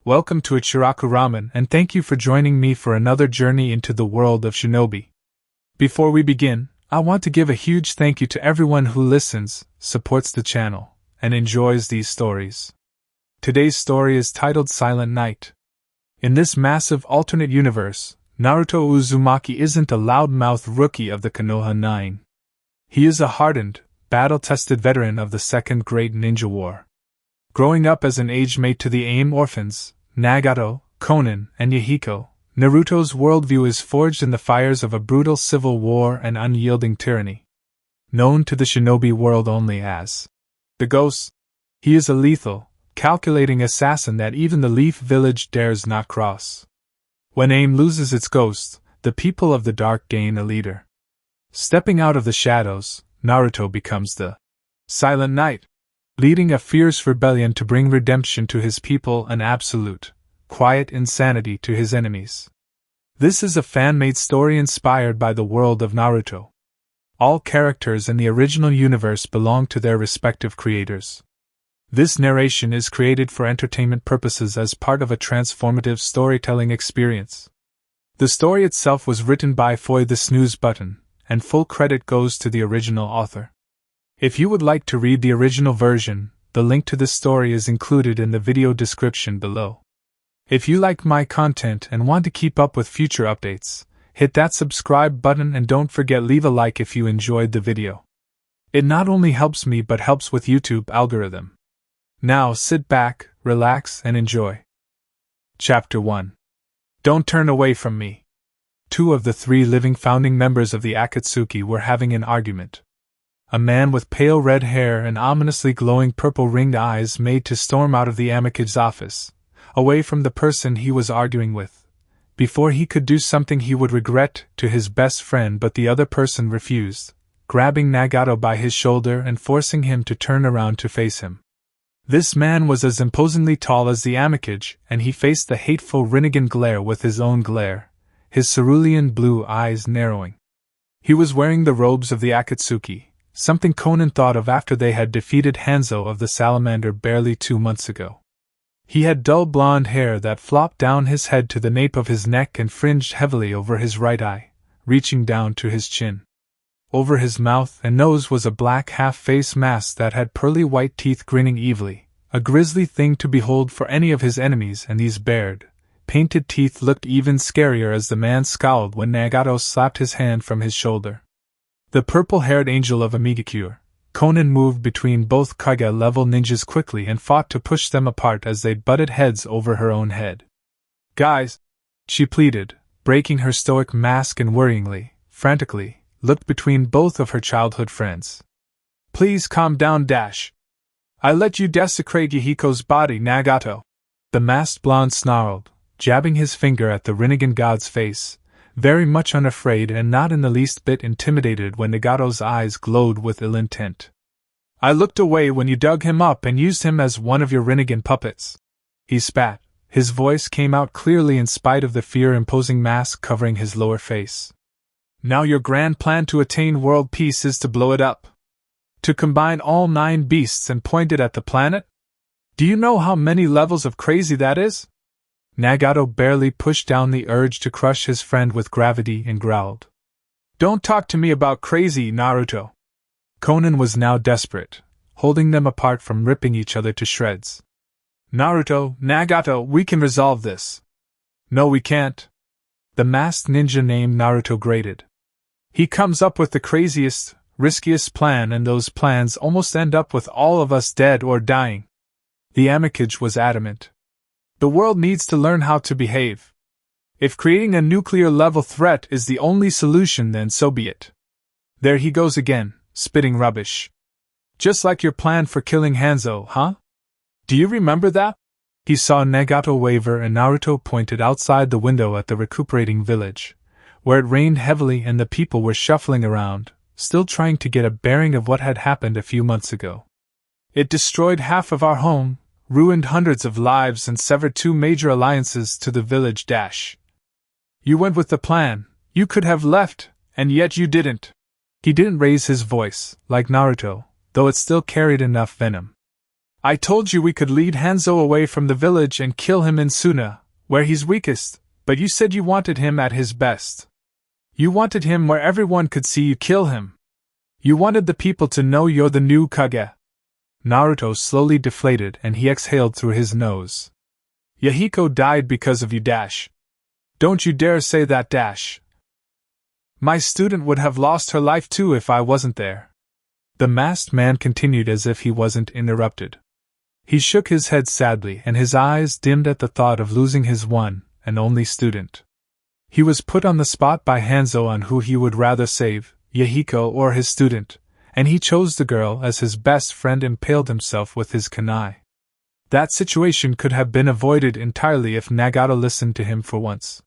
Welcome to Ichiraku Ramen and thank you for joining me for another journey into the world of shinobi. Before we begin, I want to give a huge thank you to everyone who listens, supports the channel, and enjoys these stories. Today's story is titled Silent Night. In this massive alternate universe, Naruto Uzumaki isn't a loudmouthed rookie of the Konoha Nine. He is a hardened, battle-tested veteran of the Second Great Ninja War. Growing up as an age mate to the Ame Orphans, Nagato, Konan, and Yahiko, Naruto's worldview is forged in the fires of a brutal civil war and unyielding tyranny. Known to the shinobi world only as the Ghost, he is a lethal, calculating assassin that even the Leaf Village dares not cross. When Ame loses its ghost, the people of the dark gain a leader. Stepping out of the shadows, Naruto becomes the Silent Knight, leading a fierce rebellion to bring redemption to his people and absolute, quiet insanity to his enemies. This is a fan-made story inspired by the world of Naruto. All characters in the original universe belong to their respective creators. This narration is created for entertainment purposes as part of a transformative storytelling experience. The story itself was written by Foy the Snooze Button, and full credit goes to the original author. If you would like to read the original version, the link to this story is included in the video description below. If you like my content and want to keep up with future updates, hit that subscribe button and don't forget leave a like if you enjoyed the video. It not only helps me but helps with YouTube algorithm. Now sit back, relax and enjoy. Chapter 1. Don't Turn Away From Me. 2 of the 3 living founding members of the Akatsuki were having an argument. A man with pale red hair and ominously glowing purple-ringed eyes made to storm out of the Amikage's office, away from the person he was arguing with, before he could do something he would regret to his best friend, but the other person refused, grabbing Nagato by his shoulder and forcing him to turn around to face him. This man was as imposingly tall as the Amikage, and he faced the hateful Rinnegan glare with his own glare, his cerulean blue eyes narrowing. He was wearing the robes of the Akatsuki, something Konan thought of after they had defeated Hanzo of the Salamander barely 2 months ago. He had dull blonde hair that flopped down his head to the nape of his neck and fringed heavily over his right eye, reaching down to his chin. Over his mouth and nose was a black half-face mask that had pearly white teeth grinning evilly, a grisly thing to behold for any of his enemies, and these bared, painted teeth looked even scarier as the man scowled when Nagato slapped his hand from his shoulder. The purple-haired angel of Amigakure, Konan moved between both Kage-level ninjas quickly and fought to push them apart as they butted heads over her own head. "Guys," she pleaded, breaking her stoic mask and worryingly, frantically, looked between both of her childhood friends. "Please calm down, Dash. I let you desecrate Yahiko's body, Nagato." The masked blonde snarled, jabbing his finger at the Rinnegan god's face, very much unafraid and not in the least bit intimidated when Nagato's eyes glowed with ill intent. "I looked away when you dug him up and used him as one of your Rinnegan puppets." He spat. His voice came out clearly in spite of the fear-imposing mask covering his lower face. "Now your grand plan to attain world peace is to blow it up? To combine all 9 beasts and point it at the planet? Do you know how many levels of crazy that is?" Nagato barely pushed down the urge to crush his friend with gravity and growled. "Don't talk to me about crazy, Naruto." Konan was now desperate, holding them apart from ripping each other to shreds. "Naruto, Nagato, we can resolve this." "No, we can't." The masked ninja named Naruto grated. "He comes up with the craziest, riskiest plan, and those plans almost end up with all of us dead or dying." The Amikage was adamant. "The world needs to learn how to behave. If creating a nuclear-level threat is the only solution, then so be it. There he goes again, spitting rubbish. Just like your plan for killing Hanzo, huh? Do you remember that?" He saw Nagato waver and Naruto pointed outside the window at the recuperating village, where it rained heavily and the people were shuffling around, still trying to get a bearing of what had happened a few months ago. "It destroyed half of our home, ruined hundreds of lives and severed 2 major alliances to the village dash. You went with the plan, you could have left, and yet you didn't." He didn't raise his voice, like Naruto, though it still carried enough venom. I told you we could lead Hanzo away from the village and kill him in Suna, where he's weakest, but you said you wanted him at his best. You wanted him where everyone could see you kill him. You wanted the people to know you're the new Kage. Naruto slowly deflated and he exhaled through his nose. Yahiko died because of you, Dash. Don't you dare say that, Dash. My student would have lost her life too if I wasn't there. The masked man continued as if he wasn't interrupted. He shook his head sadly and his eyes dimmed at the thought of losing his one and only student. He was put on the spot by Hanzo on who he would rather save, Yahiko or his student, and he chose the girl as his best friend and impaled himself with his kunai. That situation could have been avoided entirely if Nagato listened to him for once.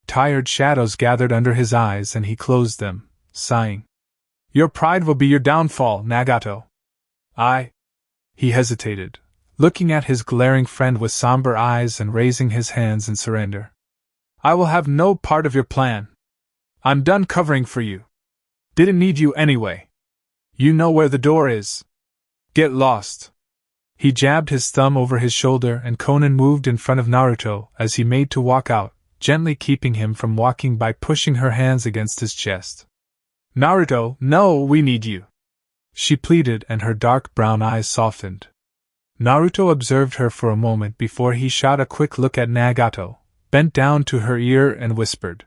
Tired shadows gathered under his eyes and he closed them, sighing. Your pride will be your downfall, Nagato. He hesitated, looking at his glaring friend with somber eyes and raising his hands in surrender. I will have no part of your plan. I'm done covering for you. Didn't need you anyway. You know where the door is. Get lost. He jabbed his thumb over his shoulder and Konan moved in front of Naruto as he made to walk out, gently keeping him from walking by pushing her hands against his chest. Naruto, no, we need you. She pleaded and her dark brown eyes softened. Naruto observed her for a moment before he shot a quick look at Nagato, bent down to her ear and whispered.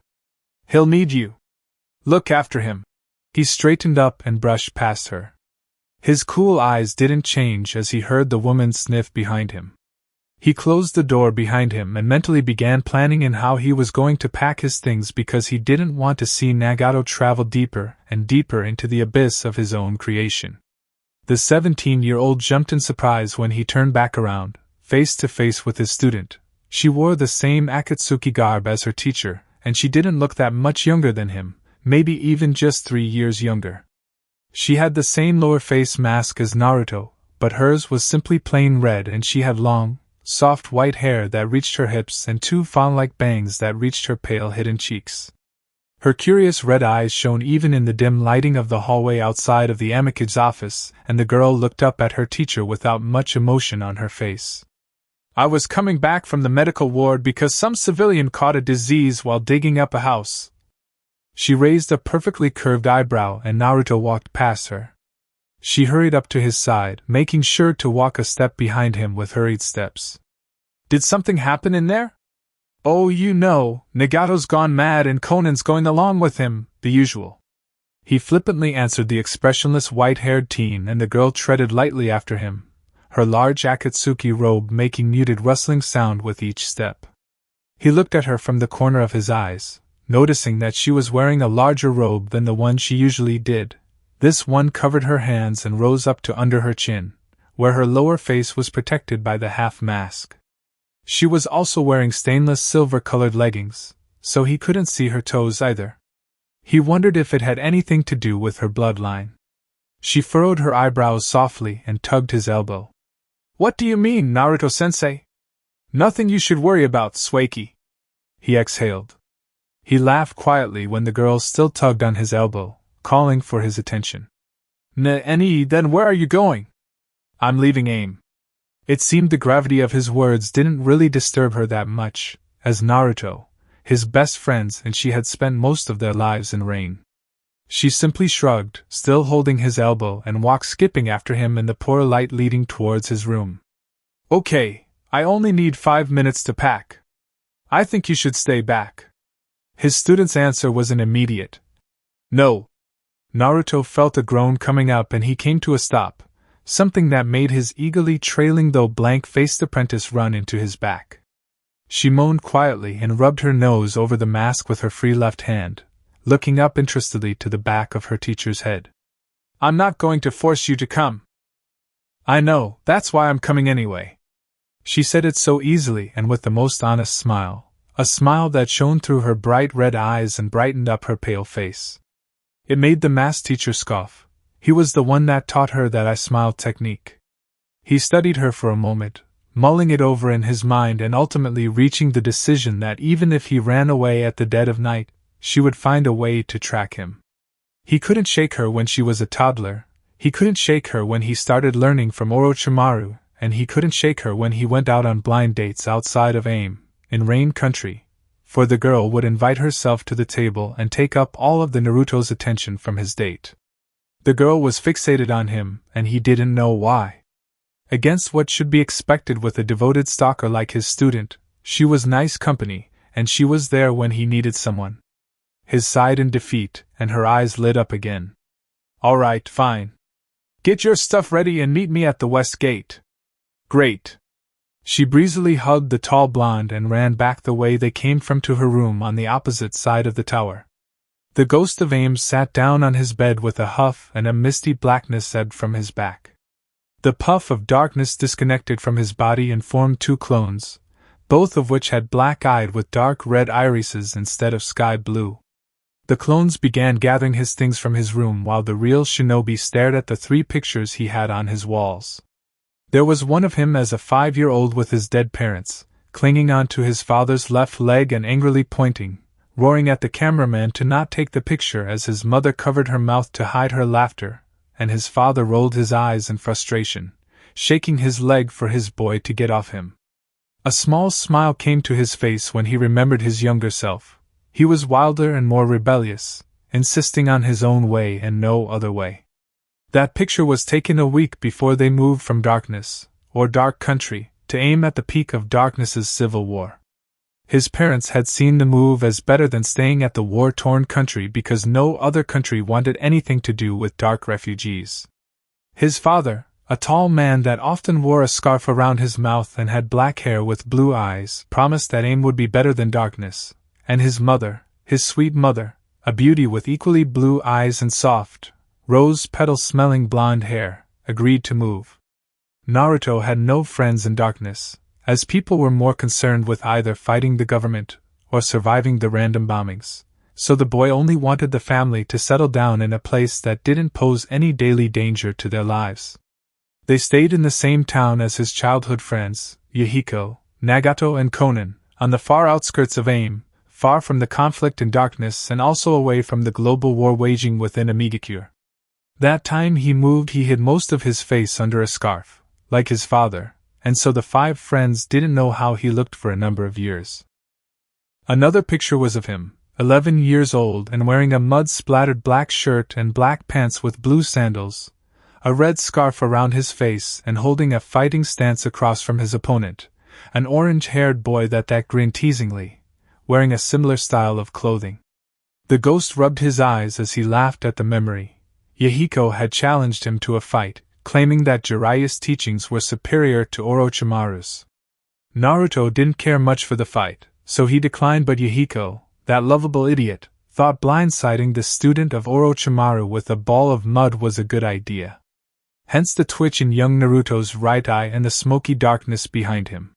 He'll need you. Look after him. He straightened up and brushed past her. His cool eyes didn't change as he heard the woman sniff behind him. He closed the door behind him and mentally began planning in how he was going to pack his things because he didn't want to see Nagato travel deeper and deeper into the abyss of his own creation. The 17-year-old jumped in surprise when he turned back around, face to face with his student. She wore the same Akatsuki garb as her teacher, and she didn't look that much younger than him, maybe even just 3 years younger. She had the same lower face mask as Naruto, but hers was simply plain red and she had long, soft white hair that reached her hips and 2 fawn-like bangs that reached her pale hidden cheeks. Her curious red eyes shone even in the dim lighting of the hallway outside of the Amikage's office, and the girl looked up at her teacher without much emotion on her face. I was coming back from the medical ward because some civilian caught a disease while digging up a house. She raised a perfectly curved eyebrow and Naruto walked past her. She hurried up to his side, making sure to walk a step behind him with hurried steps. Did something happen in there? Oh, you know, Nagato's gone mad and Konan's going along with him, the usual. He flippantly answered the expressionless white-haired teen and the girl treaded lightly after him, her large Akatsuki robe making muted rustling sound with each step. He looked at her from the corner of his eyes, noticing that she was wearing a larger robe than the one she usually did. This one covered her hands and rose up to under her chin, where her lower face was protected by the half-mask. She was also wearing stainless silver-colored leggings, so he couldn't see her toes either. He wondered if it had anything to do with her bloodline. She furrowed her eyebrows softly and tugged his elbow. What do you mean, Naruto-sensei? Nothing you should worry about, Sueki. He exhaled. He laughed quietly when the girl still tugged on his elbow, calling for his attention. Then where are you going? I'm leaving AIM. It seemed the gravity of his words didn't really disturb her that much, as Naruto, his best friends and she had spent most of their lives in rain. She simply shrugged, still holding his elbow, and walked skipping after him in the poor light leading towards his room. Okay, I only need 5 minutes to pack. I think you should stay back. His student's answer was an immediate no. Naruto felt a groan coming up and he came to a stop, something that made his eagerly trailing though blank-faced apprentice run into his back. She moaned quietly and rubbed her nose over the mask with her free left hand, looking up interestedly to the back of her teacher's head. I'm not going to force you to come. I know, that's why I'm coming anyway. She said it so easily and with the most honest smile, a smile that shone through her bright red eyes and brightened up her pale face. It made the math teacher scoff. He was the one that taught her that I smiled technique. He studied her for a moment, mulling it over in his mind and ultimately reaching the decision that even if he ran away at the dead of night, she would find a way to track him. He couldn't shake her when she was a toddler, he couldn't shake her when he started learning from Orochimaru, and he couldn't shake her when he went out on blind dates outside of Ame, in Rain Country, for the girl would invite herself to the table and take up all of the Naruto's attention from his date. The girl was fixated on him, and he didn't know why. Against what should be expected with a devoted stalker like his student, she was nice company, and she was there when he needed someone. His sighed in defeat, and her eyes lit up again. "All right, fine. Get your stuff ready and meet me at the west gate." "Great." She breezily hugged the tall blonde and ran back the way they came from to her room on the opposite side of the tower. The ghost of Ames sat down on his bed with a huff, and a misty blackness ebbed from his back. The puff of darkness disconnected from his body and formed two clones, both of which had black-eyed with dark red irises instead of sky blue. The clones began gathering his things from his room while the real shinobi stared at the 3 pictures he had on his walls. There was one of him as a 5-year-old with his dead parents, clinging onto his father's left leg and angrily pointing, roaring at the cameraman to not take the picture as his mother covered her mouth to hide her laughter, and his father rolled his eyes in frustration, shaking his leg for his boy to get off him. A small smile came to his face when he remembered his younger self. He was wilder and more rebellious, insisting on his own way and no other way. That picture was taken a week before they moved from Darkness, or Dark Country, to Aim at the peak of Darkness's civil war. His parents had seen the move as better than staying at the war-torn country because no other country wanted anything to do with dark refugees. His father, a tall man that often wore a scarf around his mouth and had black hair with blue eyes, promised that Aim would be better than Darkness, and his mother, his sweet mother, a beauty with equally blue eyes and soft, rose-petal-smelling blonde hair, agreed to move. Naruto had no friends in Darkness, as people were more concerned with either fighting the government or surviving the random bombings, so the boy only wanted the family to settle down in a place that didn't pose any daily danger to their lives. They stayed in the same town as his childhood friends, Yahiko, Nagato and Konan, on the far outskirts of Aim, far from the conflict in Darkness and also away from the global war waging within Amigakure. That time he moved, he hid most of his face under a scarf, like his father, and so the 5 friends didn't know how he looked for a number of years. Another picture was of him, 11 years old and wearing a mud-splattered black shirt and black pants with blue sandals, a red scarf around his face and holding a fighting stance across from his opponent, an orange-haired boy that grinned teasingly, wearing a similar style of clothing. The ghost rubbed his eyes as he laughed at the memory. Yahiko had challenged him to a fight, claiming that Jiraiya's teachings were superior to Orochimaru's. Naruto didn't care much for the fight, so he declined, but Yahiko, that lovable idiot, thought blindsiding the student of Orochimaru with a ball of mud was a good idea. Hence the twitch in young Naruto's right eye and the smoky darkness behind him.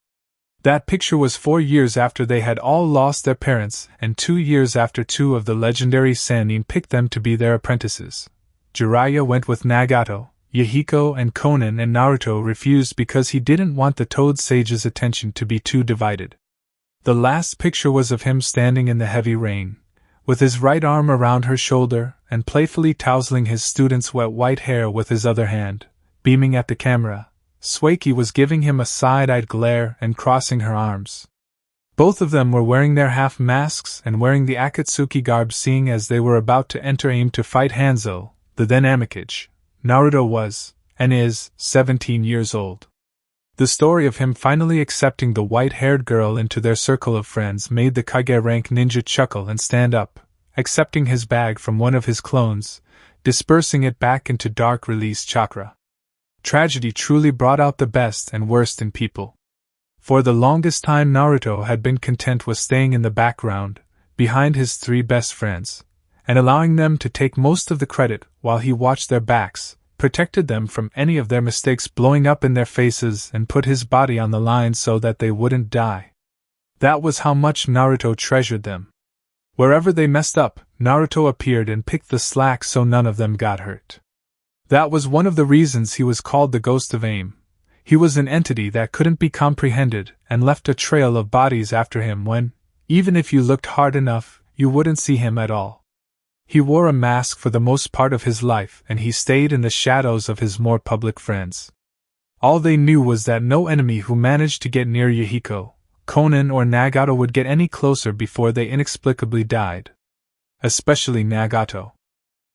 That picture was 4 years after they had all lost their parents and 2 years after 2 of the legendary Sannin picked them to be their apprentices. Jiraiya went with Nagato, Yahiko and Konan, and Naruto refused because he didn't want the Toad Sage's attention to be too divided. The last picture was of him standing in the heavy rain, with his right arm around her shoulder and playfully tousling his student's wet white hair with his other hand, beaming at the camera. Sueki was giving him a side-eyed glare and crossing her arms. Both of them were wearing their half-masks and wearing the Akatsuki garb, seeing as they were about to enter Aim to fight Hanzo, the then Amikage. Naruto was, and is, 17 years old. The story of him finally accepting the white-haired girl into their circle of friends made the Kage rank ninja chuckle and stand up, accepting his bag from one of his clones, dispersing it back into dark release chakra. Tragedy truly brought out the best and worst in people. For the longest time Naruto had been content with staying in the background, behind his 3 best friends, and allowing them to take most of the credit while he watched their backs, protected them from any of their mistakes blowing up in their faces, and put his body on the line so that they wouldn't die. That was how much Naruto treasured them. Wherever they messed up, Naruto appeared and picked the slack so none of them got hurt. That was one of the reasons he was called the Ghost of Aim. He was an entity that couldn't be comprehended and left a trail of bodies after him when, even if you looked hard enough, you wouldn't see him at all. He wore a mask for the most part of his life, and he stayed in the shadows of his more public friends. All they knew was that no enemy who managed to get near Yahiko, Konan, or Nagato would get any closer before they inexplicably died. Especially Nagato.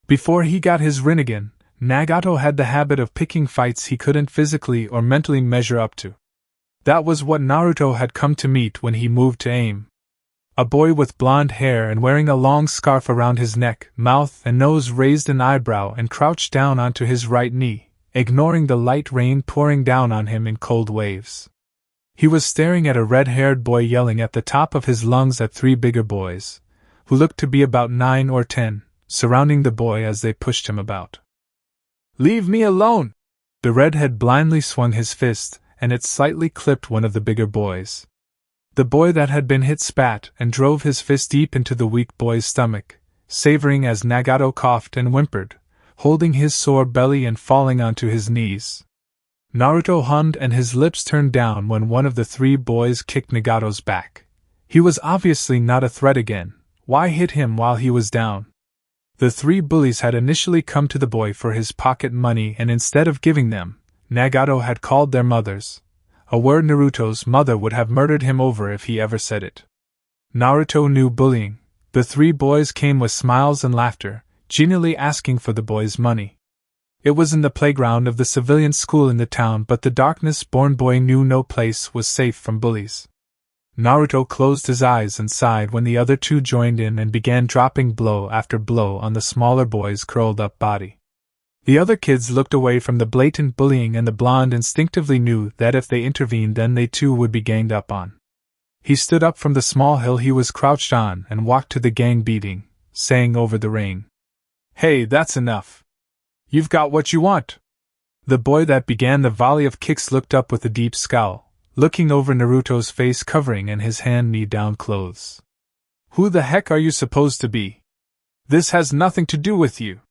Before he got his Rinnegan, Nagato had the habit of picking fights he couldn't physically or mentally measure up to. That was what Naruto had come to meet when he moved to AIM. A boy with blonde hair and wearing a long scarf around his neck, mouth and nose raised an eyebrow and crouched down onto his right knee, ignoring the light rain pouring down on him in cold waves. He was staring at a red-haired boy yelling at the top of his lungs at 3 bigger boys, who looked to be about 9 or 10, surrounding the boy as they pushed him about. "Leave me alone!" The redhead blindly swung his fist, and it slightly clipped one of the bigger boys. The boy that had been hit spat and drove his fist deep into the weak boy's stomach, savoring as Nagato coughed and whimpered, holding his sore belly and falling onto his knees. Naruto hummed and his lips turned down when one of the 3 boys kicked Nagato's back. He was obviously not a threat again. Why hit him while he was down? The 3 bullies had initially come to the boy for his pocket money, and instead of giving them, Nagato had called their mothers. A word Naruto's mother would have murdered him over if he ever said it. Naruto knew bullying. The 3 boys came with smiles and laughter, genially asking for the boy's money. It was in the playground of the civilian school in the town, but the darkness-born boy knew no place was safe from bullies. Naruto closed his eyes and sighed when the other 2 joined in and began dropping blow after blow on the smaller boy's curled-up body. The other kids looked away from the blatant bullying, and the blonde instinctively knew that if they intervened then they too would be ganged up on. He stood up from the small hill he was crouched on and walked to the gang beating, saying over the rain, "Hey, that's enough. You've got what you want." The boy that began the volley of kicks looked up with a deep scowl, looking over Naruto's face covering and his hand-me-down clothes. "Who the heck are you supposed to be? This has nothing to do with you."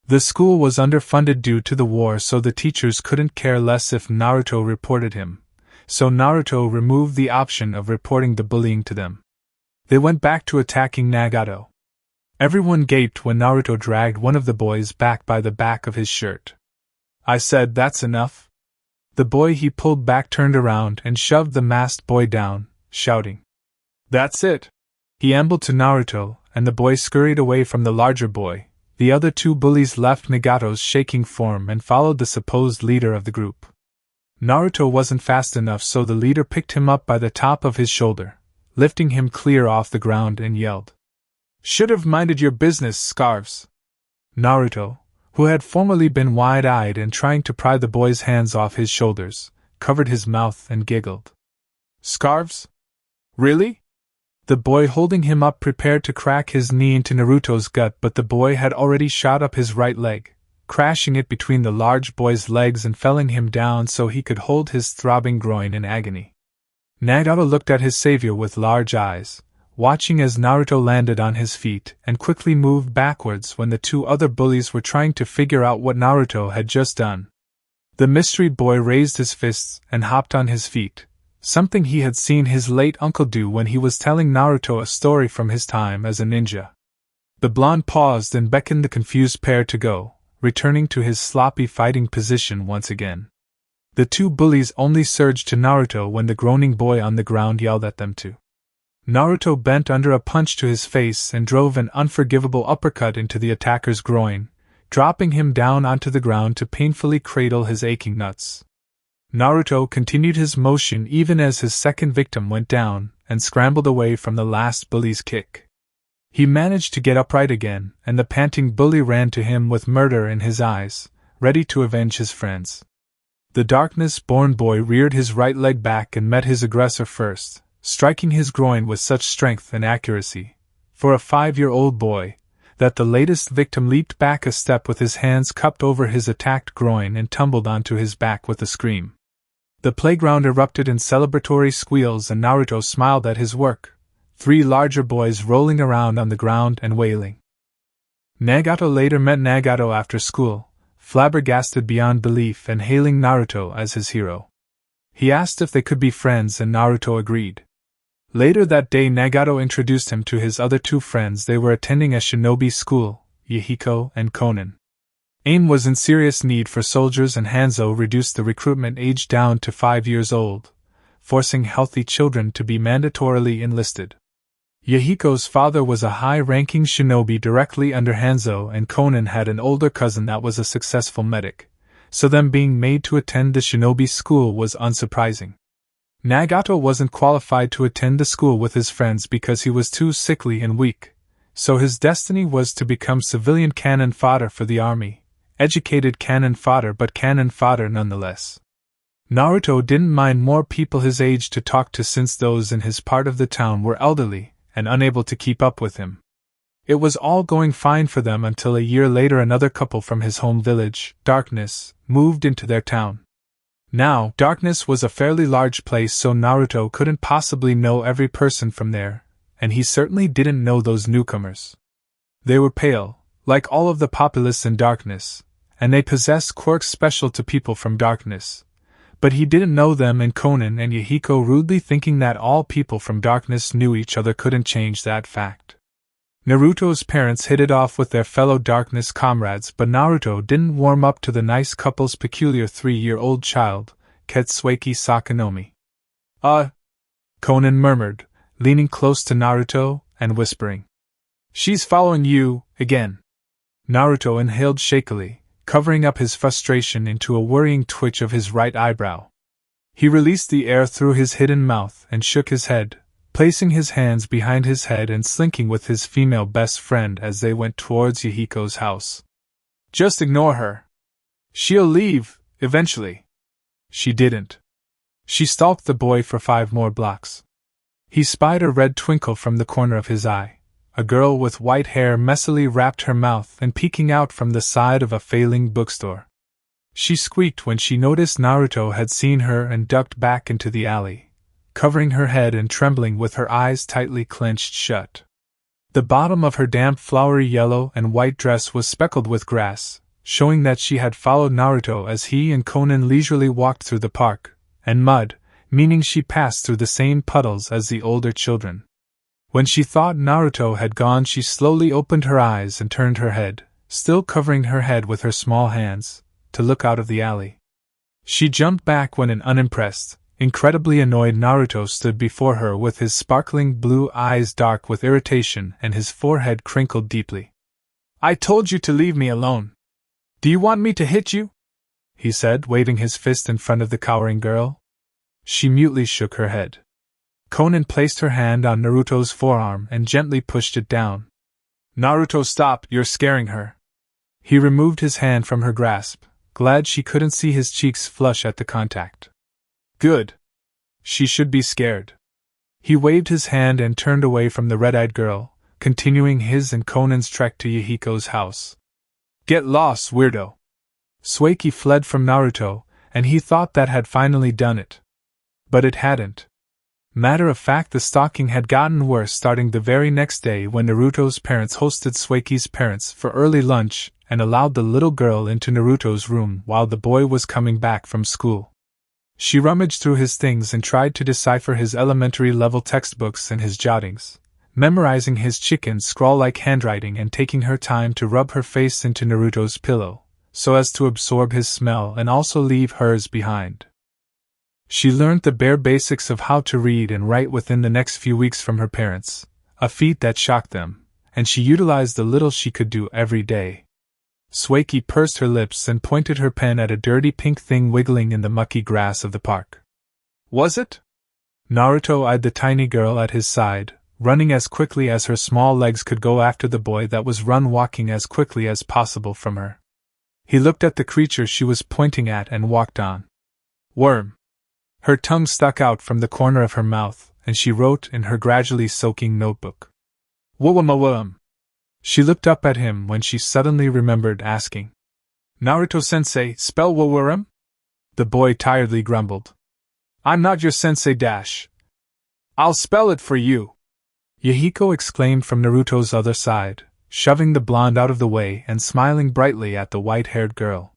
The school was underfunded due to the war, so the teachers couldn't care less if Naruto reported him, so Naruto removed the option of reporting the bullying to them. They went back to attacking Nagato. Everyone gaped when Naruto dragged one of the boys back by the back of his shirt. "I said that's enough." The boy he pulled back turned around and shoved the masked boy down, shouting, "That's it!" He ambled to Naruto, and the boy scurried away from the larger boy. The other 2 bullies left Nagato's shaking form and followed the supposed leader of the group. Naruto wasn't fast enough, so the leader picked him up by the top of his shoulder, lifting him clear off the ground, and yelled, "Should have minded your business, Scarves." Naruto, who had formerly been wide-eyed and trying to pry the boy's hands off his shoulders, covered his mouth and giggled. "Scarves? Really?" The boy holding him up prepared to crack his knee into Naruto's gut, but the boy had already shot up his right leg, crashing it between the large boy's legs and felling him down so he could hold his throbbing groin in agony. Nagato looked at his savior with large eyes, watching as Naruto landed on his feet and quickly moved backwards when the 2 other bullies were trying to figure out what Naruto had just done. The mystery boy raised his fists and hopped on his feet, something he had seen his late uncle do when he was telling Naruto a story from his time as a ninja. The blonde paused and beckoned the confused pair to go, returning to his sloppy fighting position once again. The 2 bullies only surged to Naruto when the groaning boy on the ground yelled at them to. Naruto bent under a punch to his face and drove an unforgivable uppercut into the attacker's groin, dropping him down onto the ground to painfully cradle his aching nuts. Naruto continued his motion even as his second victim went down and scrambled away from the last bully's kick. He managed to get upright again, and the panting bully ran to him with murder in his eyes, ready to avenge his friends. The darkness-born boy reared his right leg back and met his aggressor first, striking his groin with such strength and accuracy, for a 5-year-old boy, that the latest victim leaped back a step with his hands cupped over his attacked groin and tumbled onto his back with a scream. The playground erupted in celebratory squeals, and Naruto smiled at his work, 3 larger boys rolling around on the ground and wailing. Nagato later met Nagato after school, flabbergasted beyond belief and hailing Naruto as his hero. He asked if they could be friends, and Naruto agreed. Later that day, Nagato introduced him to his other 2 friends. They were attending a shinobi school, Yahiko and Konan. AIM was in serious need for soldiers, and Hanzo reduced the recruitment age down to 5 years old, forcing healthy children to be mandatorily enlisted. Yahiko's father was a high-ranking shinobi directly under Hanzo, and Konan had an older cousin that was a successful medic, so them being made to attend the shinobi school was unsurprising. Nagato wasn't qualified to attend the school with his friends because he was too sickly and weak, so his destiny was to become civilian cannon fodder for the army, educated cannon fodder but cannon fodder nonetheless. Naruto didn't mind more people his age to talk to since those in his part of the town were elderly and unable to keep up with him. It was all going fine for them until a year later another couple from his home village, Darkness, moved into their town. Now, Darkness was a fairly large place, so Naruto couldn't possibly know every person from there, and he certainly didn't know those newcomers. They were pale, like all of the populace in Darkness, and they possessed quirks special to people from Darkness. But he didn't know them, and Konan and Yahiko, rudely thinking that all people from Darkness knew each other, couldn't change that fact. Naruto's parents hit it off with their fellow Darkness comrades, but Naruto didn't warm up to the nice couple's peculiar 3-year-old child, Ketsueki Sakanomi. Konan murmured, leaning close to Naruto and whispering. "She's following you, again." Naruto inhaled shakily, covering up his frustration into a worrying twitch of his right eyebrow. He released the air through his hidden mouth and shook his head, placing his hands behind his head and slinking with his female best friend as they went towards Yahiko's house. "Just ignore her. She'll leave, eventually." She didn't. She stalked the boy for 5 more blocks. He spied a red twinkle from the corner of his eye. A girl with white hair messily wrapped her mouth and peeking out from the side of a failing bookstore. She squeaked when she noticed Naruto had seen her and ducked back into the alley, covering her head and trembling with her eyes tightly clenched shut. The bottom of her damp flowery yellow and white dress was speckled with grass, showing that she had followed Naruto as he and Konan leisurely walked through the park, and mud, meaning she passed through the same puddles as the older children. When she thought Naruto had gone, she slowly opened her eyes and turned her head, still covering her head with her small hands, to look out of the alley. She jumped back when an unimpressed, incredibly annoyed Naruto stood before her with his sparkling blue eyes dark with irritation and his forehead crinkled deeply. "I told you to leave me alone. Do you want me to hit you?" he said, waving his fist in front of the cowering girl. She mutely shook her head. Konan placed her hand on Naruto's forearm and gently pushed it down. "Naruto, stop, you're scaring her." He removed his hand from her grasp, glad she couldn't see his cheeks flush at the contact. "Good. She should be scared." He waved his hand and turned away from the red-eyed girl, continuing his and Konan's trek to Yahiko's house. "Get lost, weirdo." Sueki fled from Naruto, and he thought that had finally done it. But it hadn't. Matter of fact, the stalking had gotten worse starting the very next day when Naruto's parents hosted Sueki's parents for early lunch and allowed the little girl into Naruto's room while the boy was coming back from school. She rummaged through his things and tried to decipher his elementary-level textbooks and his jottings, memorizing his chicken scrawl-like handwriting and taking her time to rub her face into Naruto's pillow, so as to absorb his smell and also leave hers behind. She learned the bare basics of how to read and write within the next few weeks from her parents, a feat that shocked them, and she utilized the little she could do every day. Sueki pursed her lips and pointed her pen at a dirty pink thing wiggling in the mucky grass of the park. "Was it?" Naruto eyed the tiny girl at his side, running as quickly as her small legs could go after the boy that was walking as quickly as possible from her. He looked at the creature she was pointing at and walked on. "Worm." Her tongue stuck out from the corner of her mouth, and she wrote in her gradually soaking notebook. "Worm." She looked up at him when she suddenly remembered asking. "Naruto-sensei, spell worm?" The boy tiredly grumbled. "I'm not your sensei dash. I'll spell it for you," Yahiko exclaimed from Naruto's other side, shoving the blonde out of the way and smiling brightly at the white-haired girl.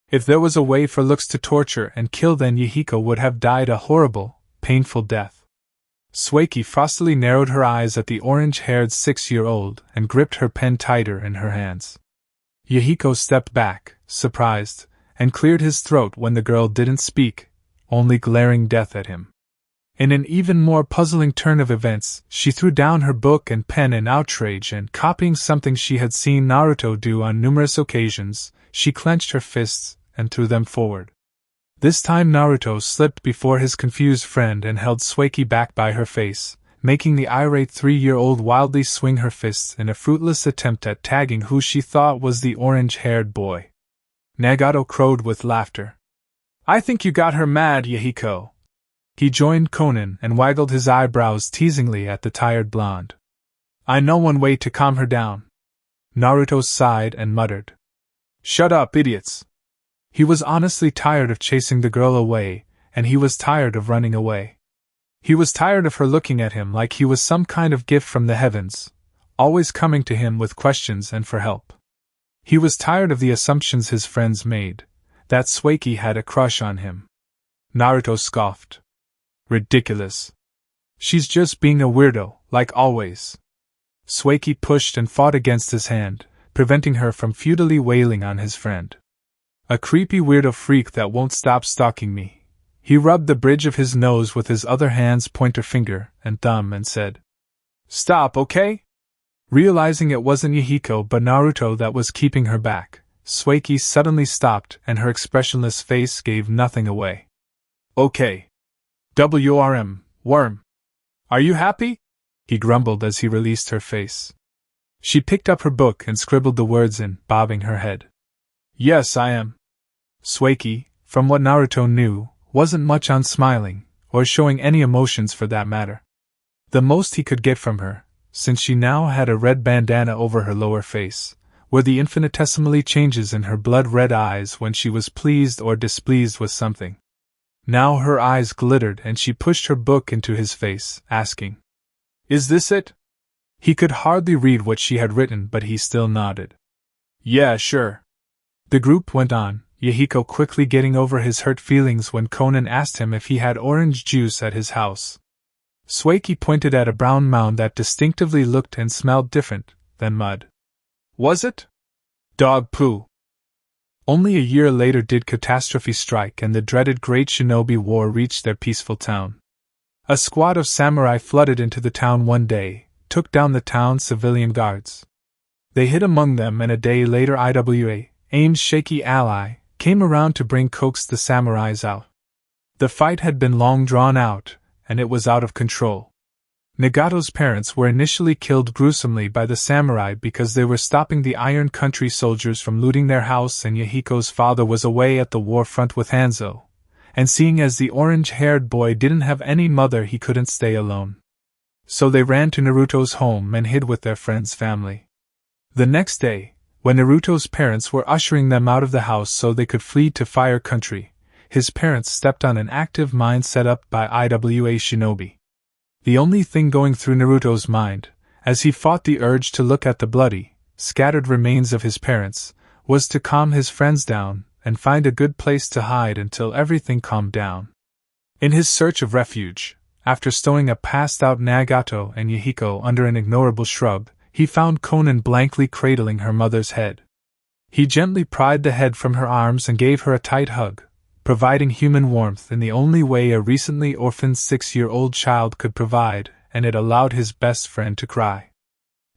If there was a way for looks to torture and kill, then Yahiko would have died a horrible, painful death. Sueki frostily narrowed her eyes at the orange-haired 6-year-old and gripped her pen tighter in her hands. Yahiko stepped back, surprised, and cleared his throat when the girl didn't speak, only glaring death at him. In an even more puzzling turn of events, she threw down her book and pen in outrage and, copying something she had seen Naruto do on numerous occasions, she clenched her fists and threw them forward. This time Naruto slipped before his confused friend and held Sueki back by her face, making the irate 3-year-old wildly swing her fists in a fruitless attempt at tagging who she thought was the orange-haired boy. Nagato crowed with laughter. "I think you got her mad, Yahiko." He joined Konan and waggled his eyebrows teasingly at the tired blonde. "I know one way to calm her down." Naruto sighed and muttered, "Shut up, idiots." He was honestly tired of chasing the girl away, and he was tired of running away. He was tired of her looking at him like he was some kind of gift from the heavens, always coming to him with questions and for help. He was tired of the assumptions his friends made, that Sueki had a crush on him. Naruto scoffed. "Ridiculous. She's just being a weirdo, like always." Sueki pushed and fought against his hand, preventing her from futilely wailing on his friend. "A creepy weirdo freak that won't stop stalking me." He rubbed the bridge of his nose with his other hand's pointer finger and thumb and said, "Stop, okay?" Realizing it wasn't Yahiko but Naruto that was keeping her back, Sueki suddenly stopped and her expressionless face gave nothing away. "Okay. Worm. Are you happy?" he grumbled as he released her face. She picked up her book and scribbled the words in, bobbing her head. "Yes, I am." Sueki, from what Naruto knew, wasn't much on smiling, or showing any emotions for that matter. The most he could get from her, since she now had a red bandana over her lower face, were the infinitesimally changes in her blood-red eyes when she was pleased or displeased with something. Now her eyes glittered and she pushed her book into his face, asking, "Is this it?" He could hardly read what she had written but he still nodded. "Yeah, sure." The group went on, Yahiko quickly getting over his hurt feelings when Konan asked him if he had orange juice at his house. Sueki pointed at a brown mound that distinctively looked and smelled different than mud. "Was it? Dog poo." Only a year later did catastrophe strike and the dreaded Great Shinobi War reached their peaceful town. A squad of samurai flooded into the town one day, took down the town's civilian guards. They hid among them and a day later Ame's shaky ally came around to coax the samurais out. The fight had been long drawn out, and it was out of control. Nagato's parents were initially killed gruesomely by the samurai because they were stopping the Iron Country soldiers from looting their house, and Yahiko's father was away at the war front with Hanzo, and seeing as the orange-haired boy didn't have any mother he couldn't stay alone. So they ran to Naruto's home and hid with their friend's family. The next day, when Naruto's parents were ushering them out of the house so they could flee to Fire Country, his parents stepped on an active mine set up by Iwa Shinobi. The only thing going through Naruto's mind, as he fought the urge to look at the bloody, scattered remains of his parents, was to calm his friends down and find a good place to hide until everything calmed down. In his search of refuge, after stowing a passed-out Nagato and Yahiko under an ignorable shrub, he found Konan blankly cradling her mother's head. He gently pried the head from her arms and gave her a tight hug, providing human warmth in the only way a recently orphaned 6-year-old child could provide, and it allowed his best friend to cry.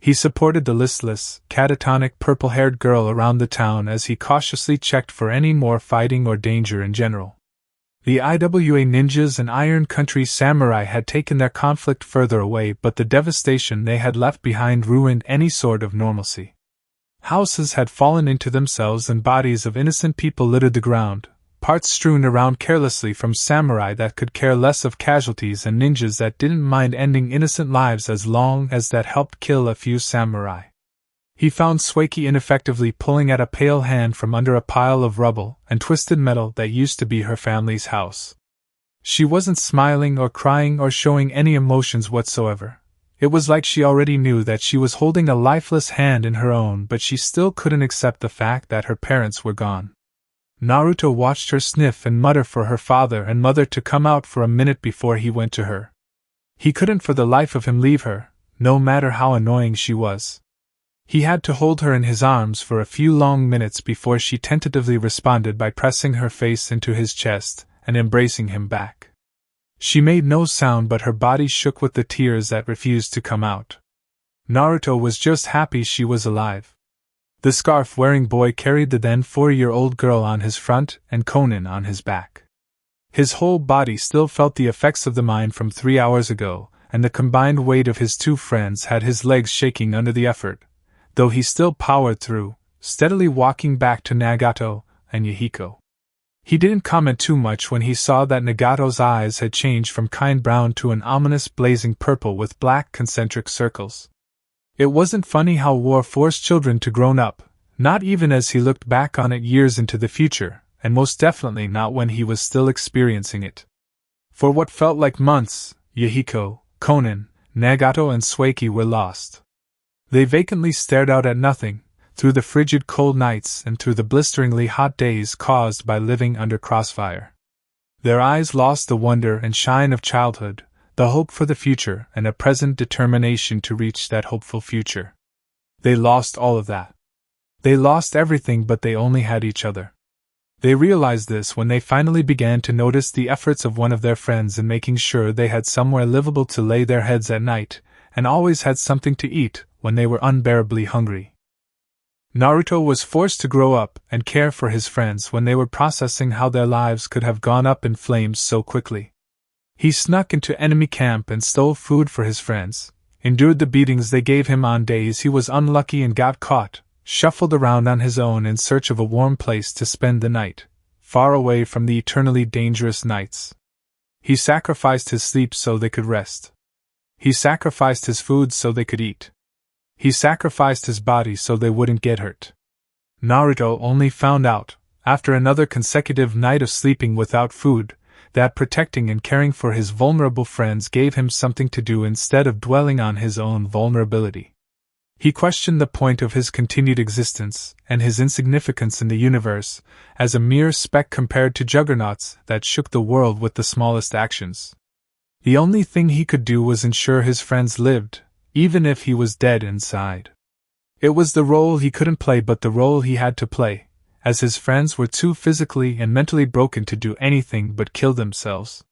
He supported the listless, catatonic purple-haired girl around the town as he cautiously checked for any more fighting or danger in general. The Iwa ninjas and Iron Country samurai had taken their conflict further away, but the devastation they had left behind ruined any sort of normalcy. Houses had fallen into themselves and bodies of innocent people littered the ground, parts strewn around carelessly from samurai that could care less of casualties and ninjas that didn't mind ending innocent lives as long as that helped kill a few samurai. He found Sueki ineffectively pulling at a pale hand from under a pile of rubble and twisted metal that used to be her family's house. She wasn't smiling or crying or showing any emotions whatsoever. It was like she already knew that she was holding a lifeless hand in her own, but she still couldn't accept the fact that her parents were gone. Naruto watched her sniff and mutter for her father and mother to come out for a minute before he went to her. He couldn't for the life of him leave her, no matter how annoying she was. He had to hold her in his arms for a few long minutes before she tentatively responded by pressing her face into his chest and embracing him back. She made no sound, but her body shook with the tears that refused to come out. Naruto was just happy she was alive. The scarf-wearing boy carried the then 4-year-old girl on his front and Konan on his back. His whole body still felt the effects of the mine from 3 hours ago, and the combined weight of his two friends had his legs shaking under the effort, though he still powered through, steadily walking back to Nagato and Yahiko. He didn't comment too much when he saw that Nagato's eyes had changed from kind brown to an ominous blazing purple with black concentric circles. It wasn't funny how war forced children to grow up, not even as he looked back on it years into the future, and most definitely not when he was still experiencing it. For what felt like months, Yahiko, Konan, Nagato and Sueki were lost. They vacantly stared out at nothing, through the frigid cold nights and through the blisteringly hot days caused by living under crossfire. Their eyes lost the wonder and shine of childhood, the hope for the future, and a present determination to reach that hopeful future. They lost all of that. They lost everything, but they only had each other. They realized this when they finally began to notice the efforts of one of their friends in making sure they had somewhere livable to lay their heads at night, and always had something to eat when they were unbearably hungry. Naruto was forced to grow up and care for his friends when they were processing how their lives could have gone up in flames so quickly. He snuck into enemy camp and stole food for his friends, endured the beatings they gave him on days he was unlucky and got caught, shuffled around on his own in search of a warm place to spend the night, far away from the eternally dangerous nights. He sacrificed his sleep so they could rest. He sacrificed his food so they could eat. He sacrificed his body so they wouldn't get hurt. Naruto only found out, after another consecutive night of sleeping without food, that protecting and caring for his vulnerable friends gave him something to do instead of dwelling on his own vulnerability. He questioned the point of his continued existence and his insignificance in the universe as a mere speck compared to juggernauts that shook the world with the smallest actions. The only thing he could do was ensure his friends lived, even if he was dead inside. It was the role he couldn't play, but the role he had to play, as his friends were too physically and mentally broken to do anything but kill themselves.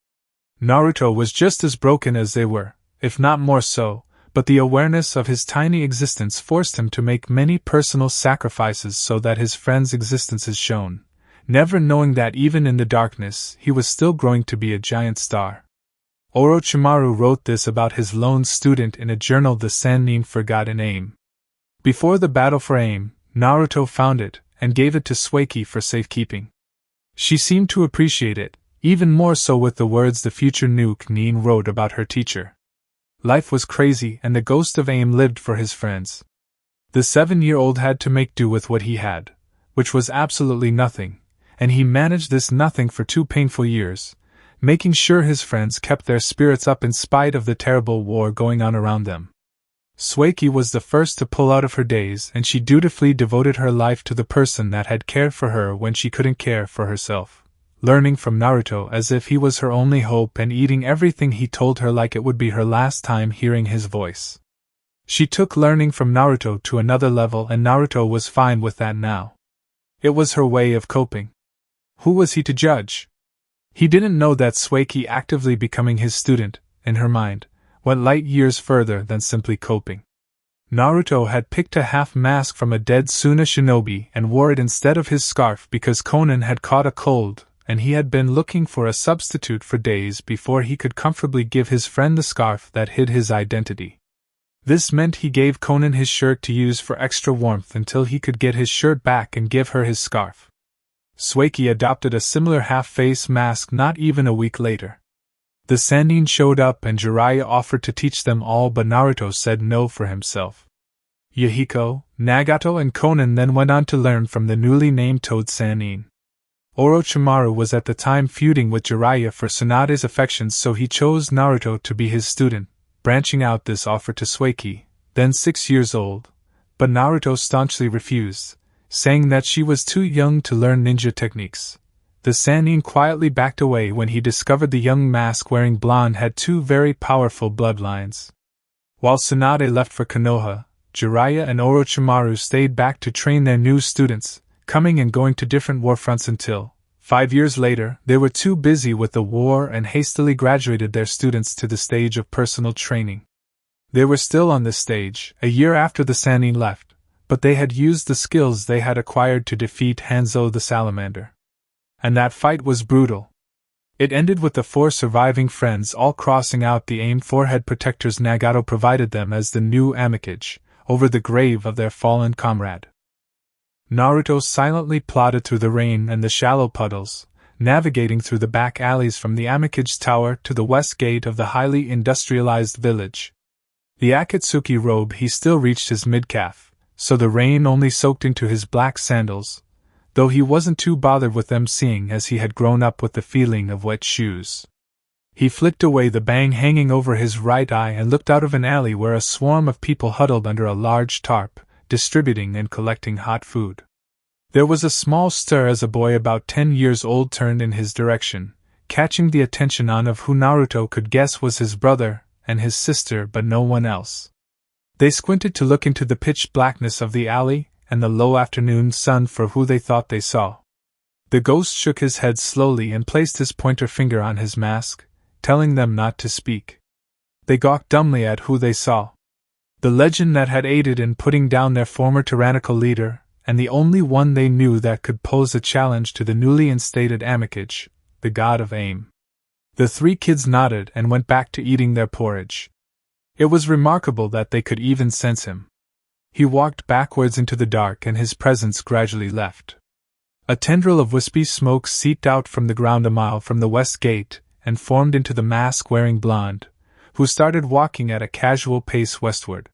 Naruto was just as broken as they were, if not more so, but the awareness of his tiny existence forced him to make many personal sacrifices so that his friends' existences shone, never knowing that even in the darkness he was still growing to be a giant star. Orochimaru wrote this about his lone student in a journal the Sannin forgot in Aim. Before the battle for Aim, Naruto found it and gave it to Sueki for safekeeping. She seemed to appreciate it, even more so with the words the future Nuke Nin wrote about her teacher. Life was crazy and the ghost of Aim lived for his friends. The 7-year-old had to make do with what he had, which was absolutely nothing, and he managed this nothing for 2 painful years, making sure his friends kept their spirits up in spite of the terrible war going on around them. Sueki was the first to pull out of her daze, and she dutifully devoted her life to the person that had cared for her when she couldn't care for herself, learning from Naruto as if he was her only hope and eating everything he told her like it would be her last time hearing his voice. She took learning from Naruto to another level, and Naruto was fine with that now. It was her way of coping. Who was he to judge? He didn't know that Sueki actively becoming his student, in her mind, went light years further than simply coping. Naruto had picked a half mask from a dead Suna shinobi and wore it instead of his scarf because Konan had caught a cold, and he had been looking for a substitute for days before he could comfortably give his friend the scarf that hid his identity. This meant he gave Konan his shirt to use for extra warmth until he could get his shirt back and give her his scarf. Sueki adopted a similar half-face mask not even a week later. The Sannin showed up and Jiraiya offered to teach them all, but Naruto said no for himself. Yahiko, Nagato and Konan then went on to learn from the newly named Toad Sannin. Orochimaru was at the time feuding with Jiraiya for Tsunade's affections, so he chose Naruto to be his student, branching out this offer to Sueki, then 6 years old, but Naruto staunchly refused, saying that she was too young to learn ninja techniques. The Sannin quietly backed away when he discovered the young mask-wearing blonde had 2 very powerful bloodlines. While Tsunade left for Konoha, Jiraiya and Orochimaru stayed back to train their new students, coming and going to different war fronts until, 5 years later, they were too busy with the war and hastily graduated their students to the stage of personal training. They were still on this stage, a year after the Sannin left, but they had used the skills they had acquired to defeat Hanzo the Salamander. And that fight was brutal. It ended with the 4 surviving friends all crossing out the aimed forehead protectors Nagato provided them as the new amicage, over the grave of their fallen comrade. Naruto silently plodded through the rain and the shallow puddles, navigating through the back alleys from the amicage tower to the west gate of the highly industrialized village. The Akatsuki robe he still reached his mid-calf, so the rain only soaked into his black sandals, though he wasn't too bothered with them seeing as he had grown up with the feeling of wet shoes. He flicked away the bang hanging over his right eye and looked out of an alley where a swarm of people huddled under a large tarp, distributing and collecting hot food. There was a small stir as a boy about 10 years old turned in his direction, catching the attention of who Naruto could guess was his brother and his sister but no one else. They squinted to look into the pitch blackness of the alley and the low afternoon sun for who they thought they saw. The ghost shook his head slowly and placed his pointer finger on his mask, telling them not to speak. They gawked dumbly at who they saw. The legend that had aided in putting down their former tyrannical leader, and the only one they knew that could pose a challenge to the newly instated amicage, the god of aim. The 3 kids nodded and went back to eating their porridge. It was remarkable that they could even sense him. He walked backwards into the dark and his presence gradually left. A tendril of wispy smoke seeped out from the ground a mile from the west gate and formed into the mask-wearing blonde, who started walking at a casual pace westward.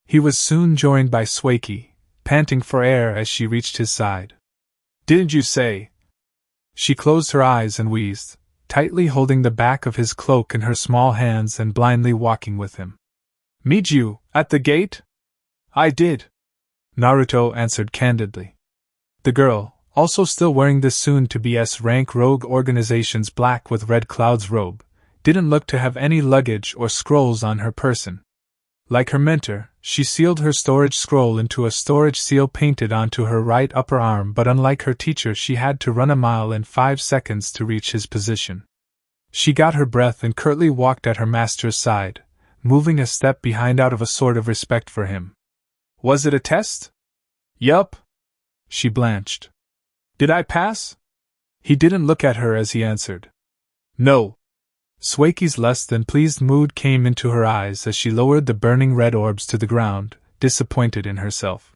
He was soon joined by Sueki, panting for air as she reached his side. "Didn't you say?" She closed her eyes and wheezed, tightly holding the back of his cloak in her small hands and blindly walking with him. "Meet you, at the gate?" "I did," Naruto answered candidly. The girl, also still wearing the soon-to-be S-rank rogue organization's black with red clouds robe, didn't look to have any luggage or scrolls on her person. Like her mentor, she sealed her storage scroll into a storage seal painted onto her right upper arm, but unlike her teacher she had to run a mile in 5 seconds to reach his position. She got her breath and curtly walked at her master's side, moving a step behind out of a sort of respect for him. "Was it a test?" "Yup." She blanched. "Did I pass?" He didn't look at her as he answered. "No." Sueki's less than pleased mood came into her eyes as she lowered the burning red orbs to the ground, disappointed in herself.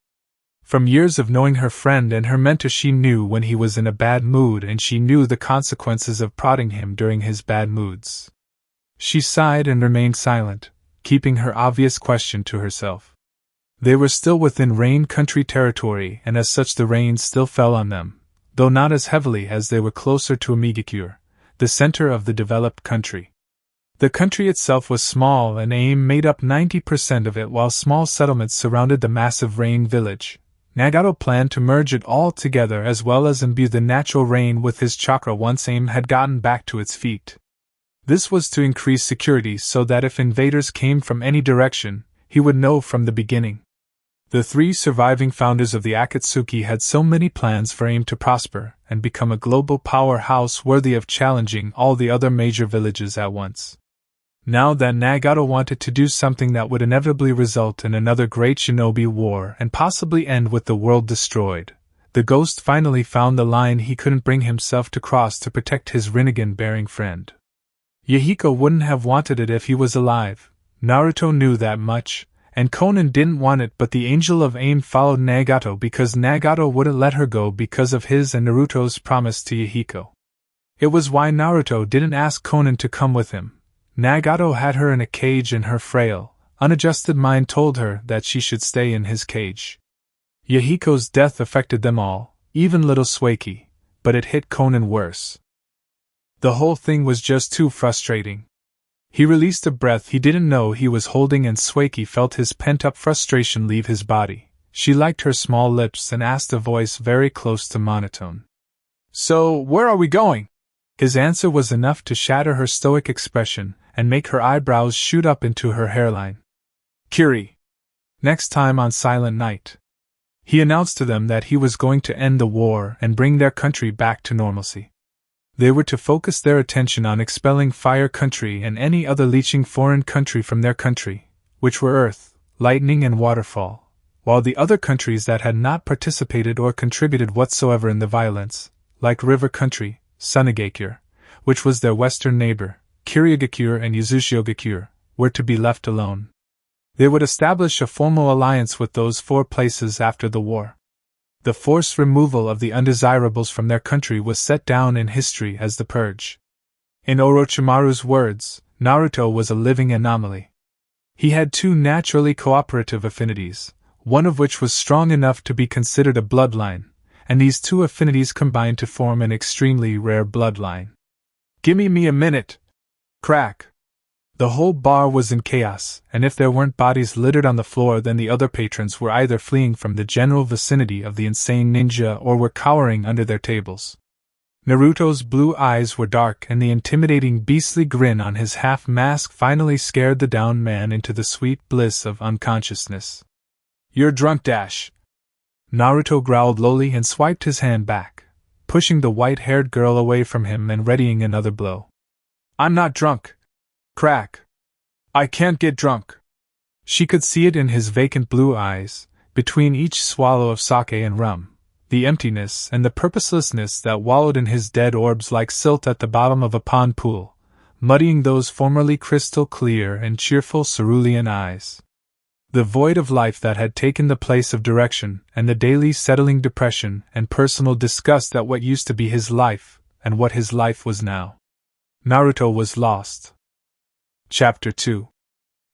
From years of knowing her friend and her mentor, she knew when he was in a bad mood and she knew the consequences of prodding him during his bad moods. She sighed and remained silent, keeping her obvious question to herself. They were still within Rain Country territory, and as such the rain still fell on them, though not as heavily as they were closer to Amigakure, the center of the developed country. The country itself was small and AIM made up 90% of it, while small settlements surrounded the massive Rain village. Nagato planned to merge it all together as well as imbue the natural rain with his chakra once AIM had gotten back to its feet. This was to increase security so that if invaders came from any direction, he would know from the beginning. The 3 surviving founders of the Akatsuki had so many plans for AIM to prosper and become a global powerhouse worthy of challenging all the other major villages at once. Now that Nagato wanted to do something that would inevitably result in another great shinobi war and possibly end with the world destroyed, the ghost finally found the line he couldn't bring himself to cross to protect his Rinnegan-bearing friend. Yahiko wouldn't have wanted it if he was alive, Naruto knew that much, and Konan didn't want it, but the Angel of AIM followed Nagato because Nagato wouldn't let her go because of his and Naruto's promise to Yahiko. It was why Naruto didn't ask Konan to come with him. Nagato had her in a cage and her frail, unadjusted mind told her that she should stay in his cage. Yahiko's death affected them all, even little Sueki, but it hit Konan worse. The whole thing was just too frustrating. He released a breath he didn't know he was holding and Sueki felt his pent-up frustration leave his body. She liked her small lips and asked, a voice very close to monotone. "So, where are we going?" His answer was enough to shatter her stoic expression and make her eyebrows shoot up into her hairline. "Kiri." Next time on Silent Night, he announced to them that he was going to end the war and bring their country back to normalcy. They were to focus their attention on expelling Fire Country and any other leeching foreign country from their country, which were Earth, Lightning, and Waterfall, while the other countries that had not participated or contributed whatsoever in the violence, like River Country, Sunagakure, which was their western neighbor, Kiryagakure and Yuzushiogakure, were to be left alone. They would establish a formal alliance with those four places after the war. The forced removal of the undesirables from their country was set down in history as the Purge. In Orochimaru's words, Naruto was a living anomaly. He had two naturally cooperative affinities, one of which was strong enough to be considered a bloodline, and these two affinities combined to form an extremely rare bloodline. "Gimme me a minute!" Crack! The whole bar was in chaos, and if there weren't bodies littered on the floor, then the other patrons were either fleeing from the general vicinity of the insane ninja or were cowering under their tables. Naruto's blue eyes were dark, and the intimidating beastly grin on his half-mask finally scared the downed man into the sweet bliss of unconsciousness. "You're drunk, Dash!" Naruto growled lowly and swiped his hand back, pushing the white-haired girl away from him and readying another blow. "I'm not drunk!" Crack! "I can't get drunk!" She could see it in his vacant blue eyes, between each swallow of sake and rum, the emptiness and the purposelessness that wallowed in his dead orbs like silt at the bottom of a pond pool, muddying those formerly crystal clear and cheerful cerulean eyes. The void of life that had taken the place of direction, and the daily settling depression and personal disgust at what used to be his life, and what his life was now. Naruto was lost. Chapter 2.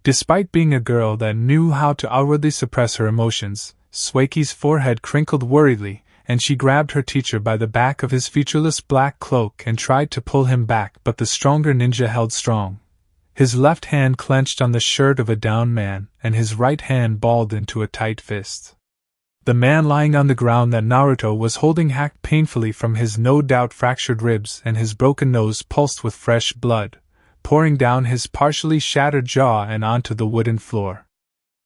Despite being a girl that knew how to outwardly suppress her emotions, Suiki's forehead crinkled worriedly, and she grabbed her teacher by the back of his featureless black cloak and tried to pull him back, but the stronger ninja held strong. His left hand clenched on the shirt of a downed man, and his right hand balled into a tight fist. The man lying on the ground that Naruto was holding hacked painfully from his no doubt fractured ribs, and his broken nose pulsed with fresh blood, pouring down his partially shattered jaw and onto the wooden floor.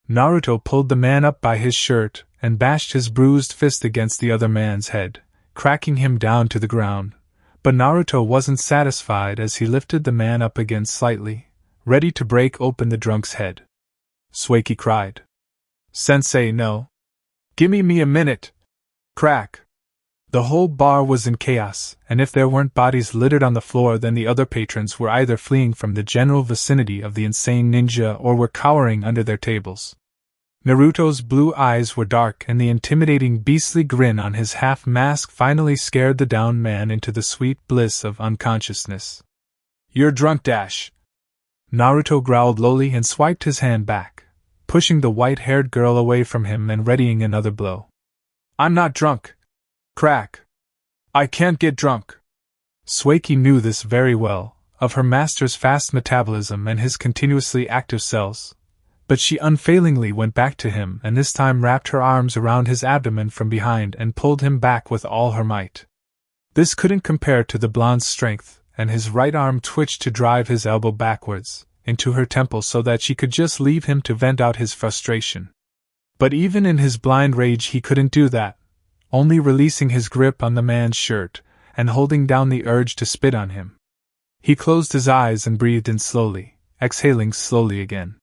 Naruto pulled the man up by his shirt and bashed his bruised fist against the other man's head, cracking him down to the ground. But Naruto wasn't satisfied as he lifted the man up again slightly, ready to break open the drunk's head. Suiki cried. "Sensei, no. Gimme me a minute!" Crack! The whole bar was in chaos, and if there weren't bodies littered on the floor, then the other patrons were either fleeing from the general vicinity of the insane ninja or were cowering under their tables. Naruto's blue eyes were dark, and the intimidating beastly grin on his half-mask finally scared the downed man into the sweet bliss of unconsciousness. "You're drunk, Dash!" Naruto growled lowly and swiped his hand back, pushing the white-haired girl away from him and readying another blow. "I'm not drunk!" Crack! "I can't get drunk!" Suiki knew this very well, of her master's fast metabolism and his continuously active cells, but she unfailingly went back to him and this time wrapped her arms around his abdomen from behind and pulled him back with all her might. This couldn't compare to the blonde's strength, and his right arm twitched to drive his elbow backwards, into her temple so that she could just leave him to vent out his frustration. But even in his blind rage he couldn't do that, only releasing his grip on the man's shirt and holding down the urge to spit on him. He closed his eyes and breathed in slowly, exhaling slowly again.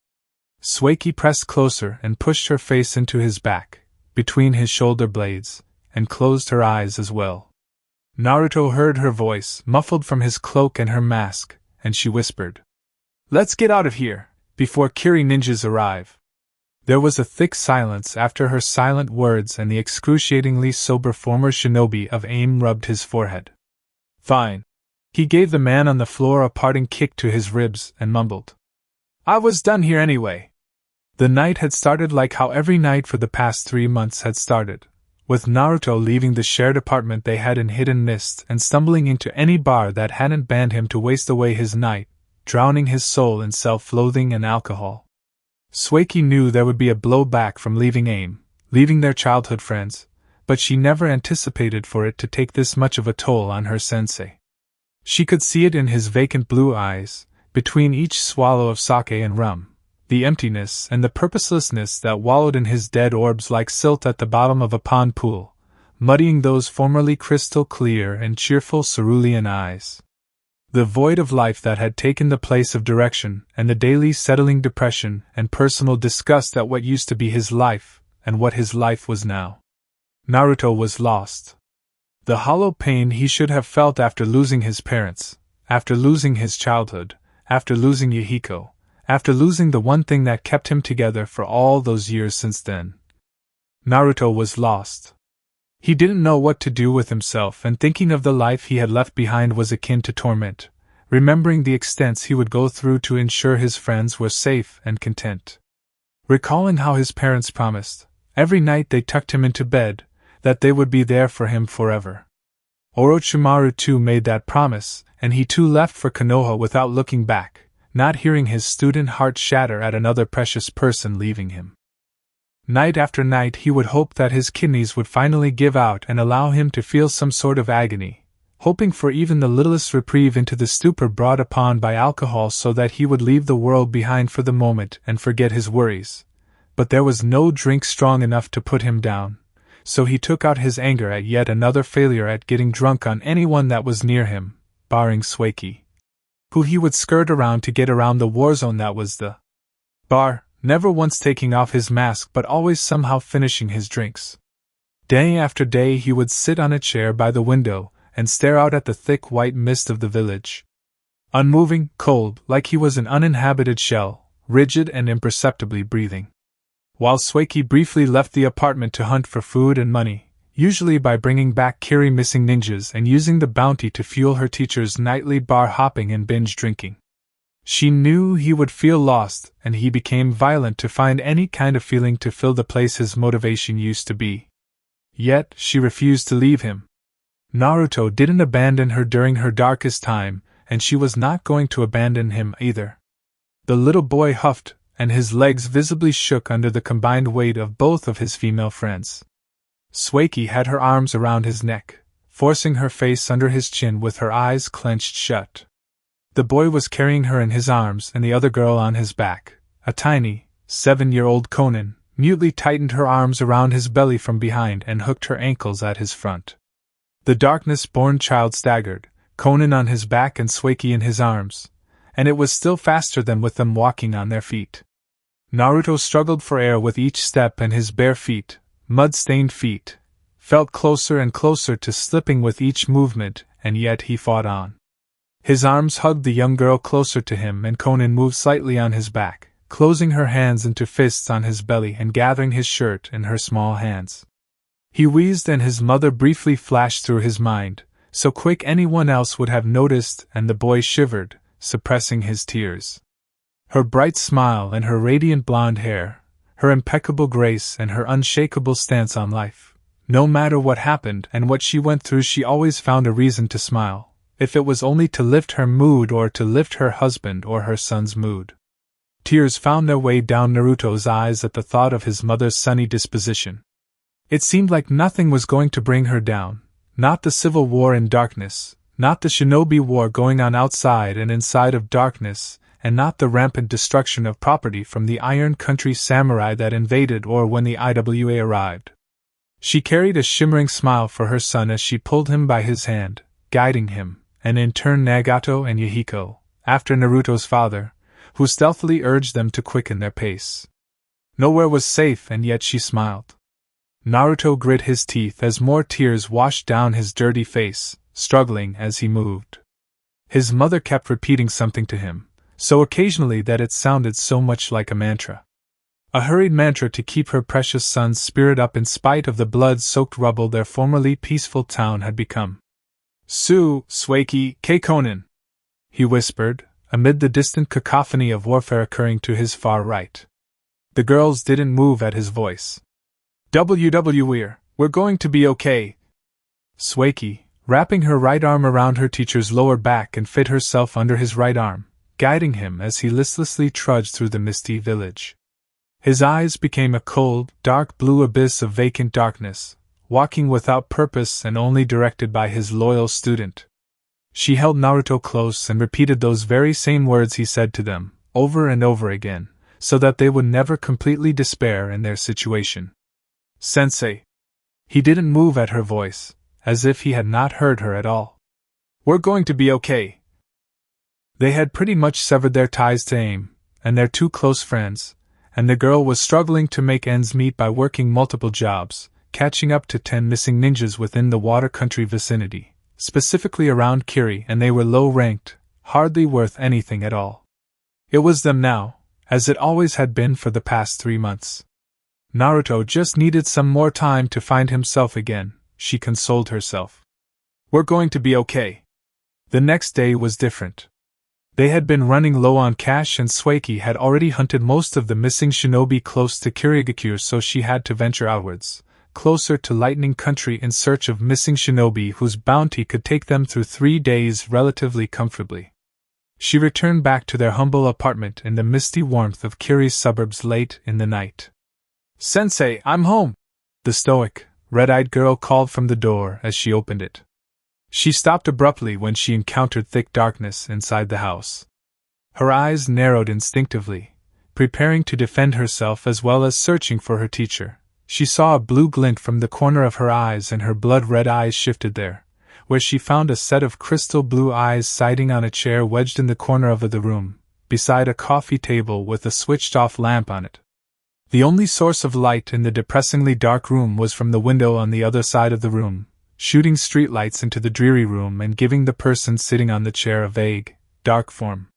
Suiki pressed closer and pushed her face into his back, between his shoulder blades, and closed her eyes as well. Naruto heard her voice, muffled from his cloak and her mask, and she whispered, "Let's get out of here, before Kiri ninjas arrive." There was a thick silence after her silent words, and the excruciatingly sober former shinobi of AIM rubbed his forehead. "Fine." He gave the man on the floor a parting kick to his ribs and mumbled, "I was done here anyway." The night had started like how every night for the past 3 months had started, with Naruto leaving the shared apartment they had in Hidden Mist and stumbling into any bar that hadn't banned him to waste away his night, drowning his soul in self-loathing and alcohol. Suiki knew there would be a blowback from leaving AIM, leaving their childhood friends, but she never anticipated for it to take this much of a toll on her sensei. She could see it in his vacant blue eyes, between each swallow of sake and rum, the emptiness and the purposelessness that wallowed in his dead orbs like silt at the bottom of a pond pool, muddying those formerly crystal clear and cheerful cerulean eyes. The void of life that had taken the place of direction, and the daily settling depression and personal disgust at what used to be his life, and what his life was now. Naruto was lost. The hollow pain he should have felt after losing his parents, after losing his childhood, after losing Yahiko, after losing the one thing that kept him together for all those years since then. Naruto was lost. He didn't know what to do with himself, and thinking of the life he had left behind was akin to torment, remembering the extents he would go through to ensure his friends were safe and content. Recalling how his parents promised, every night they tucked him into bed, that they would be there for him forever. Orochimaru too made that promise, and he too left for Konoha without looking back, not hearing his student heart shatter at another precious person leaving him. Night after night he would hope that his kidneys would finally give out and allow him to feel some sort of agony, hoping for even the littlest reprieve into the stupor brought upon by alcohol so that he would leave the world behind for the moment and forget his worries. But there was no drink strong enough to put him down, so he took out his anger at yet another failure at getting drunk on anyone that was near him, barring Sueki, who he would skirt around to get around the war zone that was the bar, never once taking off his mask but always somehow finishing his drinks. Day after day he would sit on a chair by the window and stare out at the thick white mist of the village. Unmoving, cold, like he was an uninhabited shell, rigid and imperceptibly breathing. While Sueki briefly left the apartment to hunt for food and money, usually by bringing back Kiri missing ninjas and using the bounty to fuel her teacher's nightly bar hopping and binge drinking. She knew he would feel lost, and he became violent to find any kind of feeling to fill the place his motivation used to be. Yet, she refused to leave him. Naruto didn't abandon her during her darkest time, and she was not going to abandon him either. The little boy huffed, and his legs visibly shook under the combined weight of both of his female friends. Sueki had her arms around his neck, forcing her face under his chin with her eyes clenched shut. The boy was carrying her in his arms and the other girl on his back. A tiny, 7-year-old Konan mutely tightened her arms around his belly from behind and hooked her ankles at his front. The darkness-born child staggered, Konan on his back and Sueki in his arms, and it was still faster than with them walking on their feet. Naruto struggled for air with each step, and his bare feet, mud-stained feet, felt closer and closer to slipping with each movement, and yet he fought on. His arms hugged the young girl closer to him, and Konan moved slightly on his back, closing her hands into fists on his belly and gathering his shirt in her small hands. He wheezed, and his mother briefly flashed through his mind, so quick anyone else would have noticed, and the boy shivered, suppressing his tears. Her bright smile and her radiant blonde hair, her impeccable grace and her unshakable stance on life. No matter what happened and what she went through, she always found a reason to smile, if it was only to lift her mood or to lift her husband or her son's mood. Tears found their way down Naruto's eyes at the thought of his mother's sunny disposition. It seemed like nothing was going to bring her down, not the civil war in darkness, not the shinobi war going on outside and inside of darkness, and not the rampant destruction of property from the Iron Country samurai that invaded or when the IWA arrived. She carried a shimmering smile for her son as she pulled him by his hand, guiding him, and in turn Nagato and Yahiko, after Naruto's father, who stealthily urged them to quicken their pace. Nowhere was safe, and yet she smiled. Naruto grit his teeth as more tears washed down his dirty face, struggling as he moved. His mother kept repeating something to him, so occasionally that it sounded so much like a mantra. A hurried mantra to keep her precious son's spirit up in spite of the blood-soaked rubble their formerly peaceful town had become. Sueki, Konan, he whispered, amid the distant cacophony of warfare occurring to his far right. The girls didn't move at his voice. We're going to be okay. Sueki, wrapping her right arm around her teacher's lower back, and fit herself under his right arm, guiding him as he listlessly trudged through the misty village. His eyes became a cold, dark blue abyss of vacant darkness, walking without purpose and only directed by his loyal student. She held Naruto close and repeated those very same words he said to them, over and over again, so that they would never completely despair in their situation. Sensei. He didn't move at her voice, as if he had not heard her at all. We're going to be okay. They had pretty much severed their ties to Ame, and their two close friends, and the girl was struggling to make ends meet by working multiple jobs, catching up to 10 missing ninjas within the water country vicinity, specifically around Kiri, and they were low-ranked, hardly worth anything at all. It was them now, as it always had been for the past 3 months. Naruto just needed some more time to find himself again, she consoled herself. We're going to be okay. The next day was different. They had been running low on cash and Sueki had already hunted most of the missing shinobi close to Kirigakure, so she had to venture outwards, closer to Lightning Country in search of missing shinobi whose bounty could take them through 3 days relatively comfortably. She returned back to their humble apartment in the misty warmth of Kiri's suburbs late in the night. Sensei, I'm home! The stoic, red-eyed girl called from the door as she opened it. She stopped abruptly when she encountered thick darkness inside the house. Her eyes narrowed instinctively, preparing to defend herself as well as searching for her teacher. She saw a blue glint from the corner of her eyes and her blood-red eyes shifted there, where she found a set of crystal blue eyes sitting on a chair wedged in the corner of the room, beside a coffee table with a switched-off lamp on it. The only source of light in the depressingly dark room was from the window on the other side of the room, shooting streetlights into the dreary room and giving the person sitting on the chair a vague, dark form.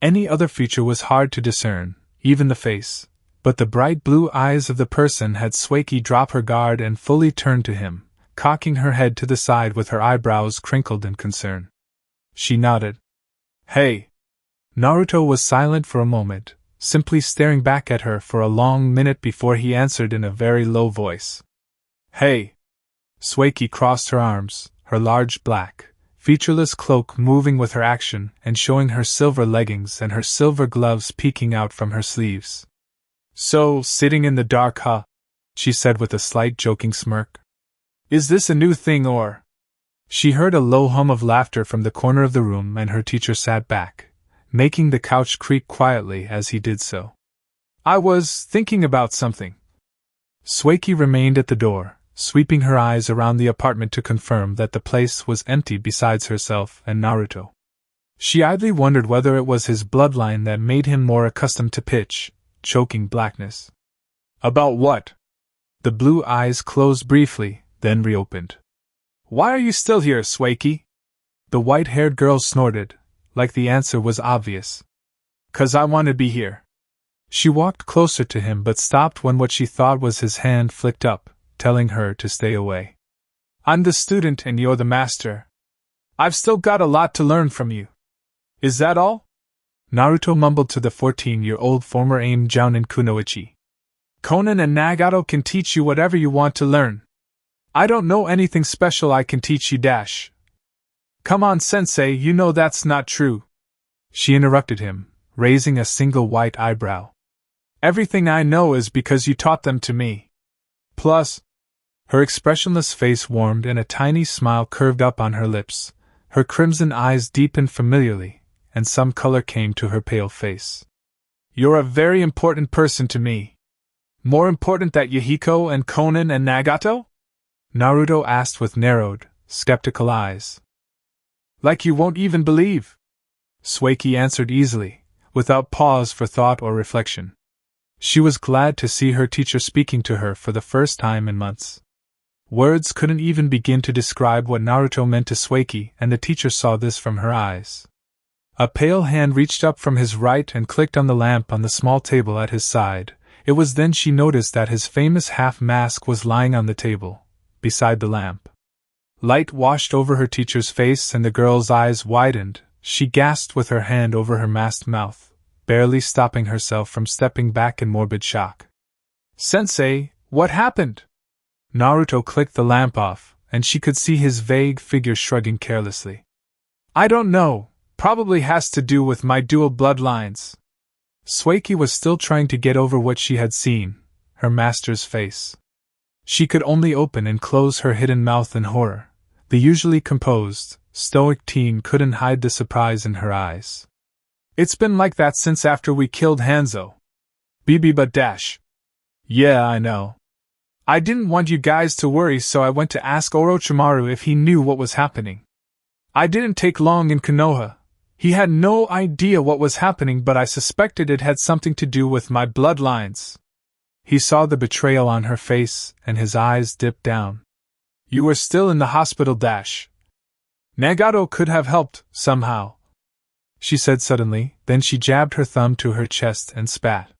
Any other feature was hard to discern, even the face, but the bright blue eyes of the person had Sueki drop her guard and fully turn to him, cocking her head to the side with her eyebrows crinkled in concern. She nodded. Hey! Naruto was silent for a moment, simply staring back at her for a long minute before he answered in a very low voice. Hey! Sueki crossed her arms, her large black, featureless cloak moving with her action and showing her silver leggings and her silver gloves peeking out from her sleeves. So, sitting in the dark, huh? She said with a slight joking smirk. Is this a new thing or? She heard a low hum of laughter from the corner of the room and her teacher sat back, making the couch creak quietly as he did so. I was thinking about something. Sueki remained at the door, sweeping her eyes around the apartment to confirm that the place was empty besides herself and Naruto. She idly wondered whether it was his bloodline that made him more accustomed to pitch, choking blackness. About what? The blue eyes closed briefly, then reopened. Why are you still here, Sueki? The white-haired girl snorted, like the answer was obvious. 'Cause I want to be here. She walked closer to him but stopped when what she thought was his hand flicked up, telling her to stay away. I'm the student and you're the master. I've still got a lot to learn from you. Is that all? Naruto mumbled to the 14-year-old former Ame Jounin Kunoichi. Konan and Nagato can teach you whatever you want to learn. I don't know anything special I can teach you dash. Come on, sensei, you know that's not true. She interrupted him, raising a single white eyebrow. Everything I know is because you taught them to me. Plus, her expressionless face warmed and a tiny smile curved up on her lips, her crimson eyes deepened familiarly, and some color came to her pale face. You're a very important person to me. More important than Yahiko and Konan and Nagato? Naruto asked with narrowed, skeptical eyes. Like you won't even believe. Sueki answered easily, without pause for thought or reflection. She was glad to see her teacher speaking to her for the first time in months. Words couldn't even begin to describe what Naruto meant to Sueki, and the teacher saw this from her eyes. A pale hand reached up from his right and clicked on the lamp on the small table at his side. It was then she noticed that his famous half-mask was lying on the table, beside the lamp. Light washed over her teacher's face and the girl's eyes widened. She gasped with her hand over her masked mouth, barely stopping herself from stepping back in morbid shock. Sensei, what happened? Naruto clicked the lamp off, and she could see his vague figure shrugging carelessly. I don't know, probably has to do with my dual bloodlines. Sueki was still trying to get over what she had seen, her master's face. She could only open and close her hidden mouth in horror. The usually composed, stoic teen couldn't hide the surprise in her eyes. It's been like that since after we killed Hanzo. BB but dash. Yeah, I know. I didn't want you guys to worry, so I went to ask Orochimaru if he knew what was happening. I didn't take long in Konoha. He had no idea what was happening, but I suspected it had something to do with my bloodlines. He saw the betrayal on her face, and his eyes dipped down. You were still in the hospital, dash. Nagato could have helped, somehow, she said suddenly, then she jabbed her thumb to her chest and spat.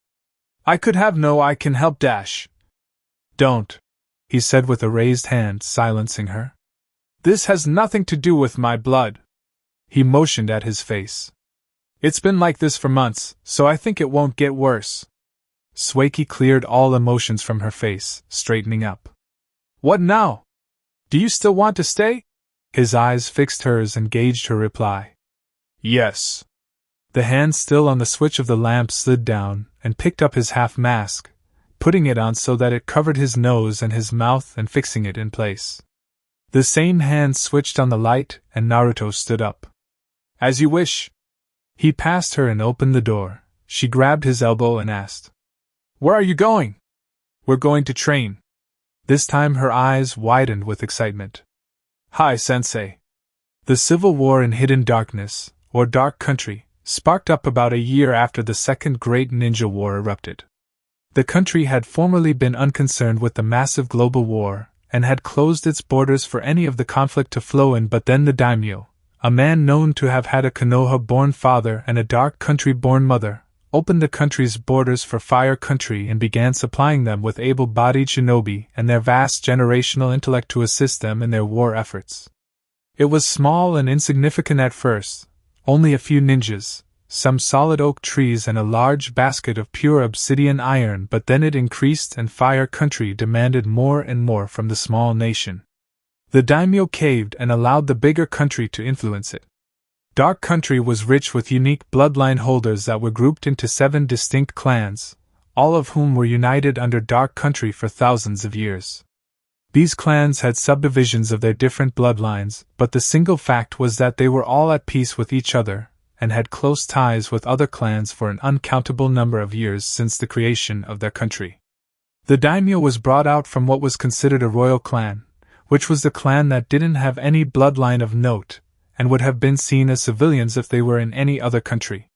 I could have no I can help, dash. Don't, he said with a raised hand, silencing her. This has nothing to do with my blood. He motioned at his face. It's been like this for months, so I think it won't get worse. Sueki cleared all emotions from her face, straightening up. What now? Do you still want to stay? His eyes fixed hers and gauged her reply. Yes. The hand still on the switch of the lamp slid down and picked up his half-mask, putting it on so that it covered his nose and his mouth and fixing it in place. The same hand switched on the light and Naruto stood up. As you wish. He passed her and opened the door. She grabbed his elbow and asked, Where are you going? We're going to train. This time her eyes widened with excitement. Hi, sensei. The civil war in Hidden Darkness, or Dark Country, sparked up about a year after the Second Great Ninja War erupted. The country had formerly been unconcerned with the massive global war, and had closed its borders for any of the conflict to flow in, but then the daimyo, a man known to have had a Konoha-born father and a Dark Country-born mother, opened the country's borders for Fire Country and began supplying them with able-bodied shinobi and their vast generational intellect to assist them in their war efforts. It was small and insignificant at first, only a few ninjas, some solid oak trees and a large basket of pure obsidian iron, but then it increased and Fire Country demanded more and more from the small nation. The daimyo caved and allowed the bigger country to influence it. Dark Country was rich with unique bloodline holders that were grouped into 7 distinct clans, all of whom were united under Dark Country for thousands of years. These clans had subdivisions of their different bloodlines, but the single fact was that they were all at peace with each other, and had close ties with other clans for an uncountable number of years since the creation of their country. The daimyo was brought out from what was considered a royal clan, which was the clan that didn't have any bloodline of note, and would have been seen as civilians if they were in any other country.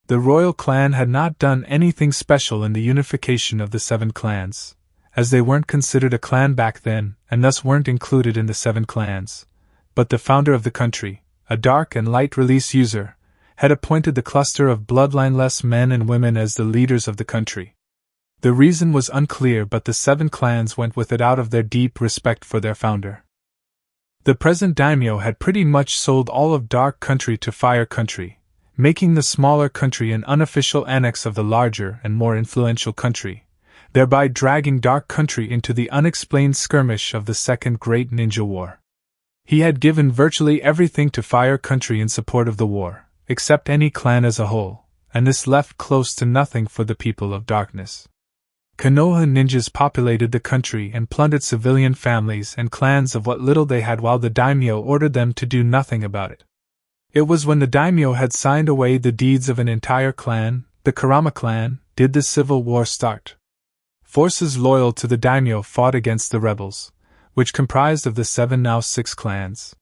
The royal clan had not done anything special in the unification of the 7 clans, as they weren't considered a clan back then, and thus weren't included in the 7 clans, but the founder of the country, a dark and light release user, had appointed the cluster of bloodline-less men and women as the leaders of the country. The reason was unclear, but the 7 clans went with it out of their deep respect for their founder. The present daimyo had pretty much sold all of Dark Country to Fire Country, making the smaller country an unofficial annex of the larger and more influential country, thereby dragging Dark Country into the unexplained skirmish of the Second Great Ninja War. He had given virtually everything to Fire Country in support of the war, except any clan as a whole, and this left close to nothing for the people of darkness. Konoha ninjas populated the country and plundered civilian families and clans of what little they had, while the daimyo ordered them to do nothing about it. It was when the daimyo had signed away the deeds of an entire clan, the Kurama clan, did the civil war start. Forces loyal to the daimyo fought against the rebels, which comprised of the 7 now 6 clans.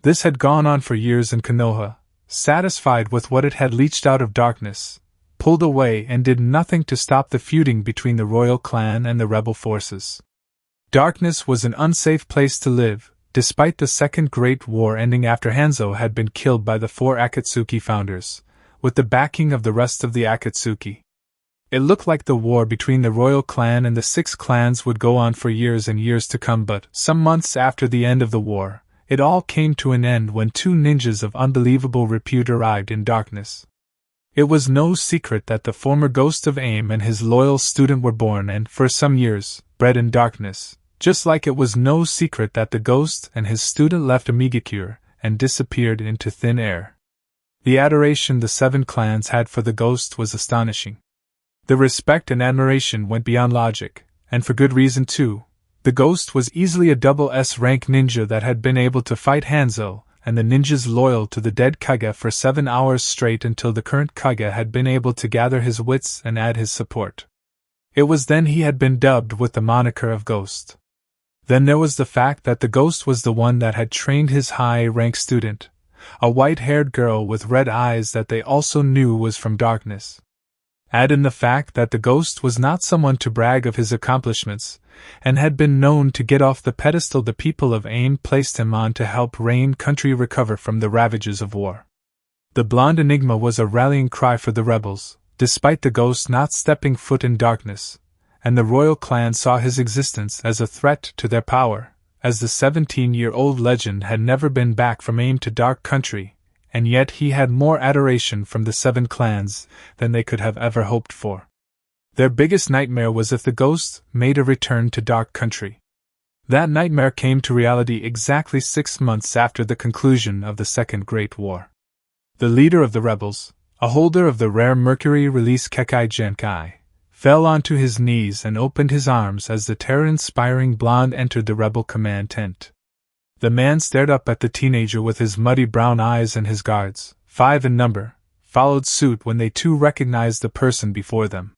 This had gone on for years, and Konoha, satisfied with what it had leached out of darkness, pulled away and did nothing to stop the feuding between the royal clan and the rebel forces. Darkness was an unsafe place to live, despite the Second Great War ending after Hanzo had been killed by the 4 Akatsuki founders, with the backing of the rest of the Akatsuki. It looked like the war between the royal clan and the 6 clans would go on for years and years to come, but some months after the end of the war, it all came to an end when 2 ninjas of unbelievable repute arrived in darkness. It was no secret that the former Ghost of Aim and his loyal student were born and, for some years, bred in darkness, just like it was no secret that the Ghost and his student left Amigakure and disappeared into thin air. The adoration the 7 clans had for the Ghost was astonishing. The respect and admiration went beyond logic, and for good reason too. The Ghost was easily a double S rank ninja that had been able to fight Hanzo, and the ninjas loyal to the dead Kage for 7 hours straight until the current Kage had been able to gather his wits and add his support. It was then he had been dubbed with the moniker of Ghost. Then there was the fact that the Ghost was the one that had trained his high-rank student, a white-haired girl with red eyes that they also knew was from darkness. Add in the fact that the Ghost was not someone to brag of his accomplishments, and had been known to get off the pedestal the people of AIM placed him on to help Rain Country recover from the ravages of war. The blonde enigma was a rallying cry for the rebels, despite the Ghost not stepping foot in darkness, and the royal clan saw his existence as a threat to their power, as the 17-year-old legend had never been back from AIM to Dark Country, and yet he had more adoration from the 7 clans than they could have ever hoped for. Their biggest nightmare was if the Ghost made a return to Dark Country. That nightmare came to reality exactly 6 months after the conclusion of the Second Great War. The leader of the rebels, a holder of the rare Mercury release Kekai Genkai, fell onto his knees and opened his arms as the terror-inspiring blonde entered the rebel command tent. The man stared up at the teenager with his muddy brown eyes, and his guards, 5 in number, followed suit when they too recognized the person before them.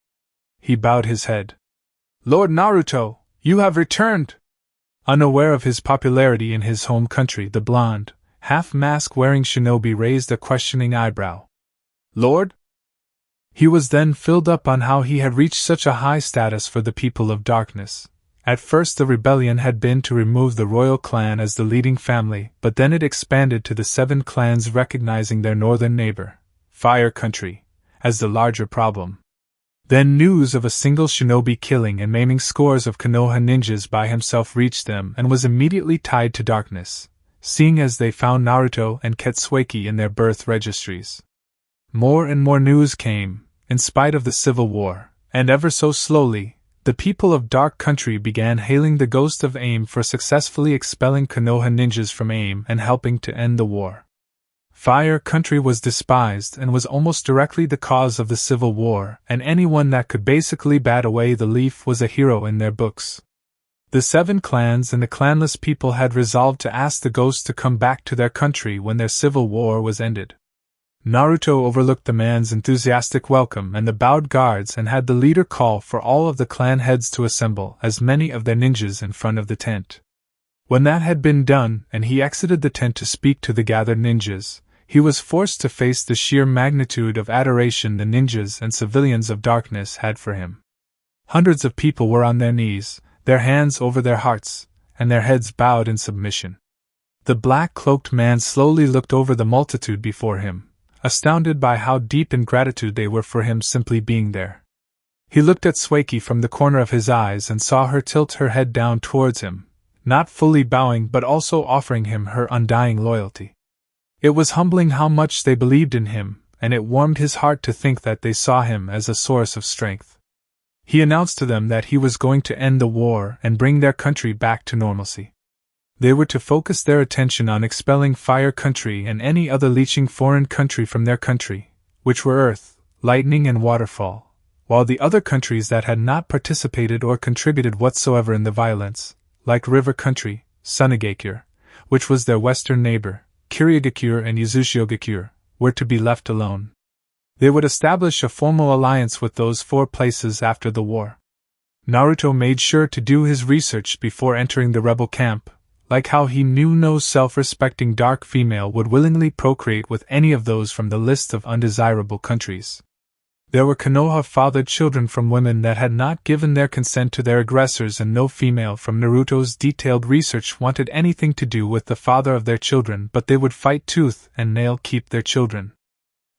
He bowed his head. "Lord Naruto, you have returned!" Unaware of his popularity in his home country, the blonde, half-mask-wearing shinobi raised a questioning eyebrow. "Lord?" He was then filled up on how he had reached such a high status for the people of darkness. At first the rebellion had been to remove the royal clan as the leading family, but then it expanded to the 7 clans recognizing their northern neighbor, Fire Country, as the larger problem. Then news of a single shinobi killing and maiming scores of Konoha ninjas by himself reached them and was immediately tied to darkness, seeing as they found Naruto and Ketsueki in their birth registries. More and more news came, in spite of the civil war, and ever so slowly, the people of Dark Country began hailing the Ghost of AIM for successfully expelling Konoha ninjas from AIM and helping to end the war. Fire Country was despised and was almost directly the cause of the civil war, and anyone that could basically bat away the leaf was a hero in their books. The 7 clans and the clanless people had resolved to ask the Ghost to come back to their country when their civil war was ended. Naruto overlooked the man's enthusiastic welcome and the bowed guards and had the leader call for all of the clan heads to assemble as many of their ninjas in front of the tent. When that had been done and he exited the tent to speak to the gathered ninjas, he was forced to face the sheer magnitude of adoration the ninjas and civilians of darkness had for him. Hundreds of people were on their knees, their hands over their hearts, and their heads bowed in submission. The black-cloaked man slowly looked over the multitude before him, astounded by how deep in gratitude they were for him simply being there. He looked at Sueki from the corner of his eyes and saw her tilt her head down towards him, not fully bowing but also offering him her undying loyalty. It was humbling how much they believed in him, and it warmed his heart to think that they saw him as a source of strength. He announced to them that he was going to end the war and bring their country back to normalcy. They were to focus their attention on expelling Fire Country and any other leeching foreign country from their country, which were Earth, Lightning and Waterfall, while the other countries that had not participated or contributed whatsoever in the violence, like River Country, Sunagakure, which was their western neighbor, Kiriagakure and Yuzushiogakure, were to be left alone. They would establish a formal alliance with those 4 places after the war. Naruto made sure to do his research before entering the rebel camp, like how he knew no self-respecting dark female would willingly procreate with any of those from the list of undesirable countries. There were Konoha fathered children from women that had not given their consent to their aggressors, and no female from Naruto's detailed research wanted anything to do with the father of their children, but they would fight tooth and nail keep their children.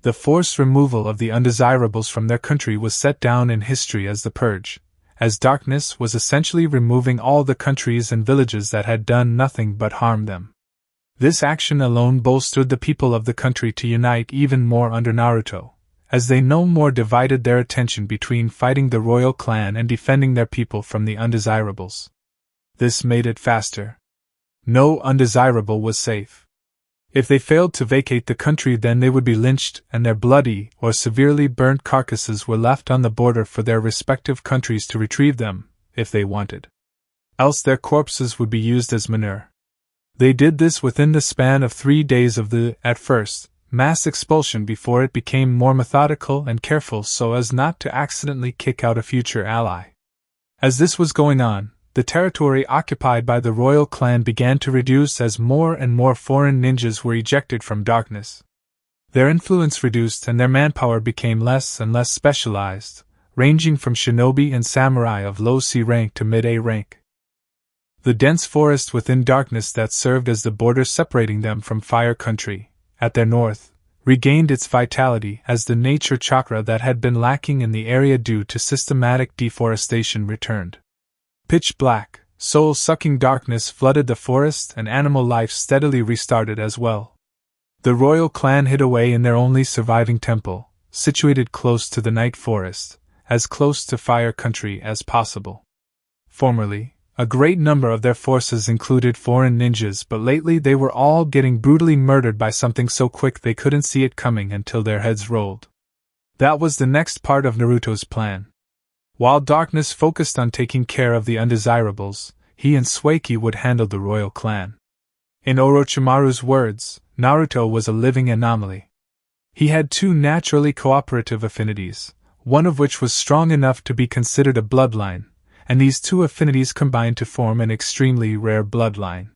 The forced removal of the undesirables from their country was set down in history as the Purge, as darkness was essentially removing all the countries and villages that had done nothing but harm them. This action alone bolstered the people of the country to unite even more under Naruto, as they no more divided their attention between fighting the royal clan and defending their people from the undesirables. This made it faster. No undesirable was safe. If they failed to vacate the country, then they would be lynched, and their bloody or severely burnt carcasses were left on the border for their respective countries to retrieve them, if they wanted. Else their corpses would be used as manure. They did this within the span of 3 days of the, at first, mass expulsion before it became more methodical and careful so as not to accidentally kick out a future ally. As this was going on, the territory occupied by the royal clan began to reduce as more and more foreign ninjas were ejected from darkness. Their influence reduced and their manpower became less and less specialized, ranging from shinobi and samurai of low C rank to mid A rank. The dense forest within darkness that served as the border separating them from Fire Country, at their north, regained its vitality as the nature chakra that had been lacking in the area due to systematic deforestation returned. Pitch black, soul-sucking darkness flooded the forest and animal life steadily restarted as well. The royal clan hid away in their only surviving temple, situated close to the night forest, as close to Fire Country as possible. Formerly, a great number of their forces included foreign ninjas, but lately they were all getting brutally murdered by something so quick they couldn't see it coming until their heads rolled. That was the next part of Naruto's plan. While Darkness focused on taking care of the undesirables, he and Sueki would handle the royal clan. In Orochimaru's words, Naruto was a living anomaly. He had 2 naturally cooperative affinities, one of which was strong enough to be considered a bloodline, and these 2 affinities combined to form an extremely rare bloodline.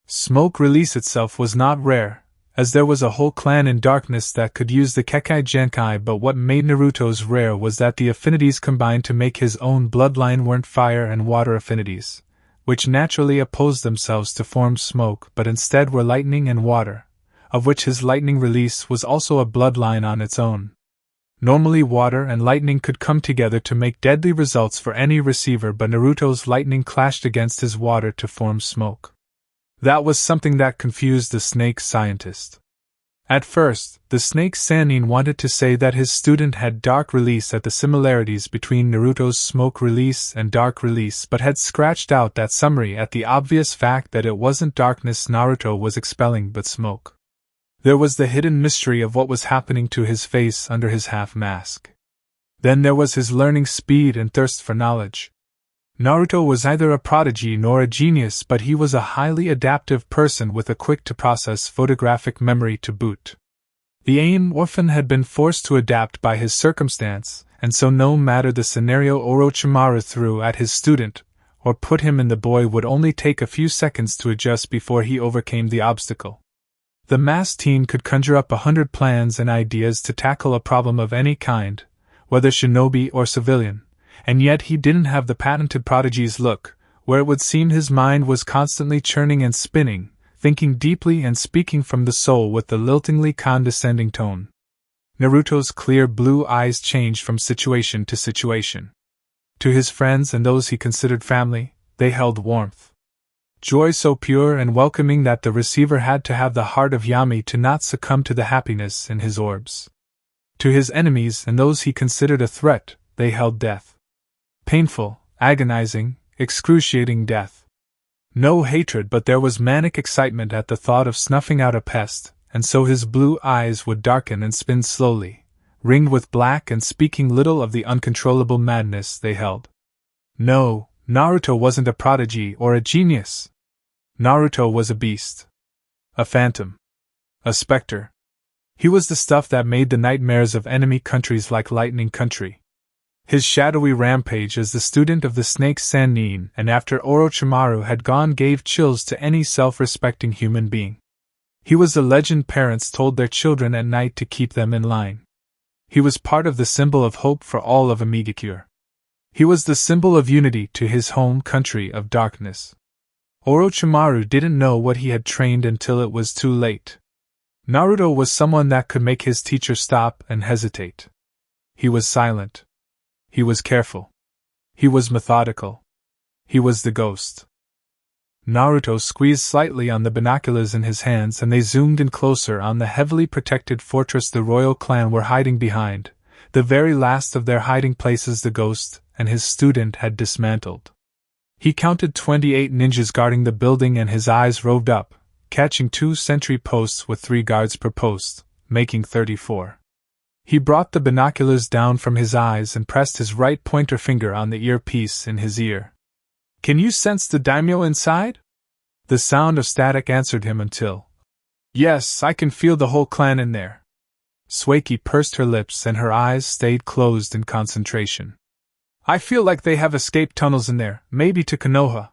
Smoke release itself was not rare, as there was a whole clan in darkness that could use the Kekkai Genkai, but what made Naruto's rare was that the affinities combined to make his own bloodline weren't fire and water affinities, which naturally opposed themselves to form smoke but instead were lightning and water, of which his lightning release was also a bloodline on its own. Normally water and lightning could come together to make deadly results for any receiver, but Naruto's lightning clashed against his water to form smoke. That was something that confused the snake scientist. At first, the snake Sannin wanted to say that his student had dark release at the similarities between Naruto's smoke release and dark release, but had scratched out that summary at the obvious fact that it wasn't darkness Naruto was expelling but smoke. There was the hidden mystery of what was happening to his face under his half-mask. Then there was his learning speed and thirst for knowledge. Naruto was neither a prodigy nor a genius, but he was a highly adaptive person with a quick-to-process photographic memory to boot. The Ame Orphan had been forced to adapt by his circumstance, and so no matter the scenario Orochimaru threw at his student, or put him in, the boy would only take a few seconds to adjust before he overcame the obstacle. The mass teen could conjure up 100 plans and ideas to tackle a problem of any kind, whether shinobi or civilian, and yet he didn't have the patented prodigy's look, where it would seem his mind was constantly churning and spinning, thinking deeply and speaking from the soul with the liltingly condescending tone. Naruto's clear blue eyes changed from situation to situation. To his friends and those he considered family, they held warmth. Joy so pure and welcoming that the receiver had to have the heart of Yami to not succumb to the happiness in his orbs. To his enemies and those he considered a threat, they held death. Painful, agonizing, excruciating death. No hatred, but there was manic excitement at the thought of snuffing out a pest, and so his blue eyes would darken and spin slowly, ringed with black and speaking little of the uncontrollable madness they held. No, Naruto wasn't a prodigy or a genius. Naruto was a beast. A phantom. A specter. He was the stuff that made the nightmares of enemy countries like Lightning Country. His shadowy rampage as the student of the snake Sannin and after Orochimaru had gone gave chills to any self-respecting human being. He was the legend parents told their children at night to keep them in line. He was part of the symbol of hope for all of Amigakure. He was the symbol of unity to his home country of darkness. Orochimaru didn't know what he had trained until it was too late. Naruto was someone that could make his teacher stop and hesitate. He was silent. He was careful. He was methodical. He was the ghost. Naruto squeezed slightly on the binoculars in his hands and they zoomed in closer on the heavily protected fortress the royal clan were hiding behind, the very last of their hiding places the ghost and his student had dismantled. He counted 28 ninjas guarding the building and his eyes roved up, catching 2 sentry posts with 3 guards per post, making 34. He brought the binoculars down from his eyes and pressed his right pointer finger on the earpiece in his ear. "Can you sense the daimyo inside?" The sound of static answered him until. Yes, I can feel the whole clan in there. Sueki pursed her lips and her eyes stayed closed in concentration. I feel like they have escape tunnels in there, maybe to Konoha.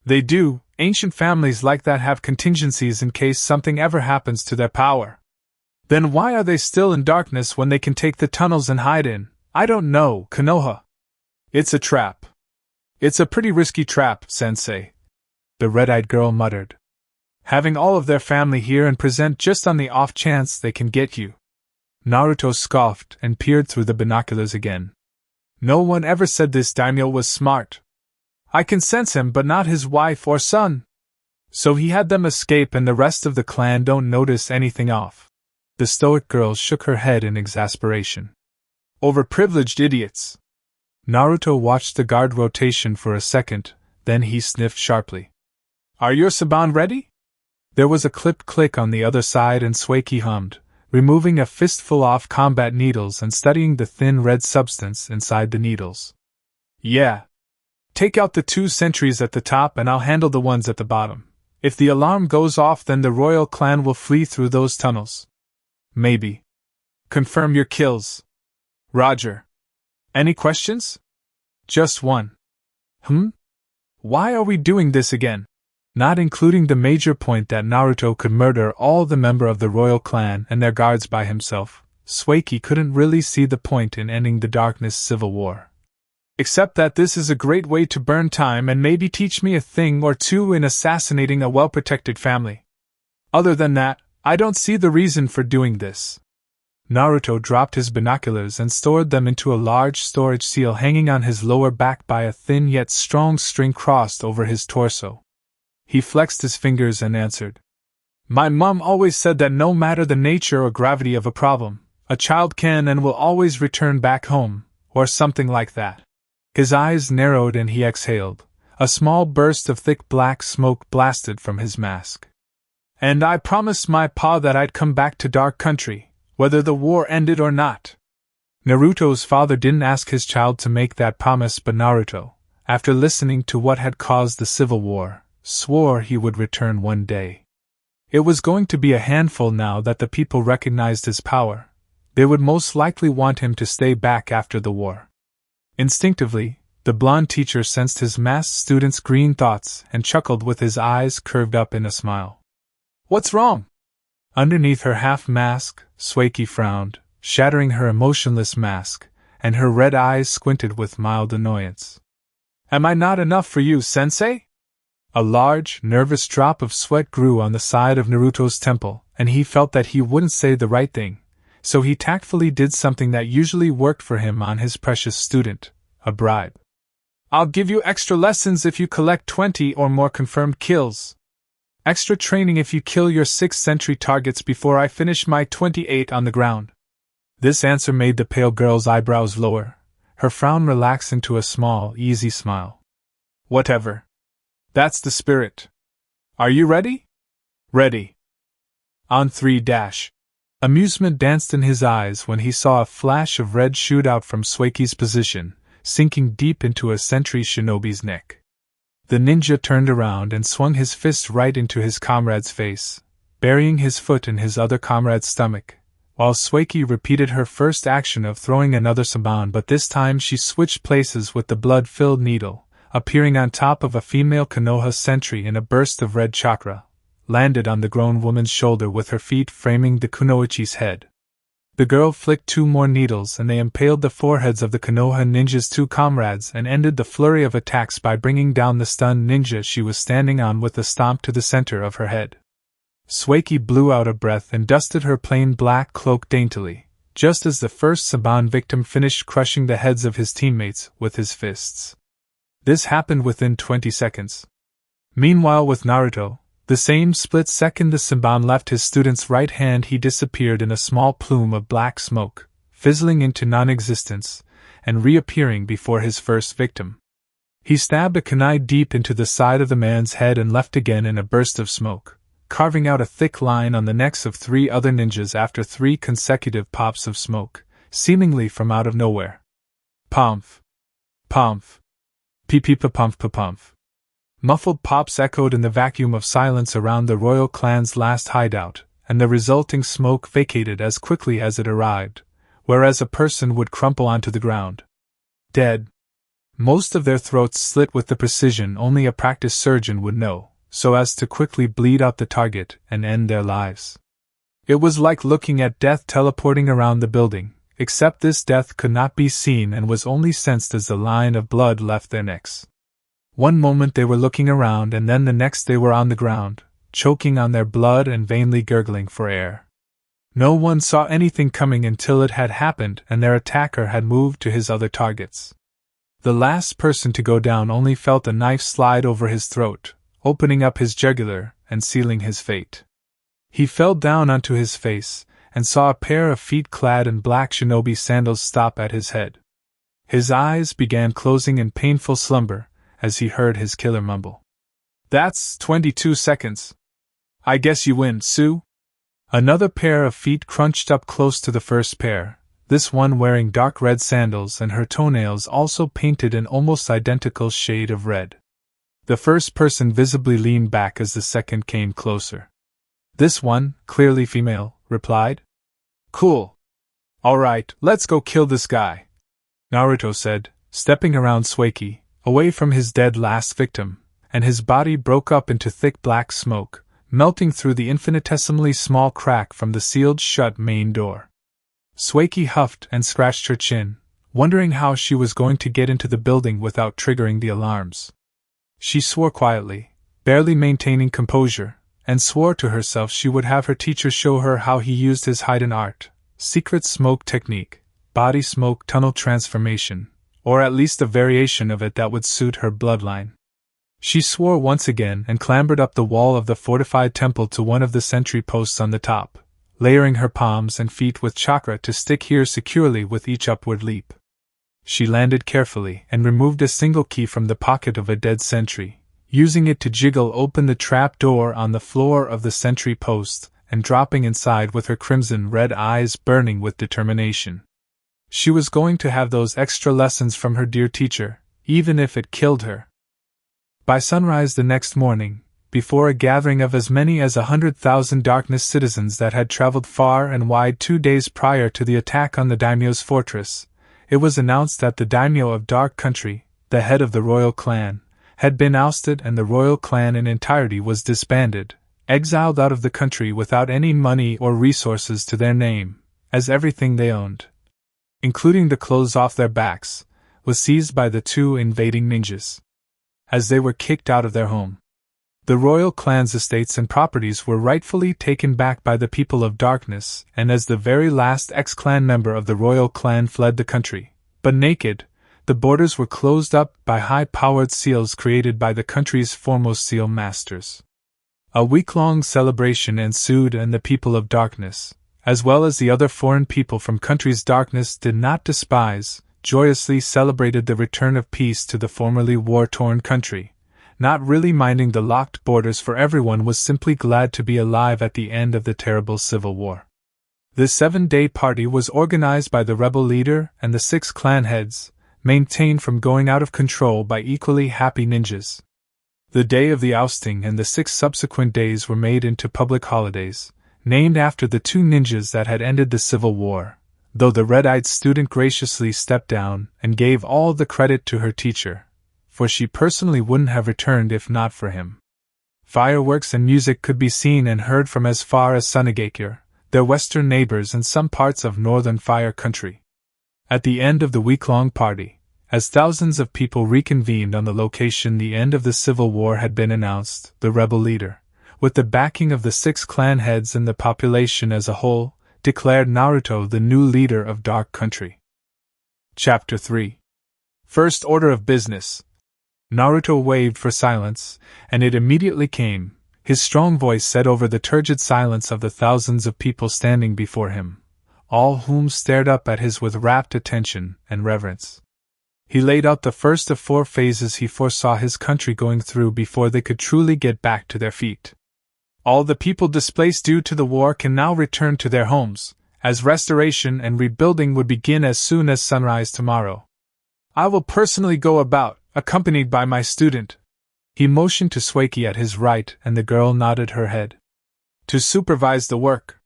They do, ancient families like that have contingencies in case something ever happens to their power. Then why are they still in darkness when they can take the tunnels and hide in? I don't know, Konoha. It's a trap. It's a pretty risky trap, sensei. The red-eyed girl muttered. Having all of their family here and present just on the off chance they can get you. Naruto scoffed and peered through the binoculars again. No one ever said this daimyo was smart. I can sense him but not his wife or son. So he had them escape and the rest of the clan don't notice anything off. The stoic girl shook her head in exasperation. Overprivileged idiots. Naruto watched the guard rotation for a second, then he sniffed sharply. Are your saban ready? There was a clipped click on the other side and Sueki hummed, removing a fistful of combat needles and studying the thin red substance inside the needles. Yeah. Take out the 2 sentries at the top and I'll handle the ones at the bottom. If the alarm goes off then the royal clan will flee through those tunnels. Maybe. Confirm your kills. Roger. Any questions? Just one. Why are we doing this again? Not including the major point that Naruto could murder all the members of the royal clan and their guards by himself, Sueki couldn't really see the point in ending the darkness civil war. Except that this is a great way to burn time and maybe teach me a thing or two in assassinating a well-protected family. Other than that, I don't see the reason for doing this. Naruto dropped his binoculars and stored them into a large storage seal hanging on his lower back by a thin yet strong string crossed over his torso. He flexed his fingers and answered. My mom always said that no matter the nature or gravity of a problem, a child can and will always return back home, or something like that. His eyes narrowed and he exhaled. A small burst of thick black smoke blasted from his mask. And I promised my pa that I'd come back to Dark Country, whether the war ended or not. Naruto's father didn't ask his child to make that promise, but Naruto, after listening to what had caused the civil war, swore he would return one day. It was going to be a handful now that the people recognized his power. They would most likely want him to stay back after the war. Instinctively, the blonde teacher sensed his masked student's green thoughts and chuckled with his eyes curved up in a smile. What's wrong? Underneath her half-mask, Sueki frowned, shattering her emotionless mask, and her red eyes squinted with mild annoyance. Am I not enough for you, sensei? A large, nervous drop of sweat grew on the side of Naruto's temple, and he felt that he wouldn't say the right thing, so he tactfully did something that usually worked for him on his precious student, a bribe. I'll give you extra lessons if you collect 20 or more confirmed kills. Extra training if you kill your 6th century targets before I finish my 28 on the ground. This answer made the pale girl's eyebrows lower, her frown relax into a small, easy smile. Whatever. That's the spirit. Are you ready? Ready. On 3 dash. Amusement danced in his eyes when he saw a flash of red shoot out from Sueki's position, sinking deep into a sentry shinobi's neck. The ninja turned around and swung his fist right into his comrade's face, burying his foot in his other comrade's stomach, while Sueki repeated her first action of throwing another saban, but this time she switched places with the blood-filled needle, appearing on top of a female Konoha sentry in a burst of red chakra, landed on the grown woman's shoulder with her feet framing the kunoichi's head. The girl flicked 2 more needles and they impaled the foreheads of the Konoha ninja's 2 comrades and ended the flurry of attacks by bringing down the stunned ninja she was standing on with a stomp to the center of her head. Sueki blew out a breath and dusted her plain black cloak daintily, just as the first saban victim finished crushing the heads of his teammates with his fists. This happened within 20 seconds. Meanwhile with Naruto, the same split second the saban left his student's right hand he disappeared in a small plume of black smoke, fizzling into non-existence, and reappearing before his first victim. He stabbed a kunai deep into the side of the man's head and left again in a burst of smoke, carving out a thick line on the necks of 3 other ninjas after 3 consecutive pops of smoke, seemingly from out of nowhere. Pomf. Pomf. Pee-pee-pa-pumph-pa-pumph. Muffled pops echoed in the vacuum of silence around the royal clan's last hideout, and the resulting smoke vacated as quickly as it arrived, whereas a person would crumple onto the ground. Dead. Most of their throats slit with the precision only a practiced surgeon would know, so as to quickly bleed out the target and end their lives. It was like looking at death teleporting around the building, except this death could not be seen and was only sensed as the line of blood left their necks. One moment they were looking around and then the next they were on the ground, choking on their blood and vainly gurgling for air. No one saw anything coming until it had happened and their attacker had moved to his other targets. The last person to go down only felt a knife slide over his throat, opening up his jugular and sealing his fate. He fell down onto his face and saw a pair of feet clad in black shinobi sandals stop at his head. His eyes began closing in painful slumber as he heard his killer mumble. "That's 22 seconds. I guess you win, Sue." Another pair of feet crunched up close to the first pair, this one wearing dark red sandals and her toenails also painted an almost identical shade of red. The first person visibly leaned back as the second came closer. "This one, clearly female," replied. "Cool. All right, let's go kill this guy," Naruto said, stepping around Sueki, away from his dead last victim, and his body broke up into thick black smoke, melting through the infinitesimally small crack from the sealed-shut main door. Sueki huffed and scratched her chin, wondering how she was going to get into the building without triggering the alarms. She swore quietly, barely maintaining composure, and swore to herself she would have her teacher show her how he used his hidden art, secret smoke technique, body smoke tunnel transformation, or at least a variation of it that would suit her bloodline. She swore once again and clambered up the wall of the fortified temple to one of the sentry posts on the top, layering her palms and feet with chakra to stick here securely with each upward leap. She landed carefully and removed a single key from the pocket of a dead sentry, using it to jiggle open the trap door on the floor of the sentry post and dropping inside with her crimson-red eyes burning with determination. She was going to have those extra lessons from her dear teacher, even if it killed her. By sunrise the next morning, before a gathering of as many as 100,000 Darkness citizens that had traveled far and wide 2 days prior to the attack on the daimyo's fortress, it was announced that the daimyo of Dark Country, the head of the royal clan, had been ousted and the royal clan in entirety was disbanded, exiled out of the country without any money or resources to their name, as everything they owned, including the clothes off their backs, was seized by the 2 invading ninjas. As they were kicked out of their home, the royal clan's estates and properties were rightfully taken back by the people of Darkness, and as the very last ex-clan member of the royal clan fled the country, but naked, the borders were closed up by high-powered seals created by the country's foremost seal masters. A week-long celebration ensued, and the people of Darkness, as well as the other foreign people from countries Darkness did not despise, joyously celebrated the return of peace to the formerly war-torn country, not really minding the locked borders, for everyone was simply glad to be alive at the end of the terrible civil war. The 7-day party was organized by the rebel leader and the 6 clan heads, maintained from going out of control by equally happy ninjas. The day of the ousting and the 6 subsequent days were made into public holidays, named after the 2 ninjas that had ended the civil war, though the red-eyed student graciously stepped down and gave all the credit to her teacher, for she personally wouldn't have returned if not for him. Fireworks and music could be seen and heard from as far as Sunagakure, their western neighbors, and some parts of northern Fire Country. At the end of the week-long party, as thousands of people reconvened on the location the end of the civil war had been announced, the rebel leader, with the backing of the 6 clan heads and the population as a whole, declared Naruto the new leader of Dark Country. Chapter 3. First Order of Business. Naruto waved for silence, and it immediately came. His strong voice said over the turgid silence of the thousands of people standing before him, all whom stared up at his with rapt attention and reverence. He laid out the first of 4 phases he foresaw his country going through before they could truly get back to their feet. All the people displaced due to the war can now return to their homes, as restoration and rebuilding would begin as soon as sunrise tomorrow. I will personally go about, accompanied by my student, He motioned to Sueki at his right, and the girl nodded her head. To supervise the work.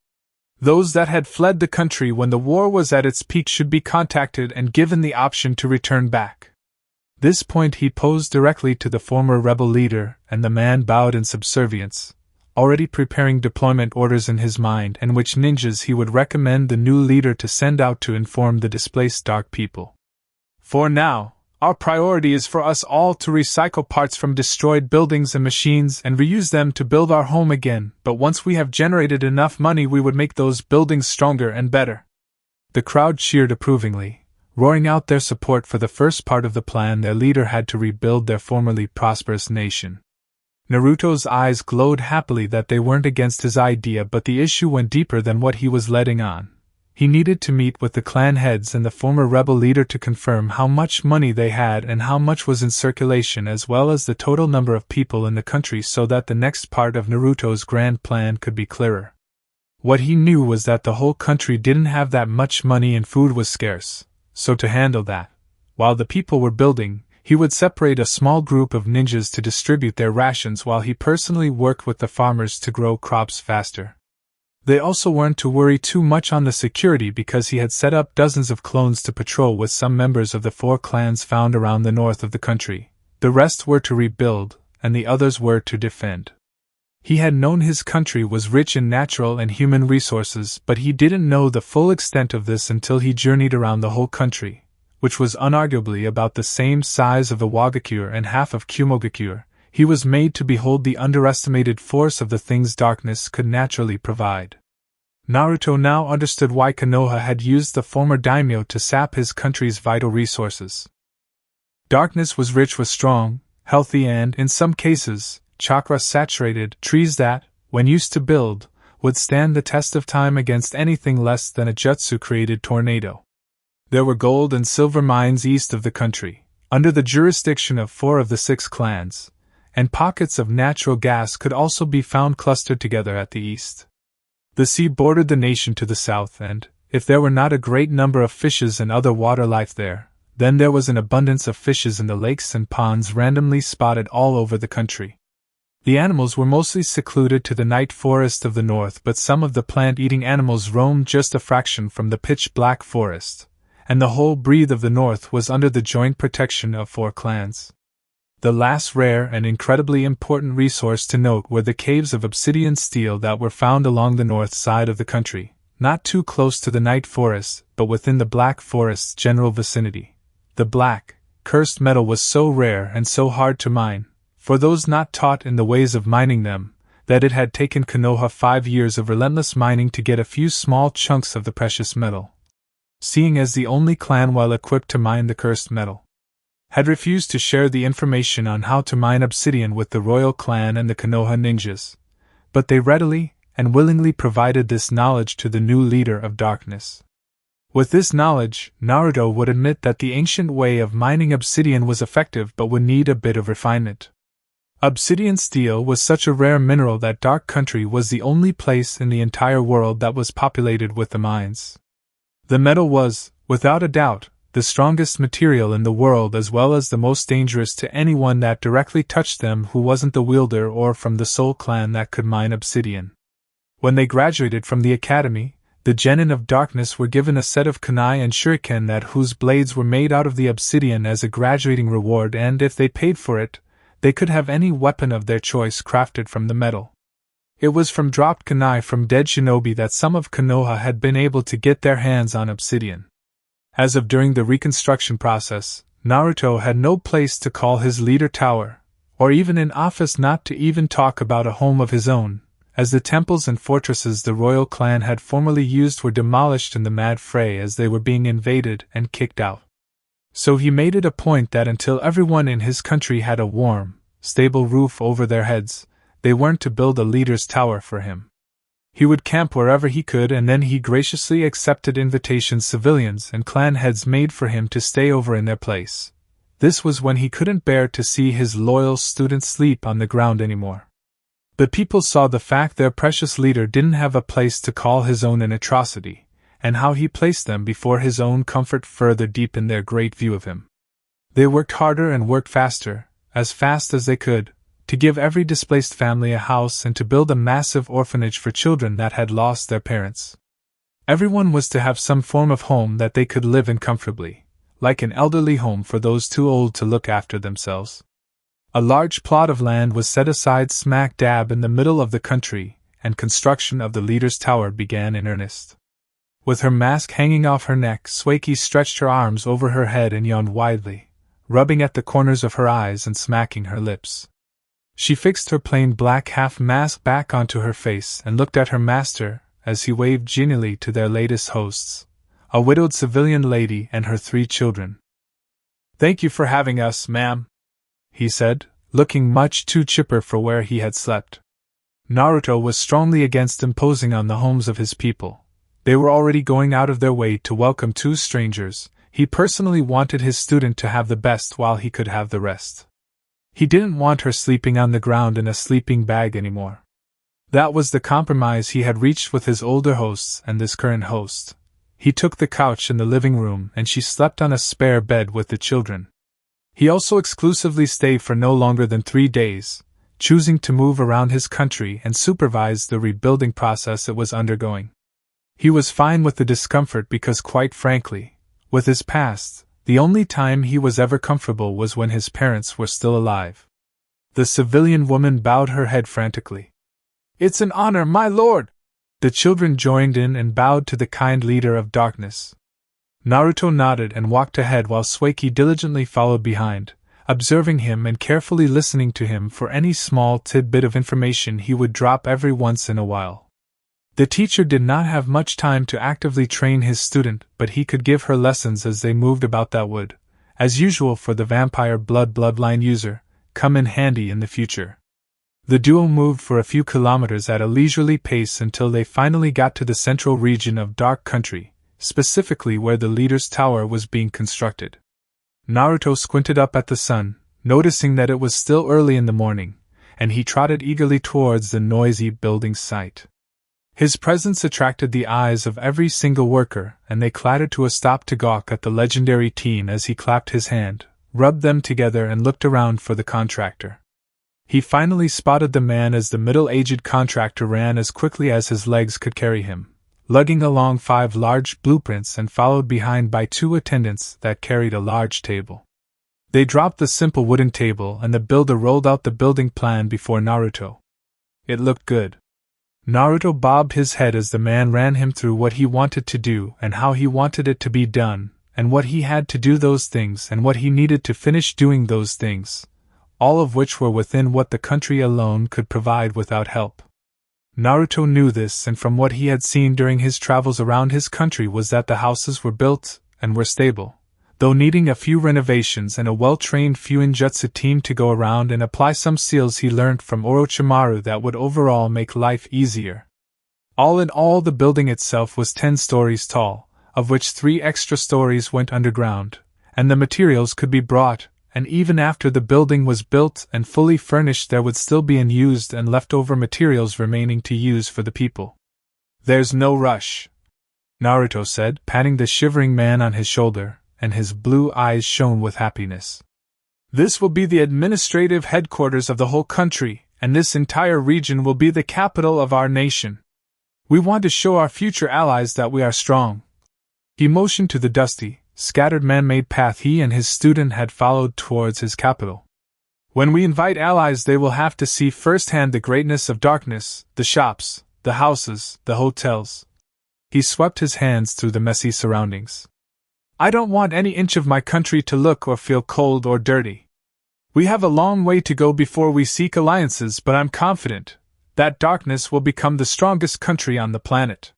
Those that had fled the country when the war was at its peak should be contacted and given the option to return back. This point he posed directly to the former rebel leader, and the man bowed in subservience, already preparing deployment orders in his mind and which ninjas he would recommend the new leader to send out to inform the displaced dark people. For now, our priority is for us all to recycle parts from destroyed buildings and machines and reuse them to build our home again, but once we have generated enough money we would make those buildings stronger and better. The crowd cheered approvingly, roaring out their support for the first part of the plan. Their leader had to rebuild their formerly prosperous nation. Naruto's eyes glowed happily that they weren't against his idea, but the issue went deeper than what he was letting on. He needed to meet with the clan heads and the former rebel leader to confirm how much money they had and how much was in circulation, as well as the total number of people in the country, so that the next part of Naruto's grand plan could be clearer. What he knew was that the whole country didn't have that much money and food was scarce, so to handle that, while the people were building, he would separate a small group of ninjas to distribute their rations while he personally worked with the farmers to grow crops faster. They also weren't to worry too much on the security because he had set up dozens of clones to patrol with some members of the 4 clans found around the north of the country. The rest were to rebuild, and the others were to defend. He had known his country was rich in natural and human resources, but he didn't know the full extent of this until he journeyed around the whole country, which was unarguably about the same size of Iwagakure and half of Kumogakure. He was made to behold the underestimated force of the things darkness could naturally provide. Naruto now understood why Konoha had used the former daimyo to sap his country's vital resources. Darkness was rich with strong, healthy and, in some cases, chakra-saturated trees that, when used to build, would stand the test of time against anything less than a jutsu-created tornado. There were gold and silver mines east of the country, under the jurisdiction of 4 of the 6 clans, and pockets of natural gas could also be found clustered together at the east. The sea bordered the nation to the south, and, if there were not a great number of fishes and other water life there, then there was an abundance of fishes in the lakes and ponds randomly spotted all over the country. The animals were mostly secluded to the night forest of the north, but some of the plant-eating animals roamed just a fraction from the pitch-black forest, and the whole breadth of the north was under the joint protection of 4 clans. The last rare and incredibly important resource to note were the caves of obsidian steel that were found along the north side of the country, not too close to the night forest, but within the black forest's general vicinity. The black, cursed metal was so rare and so hard to mine, for those not taught in the ways of mining them, that it had taken Konoha 5 years of relentless mining to get a few small chunks of the precious metal. Seeing as the only clan well equipped to mine the cursed metal had refused to share the information on how to mine obsidian with the royal clan and the Konoha ninjas, but they readily and willingly provided this knowledge to the new leader of darkness. With this knowledge, Naruto would admit that the ancient way of mining obsidian was effective but would need a bit of refinement. Obsidian steel was such a rare mineral that Dark Country was the only place in the entire world that was populated with the mines. The metal was, without a doubt, the strongest material in the world, as well as the most dangerous to anyone that directly touched them who wasn't the wielder or from the Soul Clan that could mine obsidian. When they graduated from the academy, the genin of darkness were given a set of kunai and shuriken that whose blades were made out of the obsidian as a graduating reward, and if they paid for it, they could have any weapon of their choice crafted from the metal. It was from dropped kunai from dead shinobi that some of Konoha had been able to get their hands on obsidian. As of during the reconstruction process, Naruto had no place to call his leader tower, or even an office, not to even talk about a home of his own, as the temples and fortresses the royal clan had formerly used were demolished in the mad fray as they were being invaded and kicked out. So he made it a point that until everyone in his country had a warm, stable roof over their heads, they weren't to build a leader's tower for him. He would camp wherever he could, and then he graciously accepted invitations civilians and clan heads made for him to stay over in their place. This was when he couldn't bear to see his loyal students sleep on the ground anymore. The people saw the fact their precious leader didn't have a place to call his own an atrocity, and how he placed them before his own comfort further deepened their great view of him. They worked harder and worked faster, as fast as they could, to give every displaced family a house and to build a massive orphanage for children that had lost their parents. Everyone was to have some form of home that they could live in comfortably, like an elderly home for those too old to look after themselves. A large plot of land was set aside smack dab in the middle of the country, and construction of the leader's tower began in earnest. With her mask hanging off her neck, Sueki stretched her arms over her head and yawned widely, rubbing at the corners of her eyes and smacking her lips. She fixed her plain black half-mask back onto her face and looked at her master as he waved genially to their latest hosts, a widowed civilian lady and her 3 children. "Thank you for having us, ma'am," he said, looking much too chipper for where he had slept. Naruto was strongly against imposing on the homes of his people. They were already going out of their way to welcome 2 strangers. He personally wanted his student to have the best while he could have the rest. He didn't want her sleeping on the ground in a sleeping bag anymore. That was the compromise he had reached with his older hosts and this current host. He took the couch in the living room and she slept on a spare bed with the children. He also exclusively stayed for no longer than 3 days, choosing to move around his country and supervise the rebuilding process it was undergoing. He was fine with the discomfort because, quite frankly, with his past, the only time he was ever comfortable was when his parents were still alive. The civilian woman bowed her head frantically. "It's an honor, my lord!" The children joined in and bowed to the kind leader of darkness. Naruto nodded and walked ahead while Sueki diligently followed behind, observing him and carefully listening to him for any small tidbit of information he would drop every once in a while. The teacher did not have much time to actively train his student, but he could give her lessons as they moved about that would, as usual for the vampire bloodline user, come in handy in the future. The duo moved for a few kilometers at a leisurely pace until they finally got to the central region of Dark Country, specifically where the leader's tower was being constructed. Naruto squinted up at the sun, noticing that it was still early in the morning, and he trotted eagerly towards the noisy building site. His presence attracted the eyes of every single worker, and they clattered to a stop to gawk at the legendary teen as he clapped his hand, rubbed them together and looked around for the contractor. He finally spotted the man as the middle-aged contractor ran as quickly as his legs could carry him, lugging along 5 large blueprints and followed behind by 2 attendants that carried a large table. They dropped the simple wooden table and the builder rolled out the building plan before Naruto. It looked good. Naruto bobbed his head as the man ran him through what he wanted to do and how he wanted it to be done, and what he had to do those things and what he needed to finish doing those things, all of which were within what the country alone could provide without help. Naruto knew this, and from what he had seen during his travels around his country was that the houses were built and were stable, though needing a few renovations and a well-trained Fuinjutsu team to go around and apply some skills he learned from Orochimaru that would overall make life easier. All in all, the building itself was 10 stories tall, of which 3 extra stories went underground, and the materials could be brought, and even after the building was built and fully furnished there would still be unused and leftover materials remaining to use for the people. "There's no rush," Naruto said, patting the shivering man on his shoulder, and his blue eyes shone with happiness. "This will be the administrative headquarters of the whole country, and this entire region will be the capital of our nation. We want to show our future allies that we are strong." He motioned to the dusty, scattered man-made path he and his student had followed towards his capital. "When we invite allies, they will have to see firsthand the greatness of darkness, the shops, the houses, the hotels." He swept his hands through the messy surroundings. "I don't want any inch of my country to look or feel cold or dirty. We have a long way to go before we seek alliances, but I'm confident that darkness will become the strongest country on the planet."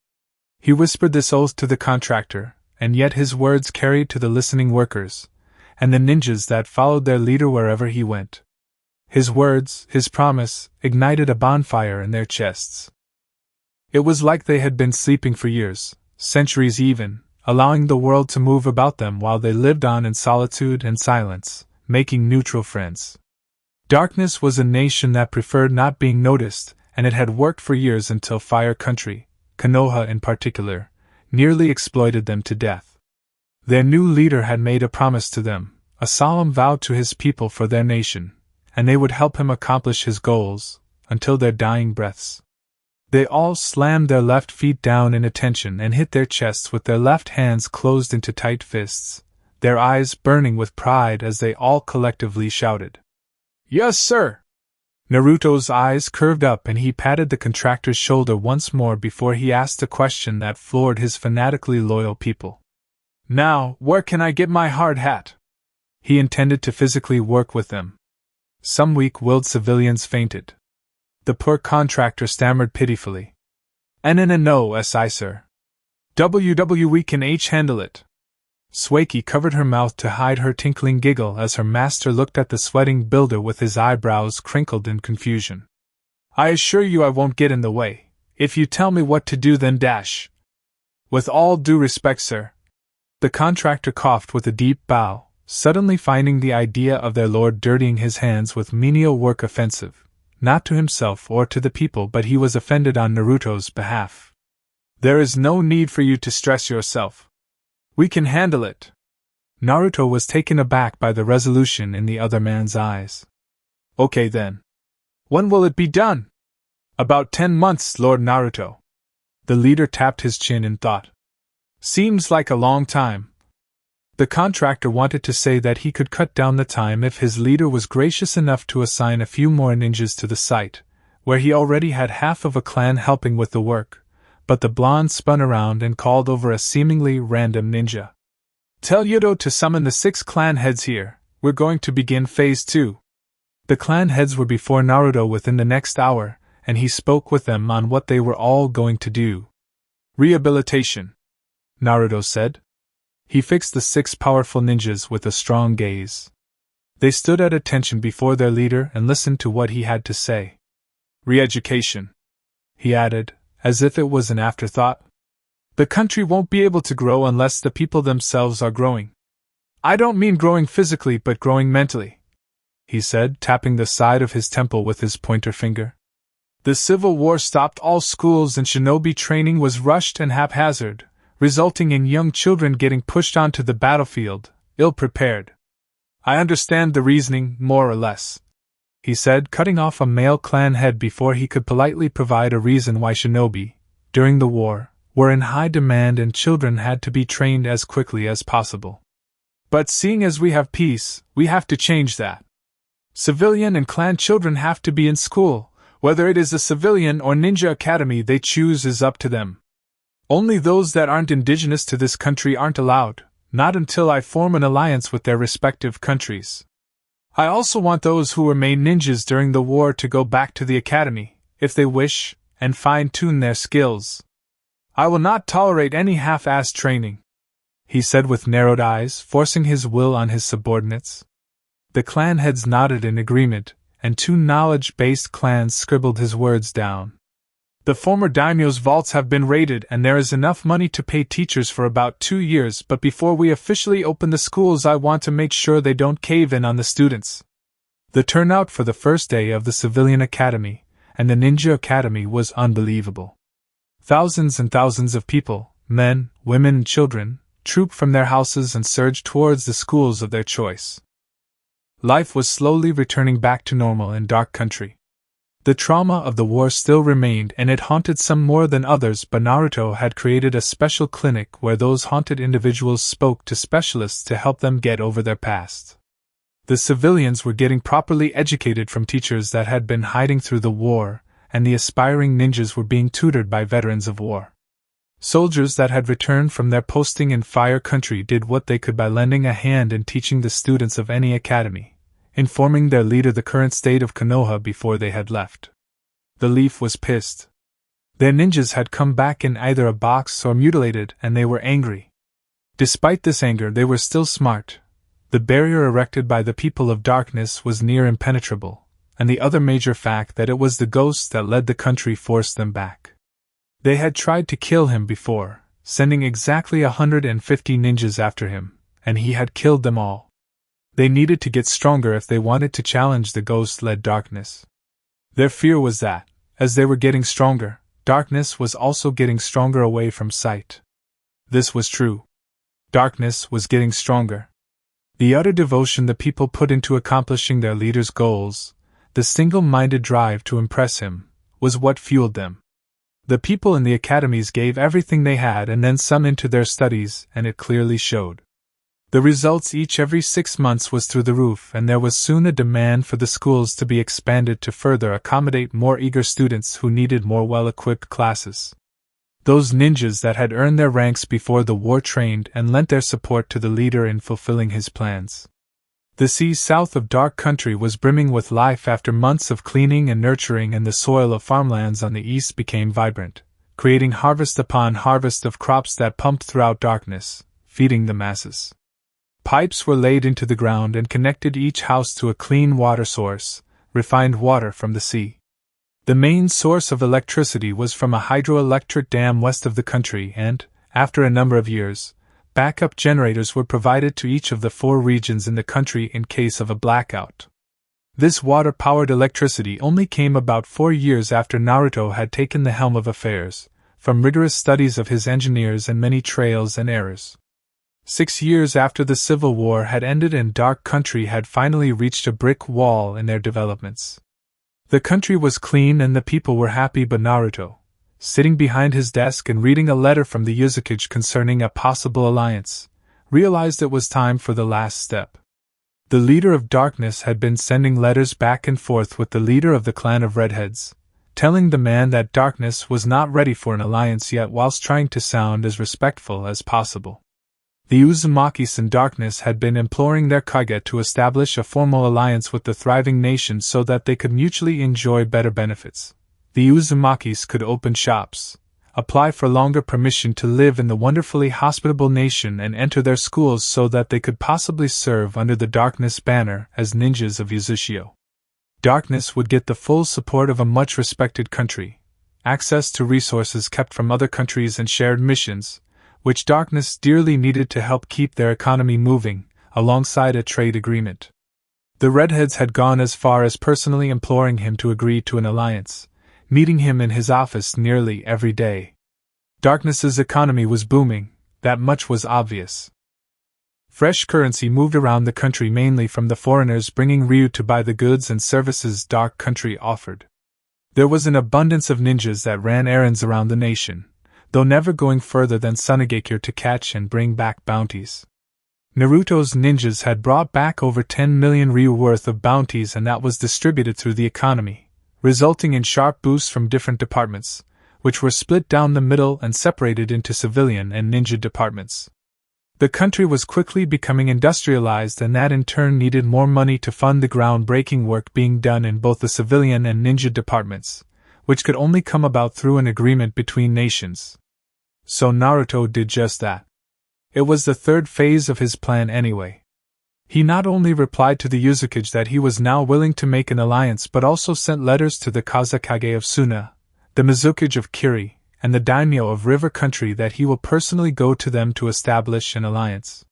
He whispered this oath to the contractor, and yet his words carried to the listening workers, and the ninjas that followed their leader wherever he went. His words, his promise, ignited a bonfire in their chests. It was like they had been sleeping for years, centuries even, allowing the world to move about them while they lived on in solitude and silence, making neutral friends. Darkness was a nation that preferred not being noticed, and it had worked for years until Fire Country, Konoha in particular, nearly exploited them to death. Their new leader had made a promise to them, a solemn vow to his people for their nation, and they would help him accomplish his goals, until their dying breaths. They all slammed their left feet down in attention and hit their chests with their left hands closed into tight fists, their eyes burning with pride as they all collectively shouted, "Yes, sir!" Naruto's eyes curved up and he patted the contractor's shoulder once more before he asked a question that floored his fanatically loyal people. "Now, where can I get my hard hat?" He intended to physically work with them. Some weak-willed civilians fainted. The poor contractor stammered pitifully. "No, sir. We can handle it." Sueki covered her mouth to hide her tinkling giggle as her master looked at the sweating builder with his eyebrows crinkled in confusion. "I assure you I won't get in the way. If you tell me what to do, then dash." "With all due respect, sir." The contractor coughed with a deep bow, suddenly finding the idea of their lord dirtying his hands with menial work offensive, not to himself or to the people, but he was offended on Naruto's behalf. "There is no need for you to stress yourself. We can handle it." Naruto was taken aback by the resolution in the other man's eyes. "Okay then. When will it be done?" "About 10 months, Lord Naruto." The leader tapped his chin in thought. "Seems like a long time." The contractor wanted to say that he could cut down the time if his leader was gracious enough to assign a few more ninjas to the site, where he already had half of a clan helping with the work, but the blonde spun around and called over a seemingly random ninja. "Tell Yudo to summon the 6 clan heads here. We're going to begin Phase 2. The clan heads were before Naruto within the next hour, and he spoke with them on what they were all going to do. "Rehabilitation," Naruto said. He fixed the 6 powerful ninjas with a strong gaze. They stood at attention before their leader and listened to what he had to say. "Re-education," he added, as if it was an afterthought. "The country won't be able to grow unless the people themselves are growing. I don't mean growing physically but growing mentally," he said, tapping the side of his temple with his pointer finger. "The Civil War stopped all schools and shinobi training was rushed and haphazard, resulting in young children getting pushed onto the battlefield, ill-prepared. I understand the reasoning, more or less," he said, cutting off a male clan head before he could politely provide a reason why shinobi, during the war, were in high demand and children had to be trained as quickly as possible. "But seeing as we have peace, we have to change that. Civilian and clan children have to be in school. Whether it is a civilian or ninja academy they choose is up to them. Only those that aren't indigenous to this country aren't allowed, not until I form an alliance with their respective countries. I also want those who were made ninjas during the war to go back to the academy, if they wish, and fine-tune their skills. I will not tolerate any half-assed training," he said with narrowed eyes, forcing his will on his subordinates. The clan heads nodded in agreement, and 2 knowledge-based clans scribbled his words down. "The former daimyo's vaults have been raided and there is enough money to pay teachers for about 2 years, but before we officially open the schools I want to make sure they don't cave in on the students." The turnout for the first day of the civilian academy and the ninja academy was unbelievable. Thousands and thousands of people, men, women and children, trooped from their houses and surged towards the schools of their choice. Life was slowly returning back to normal in Dark Country. The trauma of the war still remained and it haunted some more than others, but Naruto had created a special clinic where those haunted individuals spoke to specialists to help them get over their past. The civilians were getting properly educated from teachers that had been hiding through the war, and the aspiring ninjas were being tutored by veterans of war. Soldiers that had returned from their posting in Fire Country did what they could by lending a hand in teaching the students of any academy, informing their leader the current state of Konoha before they had left. The Leaf was pissed. Their ninjas had come back in either a box or mutilated, and they were angry. Despite this anger, they were still smart. The barrier erected by the people of darkness was near impenetrable, and the other major fact that it was the ghosts that led the country forced them back. They had tried to kill him before, sending exactly 150 ninjas after him, and he had killed them all. They needed to get stronger if they wanted to challenge the ghost-led darkness. Their fear was that, as they were getting stronger, darkness was also getting stronger away from sight. This was true. Darkness was getting stronger. The utter devotion the people put into accomplishing their leader's goals, the single-minded drive to impress him, was what fueled them. The people in the academies gave everything they had and then some into their studies, and it clearly showed. The results each every 6 months was through the roof, and there was soon a demand for the schools to be expanded to further accommodate more eager students who needed more well-equipped classes. Those ninjas that had earned their ranks before the war trained and lent their support to the leader in fulfilling his plans. The sea south of Dark Country was brimming with life after months of cleaning and nurturing, and the soil of farmlands on the east became vibrant, creating harvest upon harvest of crops that pumped throughout darkness, feeding the masses. Pipes were laid into the ground and connected each house to a clean water source, refined water from the sea. The main source of electricity was from a hydroelectric dam west of the country, and, after a number of years, backup generators were provided to each of the 4 regions in the country in case of a blackout. This water-powered electricity only came about 4 years after Naruto had taken the helm of affairs, from rigorous studies of his engineers and many trials and errors. 6 years after the Civil War had ended and Dark Country had finally reached a brick wall in their developments. The country was clean and the people were happy, but Naruto, sitting behind his desk and reading a letter from the Uzumaki concerning a possible alliance, realized it was time for the last step. The leader of darkness had been sending letters back and forth with the leader of the clan of Redheads, telling the man that darkness was not ready for an alliance yet, whilst trying to sound as respectful as possible. The Uzumakis in darkness had been imploring their Kage to establish a formal alliance with the thriving nation so that they could mutually enjoy better benefits. The Uzumakis could open shops, apply for longer permission to live in the wonderfully hospitable nation, and enter their schools so that they could possibly serve under the darkness banner as ninjas of Uzushio. Darkness would get the full support of a much respected country, access to resources kept from other countries, and shared missions, which darkness dearly needed to help keep their economy moving, alongside a trade agreement. The Redheads had gone as far as personally imploring him to agree to an alliance, meeting him in his office nearly every day. Darkness's economy was booming, that much was obvious. Fresh currency moved around the country, mainly from the foreigners bringing Ryu to buy the goods and services Dark Country offered. There was an abundance of ninjas that ran errands around the nation, though never going further than Sunagakure to catch and bring back bounties. Naruto's ninjas had brought back over 10 million Ryu worth of bounties, and that was distributed through the economy, resulting in sharp boosts from different departments, which were split down the middle and separated into civilian and ninja departments. The country was quickly becoming industrialized, and that in turn needed more money to fund the groundbreaking work being done in both the civilian and ninja departments, which could only come about through an agreement between nations. So Naruto did just that. It was the third phase of his plan anyway. He not only replied to the Uzumaki that he was now willing to make an alliance, but also sent letters to the Kazekage of Suna, the Mizukage of Kiri, and the daimyo of River Country that he will personally go to them to establish an alliance.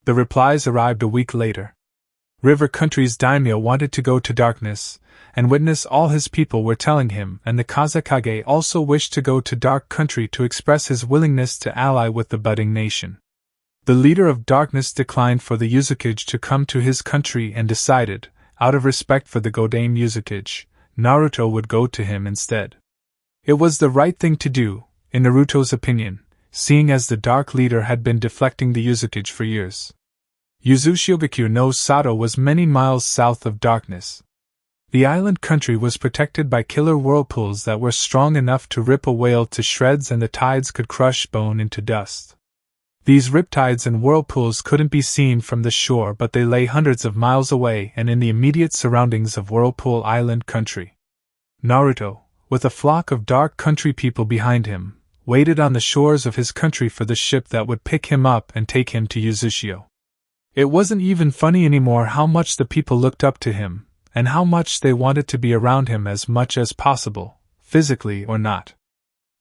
The replies arrived a week later. River Country's daimyo wanted to go to darkness and witness all his people were telling him, and the Kazekage also wished to go to Dark Country to express his willingness to ally with the budding nation. The leader of darkness declined for the Uzumaki to come to his country and decided, out of respect for the Godame Uzumaki, Naruto would go to him instead. It was the right thing to do, in Naruto's opinion, seeing as the dark leader had been deflecting the Uzumaki for years. Uzushiogaku no Sato was many miles south of darkness. The island country was protected by killer whirlpools that were strong enough to rip a whale to shreds, and the tides could crush bone into dust. These riptides and whirlpools couldn't be seen from the shore, but they lay hundreds of miles away and in the immediate surroundings of Whirlpool Island country. Naruto, with a flock of Dark Country people behind him, waited on the shores of his country for the ship that would pick him up and take him to Uzushio. It wasn't even funny anymore how much the people looked up to him, and how much they wanted to be around him as much as possible, physically or not.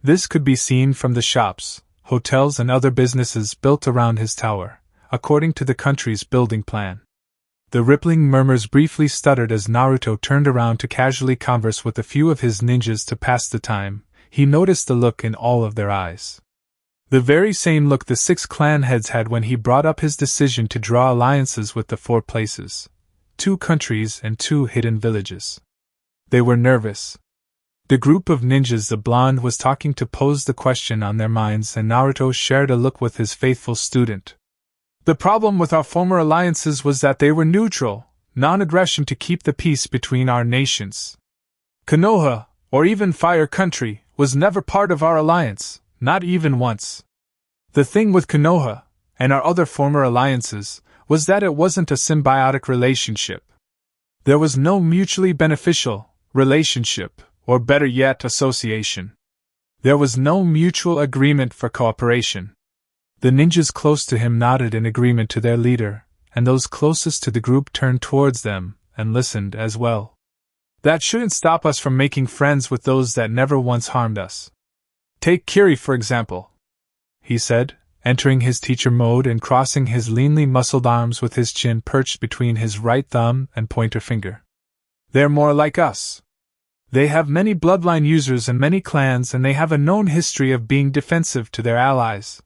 This could be seen from the shops, hotels and other businesses built around his tower, according to the country's building plan. The rippling murmurs briefly stuttered as Naruto turned around to casually converse with a few of his ninjas to pass the time. He noticed the look in all of their eyes. The very same look the 6 clan heads had when he brought up his decision to draw alliances with the 4 places, 2 countries and 2 hidden villages. They were nervous. The group of ninjas the blonde was talking to posed the question on their minds, and Naruto shared a look with his faithful student. The problem with our former alliances was that they were neutral, non-aggression to keep the peace between our nations. Konoha, or even Fire Country, was never part of our alliance, not even once. The thing with Konoha, and our other former alliances, was that it wasn't a symbiotic relationship. There was no mutually beneficial relationship, or better yet, association. There was no mutual agreement for cooperation. The ninjas close to him nodded in agreement to their leader, and those closest to the group turned towards them and listened as well. That shouldn't stop us from making friends with those that never once harmed us. Take Kiri for example, he said, entering his teacher mode and crossing his leanly muscled arms with his chin perched between his right thumb and pointer finger. They're more like us. They have many bloodline users and many clans, and they have a known history of being defensive to their allies.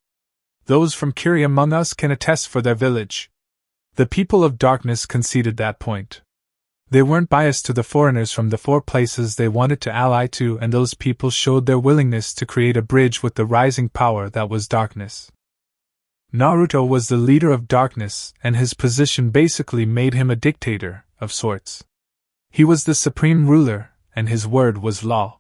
Those from Kiri among us can attest for their village. The people of darkness conceded that point. They weren't biased to the foreigners from the 4 places they wanted to ally to, and those people showed their willingness to create a bridge with the rising power that was darkness. Naruto was the leader of darkness, and his position basically made him a dictator, of sorts. He was the supreme ruler, and his word was law.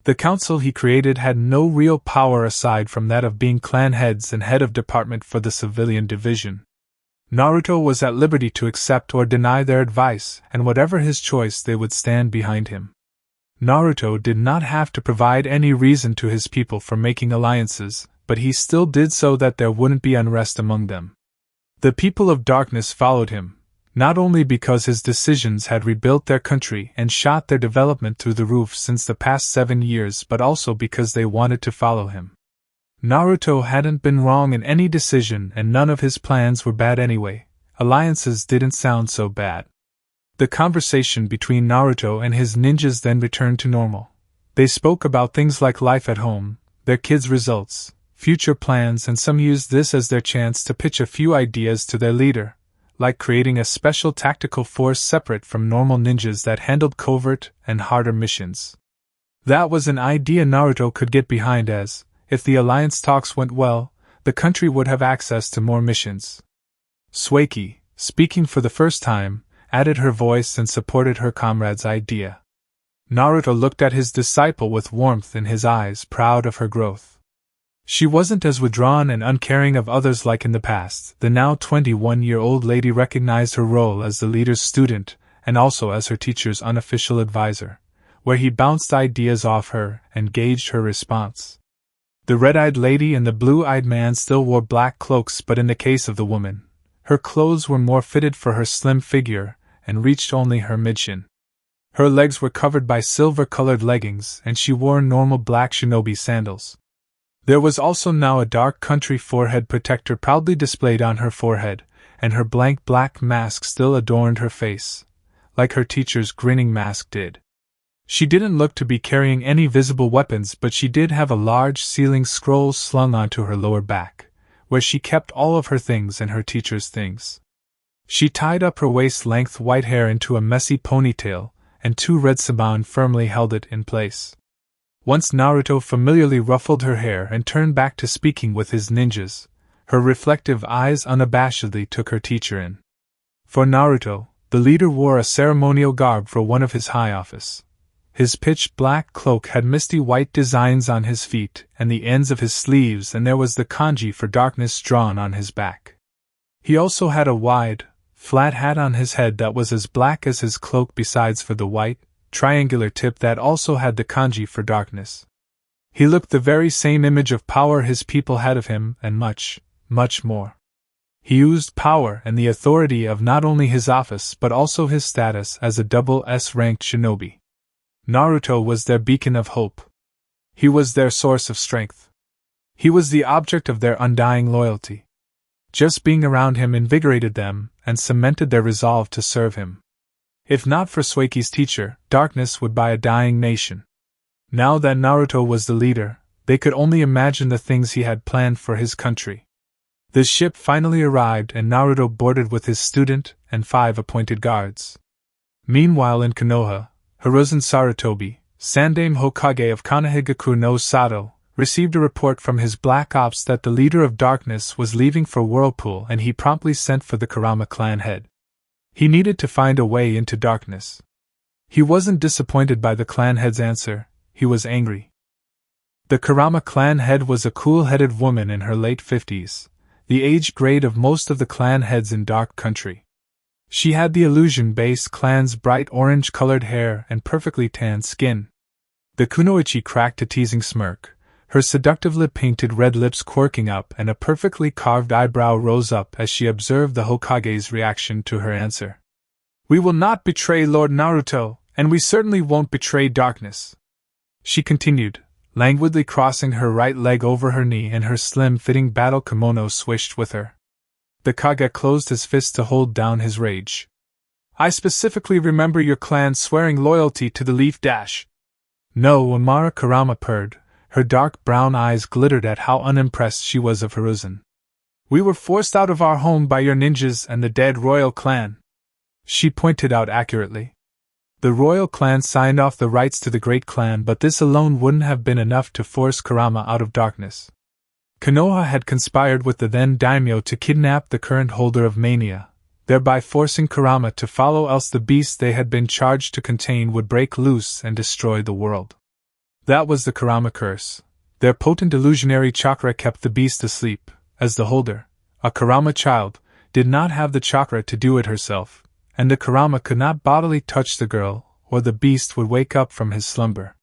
The council he created had no real power aside from that of being clan heads and head of department for the civilian division. Naruto was at liberty to accept or deny their advice, and whatever his choice they would stand behind him. Naruto did not have to provide any reason to his people for making alliances, but he still did so that there wouldn't be unrest among them. The people of darkness followed him, not only because his decisions had rebuilt their country and shot their development through the roof since the past 7 years, but also because they wanted to follow him. Naruto hadn't been wrong in any decision, and none of his plans were bad anyway. Alliances didn't sound so bad. The conversation between Naruto and his ninjas then returned to normal. They spoke about things like life at home, their kids' results, future plans, and some used this as their chance to pitch a few ideas to their leader, like creating a special tactical force separate from normal ninjas that handled covert and harder missions. That was an idea Naruto could get behind, as, if the alliance talks went well, the country would have access to more missions. Sueki, speaking for the first time, added her voice and supported her comrade's idea. Naruto looked at his disciple with warmth in his eyes, proud of her growth. She wasn't as withdrawn and uncaring of others like in the past. The now 21-year-old lady recognized her role as the leader's student, and also as her teacher's unofficial advisor, where he bounced ideas off her and gauged her response. The red-eyed lady and the blue-eyed man still wore black cloaks, but in the case of the woman, her clothes were more fitted for her slim figure and reached only her mid-shin. Her legs were covered by silver-colored leggings, and she wore normal black shinobi sandals. There was also now a dark country forehead protector proudly displayed on her forehead, and her blank black mask still adorned her face, like her teacher's grinning mask did. She didn't look to be carrying any visible weapons, but she did have a large sealing scroll slung onto her lower back, where she kept all of her things and her teacher's things. She tied up her waist-length white hair into a messy ponytail, and 2 red saban firmly held it in place. Once Naruto familiarly ruffled her hair and turned back to speaking with his ninjas, her reflective eyes unabashedly took her teacher in. For Naruto, the leader wore a ceremonial garb for one of his high office. His pitch-black cloak had misty white designs on his feet and the ends of his sleeves, and there was the kanji for darkness drawn on his back. He also had a wide, flat hat on his head that was as black as his cloak, besides for the white, triangular tip that also had the kanji for darkness. He looked the very same image of power his people had of him, and much, much more. He used power and the authority of not only his office but also his status as a double S-ranked shinobi. Naruto was their beacon of hope. He was their source of strength. He was the object of their undying loyalty. Just being around him invigorated them and cemented their resolve to serve him. If not for Sueki's teacher, darkness would be a dying nation. Now that Naruto was the leader, they could only imagine the things he had planned for his country. The ship finally arrived and Naruto boarded with his student and 5 appointed guards. Meanwhile in Konoha, Hiruzen Sarutobi, Sandaime Hokage of Konohagaku no Sato, received a report from his Black Ops that the leader of darkness was leaving for Whirlpool and he promptly sent for the Kurama clan head. He needed to find a way into darkness. He wasn't disappointed by the clan head's answer, he was angry. The Kurama clan head was a cool-headed woman in her late 50s, the age grade of most of the clan heads in Dark Country. She had the Illusion-based clan's bright orange-colored hair and perfectly tanned skin. The kunoichi cracked a teasing smirk, her seductively painted red lips quirking up and a perfectly carved eyebrow rose up as she observed the Hokage's reaction to her answer. "We will not betray Lord Naruto, and we certainly won't betray darkness," she continued, languidly crossing her right leg over her knee and her slim-fitting battle kimono swished with her. The Kage closed his fist to hold down his rage. "I specifically remember your clan swearing loyalty to the Leaf Dash." "No," Amara Kurama purred, her dark brown eyes glittered at how unimpressed she was of Hiruzen. "We were forced out of our home by your ninjas and the dead royal clan," she pointed out accurately. The royal clan signed off the rights to the great clan, but this alone wouldn't have been enough to force Kurama out of darkness. Konoha had conspired with the then daimyo to kidnap the current holder of Mania, thereby forcing Kurama to follow, else the beast they had been charged to contain would break loose and destroy the world. That was the Kurama curse. Their potent illusionary chakra kept the beast asleep, as the holder, a Kurama child, did not have the chakra to do it herself, and the Kurama could not bodily touch the girl, or the beast would wake up from his slumber.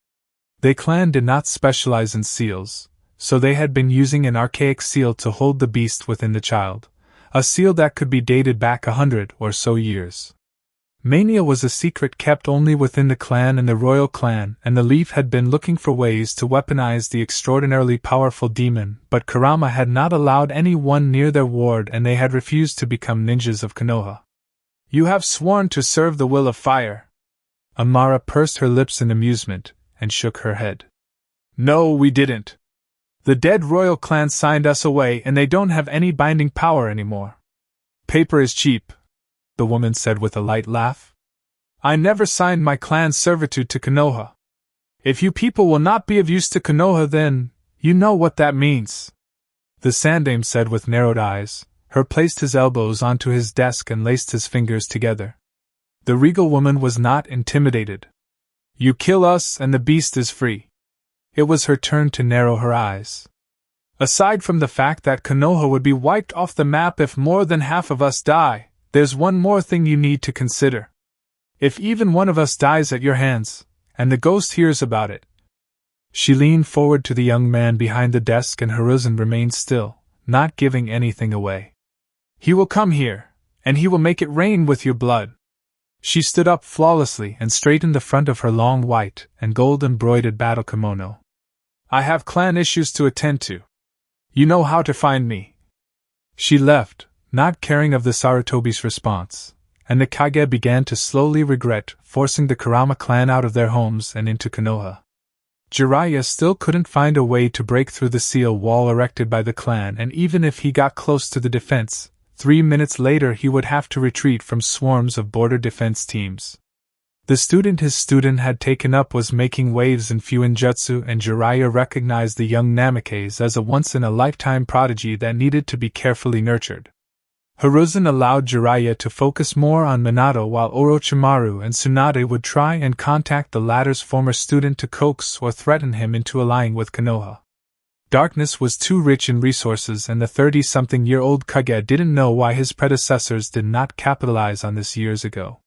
Their clan did not specialize in seals, so they had been using an archaic seal to hold the beast within the child, a seal that could be dated back 100 or so years. Mania was a secret kept only within the clan and the royal clan, and the Leaf had been looking for ways to weaponize the extraordinarily powerful demon, but Kurama had not allowed anyone near their ward and they had refused to become ninjas of Konoha. "You have sworn to serve the will of fire." Amara pursed her lips in amusement and shook her head. "No, we didn't. The dead royal clan signed us away and they don't have any binding power anymore. Paper is cheap," the woman said with a light laugh. "I never signed my clan's servitude to Konoha. If you people will not be of use to Konoha, then you know what that means," the Sandaime said with narrowed eyes. Her placed his elbows onto his desk and laced his fingers together. The regal woman was not intimidated. "You kill us and the beast is free." It was her turn to narrow her eyes. "Aside from the fact that Konoha would be wiped off the map if more than half of us die, there's one more thing you need to consider. If even one of us dies at your hands, and the ghost hears about it." She leaned forward to the young man behind the desk and Hiruzen remained still, not giving anything away. "He will come here, and he will make it rain with your blood." She stood up flawlessly and straightened the front of her long white and gold-embroidered battle kimono. "I have clan issues to attend to. You know how to find me." She left, not caring of the Sarutobi's response, and the Kage began to slowly regret forcing the Kurama clan out of their homes and into Konoha. Jiraiya still couldn't find a way to break through the seal wall erected by the clan, and even if he got close to the defense, 3 minutes later he would have to retreat from swarms of border defense teams. The student his student had taken up was making waves in Fuinjutsu, and Jiraiya recognized the young Namikaze as a once-in-a-lifetime prodigy that needed to be carefully nurtured. Hiruzen allowed Jiraiya to focus more on Minato while Orochimaru and Tsunade would try and contact the latter's former student to coax or threaten him into allying with Konoha. Darkness was too rich in resources, and the 30-something-year-old Kage didn't know why his predecessors did not capitalize on this years ago.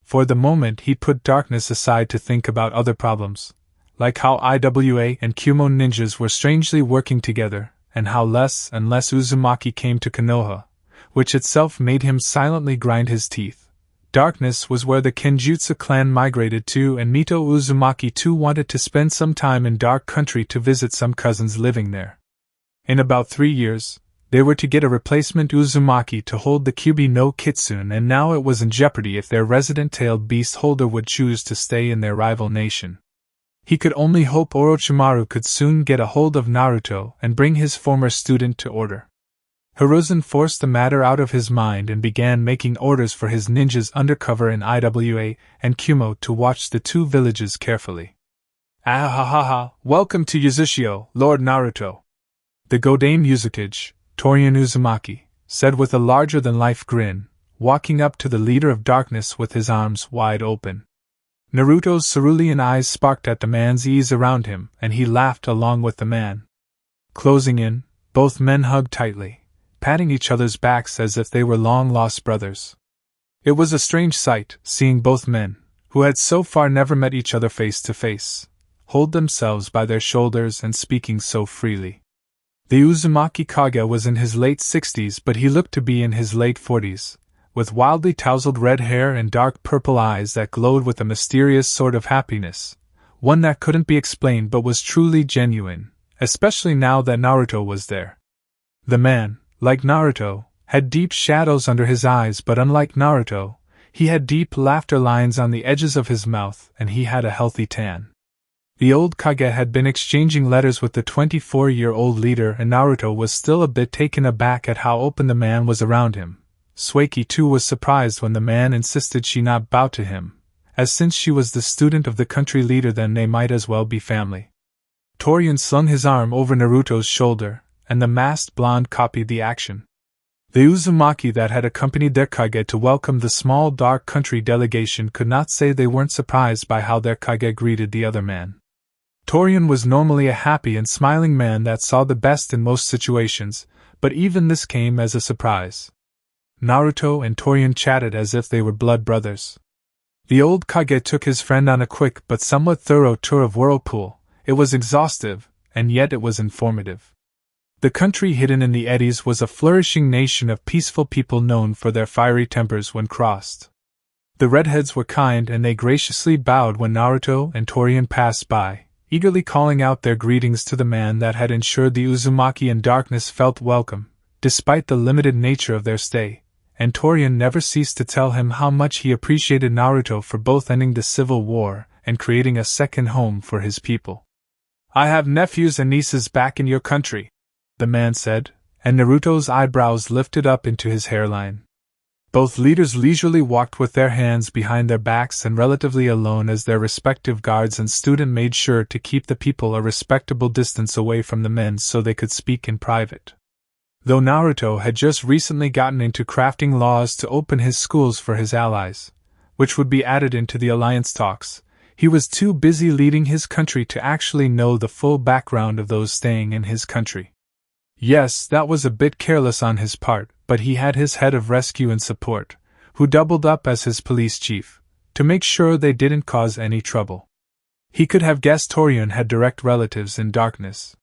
For the moment he put darkness aside to think about other problems, like how IWA and Kumo ninjas were strangely working together, and how less and less Uzumaki came to Konoha, which itself made him silently grind his teeth. Darkness was where the Kenjutsu clan migrated to, and Mito Uzumaki too wanted to spend some time in Dark Country to visit some cousins living there. In about 3 years, they were to get a replacement Uzumaki to hold the Kyubi no Kitsune, and now it was in jeopardy if their resident tailed beast holder would choose to stay in their rival nation. He could only hope Orochimaru could soon get a hold of Naruto and bring his former student to order. Hiruzen forced the matter out of his mind and began making orders for his ninjas undercover in Iwa and Kumo to watch the two villages carefully. Ahahaha, welcome to Yazushio, Lord Naruto. The Godame Uzukage, Torian Uzumaki, said with a larger-than-life grin, walking up to the leader of darkness with his arms wide open. Naruto's cerulean eyes sparked at the man's ease around him, and he laughed along with the man. Closing in, both men hugged tightly, patting each other's backs as if they were long-lost brothers. It was a strange sight, seeing both men, who had so far never met each other face to face, hold themselves by their shoulders and speaking so freely. The Uzumaki Kage was in his late 60s, but he looked to be in his late 40s, with wildly tousled red hair and dark purple eyes that glowed with a mysterious sort of happiness, one that couldn't be explained but was truly genuine, especially now that Naruto was there. The man, like Naruto, had deep shadows under his eyes, but unlike Naruto, he had deep laughter lines on the edges of his mouth, and he had a healthy tan. The old Kage had been exchanging letters with the 24-year-old leader, and Naruto was still a bit taken aback at how open the man was around him. Sueki too was surprised when the man insisted she not bow to him, as since she was the student of the country leader then they might as well be family. Torian slung his arm over Naruto's shoulder, and the masked blonde copied the action. The Uzumaki that had accompanied their Kage to welcome the small dark country delegation could not say they weren't surprised by how their Kage greeted the other man. Torian was normally a happy and smiling man that saw the best in most situations, but even this came as a surprise. Naruto and Torian chatted as if they were blood brothers. The old Kage took his friend on a quick but somewhat thorough tour of Whirlpool. It was exhaustive, and yet it was informative. The country hidden in the eddies was a flourishing nation of peaceful people known for their fiery tempers when crossed. The redheads were kind and they graciously bowed when Naruto and Torian passed by, eagerly calling out their greetings to the man that had ensured the Uzumaki in darkness felt welcome, despite the limited nature of their stay, and Torian never ceased to tell him how much he appreciated Naruto for both ending the civil war and creating a second home for his people. "I have nephews and nieces back in your country," the man said, and Naruto's eyebrows lifted up into his hairline. Both leaders leisurely walked with their hands behind their backs and relatively alone as their respective guards and student made sure to keep the people a respectable distance away from the men so they could speak in private. Though Naruto had just recently gotten into crafting laws to open his schools for his allies, which would be added into the alliance talks, he was too busy leading his country to actually know the full background of those staying in his country. Yes, that was a bit careless on his part, but he had his head of rescue and support, who doubled up as his police chief, to make sure they didn't cause any trouble. He could have guessed Torian had direct relatives in darkness.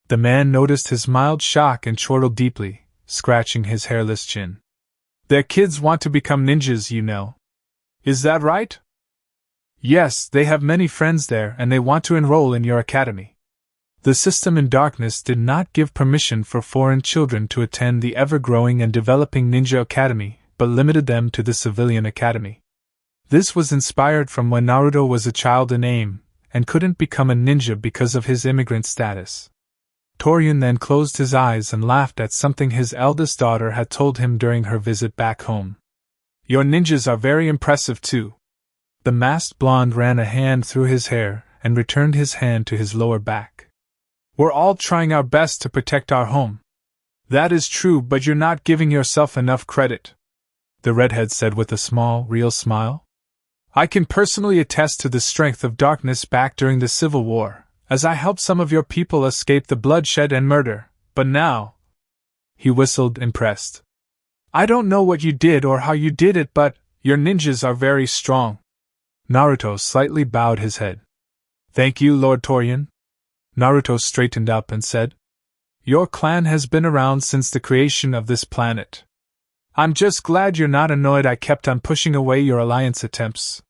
The man noticed his mild shock and chortled deeply, scratching his hairless chin. "Their kids want to become ninjas, you know. Is that right?" "Yes, they have many friends there and they want to enroll in your academy." The system in darkness did not give permission for foreign children to attend the ever-growing and developing ninja academy, but limited them to the civilian academy. This was inspired from when Naruto was a child in AIM, and couldn't become a ninja because of his immigrant status. Torian then closed his eyes and laughed at something his eldest daughter had told him during her visit back home. "Your ninjas are very impressive too." The masked blonde ran a hand through his hair and returned his hand to his lower back. "We're all trying our best to protect our home." "That is true, but you're not giving yourself enough credit," the redhead said with a small, real smile. "I can personally attest to the strength of darkness back during the Civil War, as I helped some of your people escape the bloodshed and murder, but now—" He whistled, impressed. "I don't know what you did or how you did it, but your ninjas are very strong." Naruto slightly bowed his head. "Thank you, Lord Torian." Naruto straightened up and said, "Your clan has been around since the creation of this planet. I'm just glad you're not annoyed I kept on pushing away your alliance attempts.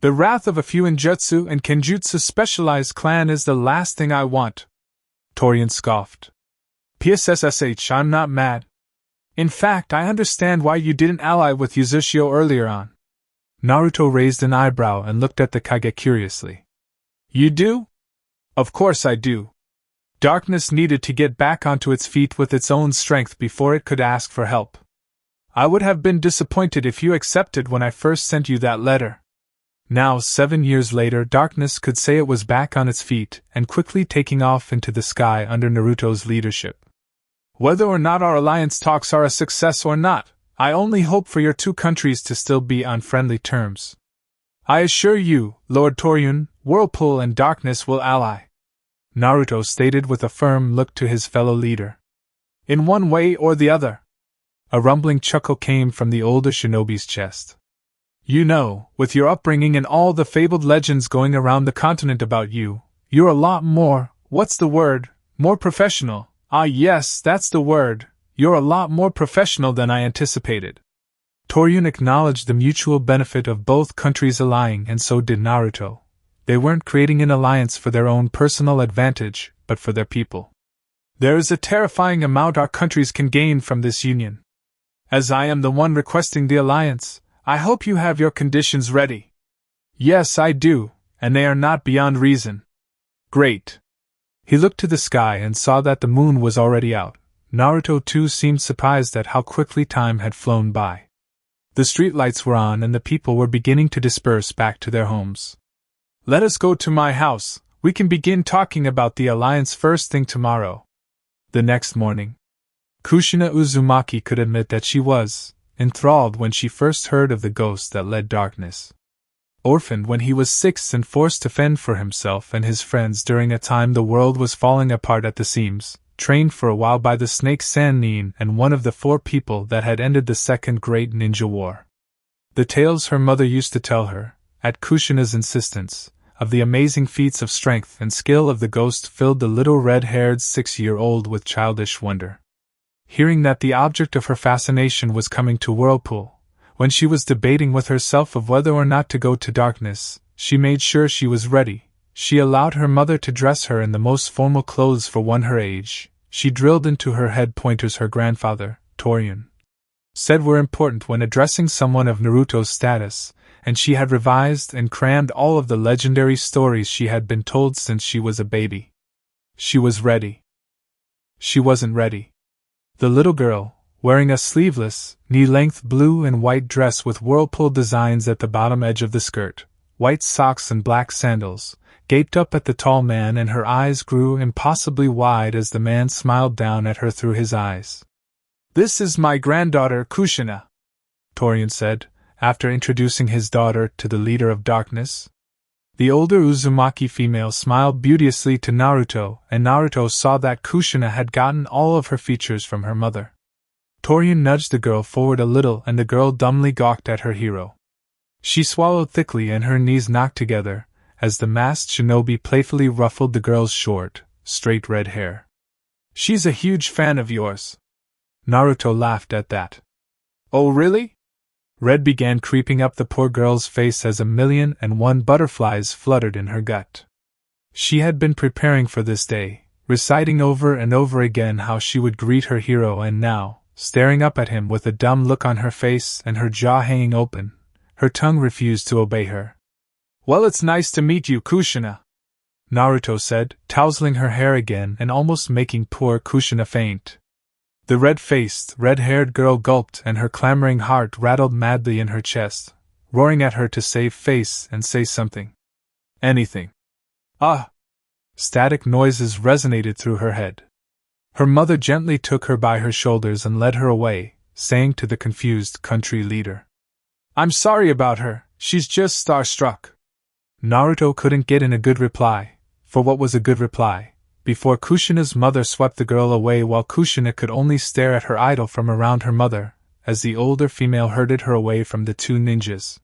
The wrath of a few ninjutsu and kenjutsu specialized clan is the last thing I want." Torian scoffed. "PSSSH, I'm not mad. In fact, I understand why you didn't ally with Yazushio earlier on." Naruto raised an eyebrow and looked at the Kage curiously. You do? Of course I do. Darkness needed to get back onto its feet with its own strength before it could ask for help. I would have been disappointed if you accepted when I first sent you that letter. Now, 7 years later, Darkness could say it was back on its feet and quickly taking off into the sky under Naruto's leadership. Whether or not our alliance talks are a success or not, I only hope for your two countries to still be on friendly terms. I assure you, Lord Toryun, Whirlpool and Darkness will ally, Naruto stated with a firm look to his fellow leader. In one way or the other. A rumbling chuckle came from the older shinobi's chest. You know, with your upbringing and all the fabled legends going around the continent about you, you're a lot more, what's the word, more professional. Ah yes, that's the word, you're a lot more professional than I anticipated. Toryun acknowledged the mutual benefit of both countries allying, and so did Naruto. They weren't creating an alliance for their own personal advantage, but for their people. There is a terrifying amount our countries can gain from this union. As I am the one requesting the alliance, I hope you have your conditions ready. Yes, I do, and they are not beyond reason. Great. He looked to the sky and saw that the moon was already out. Naruto too seemed surprised at how quickly time had flown by. The streetlights were on and the people were beginning to disperse back to their homes. Let us go to my house, we can begin talking about the alliance first thing tomorrow. The next morning, Kushina Uzumaki could admit that she was enthralled when she first heard of the ghost that led Darkness. Orphaned when he was 6 and forced to fend for himself and his friends during a time the world was falling apart at the seams, trained for a while by the snake Sannin and one of the 4 people that had ended the Second Great Ninja War. The tales her mother used to tell her, at Kushina's insistence, of the amazing feats of strength and skill of the ghost filled the little red-haired 6-year-old with childish wonder. Hearing that the object of her fascination was coming to Whirlpool, when she was debating with herself of whether or not to go to Darkness, she made sure she was ready. She allowed her mother to dress her in the most formal clothes for one her age. She drilled into her head pointers her grandfather, Toryun, said were important when addressing someone of Naruto's status, and she had revised and crammed all of the legendary stories she had been told since she was a baby. She was ready. She wasn't ready. The little girl, wearing a sleeveless, knee-length blue and white dress with whirlpool designs at the bottom edge of the skirt, white socks and black sandals, gaped up at the tall man and her eyes grew impossibly wide as the man smiled down at her through his eyes. This is my granddaughter Kushina, Toryun said, after introducing his daughter to the leader of Darkness. The older Uzumaki female smiled beauteously to Naruto, and Naruto saw that Kushina had gotten all of her features from her mother. Toryun nudged the girl forward a little and the girl dumbly gawked at her hero. She swallowed thickly and her knees knocked together, as the masked shinobi playfully ruffled the girl's short, straight red hair. She's a huge fan of yours. Naruto laughed at that. Oh really? Red began creeping up the poor girl's face as 1,000,001 butterflies fluttered in her gut. She had been preparing for this day, reciting over and over again how she would greet her hero, and now, staring up at him with a dumb look on her face and her jaw hanging open, her tongue refused to obey her. Well, it's nice to meet you, Kushina, Naruto said, tousling her hair again and almost making poor Kushina faint. The red-faced, red-haired girl gulped and her clamoring heart rattled madly in her chest, roaring at her to save face and say something. Anything. Ah! Static noises resonated through her head. Her mother gently took her by her shoulders and led her away, saying to the confused country leader, I'm sorry about her, she's just starstruck. Naruto couldn't get in a good reply, for what was a good reply, before Kushina's mother swept the girl away while Kushina could only stare at her idol from around her mother, as the older female herded her away from the 2 ninjas.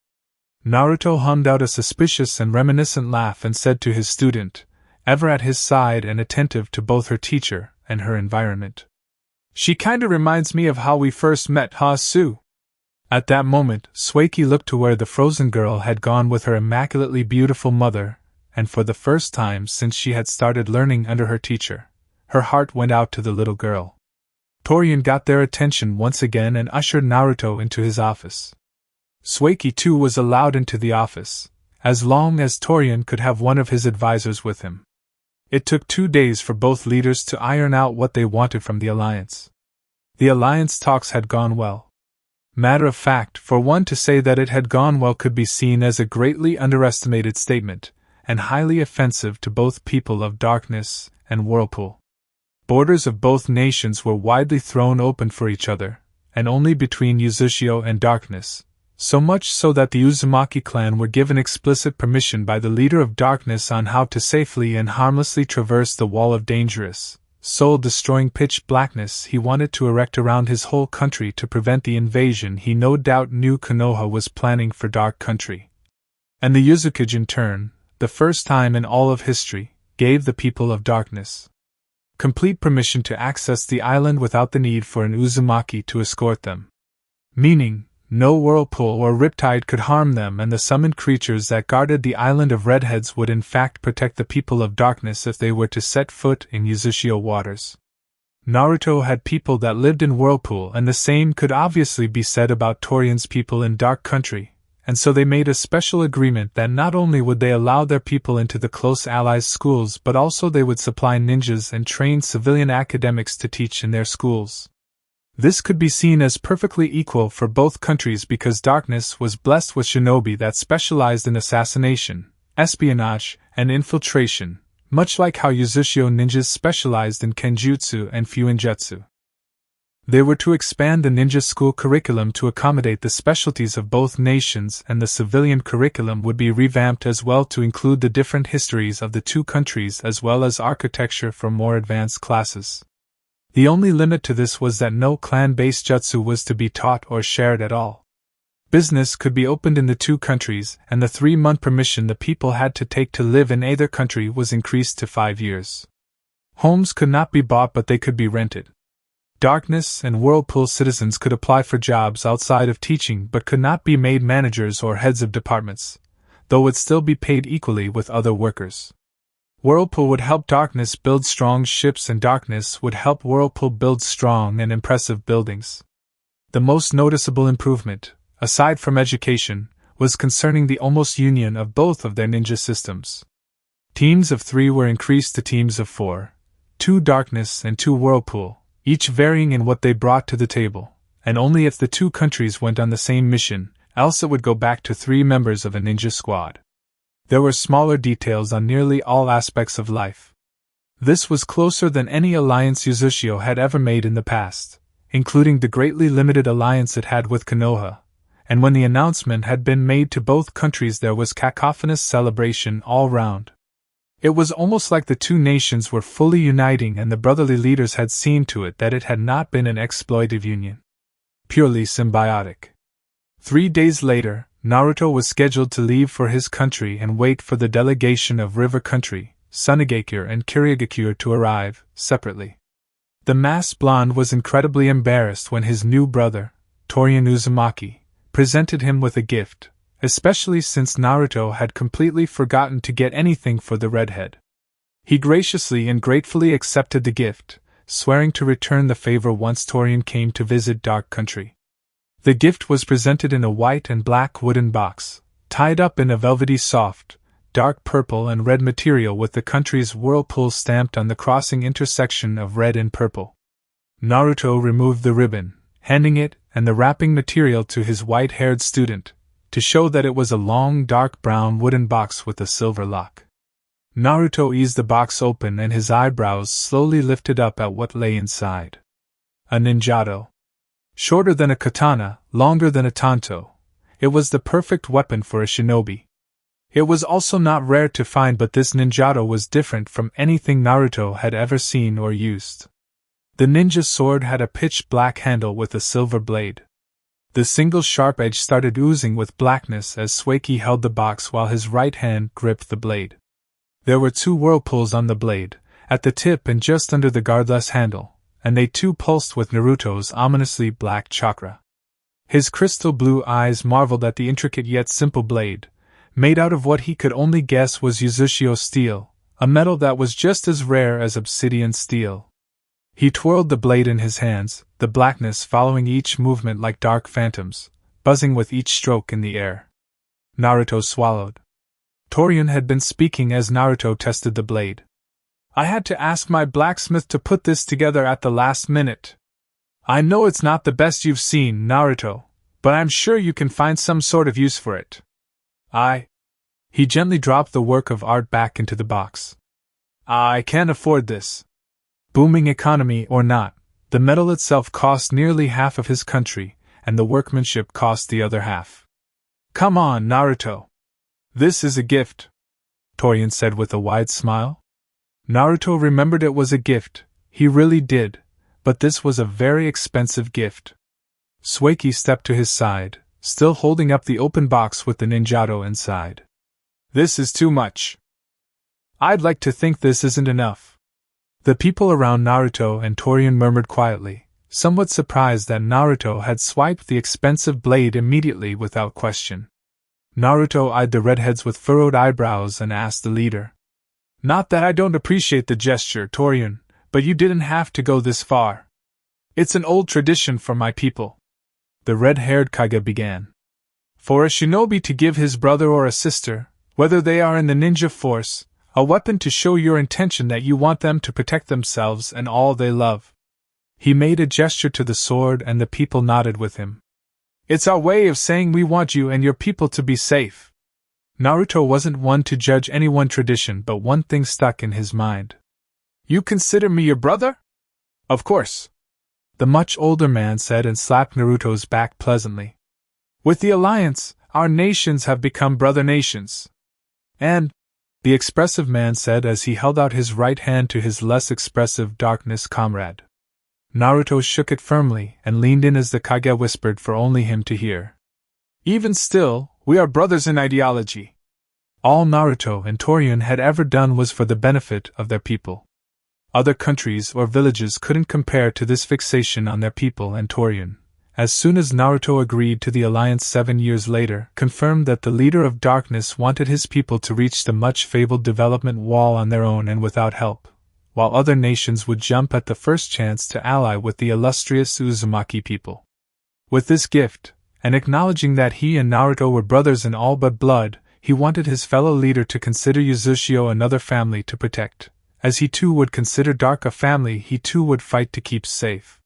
Naruto hummed out a suspicious and reminiscent laugh and said to his student, ever at his side and attentive to both her teacher and her environment, She kinda reminds me of how we first met, huh, Sue? At that moment, Sueki looked to where the frozen girl had gone with her immaculately beautiful mother, and for the first time since she had started learning under her teacher, her heart went out to the little girl. Toryun got their attention once again and ushered Naruto into his office. Sueki too was allowed into the office, as long as Torian could have one of his advisors with him. It took 2 days for both leaders to iron out what they wanted from the alliance. The alliance talks had gone well. Matter of fact, for one to say that it had gone well could be seen as a greatly underestimated statement, and highly offensive to both people of Darkness and Whirlpool. Borders of both nations were widely thrown open for each other, and only between Uzushio and Darkness, so much so that the Uzumaki clan were given explicit permission by the leader of Darkness on how to safely and harmlessly traverse the wall of dangerous, soul-destroying pitch blackness he wanted to erect around his whole country to prevent the invasion he no doubt knew Konoha was planning for Dark Country. And the Uzukage in turn, the first time in all of history, gave the people of Darkness complete permission to access the island without the need for an Uzumaki to escort them. Meaning, no whirlpool or riptide could harm them, and the summoned creatures that guarded the island of redheads would in fact protect the people of Darkness if they were to set foot in Uzushio waters. Naruto had people that lived in Whirlpool, and the same could obviously be said about Torian's people in Dark Country, and so they made a special agreement that not only would they allow their people into the close allies' schools but also they would supply ninjas and train civilian academics to teach in their schools. This could be seen as perfectly equal for both countries because Darkness was blessed with shinobi that specialized in assassination, espionage, and infiltration, much like how Uzushio ninjas specialized in kenjutsu and fuinjutsu. They were to expand the ninja school curriculum to accommodate the specialties of both nations, and the civilian curriculum would be revamped as well to include the different histories of the two countries as well as architecture for more advanced classes. The only limit to this was that no clan-based jutsu was to be taught or shared at all. Business could be opened in the two countries, and the 3-month permission the people had to take to live in either country was increased to 5 years. Homes could not be bought but they could be rented. Darkness and Whirlpool citizens could apply for jobs outside of teaching but could not be made managers or heads of departments, though would still be paid equally with other workers. Whirlpool would help Darkness build strong ships, and Darkness would help Whirlpool build strong and impressive buildings. The most noticeable improvement, aside from education, was concerning the almost union of both of their ninja systems. Teams of 3 were increased to teams of 4, 2 Darkness and 2 Whirlpool, each varying in what they brought to the table, and only if the two countries went on the same mission, else it would go back to 3 members of a ninja squad. There were smaller details on nearly all aspects of life. This was closer than any alliance Uzushio had ever made in the past, including the greatly limited alliance it had with Konoha, and when the announcement had been made to both countries there was cacophonous celebration all round. It was almost like the two nations were fully uniting, and the brotherly leaders had seen to it that it had not been an exploitive union. Purely symbiotic. 3 days later, Naruto was scheduled to leave for his country and wait for the delegation of River Country, Sunagakure and Kirigakure to arrive, separately. The masked blonde was incredibly embarrassed when his new brother, Torian Uzumaki, presented him with a gift, especially since Naruto had completely forgotten to get anything for the redhead. He graciously and gratefully accepted the gift, swearing to return the favor once Torian came to visit Dark Country. The gift was presented in a white and black wooden box, tied up in a velvety soft, dark purple and red material with the country's whirlpool stamped on the crossing intersection of red and purple. Naruto removed the ribbon, handing it and the wrapping material to his white-haired student, to show that it was a long dark brown wooden box with a silver lock. Naruto eased the box open and his eyebrows slowly lifted up at what lay inside. A ninjato. Shorter than a katana, longer than a tanto, it was the perfect weapon for a shinobi. It was also not rare to find, but this ninjato was different from anything Naruto had ever seen or used. The ninja sword had a pitch black handle with a silver blade. The single sharp edge started oozing with blackness as Sueki held the box while his right hand gripped the blade. There were 2 whirlpools on the blade, at the tip and just under the guardless handle, and they too pulsed with Naruto's ominously black chakra. His crystal blue eyes marveled at the intricate yet simple blade, made out of what he could only guess was Uzushio steel, a metal that was just as rare as obsidian steel. He twirled the blade in his hands, the blackness following each movement like dark phantoms, buzzing with each stroke in the air. Naruto swallowed. Torian had been speaking as Naruto tested the blade. I had to ask my blacksmith to put this together at the last minute. I know it's not the best you've seen, Naruto, but I'm sure you can find some sort of use for it. He gently dropped the work of art back into the box. I can't afford this. Booming economy or not, the metal itself cost nearly half of his country, and the workmanship cost the other half. Come on, Naruto. This is a gift, Torian said with a wide smile. Naruto remembered it was a gift, he really did, but this was a very expensive gift. Sueki stepped to his side, still holding up the open box with the ninjato inside. This is too much. I'd like to think this isn't enough. The people around Naruto and Torian murmured quietly, somewhat surprised that Naruto had swiped the expensive blade immediately without question. Naruto eyed the redheads with furrowed eyebrows and asked the leader. Not that I don't appreciate the gesture, Torian, but you didn't have to go this far. It's an old tradition for my people. The red-haired Kage began. For a shinobi to give his brother or a sister, whether they are in the ninja force, a weapon to show your intention that you want them to protect themselves and all they love. He made a gesture to the sword and the people nodded with him. It's our way of saying we want you and your people to be safe. Naruto wasn't one to judge any one tradition, but one thing stuck in his mind. You consider me your brother? Of course. The much older man said and slapped Naruto's back pleasantly. With the alliance, our nations have become brother nations. And, the expressive man said as he held out his right hand to his less expressive darkness comrade. Naruto shook it firmly and leaned in as the Kage whispered for only him to hear. Even still, we are brothers in ideology. All Naruto and Torian had ever done was for the benefit of their people. Other countries or villages couldn't compare to this fixation on their people, and Torian, as soon as Naruto agreed to the alliance 7 years later, confirmed that the leader of darkness wanted his people to reach the much-fabled development wall on their own and without help, while other nations would jump at the first chance to ally with the illustrious Uzumaki people. With this gift, and acknowledging that he and Naruto were brothers in all but blood, he wanted his fellow leader to consider Uzushio another family to protect. As he too would consider Dark a family he too would fight to keep safe.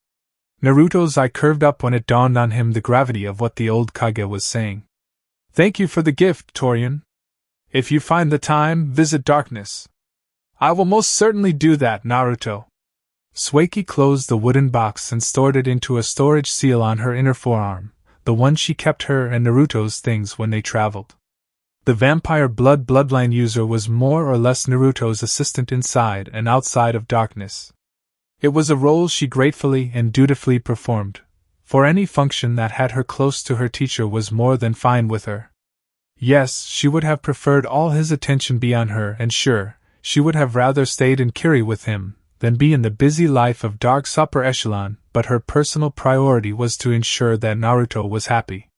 Naruto's eye curved up when it dawned on him the gravity of what the old Kage was saying. Thank you for the gift, Torian. If you find the time, visit darkness. I will most certainly do that, Naruto. Sueki closed the wooden box and stored it into a storage seal on her inner forearm, the one she kept her and Naruto's things when they traveled. The vampire bloodline user was more or less Naruto's assistant inside and outside of darkness. It was a role she gratefully and dutifully performed, for any function that had her close to her teacher was more than fine with her. Yes, she would have preferred all his attention be on her, and sure, she would have rather stayed in Kiri with him than be in the busy life of Dark's upper echelon, but her personal priority was to ensure that Naruto was happy.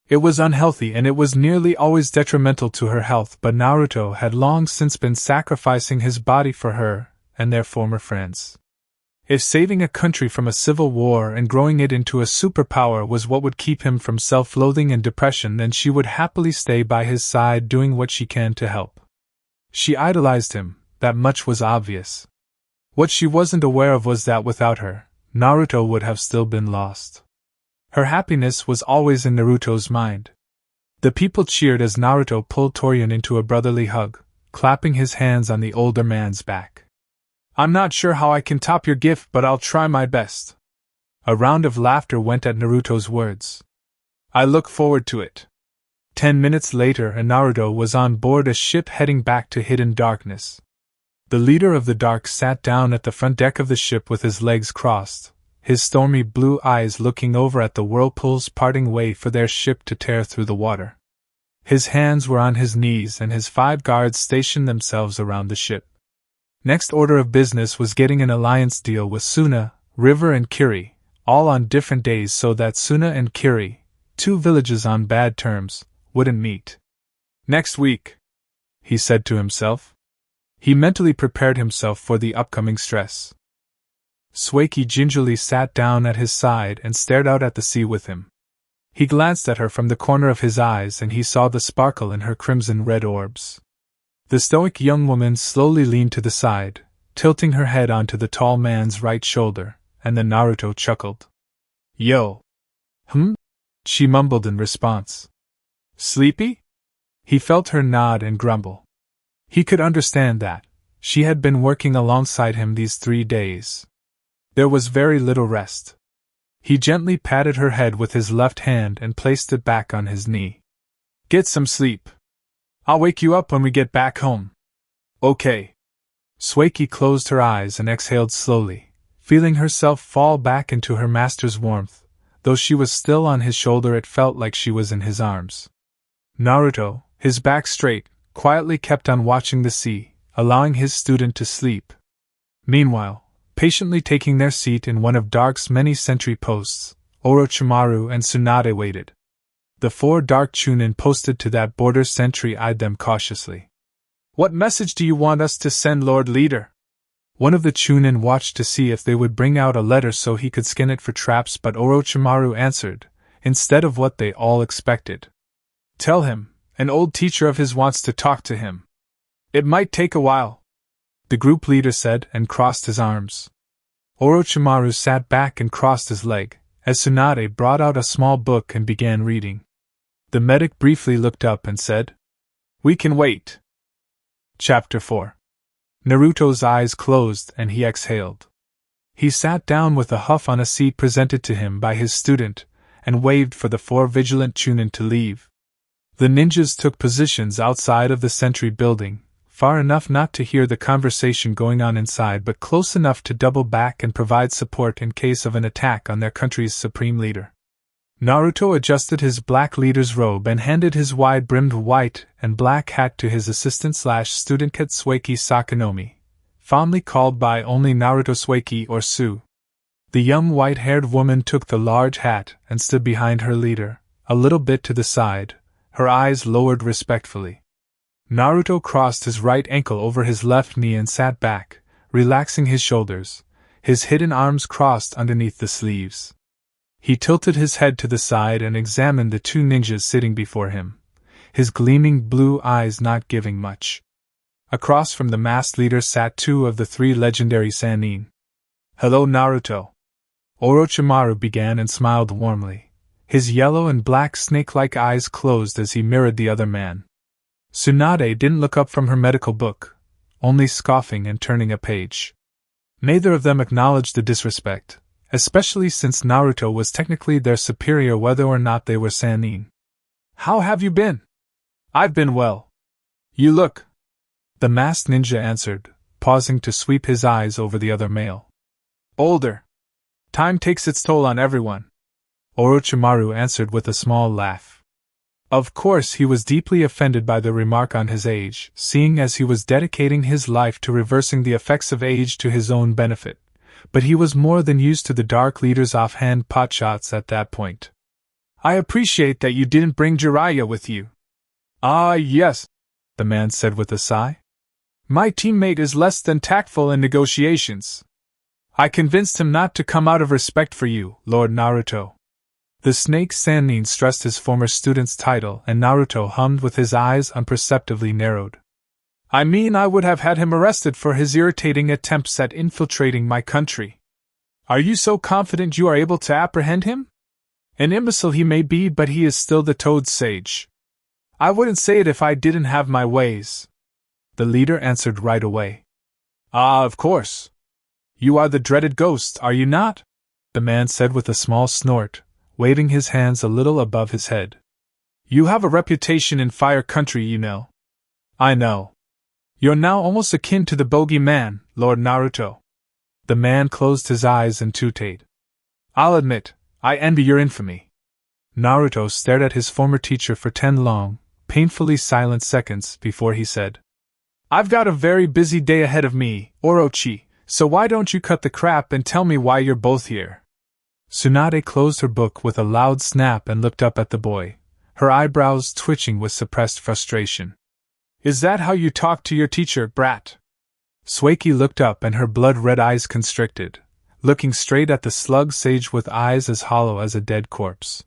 It was unhealthy and it was nearly always detrimental to her health, but Naruto had long since been sacrificing his body for her and their former friends. If saving a country from a civil war and growing it into a superpower was what would keep him from self-loathing and depression, then she would happily stay by his side doing what she can to help. She idolized him, that much was obvious. What she wasn't aware of was that without her, Naruto would have still been lost. Her happiness was always in Naruto's mind. The people cheered as Naruto pulled Torian into a brotherly hug, clapping his hands on the older man's back. I'm not sure how I can top your gift, but I'll try my best. A round of laughter went at Naruto's words. I look forward to it. 10 minutes later, and Naruto was on board a ship heading back to hidden darkness. The leader of the Dark sat down at the front deck of the ship with his legs crossed, his stormy blue eyes looking over at the whirlpools parting way for their ship to tear through the water. His hands were on his knees and his 5 guards stationed themselves around the ship. Next order of business was getting an alliance deal with Suna, River and Kiri, all on different days so that Suna and Kiri, 2 villages on bad terms, wouldn't meet. Next week, he said to himself. He mentally prepared himself for the upcoming stress. Sueki gingerly sat down at his side and stared out at the sea with him. He glanced at her from the corner of his eyes and he saw the sparkle in her crimson-red orbs. The stoic young woman slowly leaned to the side, tilting her head onto the tall man's right shoulder, and then Naruto chuckled. Yo! She mumbled in response. Sleepy? He felt her nod and grumble. He could understand that. She had been working alongside him these 3 days. There was very little rest. He gently patted her head with his left hand and placed it back on his knee. Get some sleep. I'll wake you up when we get back home. Okay. Sueki closed her eyes and exhaled slowly, feeling herself fall back into her master's warmth. Though she was still on his shoulder, it felt like she was in his arms. Naruto, his back straight, quietly kept on watching the sea, allowing his student to sleep. Meanwhile, patiently taking their seat in one of Dark's many sentry posts, Orochimaru and Tsunade waited. The 4 Dark Chunin posted to that border sentry eyed them cautiously. What message do you want us to send, Lord Leader? One of the Chunin watched to see if they would bring out a letter so he could scan it for traps, but Orochimaru answered, instead of what they all expected. Tell him, an old teacher of his wants to talk to him. It might take a while, the group leader said and crossed his arms. Orochimaru sat back and crossed his leg, as Tsunade brought out a small book and began reading. The medic briefly looked up and said, We can wait. Chapter 4. Naruto's eyes closed and he exhaled. He sat down with a huff on a seat presented to him by his student, and waved for the 4 vigilant Chunin to leave. The ninjas took positions outside of the sentry building, far enough not to hear the conversation going on inside but close enough to double back and provide support in case of an attack on their country's supreme leader. Naruto adjusted his black leader's robe and handed his wide-brimmed white and black hat to his assistant/student Katsueki Sakanomi, fondly called by only Naruto Sueki or Su. The young white-haired woman took the large hat and stood behind her leader, a little bit to the side, her eyes lowered respectfully. Naruto crossed his right ankle over his left knee and sat back, relaxing his shoulders, his hidden arms crossed underneath the sleeves. He tilted his head to the side and examined the 2 ninjas sitting before him, his gleaming blue eyes not giving much. Across from the masked leader sat 2 of the 3 legendary Sannin. Hello, Naruto. Orochimaru began and smiled warmly, his yellow and black snake-like eyes closed as he mirrored the other man. Tsunade didn't look up from her medical book, only scoffing and turning a page. Neither of them acknowledged the disrespect, especially since Naruto was technically their superior whether or not they were Sannin. How have you been? I've been well. You look. The masked ninja answered, pausing to sweep his eyes over the other male. Older. Time takes its toll on everyone. Orochimaru answered with a small laugh. Of course he was deeply offended by the remark on his age, seeing as he was dedicating his life to reversing the effects of age to his own benefit, but he was more than used to the Dark Leader's offhand potshots at that point. I appreciate that you didn't bring Jiraiya with you. Ah, yes, the man said with a sigh. My teammate is less than tactful in negotiations. I convinced him not to come out of respect for you, Lord Naruto. The snake Sannin stressed his former student's title, and Naruto hummed with his eyes imperceptibly narrowed. I mean, I would have had him arrested for his irritating attempts at infiltrating my country. Are you so confident you are able to apprehend him? An imbecile he may be, but he is still the Toad Sage. I wouldn't say it if I didn't have my ways. The leader answered right away. Ah, of course. You are the dreaded ghost, are you not? The man said with a small snort, waving his hands a little above his head. You have a reputation in Fire Country, you know. I know. You're now almost akin to the bogeyman, Lord Naruto. The man closed his eyes and tooted. I'll admit, I envy your infamy. Naruto stared at his former teacher for 10 long, painfully silent seconds before he said, I've got a very busy day ahead of me, Orochi, so why don't you cut the crap and tell me why you're both here? Tsunade closed her book with a loud snap and looked up at the boy, her eyebrows twitching with suppressed frustration. Is that how you talk to your teacher, brat? Sueki looked up and her blood-red eyes constricted, looking straight at the slug sage with eyes as hollow as a dead corpse.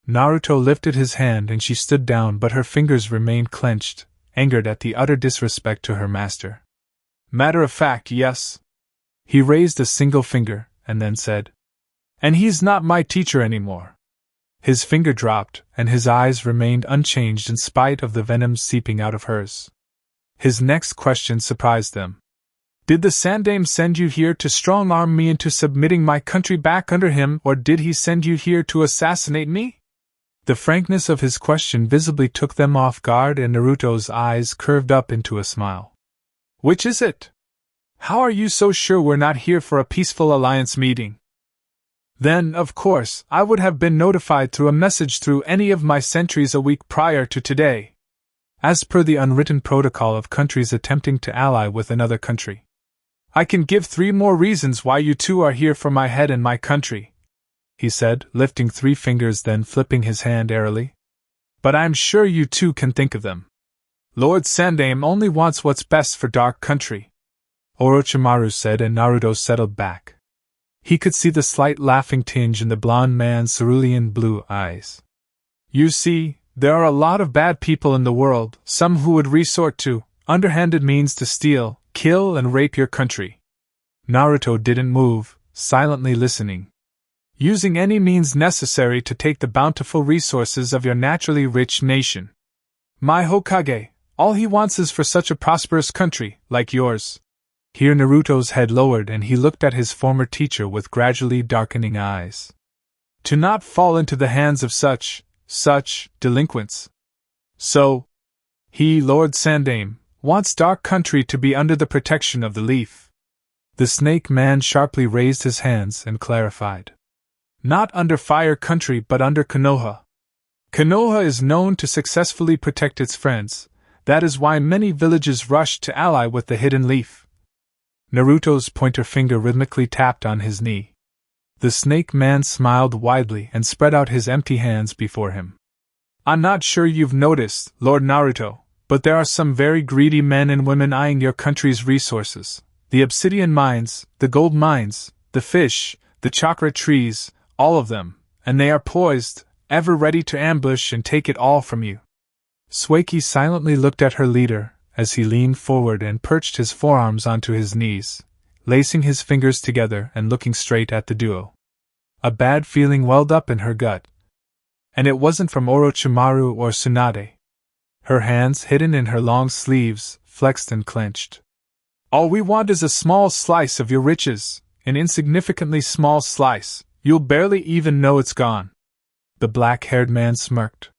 Naruto lifted his hand and she stood down, but her fingers remained clenched, angered at the utter disrespect to her master. Matter of fact, yes. He raised a single finger, and then said, "And he's not my teacher anymore." His finger dropped, and his eyes remained unchanged in spite of the venom seeping out of hers. His next question surprised them. "Did the Sandaime send you here to strong-arm me into submitting my country back under him, or did he send you here to assassinate me?" The frankness of his question visibly took them off guard, and Naruto's eyes curved up into a smile. "Which is it? How are you so sure we're not here for a peaceful alliance meeting?" "Then, of course, I would have been notified through a message through any of my sentries a week prior to today, as per the unwritten protocol of countries attempting to ally with another country. I can give 3 more reasons why you two are here for my head and my country," he said, lifting 3 fingers then flipping his hand airily. "But I'm sure you two can think of them. Lord Sandaime only wants what's best for Dark Country," Orochimaru said, and Naruto settled back. He could see the slight laughing tinge in the blond man's cerulean blue eyes. "You see, there are a lot of bad people in the world, some who would resort to underhanded means to steal, kill, and rape your country." Naruto didn't move, silently listening. "Using any means necessary to take the bountiful resources of your naturally rich nation. My Hokage, all he wants is for such a prosperous country, like yours." Here Naruto's head lowered and he looked at his former teacher with gradually darkening eyes. "To not fall into the hands of such delinquents. So, he, Lord Sandaime, wants Dark Country to be under the protection of the Leaf." The Snake Man sharply raised his hands and clarified. "Not under Fire Country but under Konoha. Konoha is known to successfully protect its friends, that is why many villages rushed to ally with the Hidden Leaf." Naruto's pointer finger rhythmically tapped on his knee. The Snake Man smiled widely and spread out his empty hands before him. "I'm not sure you've noticed, Lord Naruto, but there are some very greedy men and women eyeing your country's resources. The obsidian mines, the gold mines, the fish, the chakra trees, all of them, and they are poised, ever ready to ambush and take it all from you." Sueki silently looked at her leader as he leaned forward and perched his forearms onto his knees, lacing his fingers together and looking straight at the duo. A bad feeling welled up in her gut. And it wasn't from Orochimaru or Tsunade. Her hands, hidden in her long sleeves, flexed and clenched. "All we want is a small slice of your riches, an insignificantly small slice. You'll barely even know it's gone." The black-haired man smirked.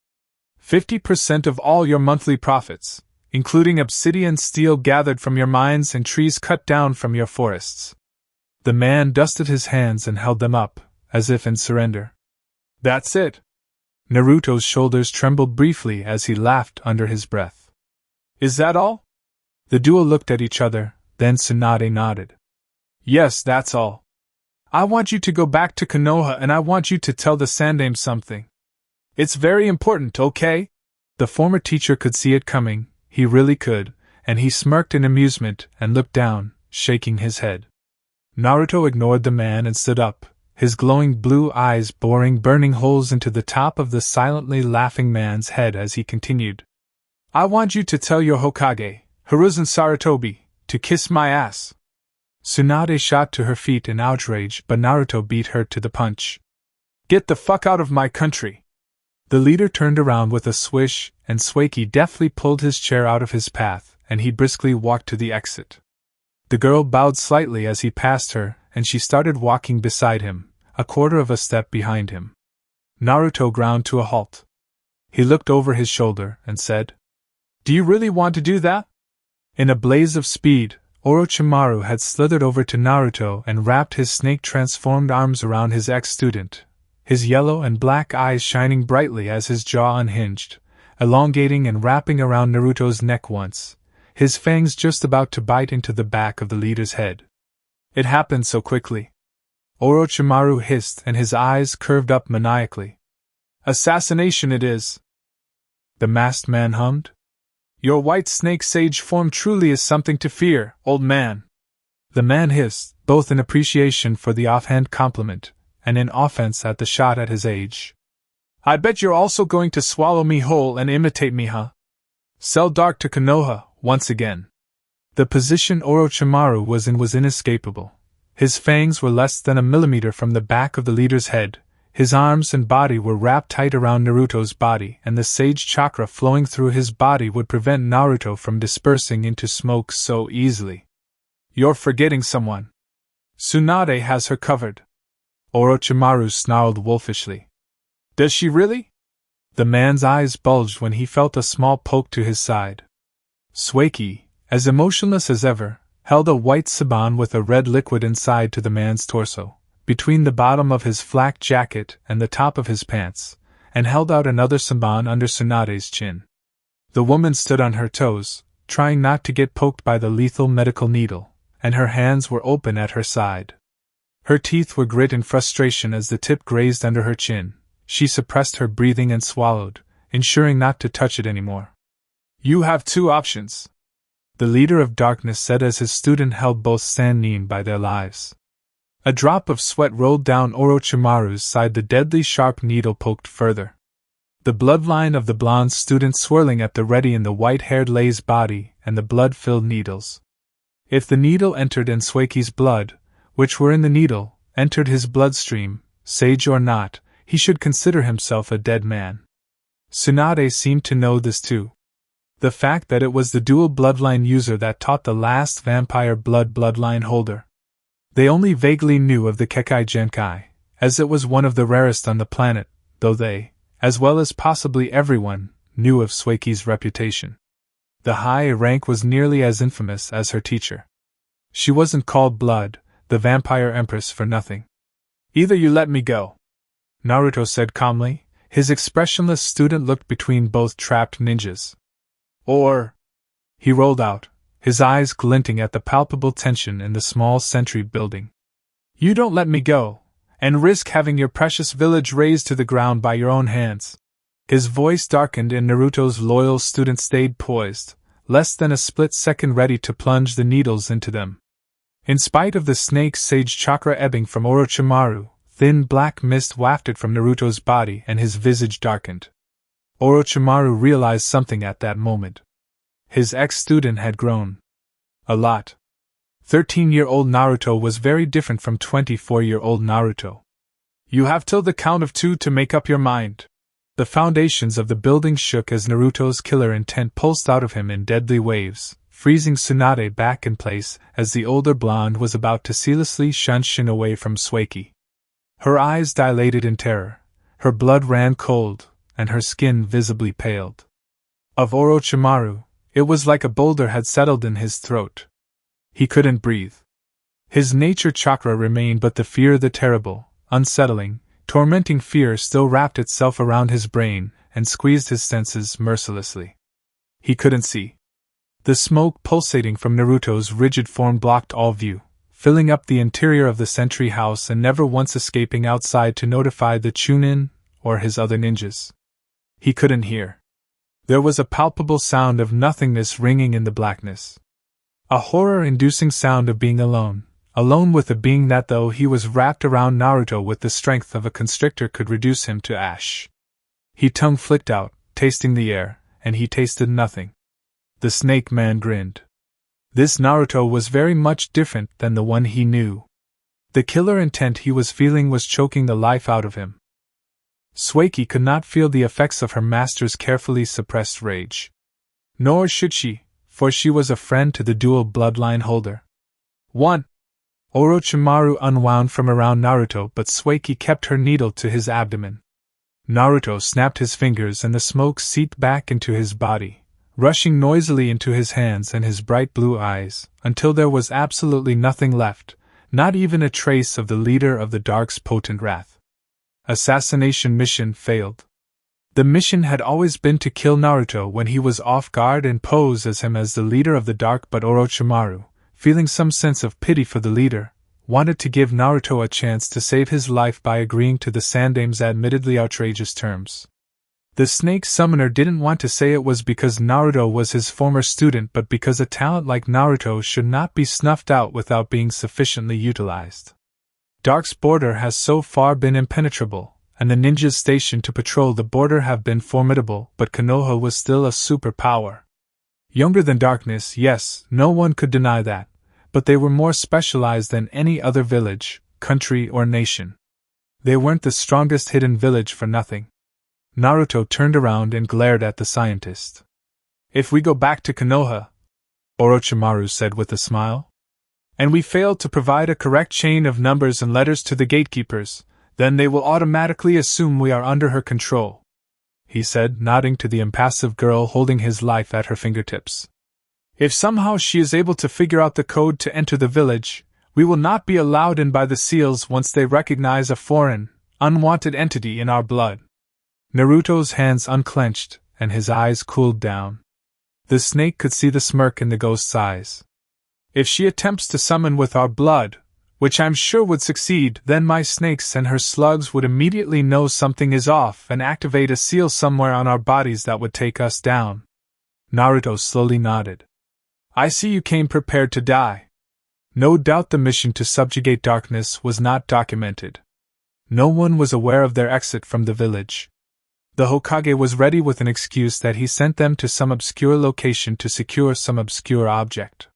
50% of all your monthly profits, including obsidian steel gathered from your mines and trees cut down from your forests." The man dusted his hands and held them up, as if in surrender. "That's it." Naruto's shoulders trembled briefly as he laughed under his breath. "Is that all?" The duo looked at each other, then Tsunade nodded. "Yes, that's all. I want you to go back to Konoha and I want you to tell the Sandaime something. It's very important, okay?" The former teacher could see it coming, he really could, and he smirked in amusement and looked down, shaking his head. Naruto ignored the man and stood up, his glowing blue eyes boring burning holes into the top of the silently laughing man's head as he continued. "I want you to tell your Hokage, Hiruzen Sarutobi, to kiss my ass." Tsunade shot to her feet in outrage, but Naruto beat her to the punch. "Get the fuck out of my country!" The leader turned around with a swish, and Sueki deftly pulled his chair out of his path, and he briskly walked to the exit. The girl bowed slightly as he passed her, and she started walking beside him, a quarter of a step behind him. Naruto ground to a halt. He looked over his shoulder and said, "Do you really want to do that?" In a blaze of speed, Orochimaru had slithered over to Naruto and wrapped his snake-transformed arms around his ex-student, his yellow and black eyes shining brightly as his jaw unhinged, elongating and wrapping around Naruto's neck once, his fangs just about to bite into the back of the leader's head. It happened so quickly. Orochimaru hissed and his eyes curved up maniacally. "Assassination it is," the masked man hummed. "Your white snake sage form truly is something to fear, old man." The man hissed, both in appreciation for the offhand compliment, and in offense at the shot at his age. I bet you're also going to swallow me whole and imitate me, huh? Sell dark to Konoha, once again. The position Orochimaru was in was inescapable. His fangs were less than a millimeter from the back of the leader's head, his arms and body were wrapped tight around Naruto's body, and the sage chakra flowing through his body would prevent Naruto from dispersing into smoke so easily. You're forgetting someone. Tsunade has her covered. Orochimaru snarled wolfishly. Does she really? The man's eyes bulged when he felt a small poke to his side. Sueki, as emotionless as ever, held a white saban with a red liquid inside to the man's torso, between the bottom of his flak jacket and the top of his pants, and held out another saban under Tsunade's chin. The woman stood on her toes, trying not to get poked by the lethal medical needle, and her hands were open at her side. Her teeth were grit in frustration as the tip grazed under her chin. She suppressed her breathing and swallowed, ensuring not to touch it anymore. You have two options, the leader of darkness said as his student held both Sannin by their lives. A drop of sweat rolled down Orochimaru's side, the deadly sharp needle poked further. The bloodline of the blonde student swirling at the ready in the white-haired Lei's body and the blood-filled needles. If the needle entered and Sueki's blood, which were in the needle, entered his bloodstream, sage or not, he should consider himself a dead man. Tsunade seemed to know this too. The fact that it was the dual bloodline user that taught the last vampire bloodline holder. They only vaguely knew of the Kekai Genkai, as it was one of the rarest on the planet, though they, as well as possibly everyone, knew of Sueki's reputation. The high rank was nearly as infamous as her teacher. She wasn't called Blood, the vampire empress, for nothing. Either you let me go, Naruto said calmly. His expressionless student looked between both trapped ninjas. Or, he rolled out, his eyes glinting at the palpable tension in the small sentry building. You don't let me go, and risk having your precious village razed to the ground by your own hands. His voice darkened and Naruto's loyal student stayed poised, less than a split second ready to plunge the needles into them. In spite of the snake's sage chakra ebbing from Orochimaru, thin black mist wafted from Naruto's body and his visage darkened. Orochimaru realized something at that moment. His ex-student had grown. A lot. 13-year-old Naruto was very different from 24-year-old Naruto. You have till the count of 2 to make up your mind. The foundations of the building shook as Naruto's killer intent pulsed out of him in deadly waves, freezing Tsunade back in place as the older blonde was about to ceaselessly shunshin away from Sueki. Her eyes dilated in terror, her blood ran cold, and her skin visibly paled. Of Orochimaru, it was like a boulder had settled in his throat. He couldn't breathe. His nature chakra remained, but the fear, the terrible, unsettling, tormenting fear still wrapped itself around his brain and squeezed his senses mercilessly. He couldn't see. The smoke pulsating from Naruto's rigid form blocked all view, filling up the interior of the sentry house and never once escaping outside to notify the Chunin or his other ninjas. He couldn't hear. There was a palpable sound of nothingness ringing in the blackness. A horror-inducing sound of being alone, alone with a being that, though he was wrapped around Naruto with the strength of a constrictor, could reduce him to ash. He tongue flicked out, tasting the air, and he tasted nothing. The snake man grinned. This Naruto was very much different than the one he knew. The killer intent he was feeling was choking the life out of him. Sueki could not feel the effects of her master's carefully suppressed rage. Nor should she, for she was a friend to the dual bloodline holder. 1. Orochimaru unwound from around Naruto, but Sueki kept her needle to his abdomen. Naruto snapped his fingers and the smoke seeped back into his body, rushing noisily into his hands and his bright blue eyes, until there was absolutely nothing left, not even a trace of the leader of the Dark's potent wrath. Assassination mission failed. The mission had always been to kill Naruto when he was off guard and pose as him as the leader of the Dark, but Orochimaru, feeling some sense of pity for the leader, wanted to give Naruto a chance to save his life by agreeing to the Sandame's admittedly outrageous terms. The snake summoner didn't want to say it was because Naruto was his former student, but because a talent like Naruto should not be snuffed out without being sufficiently utilized. Dark's border has so far been impenetrable, and the ninjas stationed to patrol the border have been formidable, but Konoha was still a superpower. Younger than darkness, yes, no one could deny that, but they were more specialized than any other village, country, or nation. They weren't the strongest hidden village for nothing. Naruto turned around and glared at the scientist. If we go back to Konoha, Orochimaru said with a smile, and we fail to provide a correct chain of numbers and letters to the gatekeepers, then they will automatically assume we are under her control, he said, nodding to the impassive girl holding his life at her fingertips. If somehow she is able to figure out the code to enter the village, we will not be allowed in by the seals once they recognize a foreign, unwanted entity in our blood. Naruto's hands unclenched, and his eyes cooled down. The snake could see the smirk in the ghost's eyes. If she attempts to summon with our blood, which I'm sure would succeed, then my snakes and her slugs would immediately know something is off and activate a seal somewhere on our bodies that would take us down. Naruto slowly nodded. I see you came prepared to die. No doubt the mission to subjugate darkness was not documented. No one was aware of their exit from the village. The Hokage was ready with an excuse that he sent them to some obscure location to secure some obscure object.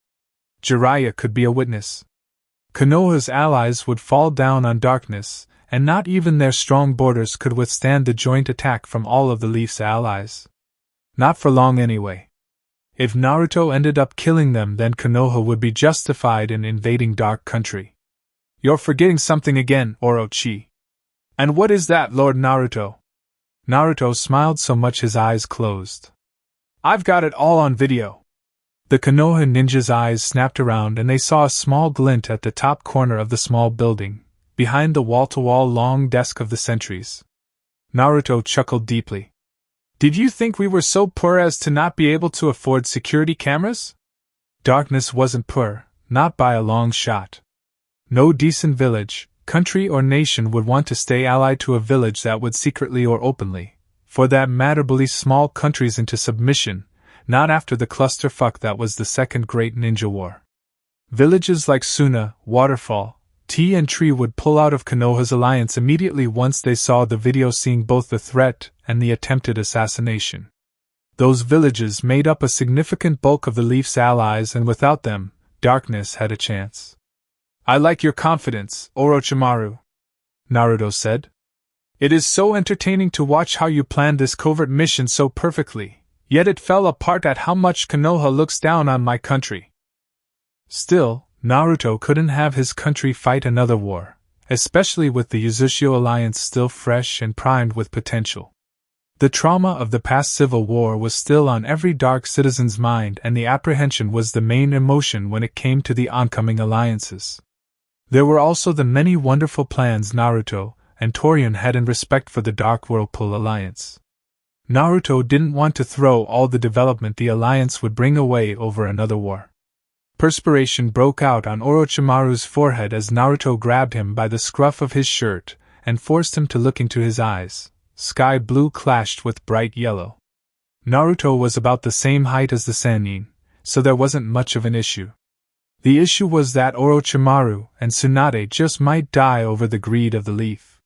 Jiraiya could be a witness. Konoha's allies would fall down on darkness, and not even their strong borders could withstand the joint attack from all of the Leaf's allies. Not for long anyway. If Naruto ended up killing them, then Konoha would be justified in invading Dark Country. You're forgetting something again, Orochi. And what is that, Lord Naruto? Naruto smiled so much his eyes closed. I've got it all on video. The Konoha ninja's eyes snapped around and they saw a small glint at the top corner of the small building, behind the wall-to-wall long desk of the sentries. Naruto chuckled deeply. Did you think we were so poor as to not be able to afford security cameras? Darkness wasn't poor, not by a long shot. No decent village, country or nation would want to stay allied to a village that would secretly or openly, for that matter, bully small countries into submission, not after the clusterfuck that was the Second Great Ninja War. Villages like Suna, Waterfall, Tea and Tree would pull out of Konoha's alliance immediately once they saw the video seeing both the threat and the attempted assassination. Those villages made up a significant bulk of the Leaf's allies, and without them, darkness had a chance. I like your confidence, Orochimaru, Naruto said. It is so entertaining to watch how you planned this covert mission so perfectly, yet it fell apart at how much Konoha looks down on my country. Still, Naruto couldn't have his country fight another war, especially with the Uzushio alliance still fresh and primed with potential. The trauma of the past civil war was still on every dark citizen's mind, and the apprehension was the main emotion when it came to the oncoming alliances. There were also the many wonderful plans Naruto and Torian had in respect for the Dark Whirlpool Alliance. Naruto didn't want to throw all the development the alliance would bring away over another war. Perspiration broke out on Orochimaru's forehead as Naruto grabbed him by the scruff of his shirt and forced him to look into his eyes. Sky blue clashed with bright yellow. Naruto was about the same height as the Sannin, so there wasn't much of an issue. The issue was that Orochimaru and Tsunade just might die over the greed of the Leaf.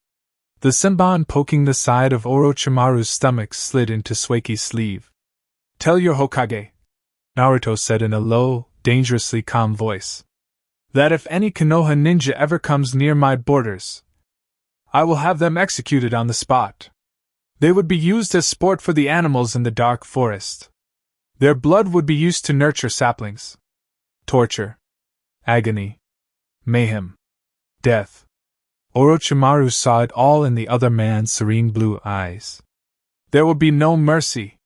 The senbon poking the side of Orochimaru's stomach slid into Suiki's sleeve. Tell your Hokage, Naruto said in a low, dangerously calm voice, that if any Konoha ninja ever comes near my borders, I will have them executed on the spot. They would be used as sport for the animals in the dark forest. Their blood would be used to nurture saplings. Torture. Agony. Mayhem. Death. Orochimaru saw it all in the other man's serene blue eyes. There will be no mercy,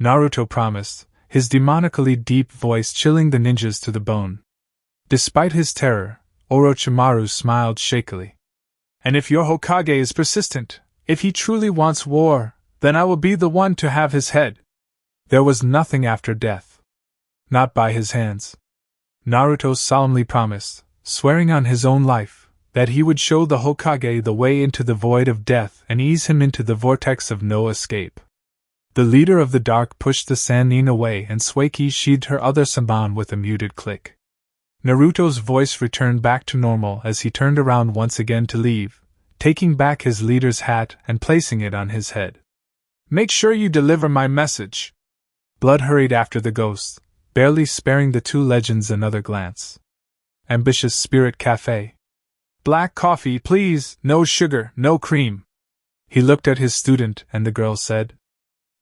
Naruto promised, his demonically deep voice chilling the ninjas to the bone. Despite his terror, Orochimaru smiled shakily. And if your Hokage is persistent, if he truly wants war, then I will be the one to have his head. There was nothing after death. Not by his hands. Naruto solemnly promised, swearing on his own life, that he would show the Hokage the way into the void of death and ease him into the vortex of no escape. The leader of the dark pushed the Sannin away and Suiki sheathed her other senbon with a muted click. Naruto's voice returned back to normal as he turned around once again to leave, taking back his leader's hat and placing it on his head. "Make sure you deliver my message." Blood hurried after the ghost, barely sparing the two legends another glance. Ambitious Spirit Cafe. "Black coffee, please, no sugar, no cream." He looked at his student, and the girl said,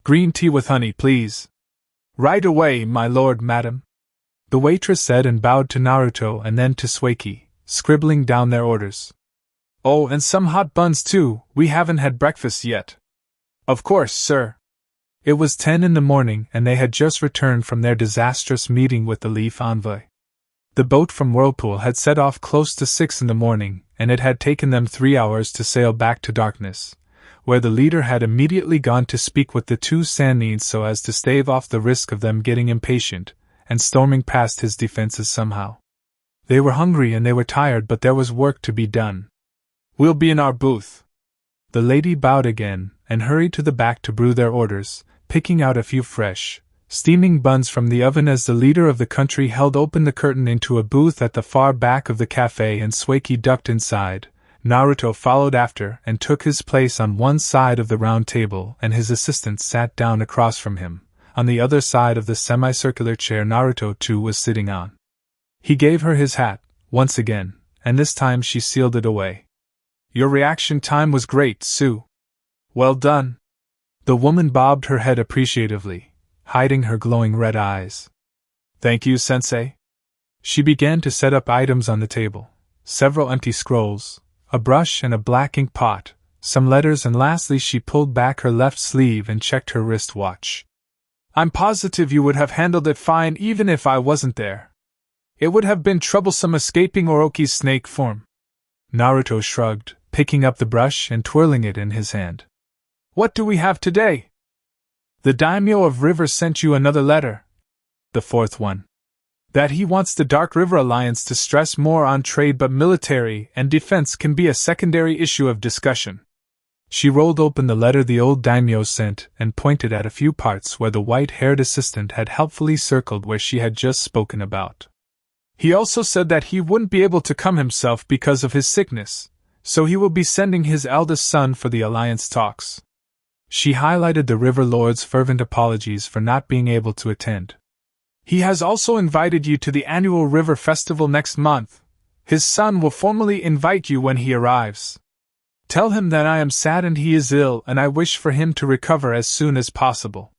"Green tea with honey, please." "Right away, my lord, madam," the waitress said, and bowed to Naruto and then to Sueki, scribbling down their orders. "Oh, and some hot buns too, we haven't had breakfast yet." "Of course, sir." It was 10 in the morning, and they had just returned from their disastrous meeting with the Leaf Envoy. The boat from Whirlpool had set off close to 6 in the morning, and it had taken them 3 hours to sail back to Darkness, where the leader had immediately gone to speak with the two Sannins so as to stave off the risk of them getting impatient and storming past his defenses somehow. They were hungry and they were tired, but there was work to be done. "We'll be in our booth." The lady bowed again and hurried to the back to brew their orders, picking out a few fresh, steaming buns from the oven as the leader of the country held open the curtain into a booth at the far back of the cafe and Sueki ducked inside. Naruto followed after and took his place on one side of the round table, and his assistant sat down across from him, on the other side of the semicircular chair Naruto too was sitting on. He gave her his hat, once again, and this time she sealed it away. "Your reaction time was great, Sue." "Well done." The woman bobbed her head appreciatively, hiding her glowing red eyes. "Thank you, sensei." She began to set up items on the table, several empty scrolls, a brush and a black ink pot, some letters, and lastly she pulled back her left sleeve and checked her wrist watch. "I'm positive you would have handled it fine even if I wasn't there. It would have been troublesome escaping Orochi's snake form." Naruto shrugged, picking up the brush and twirling it in his hand. "What do we have today?" "The daimyo of River sent you another letter. The fourth one. That he wants the Dark River Alliance to stress more on trade, but military and defense can be a secondary issue of discussion." She rolled open the letter the old daimyo sent and pointed at a few parts where the white-haired assistant had helpfully circled where she had just spoken about. "He also said that he wouldn't be able to come himself because of his sickness, so he will be sending his eldest son for the alliance talks." She highlighted the River Lord's fervent apologies for not being able to attend. "He has also invited you to the annual River Festival next month. His son will formally invite you when he arrives. Tell him that I am saddened he is ill and I wish for him to recover as soon as possible.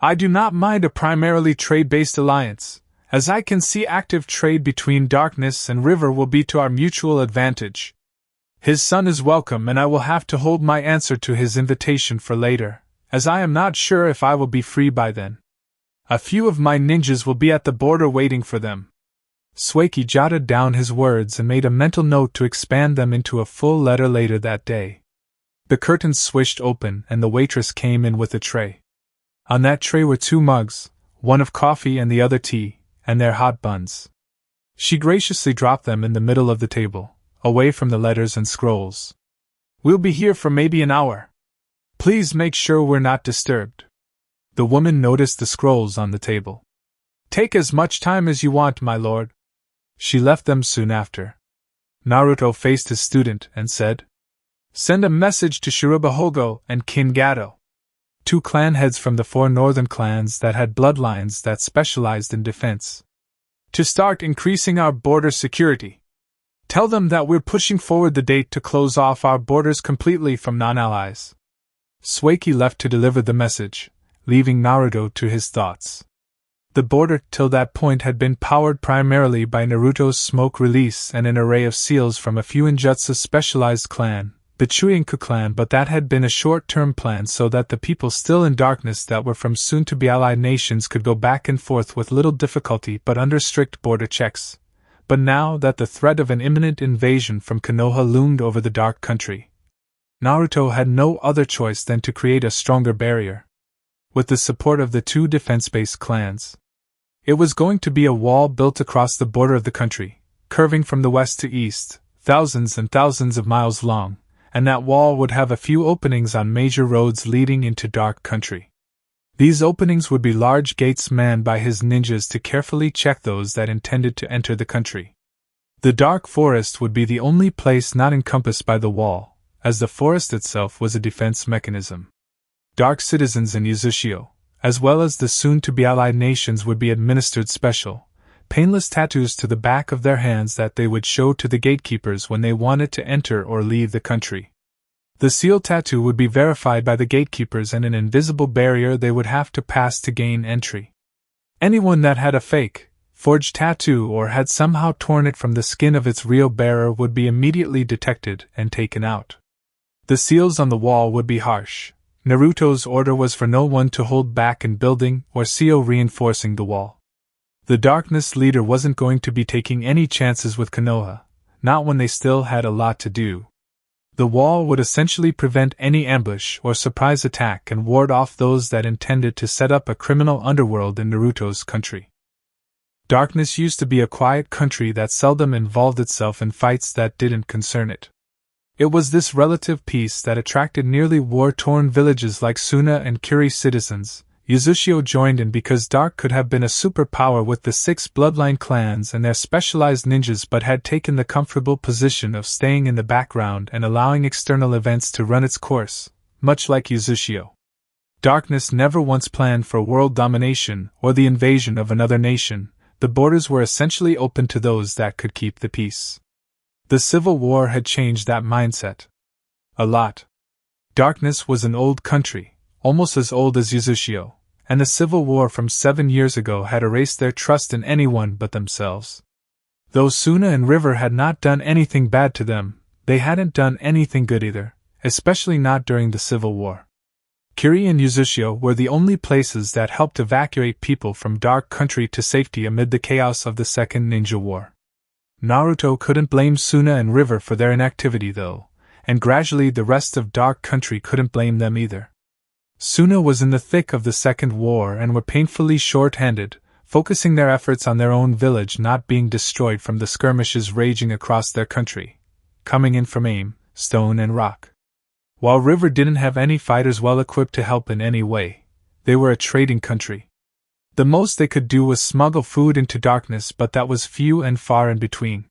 I do not mind a primarily trade-based alliance, as I can see active trade between Darkness and River will be to our mutual advantage. His son is welcome, and I will have to hold my answer to his invitation for later, as I am not sure if I will be free by then. A few of my ninjas will be at the border waiting for them." Sueki jotted down his words and made a mental note to expand them into a full letter later that day. The curtains swished open and the waitress came in with a tray. On that tray were 2 mugs, one of coffee and the other tea, and their hot buns. She graciously dropped them in the middle of the table, away from the letters and scrolls. "We'll be here for maybe an hour. Please make sure we're not disturbed." The woman noticed the scrolls on the table. "Take as much time as you want, my lord." She left them soon after. Naruto faced his student and said, "Send a message to Shirabahogo and Kingato, 2 clan heads from the 4 northern clans that had bloodlines that specialized in defense, to start increasing our border security. Tell them that we're pushing forward the date to close off our borders completely from non-allies." Sueki left to deliver the message, leaving Naruto to his thoughts. The border till that point had been powered primarily by Naruto's smoke release and an array of seals from a few Injutsu's specialized clan, the Chuinku clan, but that had been a short-term plan so that the people still in Darkness that were from soon-to-be allied nations could go back and forth with little difficulty but under strict border checks. But now that the threat of an imminent invasion from Konoha loomed over the Dark Country, Naruto had no other choice than to create a stronger barrier. With the support of the 2 defense-based clans, it was going to be a wall built across the border of the country, curving from the west to east, thousands and thousands of miles long, and that wall would have a few openings on major roads leading into Dark Country. These openings would be large gates manned by his ninjas to carefully check those that intended to enter the country. The Dark Forest would be the only place not encompassed by the wall, as the forest itself was a defense mechanism. Dark citizens in Uzushio, as well as the soon-to-be allied nations, would be administered special, painless tattoos to the back of their hands that they would show to the gatekeepers when they wanted to enter or leave the country. The seal tattoo would be verified by the gatekeepers and an invisible barrier they would have to pass to gain entry. Anyone that had a fake, forged tattoo or had somehow torn it from the skin of its real bearer would be immediately detected and taken out. The seals on the wall would be harsh. Naruto's order was for no one to hold back in building or seal reinforcing the wall. The Darkness leader wasn't going to be taking any chances with Konoha, not when they still had a lot to do. The wall would essentially prevent any ambush or surprise attack and ward off those that intended to set up a criminal underworld in Naruto's country. Darkness used to be a quiet country that seldom involved itself in fights that didn't concern it. It was this relative peace that attracted nearly war-torn villages like Suna and Kuri citizens. Uzushio joined in because Dark could have been a superpower with the 6 bloodline clans and their specialized ninjas, but had taken the comfortable position of staying in the background and allowing external events to run its course, much like Uzushio. Darkness never once planned for world domination or the invasion of another nation. The borders were essentially open to those that could keep the peace. The Civil War had changed that mindset. A lot. Darkness was an old country, almost as old as Uzushio, and the Civil War from 7 years ago had erased their trust in anyone but themselves. Though Suna and River had not done anything bad to them, they hadn't done anything good either, especially not during the Civil War. Kuri and Uzushio were the only places that helped evacuate people from Dark Country to safety amid the chaos of the Second Ninja War. Naruto couldn't blame Suna and River for their inactivity though, and gradually the rest of Dark Country couldn't blame them either. Suna was in the thick of the Second War and were painfully short-handed, focusing their efforts on their own village not being destroyed from the skirmishes raging across their country, coming in from aim, stone and rock. While River didn't have any fighters well equipped to help in any way, they were a trading country. The most they could do was smuggle food into Darkness, but that was few and far in between.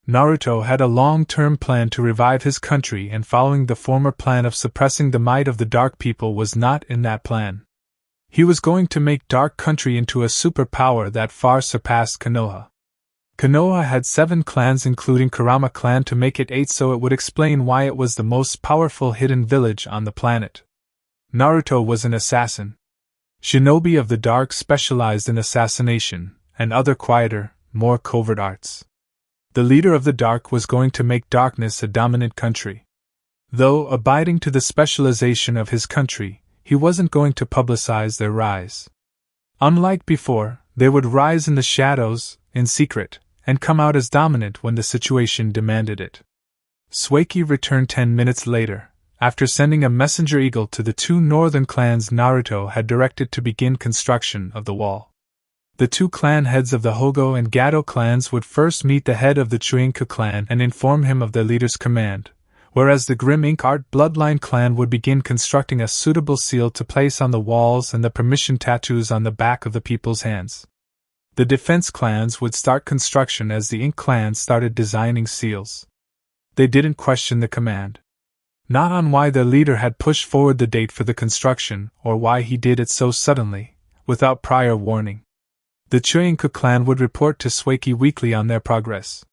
Naruto had a long-term plan to revive his country, and following the former plan of suppressing the might of the Dark people was not in that plan. He was going to make Dark Country into a superpower that far surpassed Konoha. Konoha had 7 clans including Kurama clan to make it 8, so it would explain why it was the most powerful hidden village on the planet. Naruto was an assassin. Shinobi of the Dark specialized in assassination, and other quieter, more covert arts. The leader of the Dark was going to make Darkness a dominant country. Though abiding to the specialization of his country, he wasn't going to publicize their rise. Unlike before, they would rise in the shadows, in secret, and come out as dominant when the situation demanded it. Sueki returned 10 minutes later, after sending a messenger eagle to the 2 northern clans Naruto had directed to begin construction of the wall. The 2 clan heads of the Hogo and Gato clans would first meet the head of the Chuinka clan and inform him of their leader's command, whereas the Grim Ink Art Bloodline clan would begin constructing a suitable seal to place on the walls and the permission tattoos on the back of the people's hands. The defense clans would start construction as the Ink clan started designing seals. They didn't question the command. Not on why their leader had pushed forward the date for the construction, or why he did it so suddenly, without prior warning. The Chuinka clan would report to Sueki weekly on their progress.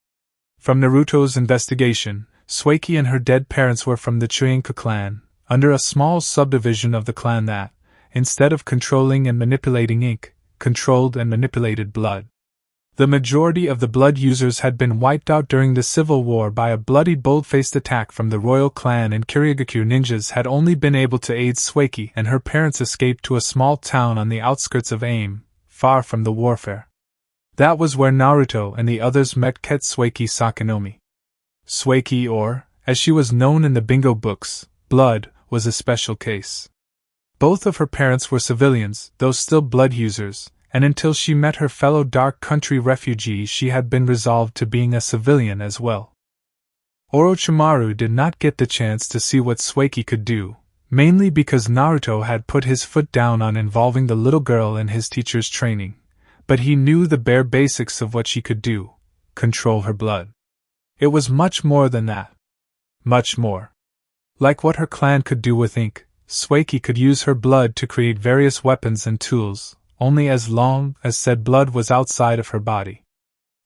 From Naruto's investigation, Sueki and her dead parents were from the Chuinka clan, under a small subdivision of the clan that, instead of controlling and manipulating ink, controlled and manipulated blood. The majority of the blood users had been wiped out during the Civil War by a bloody bold-faced attack from the royal clan, and Kirigaku ninjas had only been able to aid Sueki and her parents escape to a small town on the outskirts of Aim, far from the warfare. That was where Naruto and the others met Sueki Sakanomi. Sueki, or, as she was known in the bingo books, Blood, was a special case. Both of her parents were civilians, though still blood users, and until she met her fellow Dark Country refugees she had been resolved to being a civilian as well. Orochimaru did not get the chance to see what Sueki could do, mainly because Naruto had put his foot down on involving the little girl in his teacher's training, but he knew the bare basics of what she could do: control her blood. It was much more than that. Much more. Like what her clan could do with ink, Sueki could use her blood to create various weapons and tools, only as long as said blood was outside of her body.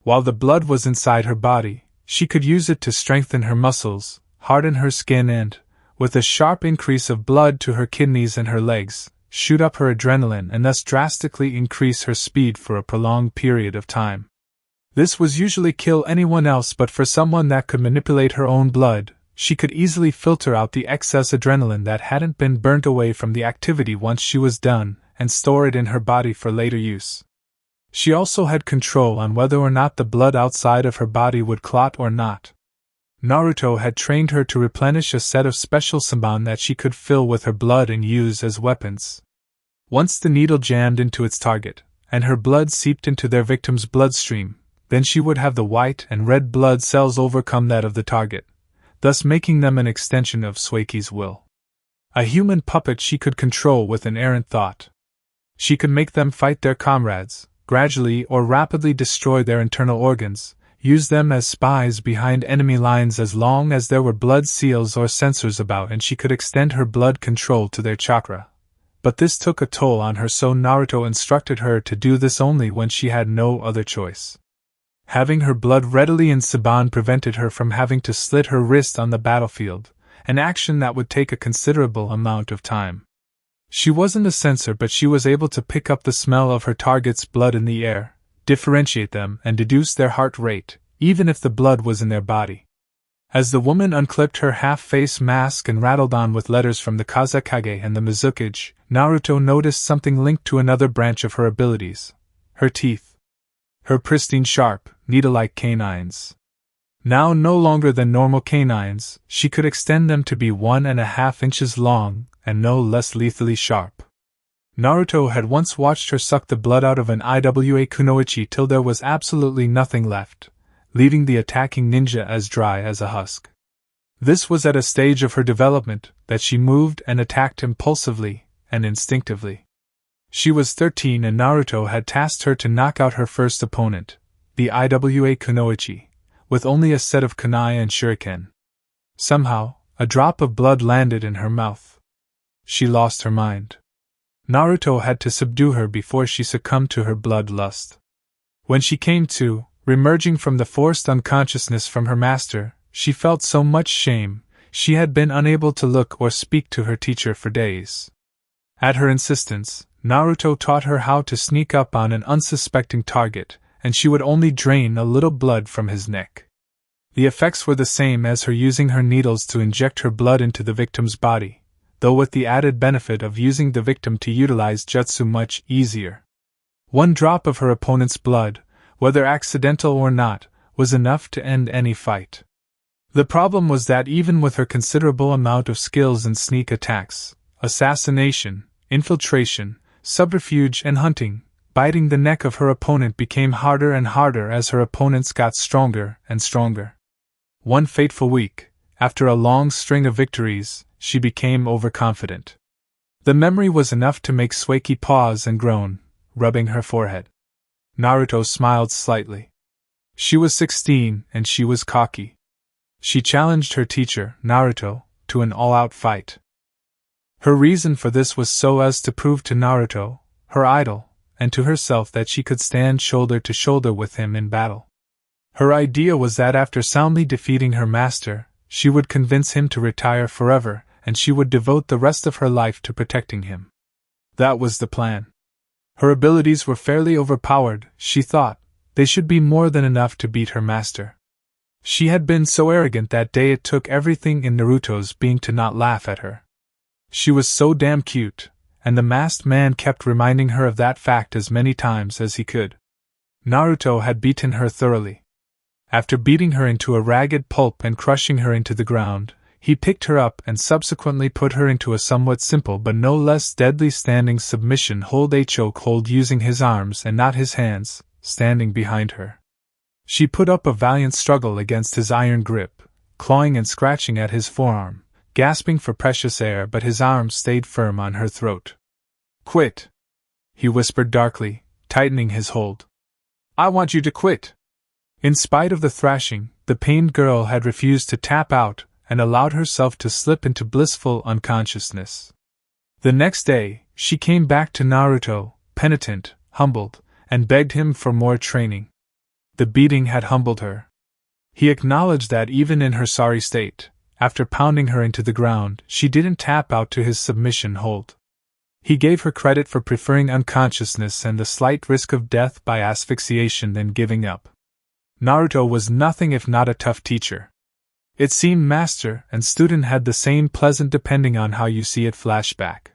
While the blood was inside her body, she could use it to strengthen her muscles, harden her skin and, with a sharp increase of blood to her kidneys and her legs, shoot up her adrenaline and thus drastically increase her speed for a prolonged period of time. This was usually kill anyone else, but for someone that could manipulate her own blood, she could easily filter out the excess adrenaline that hadn't been burnt away from the activity once she was done, and store it in her body for later use. She also had control on whether or not the blood outside of her body would clot or not. Naruto had trained her to replenish a set of special samban that she could fill with her blood and use as weapons. Once the needle jammed into its target, and her blood seeped into their victim's bloodstream, then she would have the white and red blood cells overcome that of the target, thus making them an extension of Sueki's will. A human puppet she could control with an errant thought. She could make them fight their comrades, gradually or rapidly destroy their internal organs, use them as spies behind enemy lines as long as there were blood seals or sensors about, and she could extend her blood control to their chakra. But this took a toll on her, so Naruto instructed her to do this only when she had no other choice. Having her blood readily in Saban prevented her from having to slit her wrist on the battlefield, an action that would take a considerable amount of time. She wasn't a sensor, but she was able to pick up the smell of her target's blood in the air, differentiate them, and deduce their heart rate, even if the blood was in their body. As the woman unclipped her half-face mask and rattled on with letters from the Kazekage and the Mizukage, Naruto noticed something linked to another branch of her abilities: her teeth. Her pristine, sharp, needle-like canines. Now no longer than normal canines, she could extend them to be 1.5 inches long, and no less lethally sharp. Naruto had once watched her suck the blood out of an Iwa kunoichi till there was absolutely nothing left, leaving the attacking ninja as dry as a husk. This was at a stage of her development that she moved and attacked impulsively and instinctively. She was 13 and Naruto had tasked her to knock out her first opponent, the Iwa kunoichi, with only a set of kunai and shuriken. Somehow, a drop of blood landed in her mouth. She lost her mind. Naruto had to subdue her before she succumbed to her bloodlust. When she came to, remerging from the forced unconsciousness from her master, she felt so much shame, she had been unable to look or speak to her teacher for days. At her insistence, Naruto taught her how to sneak up on an unsuspecting target, and she would only drain a little blood from his neck. The effects were the same as her using her needles to inject her blood into the victim's body, though with the added benefit of using the victim to utilize jutsu much easier. One drop of her opponent's blood, whether accidental or not, was enough to end any fight. The problem was that even with her considerable amount of skills in sneak attacks, assassination, infiltration, subterfuge and hunting, biting the neck of her opponent became harder and harder as her opponents got stronger and stronger. One fateful week, after a long string of victories, she became overconfident. The memory was enough to make Sueki pause and groan, rubbing her forehead. Naruto smiled slightly. She was 16 and she was cocky. She challenged her teacher, Naruto, to an all-out fight. Her reason for this was so as to prove to Naruto, her idol, and to herself that she could stand shoulder to shoulder with him in battle. Her idea was that after soundly defeating her master, she would convince him to retire forever, and she would devote the rest of her life to protecting him. That was the plan. Her abilities were fairly overpowered, she thought. They should be more than enough to beat her master. She had been so arrogant that day it took everything in Naruto's being to not laugh at her. She was so damn cute, and the masked man kept reminding her of that fact as many times as he could. Naruto had beaten her thoroughly. After beating her into a ragged pulp and crushing her into the ground, he picked her up and subsequently put her into a somewhat simple but no less deadly standing submission hold, a choke hold using his arms and not his hands, standing behind her. She put up a valiant struggle against his iron grip, clawing and scratching at his forearm, gasping for precious air, but his arms stayed firm on her throat. "Quit," he whispered darkly, tightening his hold. "I want you to quit." In spite of the thrashing, the pained girl had refused to tap out, and allowed herself to slip into blissful unconsciousness. The next day, she came back to Naruto, penitent, humbled, and begged him for more training. The beating had humbled her. He acknowledged that even in her sorry state, after pounding her into the ground, she didn't tap out to his submission hold. He gave her credit for preferring unconsciousness and the slight risk of death by asphyxiation than giving up. Naruto was nothing if not a tough teacher. It seemed master and student had the same pleasant depending on how you see it flashback.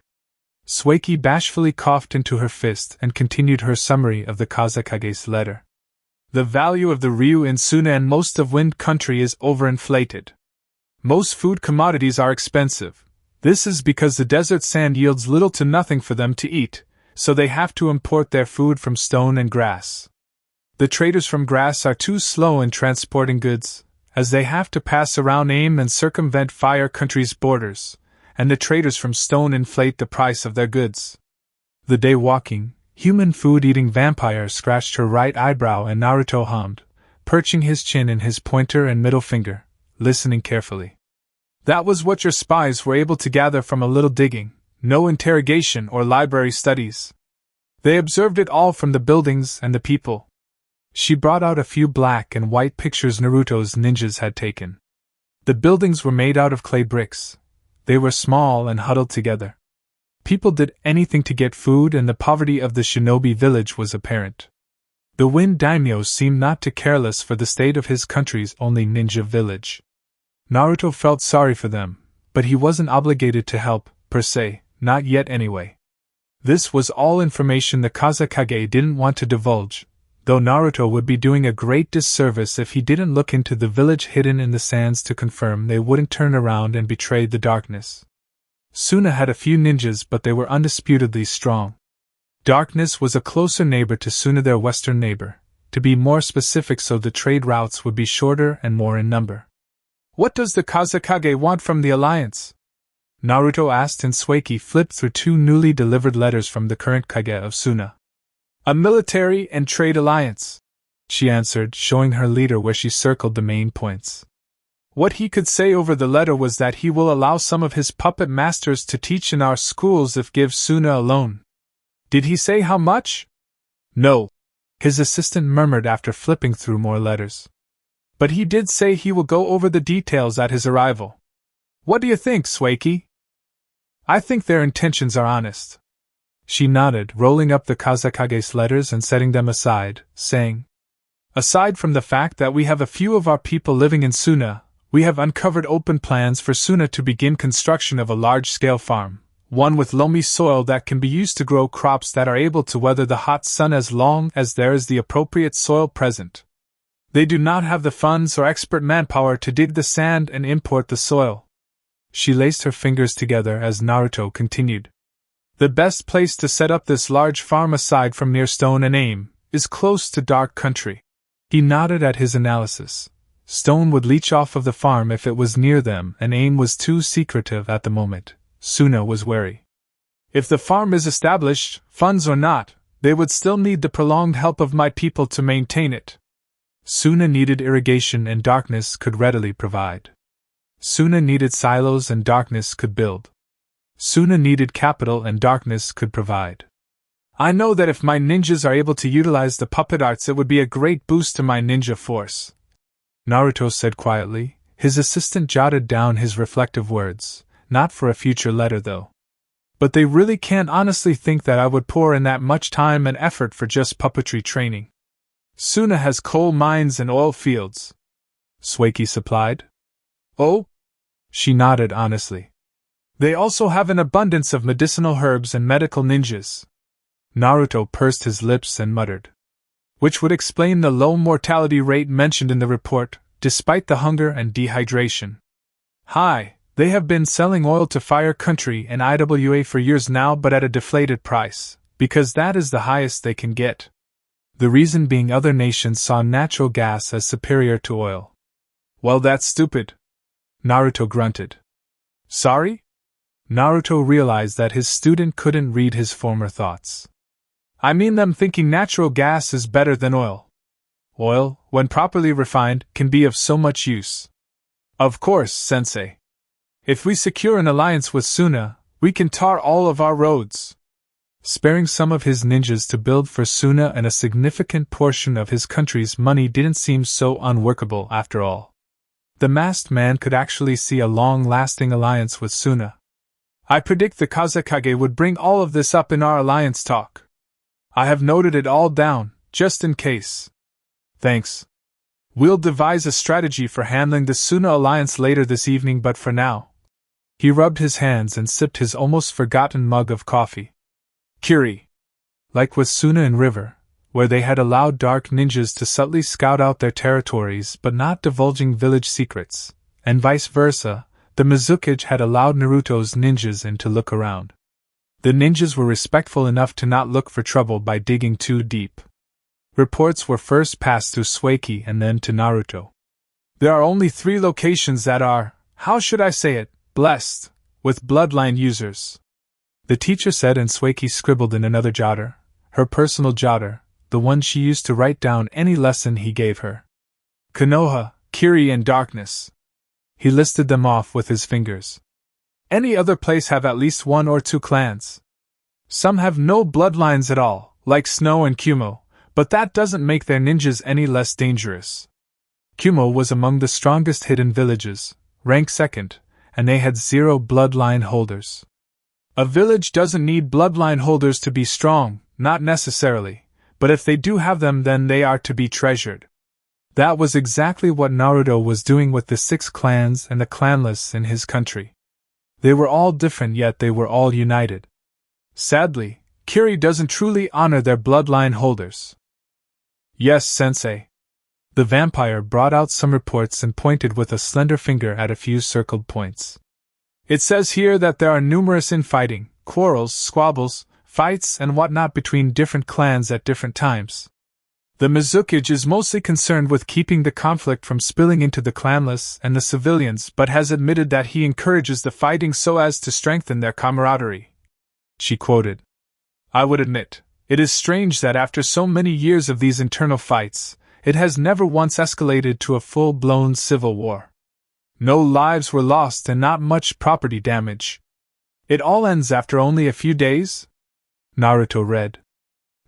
Sueki bashfully coughed into her fist and continued her summary of the Kazekage's letter. The value of the ryu in Suna and most of Wind Country is overinflated. Most food commodities are expensive. This is because the desert sand yields little to nothing for them to eat, so they have to import their food from stone and grass. The traders from grass are too slow in transporting goods, as they have to pass around Ame and circumvent Fire Country's borders, and the traders from stone inflate the price of their goods. The day walking, human food-eating vampire scratched her right eyebrow and Naruto hummed, perching his chin in his pointer and middle finger, listening carefully. That was what your spies were able to gather from a little digging, no interrogation or library studies. They observed it all from the buildings and the people. She brought out a few black and white pictures Naruto's ninjas had taken. The buildings were made out of clay bricks. They were small and huddled together. People did anything to get food and the poverty of the shinobi village was apparent. The Wind Daimyo seemed not to careless for the state of his country's only ninja village. Naruto felt sorry for them, but he wasn't obligated to help, per se, not yet anyway. This was all information the Kazekage didn't want to divulge, though Naruto would be doing a great disservice if he didn't look into the village hidden in the sands to confirm they wouldn't turn around and betray the darkness. Suna had a few ninjas, but they were undisputedly strong. Darkness was a closer neighbor to Suna, their western neighbor, to be more specific, so the trade routes would be shorter and more in number. What does the Kazekage want from the alliance? Naruto asked, and Sueki flipped through two newly delivered letters from the current Kage of Suna. A military and trade alliance, she answered, showing her leader where she circled the main points. What he could say over the letter was that he will allow some of his puppet masters to teach in our schools if give Suna a loan. Did he say how much? No, his assistant murmured after flipping through more letters. But he did say he will go over the details at his arrival. What do you think, Sueki? I think their intentions are honest. She nodded, rolling up the Kazekage's letters and setting them aside, saying, Aside from the fact that we have a few of our people living in Suna, we have uncovered open plans for Suna to begin construction of a large-scale farm, one with loamy soil that can be used to grow crops that are able to weather the hot sun as long as there is the appropriate soil present. They do not have the funds or expert manpower to dig the sand and import the soil. She laced her fingers together as Naruto continued. The best place to set up this large farm aside from near Stone and Ame is close to Dark Country. He nodded at his analysis. Stone would leech off of the farm if it was near them, and Ame was too secretive at the moment. Suna was wary. If the farm is established, funds or not, they would still need the prolonged help of my people to maintain it. Suna needed irrigation and darkness could readily provide. Suna needed silos and darkness could build. Suna needed capital and darkness could provide. I know that if my ninjas are able to utilize the puppet arts, it would be a great boost to my ninja force, Naruto said quietly. His assistant jotted down his reflective words, not for a future letter though. But they really can't honestly think that I would pour in that much time and effort for just puppetry training. Suna has coal mines and oil fields, Sueki supplied. Oh? She nodded honestly. They also have an abundance of medicinal herbs and medical ninjas. Naruto pursed his lips and muttered. Which would explain the low mortality rate mentioned in the report, despite the hunger and dehydration. Hi, they have been selling oil to Fire Country and IWA for years now, but at a deflated price, because that is the highest they can get. The reason being other nations saw natural gas as superior to oil. Well, that's stupid, Naruto grunted. Sorry? Naruto realized that his student couldn't read his former thoughts. I mean them thinking natural gas is better than oil. Oil, when properly refined, can be of so much use. Of course, sensei. If we secure an alliance with Suna, we can tar all of our roads. Sparing some of his ninjas to build for Suna and a significant portion of his country's money didn't seem so unworkable after all. The masked man could actually see a long-lasting alliance with Suna. I predict the Kazekage would bring all of this up in our alliance talk. I have noted it all down, just in case. Thanks. We'll devise a strategy for handling the Suna alliance later this evening, but for now. He rubbed his hands and sipped his almost forgotten mug of coffee. Kiri. Like with Suna and River, where they had allowed dark ninjas to subtly scout out their territories but not divulging village secrets, and vice versa, the Mizukage had allowed Naruto's ninjas in to look around. The ninjas were respectful enough to not look for trouble by digging too deep. Reports were first passed through Sueki and then to Naruto. There are only 3 locations that are, how should I say it, blessed with bloodline users. The teacher said, and Sueki scribbled in another jotter, her personal jotter, the one she used to write down any lesson he gave her. Konoha, Kiri, and Darkness. He listed them off with his fingers. Any other place have at least 1 or 2 clans. Some have no bloodlines at all, like Snow and Kumo, but that doesn't make their ninjas any less dangerous. Kumo was among the strongest hidden villages, ranked 2nd, and they had 0 bloodline holders. A village doesn't need bloodline holders to be strong, not necessarily, but if they do have them, then they are to be treasured. That was exactly what Naruto was doing with the 6 clans and the clanless in his country. They were all different, yet they were all united. Sadly, Kiri doesn't truly honor their bloodline holders. Yes, sensei. The vampire brought out some reports and pointed with a slender finger at a few circled points. It says here that there are numerous infighting, quarrels, squabbles, fights, and whatnot between different clans at different times. The Mizukage is mostly concerned with keeping the conflict from spilling into the clanless and the civilians, but has admitted that he encourages the fighting so as to strengthen their camaraderie. She quoted. I would admit, it is strange that after so many years of these internal fights, it has never once escalated to a full-blown civil war. No lives were lost and not much property damage. It all ends after only a few days? Naruto read.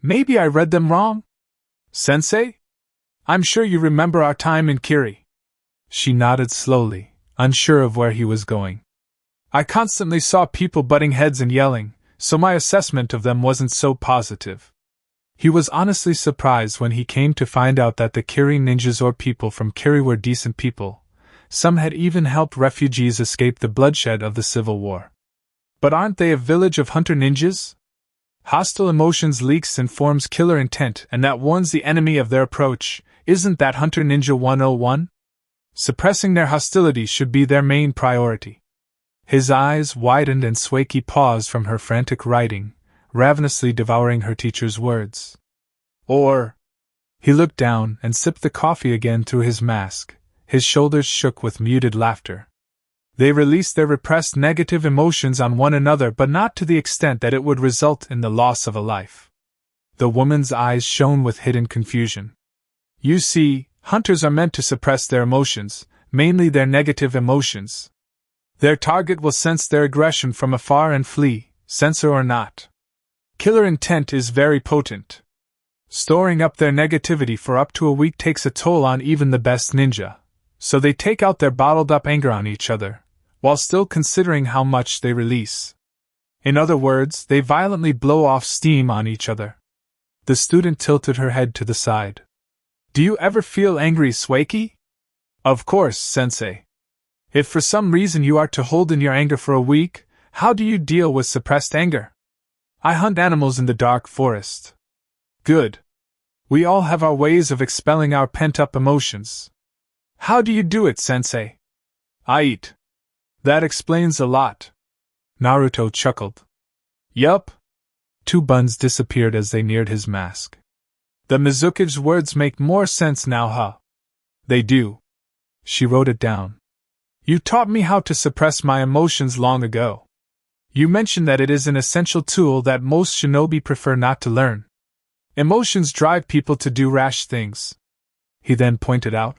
Maybe I read them wrong? Sensei? I'm sure you remember our time in Kiri. She nodded slowly, unsure of where he was going. I constantly saw people butting heads and yelling, so my assessment of them wasn't so positive. He was honestly surprised when he came to find out that the Kiri ninjas or people from Kiri were decent people. Some had even helped refugees escape the bloodshed of the Civil War. But aren't they a village of hunter ninjas? Hostile emotions leaks and forms killer intent, and that warns the enemy of their approach. Isn't that Hunter Ninja 101? Suppressing their hostility should be their main priority. His eyes widened and Sueki paused from her frantic writing, ravenously devouring her teacher's words. Or... He looked down and sipped the coffee again through his mask. His shoulders shook with muted laughter. They released their repressed negative emotions on one another, but not to the extent that it would result in the loss of a life. The woman's eyes shone with hidden confusion. You see, hunters are meant to suppress their emotions, mainly their negative emotions. Their target will sense their aggression from afar and flee, censor or not. Killer intent is very potent. Storing up their negativity for up to a week takes a toll on even the best ninja, so they take out their bottled-up anger on each other, while still considering how much they release. In other words, they violently blow off steam on each other. The student tilted her head to the side. Do you ever feel angry, Sueki? Of course, sensei. If for some reason you are to hold in your anger for a week, how do you deal with suppressed anger? I hunt animals in the dark forest. Good. We all have our ways of expelling our pent-up emotions. How do you do it, sensei? I eat. That explains a lot. Naruto chuckled. Yup. 2 buns disappeared as they neared his mask. The Mizukage's words make more sense now, huh? They do. She wrote it down. You taught me how to suppress my emotions long ago. You mentioned that it is an essential tool that most shinobi prefer not to learn. Emotions drive people to do rash things. He then pointed out.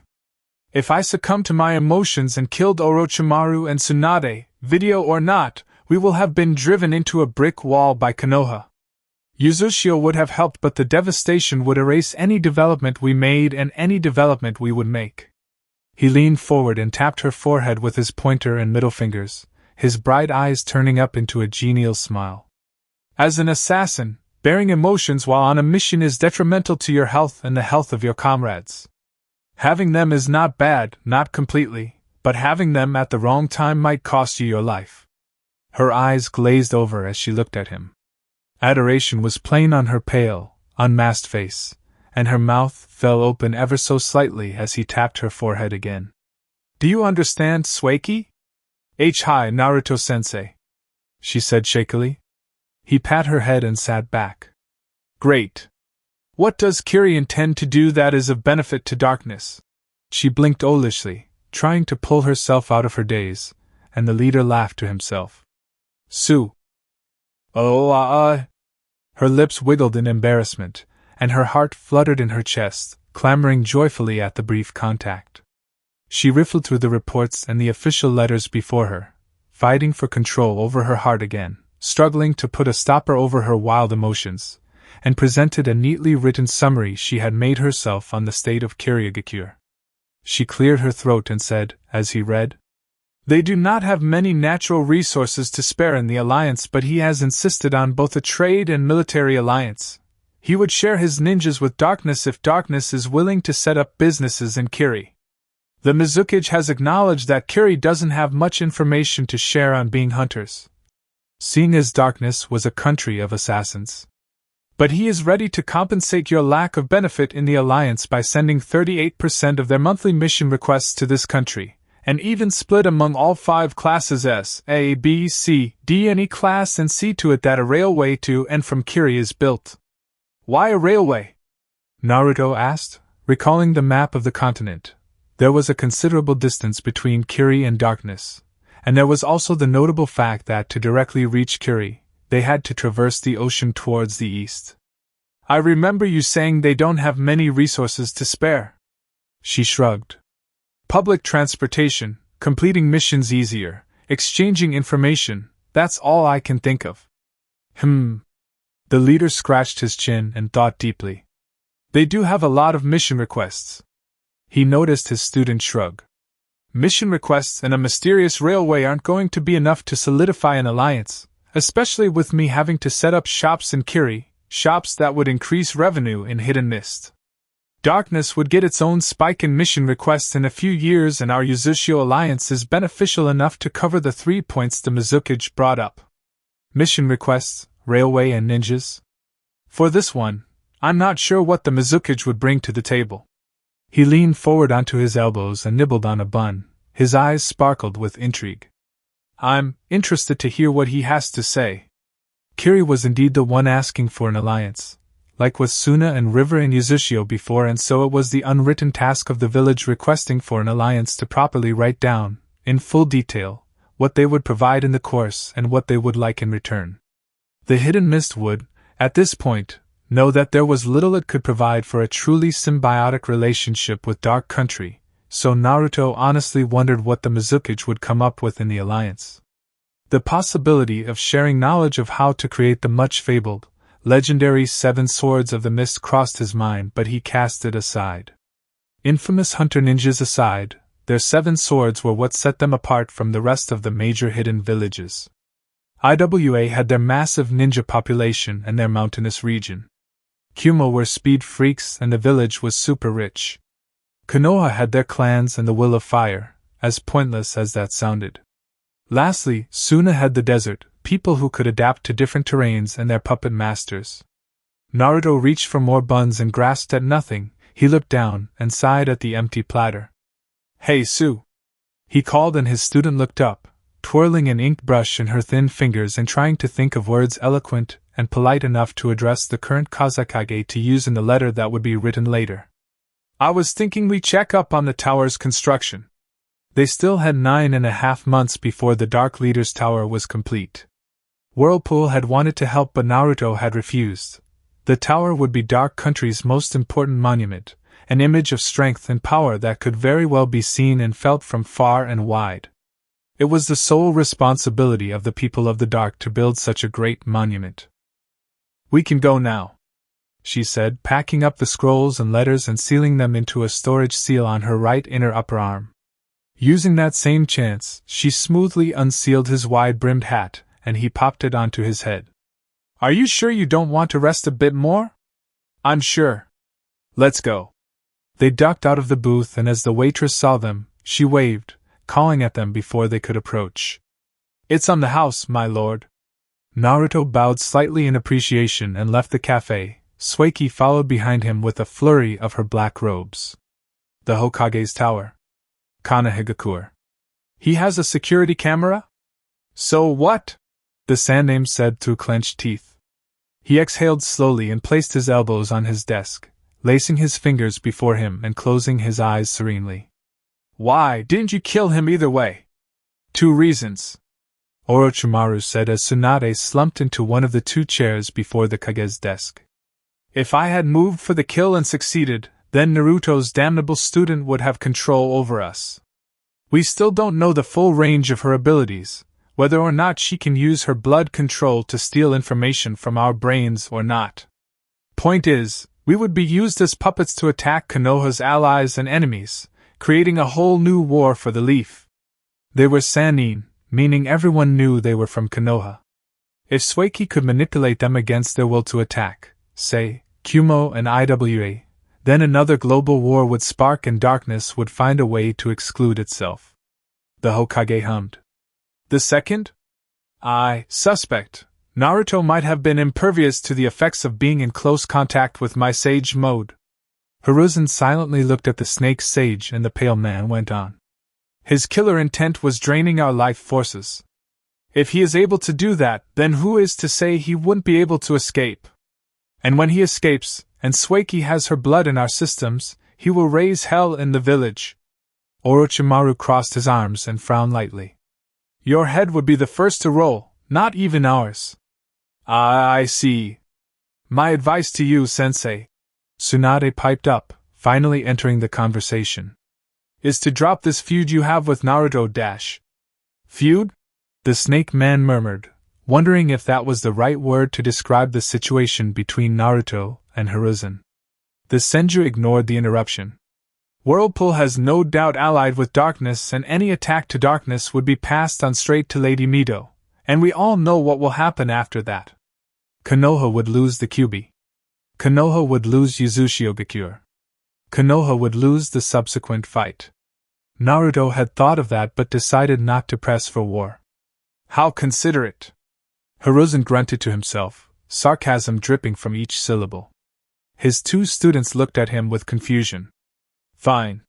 If I succumbed to my emotions and killed Orochimaru and Tsunade, video or not, we will have been driven into a brick wall by Konoha. Uzushio would have helped, but the devastation would erase any development we made and any development we would make. He leaned forward and tapped her forehead with his pointer and middle fingers, his bright eyes turning up into a genial smile. As an assassin, bearing emotions while on a mission is detrimental to your health and the health of your comrades. Having them is not bad, not completely, but having them at the wrong time might cost you your life. Her eyes glazed over as she looked at him. Adoration was plain on her pale, unmasked face, and her mouth fell open ever so slightly as he tapped her forehead again. Do you understand, Sueki? Hi, Naruto-sensei, she said shakily. He pat her head and sat back. Great. What does Kiri intend to do that is of benefit to darkness? She blinked owlishly, trying to pull herself out of her daze, and the leader laughed to himself. Su. Oh, Her lips wiggled in embarrassment, and her heart fluttered in her chest, clamoring joyfully at the brief contact. She riffled through the reports and the official letters before her, fighting for control over her heart again, struggling to put a stopper over her wild emotions, and presented a neatly written summary she had made herself on the state of Kirigakure. She cleared her throat and said, as he read, They do not have many natural resources to spare in the alliance, but he has insisted on both a trade and military alliance. He would share his ninjas with darkness if darkness is willing to set up businesses in Kiri. The Mizukage has acknowledged that Kiri doesn't have much information to share on being hunters, seeing as darkness was a country of assassins. But he is ready to compensate your lack of benefit in the alliance by sending 38% of their monthly mission requests to this country, and even split among all 5 classes S, A, B, C, D, and E class and see to it that a railway to and from Kiri is built. Why a railway? Naruto asked, recalling the map of the continent. There was a considerable distance between Kiri and darkness, and there was also the notable fact that to directly reach Kiri, they had to traverse the ocean towards the east. I remember you saying they don't have many resources to spare. She shrugged. Public transportation, completing missions easier, exchanging information, that's all I can think of. The leader scratched his chin and thought deeply. They do have a lot of mission requests. He noticed his student shrug. Mission requests and a mysterious railway aren't going to be enough to solidify an alliance, especially with me having to set up shops in Kiri, shops that would increase revenue in Hidden Mist. Darkness would get its own spike in mission requests in a few years, and our Uzushio alliance is beneficial enough to cover the 3 points the Mizukage brought up. Mission requests, railway, and ninjas. For this one, I'm not sure what the Mizukage would bring to the table. He leaned forward onto his elbows and nibbled on a bun, his eyes sparkled with intrigue. I'm interested to hear what he has to say. Kiri was indeed the one asking for an alliance, like with Suna and River and Uzushio before, and so it was the unwritten task of the village requesting for an alliance to properly write down, in full detail, what they would provide in the course and what they would like in return. The Hidden Mist would, at this point, know that there was little it could provide for a truly symbiotic relationship with Dark Country, so Naruto honestly wondered what the Mizukage would come up with in the alliance. The possibility of sharing knowledge of how to create the much-fabled, legendary 7 Swords of the Mist crossed his mind, but he cast it aside. Infamous hunter ninjas aside, their 7 swords were what set them apart from the rest of the major hidden villages. IWA had their massive ninja population and their mountainous region. Kumo were speed freaks and the village was super rich. Konoha had their clans and the Will of Fire, as pointless as that sounded. Lastly, Suna had the desert, people who could adapt to different terrains and their puppet masters. Naruto reached for more buns and grasped at nothing. He looked down and sighed at the empty platter. Hey Su! He called, and his student looked up, twirling an inked brush in her thin fingers and trying to think of words eloquent and polite enough to address the current Kazekage to use in the letter that would be written later. I was thinking we check up on the tower's construction. They still had 9.5 months before the Dark Leader's tower was complete. Whirlpool had wanted to help, but Naruto had refused. The tower would be Dark Country's most important monument, an image of strength and power that could very well be seen and felt from far and wide. It was the sole responsibility of the people of the dark to build such a great monument. "We can go now," she said, packing up the scrolls and letters and sealing them into a storage seal on her right inner upper arm. Using that same chance, she smoothly unsealed his wide-brimmed hat, and he popped it onto his head. "Are you sure you don't want to rest a bit more?" "I'm sure. Let's go." They ducked out of the booth, and as the waitress saw them, she waved, calling at them before they could approach. "It's on the house, my lord." Naruto bowed slightly in appreciation and left the cafe. Sueki followed behind him with a flurry of her black robes. "The Hokage's tower." Kanehigakure. "He has a security camera?" "So what?" the Sandaime said through clenched teeth. He exhaled slowly and placed his elbows on his desk, lacing his fingers before him and closing his eyes serenely. "Why didn't you kill him either way?" "2 reasons," Orochimaru said as Tsunade slumped into one of the 2 chairs before the Kage's desk. "If I had moved for the kill and succeeded, then Naruto's damnable student would have control over us. We still don't know the full range of her abilities, whether or not she can use her blood control to steal information from our brains or not. Point is, we would be used as puppets to attack Konoha's allies and enemies, creating a whole new war for the Leaf. They were Sannin, meaning everyone knew they were from Konoha. If Sueki could manipulate them against their will to attack, say, Kumo and Iwa, then another global war would spark and darkness would find a way to exclude itself." The Hokage hummed. "The second? I suspect Naruto might have been impervious to the effects of being in close contact with my sage mode." Hiruzen silently looked at the snake sage and the pale man went on. "His killer intent was draining our life forces. If he is able to do that, then who is to say he wouldn't be able to escape? And when he escapes, and Sueki has her blood in our systems, he will raise hell in the village." Orochimaru crossed his arms and frowned lightly. "Your head would be the first to roll, not even ours." I see. My advice to you, sensei," Tsunade piped up, finally entering the conversation, "is to drop this feud you have with Naruto dash." "Feud?" the snake man murmured, wondering if that was the right word to describe the situation between Naruto and Hiruzen. The Senju ignored the interruption. "Whirlpool has no doubt allied with darkness, and any attack to darkness would be passed on straight to Lady Mito, and we all know what will happen after that. Konoha would lose the Kyuubi. Konoha would lose Uzushiogakure. Konoha would lose the subsequent fight." Naruto had thought of that but decided not to press for war. "How considerate!" Hiruzen grunted to himself, sarcasm dripping from each syllable. His 2 students looked at him with confusion. "Fine.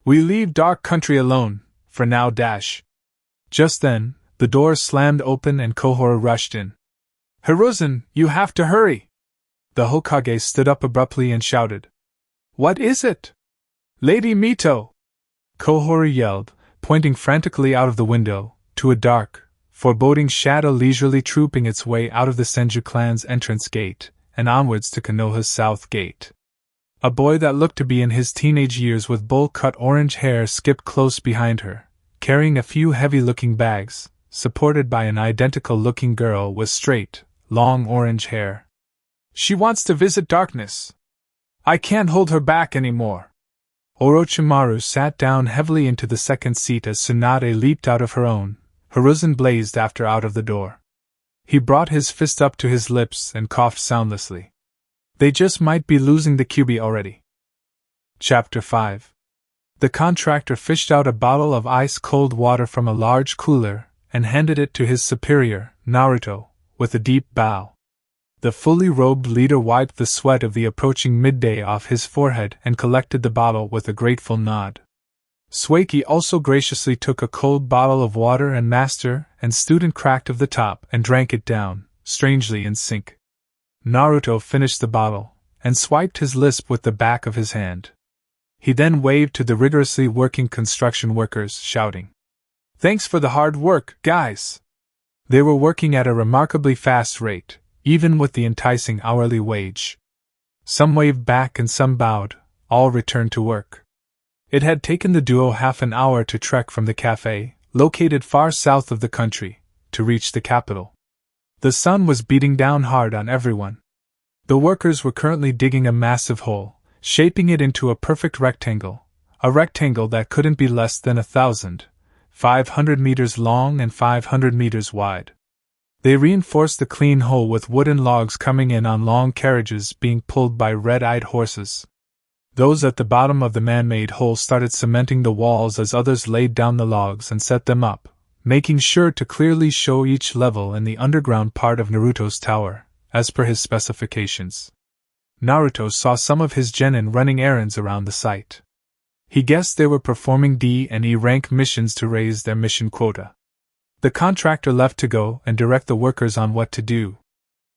We leave Dark Country alone, for now dash." Just then, the door slammed open and Kohora rushed in. "Hiruzen, you have to hurry!" The Hokage stood up abruptly and shouted. "What is it?" "Lady Mito!" Kohora yelled, pointing frantically out of the window, to a dark, foreboding shadow leisurely trooping its way out of the Senju clan's entrance gate, and onwards to Konoha's south gate. A boy that looked to be in his teenage years with bowl-cut orange hair skipped close behind her, carrying a few heavy-looking bags, supported by an identical-looking girl with straight, long orange hair. "She wants to visit darkness. I can't hold her back anymore." Orochimaru sat down heavily into the second seat as Tsunade leaped out of her own. Hiruzen blazed after out of the door. He brought his fist up to his lips and coughed soundlessly. They just might be losing the Kyuubi already. Chapter 5. The contractor fished out a bottle of ice-cold water from a large cooler and handed it to his superior, Naruto, with a deep bow. The fully robed leader wiped the sweat of the approaching midday off his forehead and collected the bottle with a grateful nod. Sueki also graciously took a cold bottle of water and master and student cracked of the top and drank it down, strangely in sync. Naruto finished the bottle and swiped his lisp with the back of his hand. He then waved to the rigorously working construction workers, shouting, "Thanks for the hard work, guys!" They were working at a remarkably fast rate, even with the enticing hourly wage. Some waved back and some bowed, all returned to work. It had taken the duo half an hour to trek from the cafe, located far south of the country, to reach the capital. The sun was beating down hard on everyone. The workers were currently digging a massive hole, shaping it into a perfect rectangle, a rectangle that couldn't be less than 1,500 meters long and 500 meters wide. They reinforced the clean hole with wooden logs coming in on long carriages being pulled by red-eyed horses. Those at the bottom of the man-made hole started cementing the walls as others laid down the logs and set them up, making sure to clearly show each level in the underground part of Naruto's tower, as per his specifications. Naruto saw some of his genin running errands around the site. He guessed they were performing D and E rank missions to raise their mission quota. The contractor left to go and direct the workers on what to do.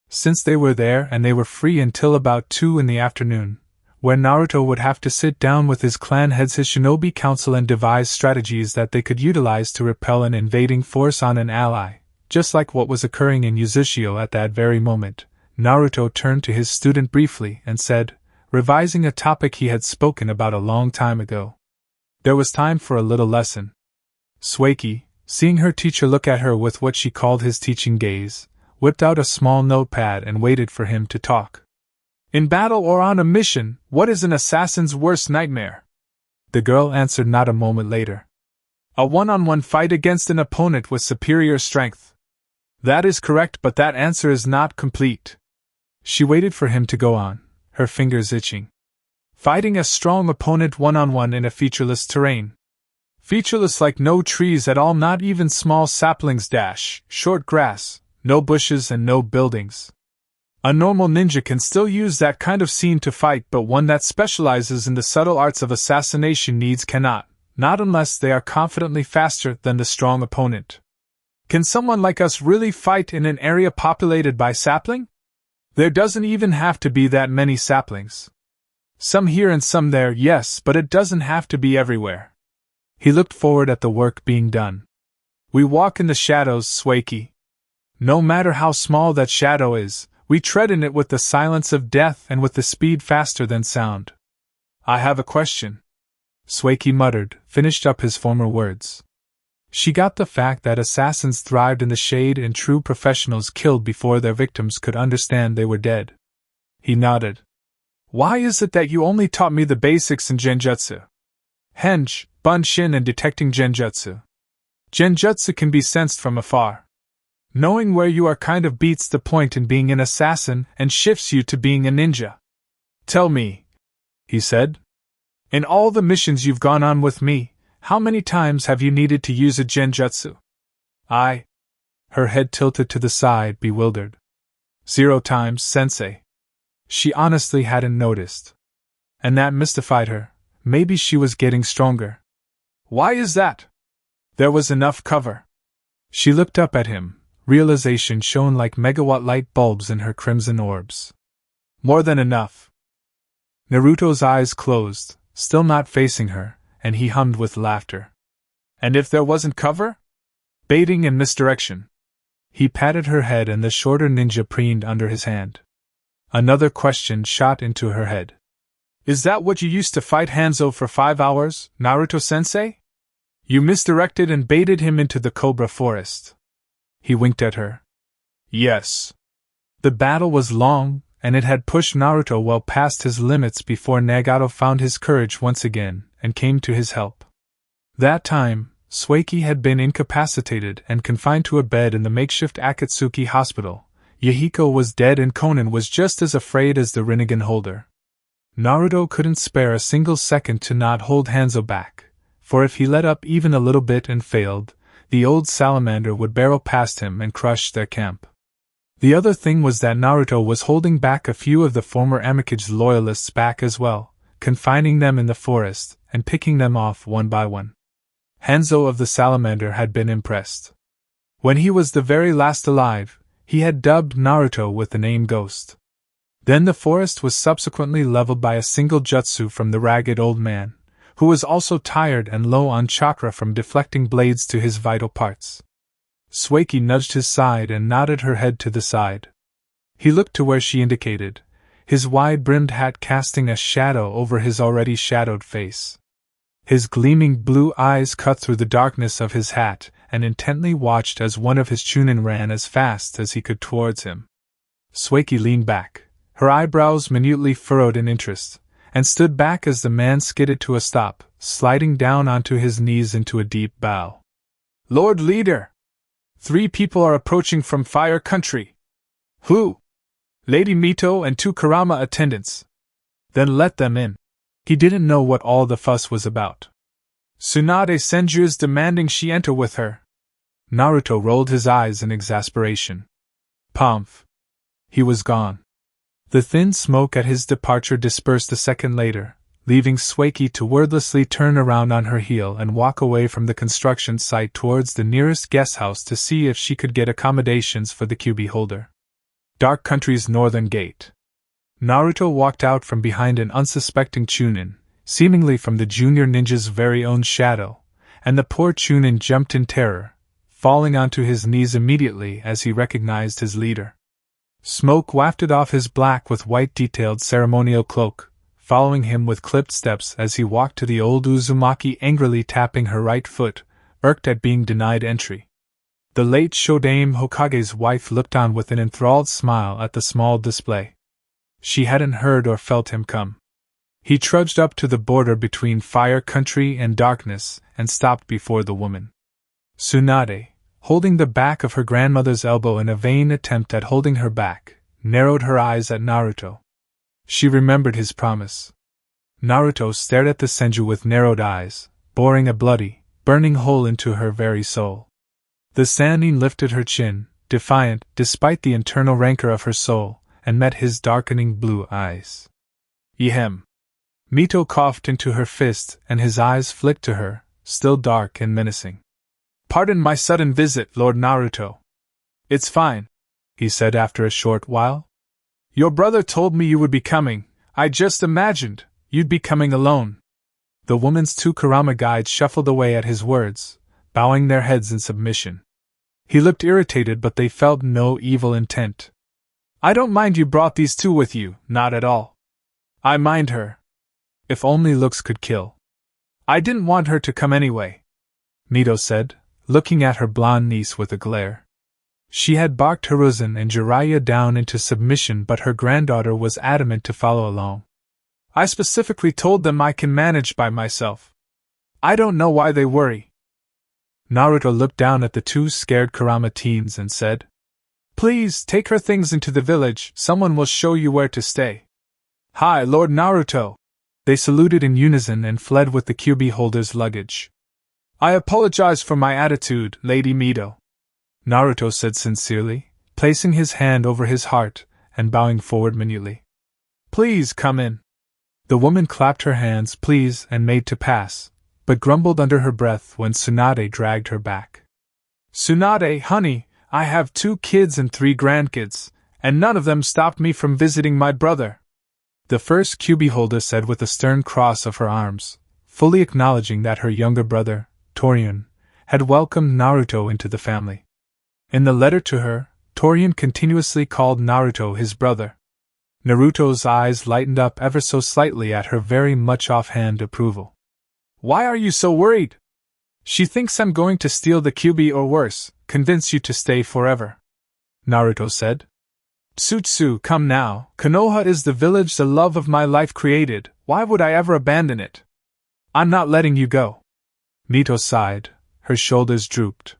Since they were there and they were free until about 2 in the afternoon, where Naruto would have to sit down with his clan heads, his shinobi council, and devise strategies that they could utilize to repel an invading force on an ally, just like what was occurring in Uzushio at that very moment, Naruto turned to his student briefly and said, revising a topic he had spoken about a long time ago. There was time for a little lesson. Sueki, seeing her teacher look at her with what she called his teaching gaze, whipped out a small notepad and waited for him to talk. In battle or on a mission, what is an assassin's worst nightmare? The girl answered not a moment later. A one-on-one fight against an opponent with superior strength. That is correct, but that answer is not complete. She waited for him to go on, her fingers itching. Fighting a strong opponent one-on-one in a featureless terrain. Featureless like no trees at all, not even small saplings short grass, no bushes and no buildings. A normal ninja can still use that kind of scene to fight, but one that specializes in the subtle arts of assassination cannot, not unless they are confidently faster than the strong opponent. Can someone like us really fight in an area populated by sapling? There doesn't even have to be that many saplings. Some here and some there, yes, but it doesn't have to be everywhere. He looked forward at the work being done. We walk in the shadows, Sueki. No matter how small that shadow is, we tread in it with the silence of death and with the speed faster than sound. I have a question. Sueki muttered, finished up his former words. She got the fact that assassins thrived in the shade and true professionals killed before their victims could understand they were dead. He nodded. Why is it that you only taught me the basics in genjutsu? Henge, bunshin, and detecting genjutsu. Genjutsu can be sensed from afar. Knowing where you are kind of beats the point in being an assassin and shifts you to being a ninja. Tell me, he said. In all the missions you've gone on with me, how many times have you needed to use a genjutsu? Her head tilted to the side, bewildered. 0 times, sensei. She honestly hadn't noticed. And that mystified her. Maybe she was getting stronger. Why is that? There was enough cover. She looked up at him. Realization shone like megawatt light bulbs in her crimson orbs. More than enough. Naruto's eyes closed, still not facing her, and he hummed with laughter. And if there wasn't cover? Baiting and misdirection. He patted her head and the shorter ninja preened under his hand. Another question shot into her head. Is that what you used to fight Hanzo for 5 hours, Naruto-sensei? You misdirected and baited him into the Cobra Forest. He winked at her. Yes. The battle was long, and it had pushed Naruto well past his limits before Nagato found his courage once again and came to his help. That time, Sueki had been incapacitated and confined to a bed in the makeshift Akatsuki hospital. Yahiko was dead and Konan was just as afraid as the Rinnegan holder. Naruto couldn't spare a single second to not hold Hanzo back, for if he let up even a little bit and failed, the old salamander would barrel past him and crush their camp. The other thing was that Naruto was holding back a few of the former Amikage loyalists back as well, confining them in the forest and picking them off one by one. Hanzo of the salamander had been impressed. When he was the very last alive, he had dubbed Naruto with the name Ghost. Then the forest was subsequently leveled by a single jutsu from the ragged old man, who was also tired and low on chakra from deflecting blades to his vital parts. Sueki nudged his side and nodded her head to the side. He looked to where she indicated, his wide-brimmed hat casting a shadow over his already shadowed face. His gleaming blue eyes cut through the darkness of his hat and intently watched as one of his chunin ran as fast as he could towards him. Sueki leaned back, her eyebrows minutely furrowed in interest, and stood back as the man skidded to a stop, sliding down onto his knees into a deep bow. "Lord Leader! 3 people are approaching from Fire Country." "Who?" "Lady Mito and 2 Kurama attendants." "Then let them in." He didn't know what all the fuss was about. "Tsunade Senju is demanding she enter with her." Naruto rolled his eyes in exasperation. Pomf. He was gone. The thin smoke at his departure dispersed a second later, leaving Sueki to wordlessly turn around on her heel and walk away from the construction site towards the nearest guest house to see if she could get accommodations for the QB holder. Dark Country's northern gate. Naruto walked out from behind an unsuspecting chunin, seemingly from the junior ninja's very own shadow, and the poor chunin jumped in terror, falling onto his knees immediately as he recognized his leader. Smoke wafted off his black with white detailed ceremonial cloak, following him with clipped steps as he walked to the old Uzumaki, angrily tapping her right foot, irked at being denied entry. The late Shodame Hokage's wife looked on with an enthralled smile at the small display. She hadn't heard or felt him come. He trudged up to the border between Fire Country and Darkness and stopped before the woman. Tsunade, holding the back of her grandmother's elbow in a vain attempt at holding her back, narrowed her eyes at Naruto. She remembered his promise. Naruto stared at the Senju with narrowed eyes, boring a bloody, burning hole into her very soul. The Sannin lifted her chin, defiant despite the internal rancor of her soul, and met his darkening blue eyes. "Yehem." Mito coughed into her fist and his eyes flicked to her, still dark and menacing. "Pardon my sudden visit, Lord Naruto." "It's fine," he said after a short while. "Your brother told me you would be coming. I just imagined you'd be coming alone." The woman's 2 Kurama guides shuffled away at his words, bowing their heads in submission. He looked irritated, but they felt no evil intent. "I don't mind you brought these 2 with you, not at all. I mind her. If only looks could kill. I didn't want her to come anyway," Mito said, looking at her blonde niece with a glare. She had barked Hiruzen and Jiraiya down into submission, but her granddaughter was adamant to follow along. "I specifically told them I can manage by myself. I don't know why they worry." Naruto looked down at the 2 scared Kurama teens and said, "Please take her things into the village, someone will show you where to stay." "Hi, Lord Naruto!" They saluted in unison and fled with the QB holder's luggage. "I apologize for my attitude, Lady Mito," Naruto said sincerely, placing his hand over his heart and bowing forward minutely. "Please come in." The woman clapped her hands please and made to pass, but grumbled under her breath when Tsunade dragged her back. "Tsunade, honey, I have 2 kids and 3 grandkids, and none of them stopped me from visiting my brother," the first QB holder said with a stern cross of her arms, fully acknowledging that her younger brother, Torian, had welcomed Naruto into the family. In the letter to her, Torian continuously called Naruto his brother. Naruto's eyes lightened up ever so slightly at her very much offhand approval. "Why are you so worried? She thinks I'm going to steal the QB or worse, convince you to stay forever," Naruto said. "Tsutsu, come now, Konoha is the village the love of my life created, why would I ever abandon it? I'm not letting you go." Mito sighed, her shoulders drooped.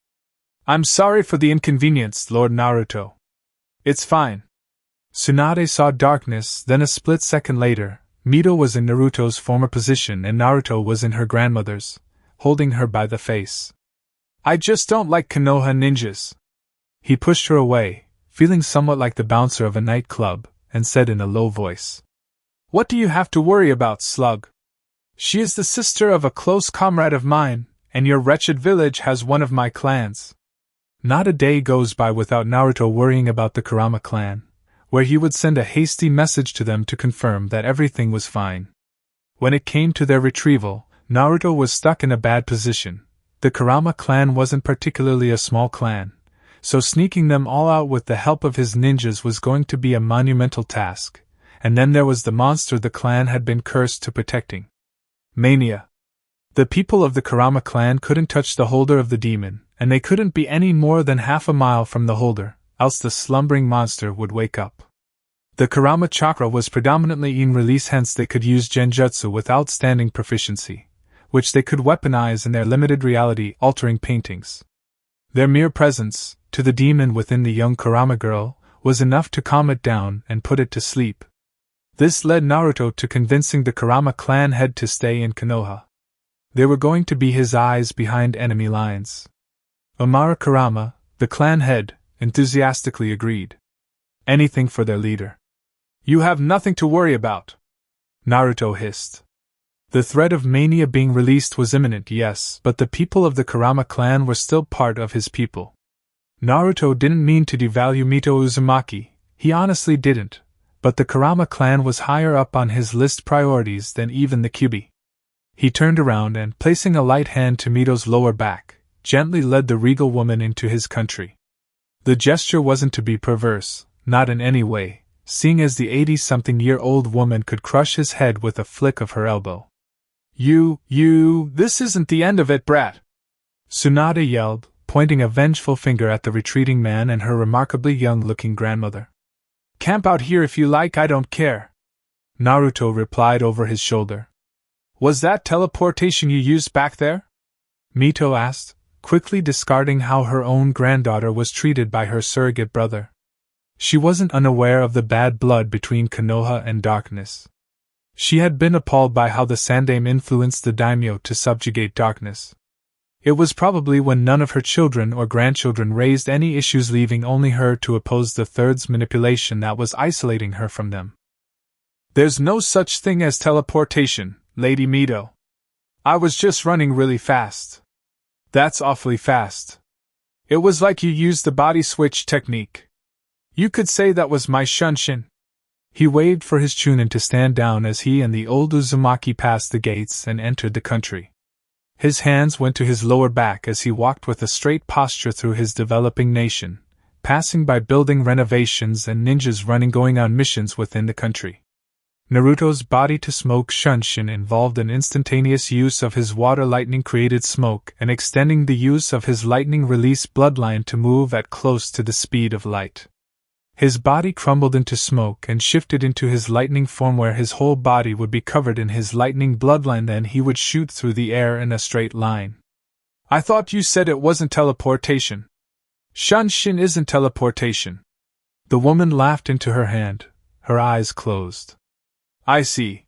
"I'm sorry for the inconvenience, Lord Naruto. It's fine." Tsunade saw darkness, then a split second later, Mito was in Naruto's former position and Naruto was in her grandmother's, holding her by the face. "I just don't like Konoha ninjas." He pushed her away, feeling somewhat like the bouncer of a nightclub, and said in a low voice, "What do you have to worry about, slug? She is the sister of a close comrade of mine, and your wretched village has one of my clans." Not a day goes by without Naruto worrying about the Kurama clan, where he would send a hasty message to them to confirm that everything was fine. When it came to their retrieval, Naruto was stuck in a bad position. The Kurama clan wasn't particularly a small clan, so sneaking them all out with the help of his ninjas was going to be a monumental task, And then there was the monster the clan had been cursed to protecting. Mania. The people of the Kurama clan couldn't touch the holder of the demon, and they couldn't be any more than half a mile from the holder, else the slumbering monster would wake up. The Kurama chakra was predominantly in release, hence they could use genjutsu with outstanding proficiency, which they could weaponize in their limited reality-altering paintings. Their mere presence, to the demon within the young Kurama girl, was enough to calm it down and put it to sleep. This led Naruto to convincing the Kurama clan head to stay in Konoha. They were going to be his eyes behind enemy lines. Amara Kurama, the clan head, enthusiastically agreed. Anything for their leader. You have nothing to worry about, Naruto hissed. The threat of mania being released was imminent, yes, but the people of the Kurama clan were still part of his people. Naruto didn't mean to devalue Naruto Uzumaki, he honestly didn't, but the Kurama clan was higher up on his list priorities than even the Kyuubi. He turned around and, placing a light hand to Mito's lower back, gently led the regal woman into his country. The gesture wasn't to be perverse, not in any way, seeing as the 80-something-year-old woman could crush his head with a flick of her elbow. This isn't the end of it, brat! Tsunade yelled, pointing a vengeful finger at the retreating man and her remarkably young-looking grandmother. Camp out here if you like, I don't care, Naruto replied over his shoulder. Was that teleportation you used back there? Mito asked, quickly discarding how her own granddaughter was treated by her surrogate brother. She wasn't unaware of the bad blood between Konoha and Darkness. She had been appalled by how the Sandaime influenced the daimyo to subjugate Darkness. It was probably when none of her children or grandchildren raised any issues, leaving only her to oppose the Third's manipulation that was isolating her from them. There's no such thing as teleportation, Lady Mito. I was just running really fast. That's awfully fast. It was like you used the body switch technique. You could say that was my shunshin. He waved for his Chunin to stand down as he and the old Uzumaki passed the gates and entered the country. His hands went to his lower back as he walked with a straight posture through his developing nation, passing by building renovations and ninjas going on missions within the country. Naruto's body-to-smoke shunshin involved an instantaneous use of his water lightning-created smoke and extending the use of his lightning-release bloodline to move at close to the speed of light. His body crumbled into smoke and shifted into his lightning form, where his whole body would be covered in his lightning bloodline, then he would shoot through the air in a straight line. I thought you said it wasn't teleportation. Shunshin isn't teleportation. The woman laughed into her hand, her eyes closed. I see.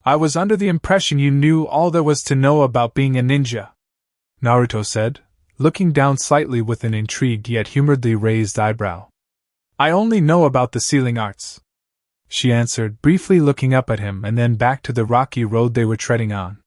I was under the impression you knew all there was to know about being a ninja, Naruto said, looking down slightly with an intrigued yet humorously raised eyebrow. I only know about the sealing arts, she answered, briefly looking up at him and then back to the rocky road they were treading on.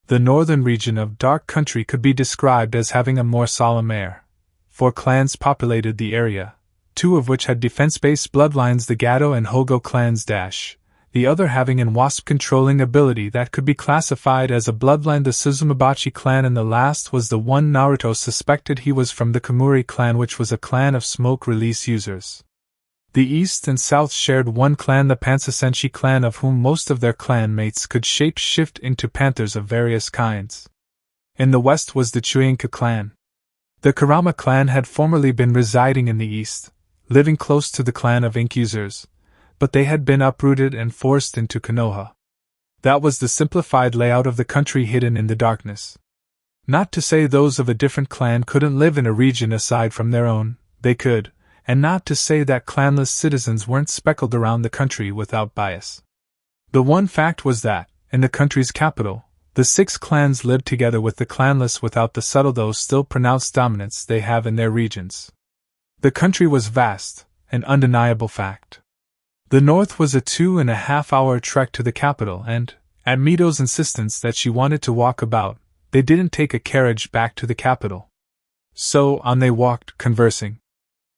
The northern region of Dark Country could be described as having a more solemn air. 4 clans populated the area, 2 of which had defense-based bloodlines, the Gato and Hogo clans the other having an wasp-controlling ability that could be classified as a bloodline, the Suzumabachi clan, and the last was the one Naruto suspected he was from, the Kamuri clan, which was a clan of smoke-release users. The east and south shared one clan, the Pansasenshi clan, of whom most of their clanmates could shape-shift into panthers of various kinds. In the west was the Chuinka clan. The Kurama clan had formerly been residing in the east, living close to the clan of ink users, but they had been uprooted and forced into Konoha. That was the simplified layout of the country hidden in the darkness. Not to say those of a different clan couldn't live in a region aside from their own, they could, and not to say that clanless citizens weren't speckled around the country without bias. The one fact was that, in the country's capital, the 6 clans lived together with the clanless without the subtle though still pronounced dominance they have in their regions. The country was vast, an undeniable fact. The north was a 2.5-hour trek to the capital, and, at Mito's insistence that she wanted to walk about, they didn't take a carriage back to the capital. So on they walked, conversing.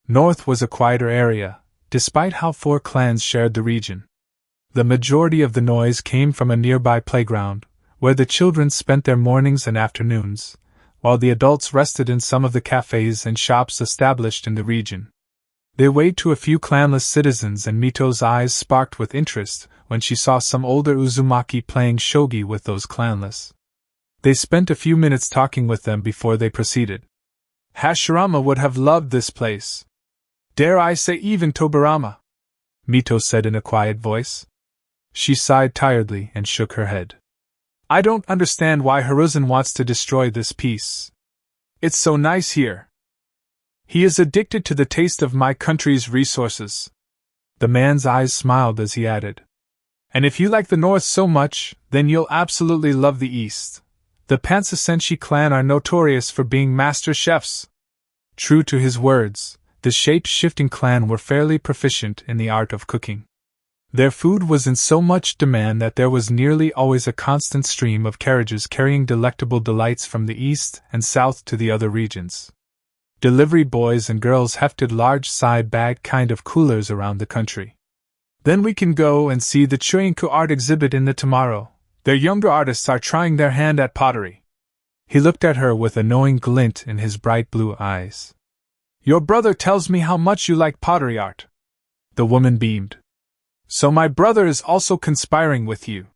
North was a quieter area, despite how 4 clans shared the region. The majority of the noise came from a nearby playground, where the children spent their mornings and afternoons, while the adults rested in some of the cafes and shops established in the region. They waved to a few clanless citizens, and Mito's eyes sparkled with interest when she saw some older Uzumaki playing shogi with those clanless. They spent a few minutes talking with them before they proceeded. Hashirama would have loved this place. Dare I say even Tobirama? Mito said in a quiet voice. She sighed tiredly and shook her head. I don't understand why Hiruzen wants to destroy this piece. It's so nice here. He is addicted to the taste of my country's resources. The man's eyes smiled as he added. And if you like the North so much, then you'll absolutely love the East. The Pansasenshi clan are notorious for being master chefs. True to his words, the shape-shifting clan were fairly proficient in the art of cooking. Their food was in so much demand that there was nearly always a constant stream of carriages carrying delectable delights from the east and south to the other regions. Delivery boys and girls hefted large side-bag kind of coolers around the country. Then we can go and see the Chuinku art exhibit in the tomorrow. Their younger artists are trying their hand at pottery. He looked at her with a knowing glint in his bright blue eyes. Your brother tells me how much you like pottery art. The woman beamed. So my brother is also conspiring with you.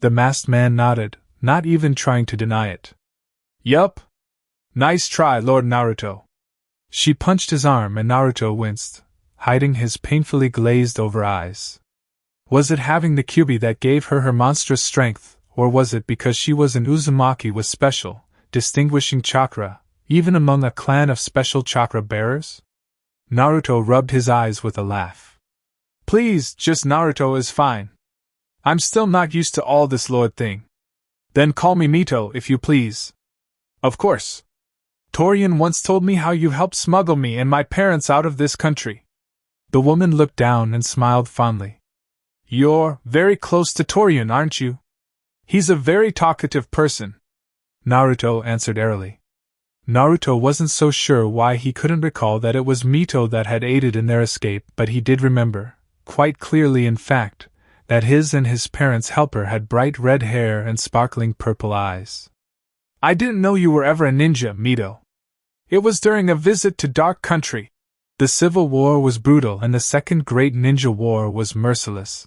The masked man nodded, not even trying to deny it. Yup. Nice try, Lord Naruto. She punched his arm and Naruto winced, hiding his painfully glazed-over eyes. Was it having the Kyuubi that gave her her monstrous strength, or was it because she was an Uzumaki with special, distinguishing chakra, even among a clan of special chakra bearers? Naruto rubbed his eyes with a laugh. Please, just Naruto is fine. I'm still not used to all this lord thing. Then call me Mito, if you please. Of course. Torian once told me how you helped smuggle me and my parents out of this country. The woman looked down and smiled fondly. You're very close to Torian, aren't you? He's a very talkative person. Naruto answered airily. Naruto wasn't so sure why he couldn't recall that it was Mito that had aided in their escape, but he did remember, quite clearly in fact, that his and his parents' helper had bright red hair and sparkling purple eyes. I didn't know you were ever a ninja, Mito. It was during a visit to Dark Country. The Civil War was brutal and the Second Great Ninja War was merciless.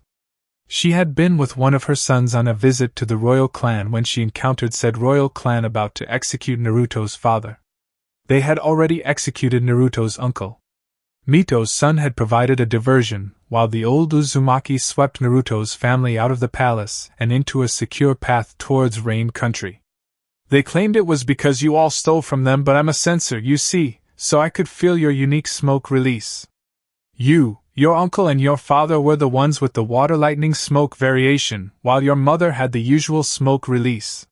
She had been with one of her sons on a visit to the royal clan when she encountered said royal clan about to execute Naruto's father. They had already executed Naruto's uncle. Mito's son had provided a diversion, while the old Uzumaki swept Naruto's family out of the palace and into a secure path towards Rain Country. They claimed it was because you all stole from them, but I'm a censor, you see, so I could feel your unique smoke release. You, your uncle and your father were the ones with the water lightning smoke variation, while your mother had the usual smoke release.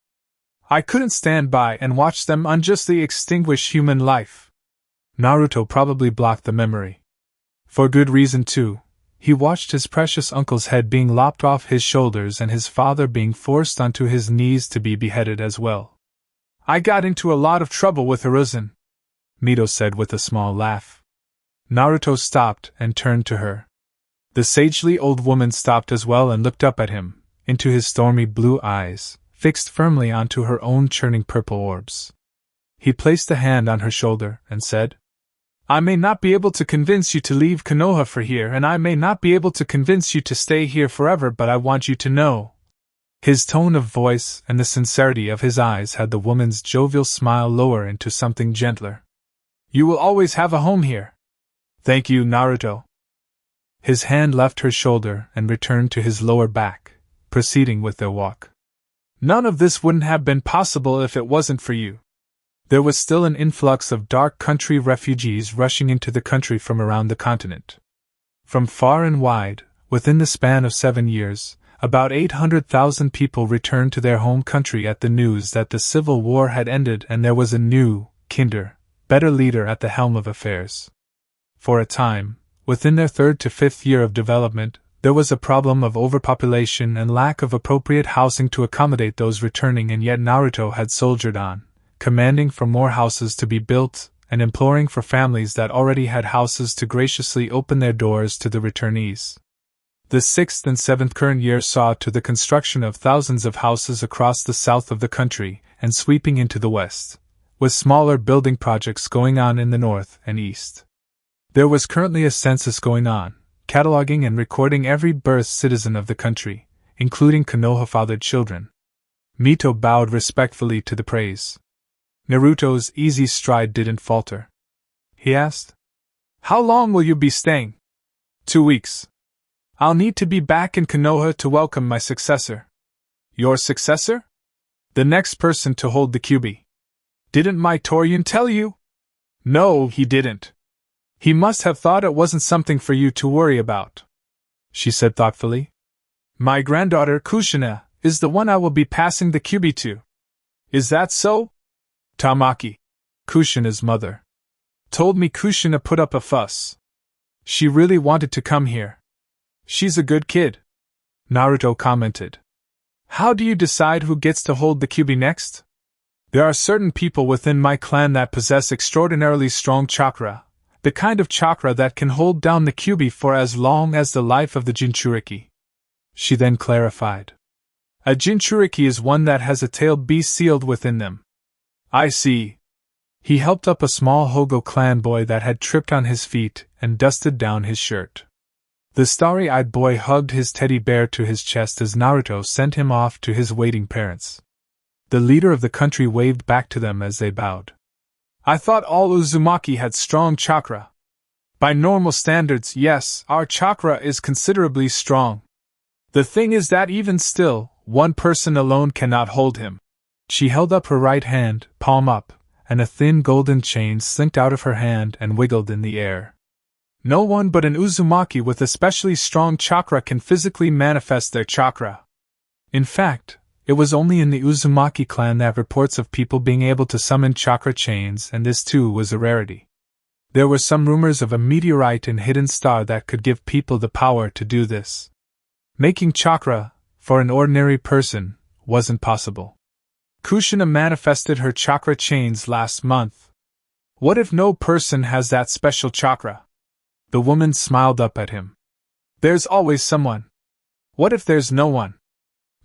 I couldn't stand by and watch them unjustly extinguish human life. Naruto probably blocked the memory. For good reason too. He watched his precious uncle's head being lopped off his shoulders and his father being forced onto his knees to be beheaded as well. I got into a lot of trouble with Hiruzen, Mito said with a small laugh. Naruto stopped and turned to her. The sagely old woman stopped as well and looked up at him, into his stormy blue eyes, fixed firmly onto her own churning purple orbs. He placed a hand on her shoulder and said, I may not be able to convince you to leave Konoha for here, and I may not be able to convince you to stay here forever, but I want you to know. His tone of voice and the sincerity of his eyes had the woman's jovial smile lower into something gentler. You will always have a home here. Thank you, Naruto. His hand left her shoulder and returned to his lower back, proceeding with their walk. None of this wouldn't have been possible if it wasn't for you. There was still an influx of Dark Country refugees rushing into the country from around the continent. From far and wide, within the span of 7 years, about 800,000 people returned to their home country at the news that the Civil War had ended and there was a new, kinder, better leader at the helm of affairs. For a time, within their 3rd to 5th year of development, there was a problem of overpopulation and lack of appropriate housing to accommodate those returning, and yet Naruto had soldiered on, commanding for more houses to be built, and imploring for families that already had houses to graciously open their doors to the returnees. The 6th and 7th current year saw to the construction of thousands of houses across the south of the country and sweeping into the west, with smaller building projects going on in the north and east. There was currently a census going on, cataloging and recording every birth citizen of the country, including Konoha-fathered children. Mito bowed respectfully to the praise. Naruto's easy stride didn't falter. He asked, "How long will you be staying?" 2 weeks. I'll need to be back in Konoha to welcome my successor. Your successor? The next person to hold the Kyuubi. Didn't my Torian tell you? No, he didn't. He must have thought it wasn't something for you to worry about, she said thoughtfully. My granddaughter Kushina is the one I will be passing the Kyuubi to. Is that so? Tamaki, Kushina's mother, told me Kushina put up a fuss. She really wanted to come here. She's a good kid, Naruto commented. How do you decide who gets to hold the Kyuubi next? There are certain people within my clan that possess extraordinarily strong chakra, the kind of chakra that can hold down the Kyuubi for as long as the life of the Jinchuriki. She then clarified. A Jinchuriki is one that has a tailed beast sealed within them. I see. He helped up a small Hogo clan boy that had tripped on his feet and dusted down his shirt. The starry-eyed boy hugged his teddy bear to his chest as Naruto sent him off to his waiting parents. The leader of the country waved back to them as they bowed. I thought all Uzumaki had strong chakra. By normal standards, yes, our chakra is considerably strong. The thing is that even still, one person alone cannot hold him. She held up her right hand, palm up, and a thin golden chain slinked out of her hand and wiggled in the air. No one but an Uzumaki with especially strong chakra can physically manifest their chakra. In fact, it was only in the Uzumaki clan that reports of people being able to summon chakra chains, and this too was a rarity. There were some rumors of a meteorite and hidden star that could give people the power to do this. Making chakra, for an ordinary person, wasn't possible. Kushina manifested her chakra chains last month. What if no person has that special chakra? The woman smiled up at him. There's always someone. What if there's no one?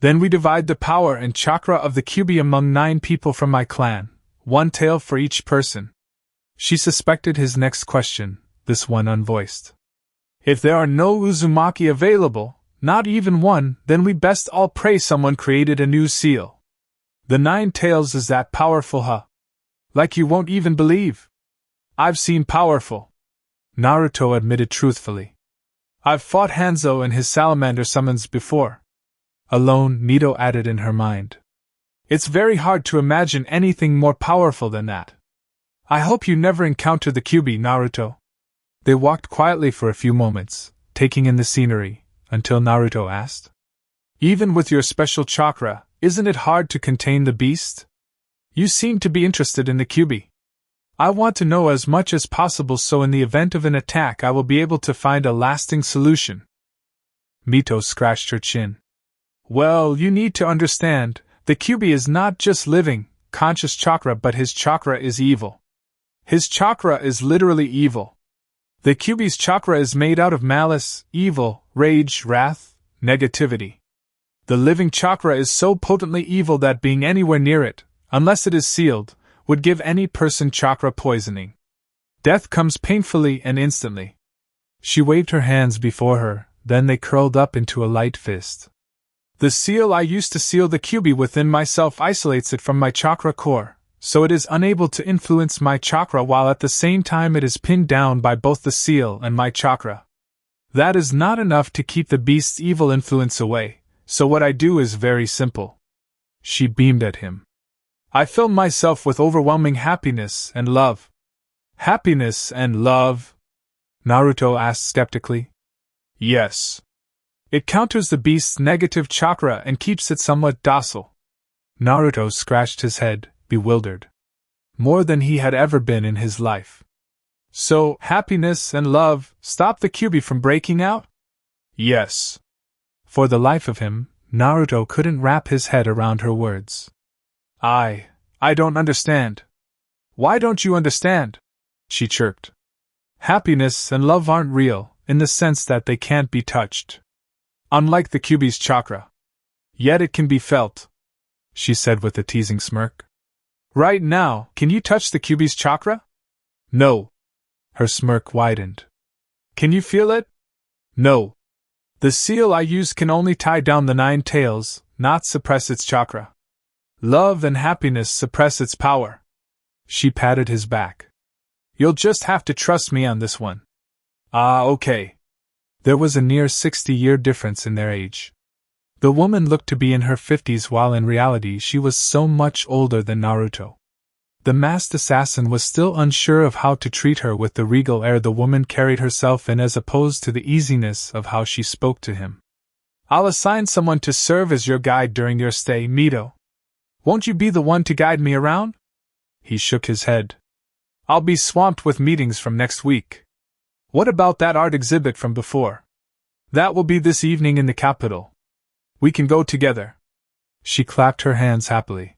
Then we divide the power and chakra of the Kyuubi among 9 people from my clan, 1 tail for each person. She suspected his next question, this one unvoiced. If there are no Uzumaki available, not even one, then we best all pray someone created a new seal. The 9 tails is that powerful, huh? Like you won't even believe. I've seen powerful. Naruto admitted truthfully. I've fought Hanzo and his salamander summons before. Alone, Mito added in her mind. It's very hard to imagine anything more powerful than that. I hope you never encounter the Kyuubi, Naruto. They walked quietly for a few moments, taking in the scenery, until Naruto asked. Even with your special chakra, isn't it hard to contain the beast? You seem to be interested in the Kyuubi. I want to know as much as possible so in the event of an attack I will be able to find a lasting solution. Mito scratched her chin. Well, you need to understand, the Kyuubi is not just living, conscious chakra, but his chakra is evil. His chakra is literally evil. The Kyuubi's chakra is made out of malice, evil, rage, wrath, negativity. The living chakra is so potently evil that being anywhere near it, unless it is sealed, would give any person chakra poisoning. Death comes painfully and instantly. She waved her hands before her, then they curled up into a light fist. The seal I used to seal the Kyuubi within myself isolates it from my chakra core, so it is unable to influence my chakra while at the same time it is pinned down by both the seal and my chakra. That is not enough to keep the beast's evil influence away, so what I do is very simple. She beamed at him. I fill myself with overwhelming happiness and love. Happiness and love? Naruto asked skeptically. Yes. It counters the beast's negative chakra and keeps it somewhat docile. Naruto scratched his head, bewildered. More than he had ever been in his life. So, happiness and love stop the Kyuubi from breaking out? Yes. For the life of him, Naruto couldn't wrap his head around her words. I don't understand. Why don't you understand? She chirped. Happiness and love aren't real, in the sense that they can't be touched. Unlike the Kyuubi's chakra. Yet it can be felt, she said with a teasing smirk. Right now, can you touch the Kyuubi's chakra? No. Her smirk widened. Can you feel it? No. The seal I use can only tie down the 9 tails, not suppress its chakra. Love and happiness suppress its power. She patted his back. You'll just have to trust me on this one. Ah, okay. There was a near 60-year difference in their age. The woman looked to be in her 50s while in reality she was so much older than Naruto. The masked assassin was still unsure of how to treat her with the regal air the woman carried herself in as opposed to the easiness of how she spoke to him. I'll assign someone to serve as your guide during your stay, Mito. Won't you be the one to guide me around? He shook his head. I'll be swamped with meetings from next week. What about that art exhibit from before? That will be this evening in the capital. We can go together. She clapped her hands happily.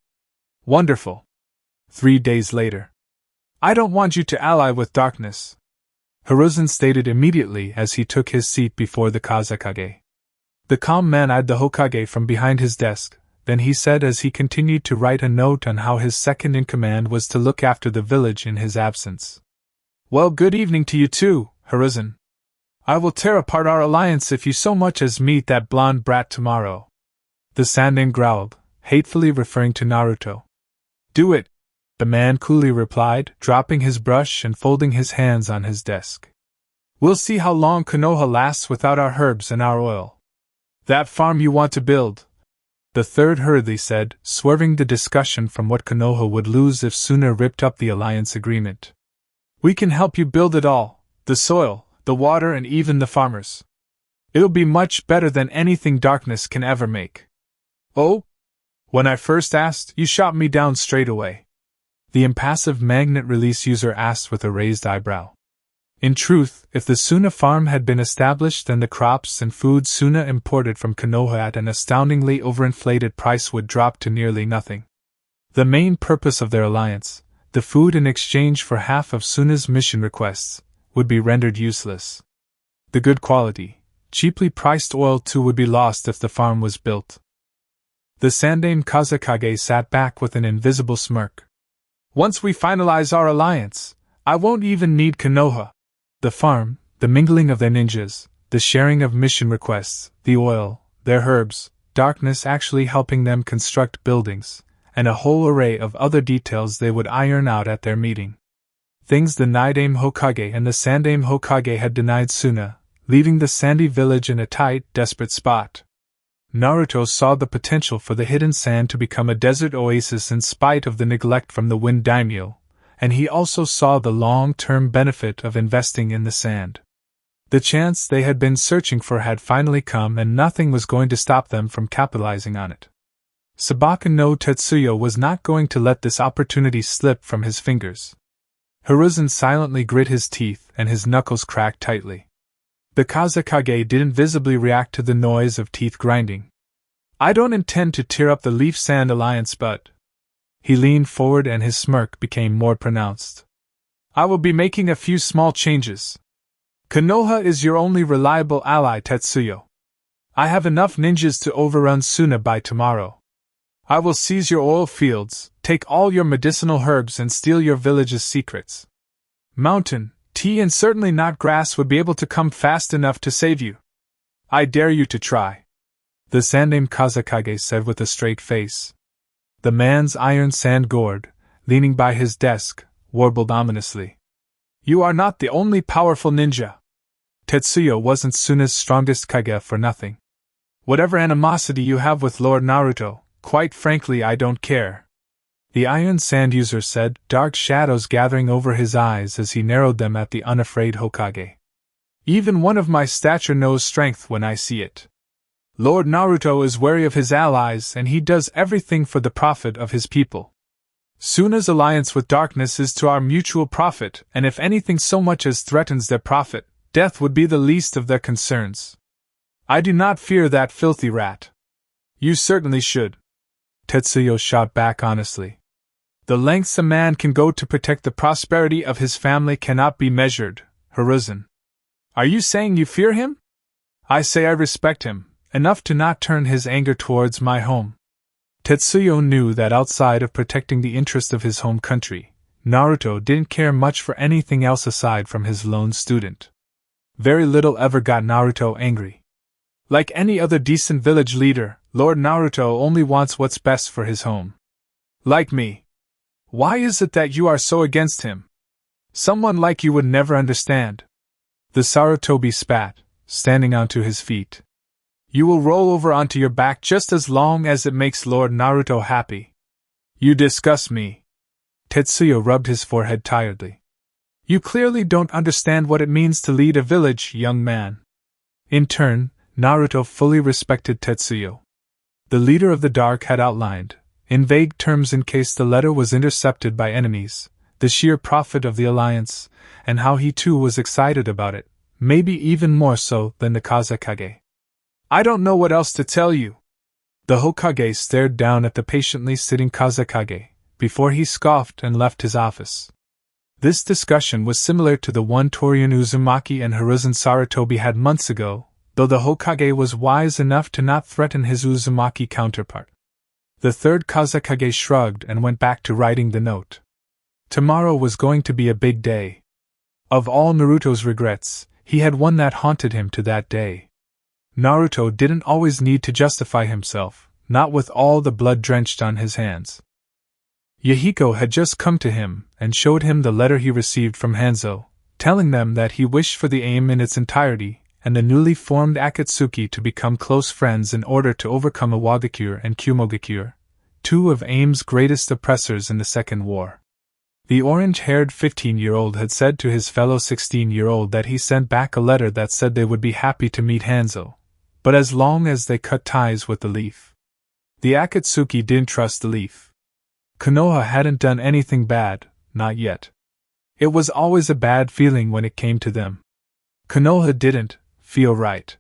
Wonderful. 3 days later. I don't want you to ally with darkness, Hiruzen stated immediately as he took his seat before the Kazekage. The calm man eyed the Hokage from behind his desk, then he said as he continued to write a note on how his second-in-command was to look after the village in his absence. Well, good evening to you too, Hiruzen. I will tear apart our alliance if you so much as meet that blonde brat tomorrow. The Sannin growled, hatefully referring to Naruto. Do it, the man coolly replied, dropping his brush and folding his hands on his desk. We'll see how long Konoha lasts without our herbs and our oil. That farm you want to build, the third hurriedly said, swerving the discussion from what Konoha would lose if Suna ripped up the alliance agreement. We can help you build it all, the soil, the water and even the farmers. It'll be much better than anything darkness can ever make. Oh? When I first asked, you shot me down straight away. The impassive magnet release user asked with a raised eyebrow. In truth, if the Suna farm had been established, then the crops and food Suna imported from Konoha at an astoundingly overinflated price would drop to nearly nothing. The main purpose of their alliance, the food in exchange for half of Suna's mission requests, would be rendered useless. The good quality, cheaply priced oil too would be lost if the farm was built. The Sandaime Kazekage sat back with an invisible smirk. Once we finalize our alliance, I won't even need Konoha. The farm, the mingling of their ninjas, the sharing of mission requests, the oil, their herbs, darkness actually helping them construct buildings, and a whole array of other details they would iron out at their meeting. Things the Nidaime Hokage and the Sandaime Hokage had denied Suna, leaving the sandy village in a tight, desperate spot. Naruto saw the potential for the hidden sand to become a desert oasis in spite of the neglect from the Wind Daimyo, and he also saw the long-term benefit of investing in the sand. The chance they had been searching for had finally come and nothing was going to stop them from capitalizing on it. Sabaka no Tetsuya was not going to let this opportunity slip from his fingers. Hiruzen silently grit his teeth and his knuckles cracked tightly. The Kazekage didn't visibly react to the noise of teeth grinding. I don't intend to tear up the Leaf Sand Alliance, but... He leaned forward and his smirk became more pronounced. I will be making a few small changes. Konoha is your only reliable ally, Tetsuyo. I have enough ninjas to overrun Suna by tomorrow. I will seize your oil fields, take all your medicinal herbs and steal your village's secrets. Mountain, tea and certainly not grass would be able to come fast enough to save you. I dare you to try. The Sandaime Kazekage said with a straight face. The man's iron sand gourd, leaning by his desk, warbled ominously. You are not the only powerful ninja. Tetsuya wasn't Suna's strongest kage for nothing. Whatever animosity you have with Lord Naruto, quite frankly I don't care. The iron sand user said, dark shadows gathering over his eyes as he narrowed them at the unafraid Hokage. Even one of my stature knows strength when I see it. Lord Naruto is wary of his allies and he does everything for the profit of his people. Suna's alliance with darkness is to our mutual profit, and if anything so much as threatens their profit, death would be the least of their concerns. I do not fear that filthy rat. You certainly should. Tetsuya shot back honestly. The lengths a man can go to protect the prosperity of his family cannot be measured, Hiruzen. Are you saying you fear him? I say I respect him, enough to not turn his anger towards my home. Tetsuya knew that outside of protecting the interest of his home country, Naruto didn't care much for anything else aside from his lone student. Very little ever got Naruto angry. Like any other decent village leader, Lord Naruto only wants what's best for his home. Like me. Why is it that you are so against him? Someone like you would never understand. The Sarutobi spat, standing onto his feet. You will roll over onto your back just as long as it makes Lord Naruto happy. You disgust me. Tetsuya rubbed his forehead tiredly. You clearly don't understand what it means to lead a village, young man. In turn, Naruto fully respected Tetsuya. The leader of the Dark had outlined, in vague terms in case the letter was intercepted by enemies, the sheer profit of the alliance, and how he too was excited about it, maybe even more so than the Kazekage. I don't know what else to tell you. The Hokage stared down at the patiently sitting Kazekage, before he scoffed and left his office. This discussion was similar to the one Torian Uzumaki and Hiruzen Sarutobi had months ago, though the Hokage was wise enough to not threaten his Uzumaki counterpart. The third Kazekage shrugged and went back to writing the note. Tomorrow was going to be a big day. Of all Naruto's regrets, he had one that haunted him to that day. Naruto didn't always need to justify himself, not with all the blood drenched on his hands. Yahiko had just come to him and showed him the letter he received from Hanzo, telling them that he wished for the aim in its entirety and the newly formed Akatsuki to become close friends in order to overcome Iwagakure and Kumogakure, two of AIM's greatest oppressors in the Second War. The orange-haired 15-year-old had said to his fellow 16-year-old that he sent back a letter that said they would be happy to meet Hanzo, but as long as they cut ties with the Leaf. The Akatsuki didn't trust the Leaf. Konoha hadn't done anything bad, not yet. It was always a bad feeling when it came to them. Konoha didn't feel right.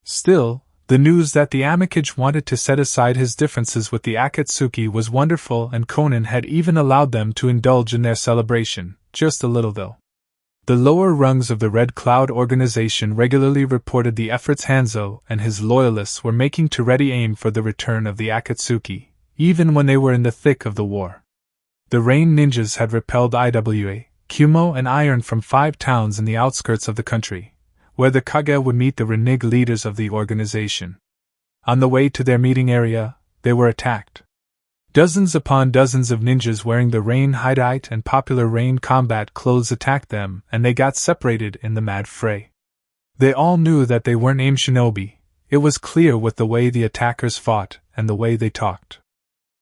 Still, the news that the Amikage wanted to set aside his differences with the Akatsuki was wonderful, and Konan had even allowed them to indulge in their celebration, just a little though. The lower rungs of the Red Cloud organization regularly reported the efforts Hanzo and his loyalists were making to ready AIM for the return of the Akatsuki, even when they were in the thick of the war. The Rain Ninjas had repelled IWA, Kumo, and Iron from 5 towns in the outskirts of the country, where the Kage would meet the renegade leaders of the organization. On the way to their meeting area, they were attacked. Dozens upon dozens of ninjas wearing the Rain hideout and popular Rain combat clothes attacked them, and they got separated in the mad fray. They all knew that they weren't AIM shinobi. It was clear with the way the attackers fought and the way they talked.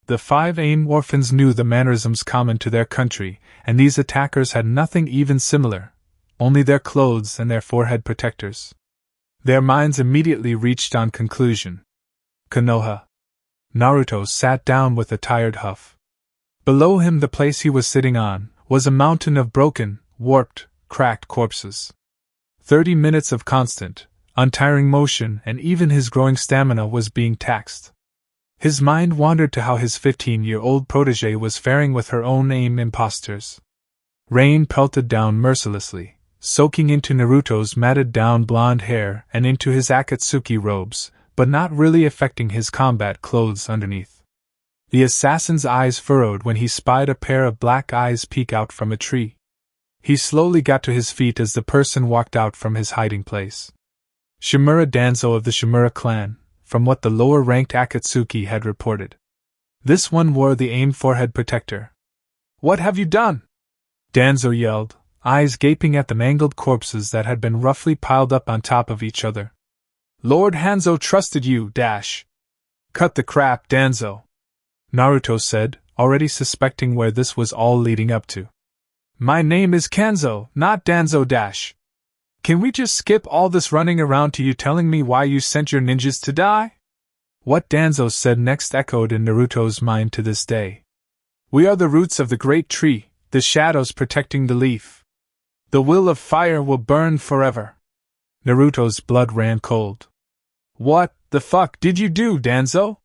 The 5 Ame Orphans knew the mannerisms common to their country, and these attackers had nothing even similar, only their clothes and their forehead protectors. Their minds immediately reached on conclusion. Konoha. Naruto sat down with a tired huff. Below him, the place he was sitting on, was a mountain of broken, warped, cracked corpses. 30 minutes of constant, untiring motion, and even his growing stamina was being taxed. His mind wandered to how his 15-year-old protégé was faring with her own AIM imposters. Rain pelted down mercilessly, soaking into Naruto's matted down blonde hair and into his Akatsuki robes, but not really affecting his combat clothes underneath. The assassin's eyes furrowed when he spied a pair of black eyes peek out from a tree. He slowly got to his feet as the person walked out from his hiding place. Shimura Danzo of the Shimura clan, from what the lower-ranked Akatsuki had reported. This one wore the AIM forehead protector. "What have you done?" Danzo yelled, eyes gaping at the mangled corpses that had been roughly piled up on top of each other. "Lord Hanzo trusted you, dash." "Cut the crap, Danzo," Naruto said, already suspecting where this was all leading up to. "My name is Kanzo, not Danzo dash. Can we just skip all this running around to you telling me why you sent your ninjas to die?" What Danzo said next echoed in Naruto's mind to this day. "We are the roots of the great tree, the shadows protecting the leaf. The will of fire will burn forever." Naruto's blood ran cold. "What the fuck did you do, Danzo?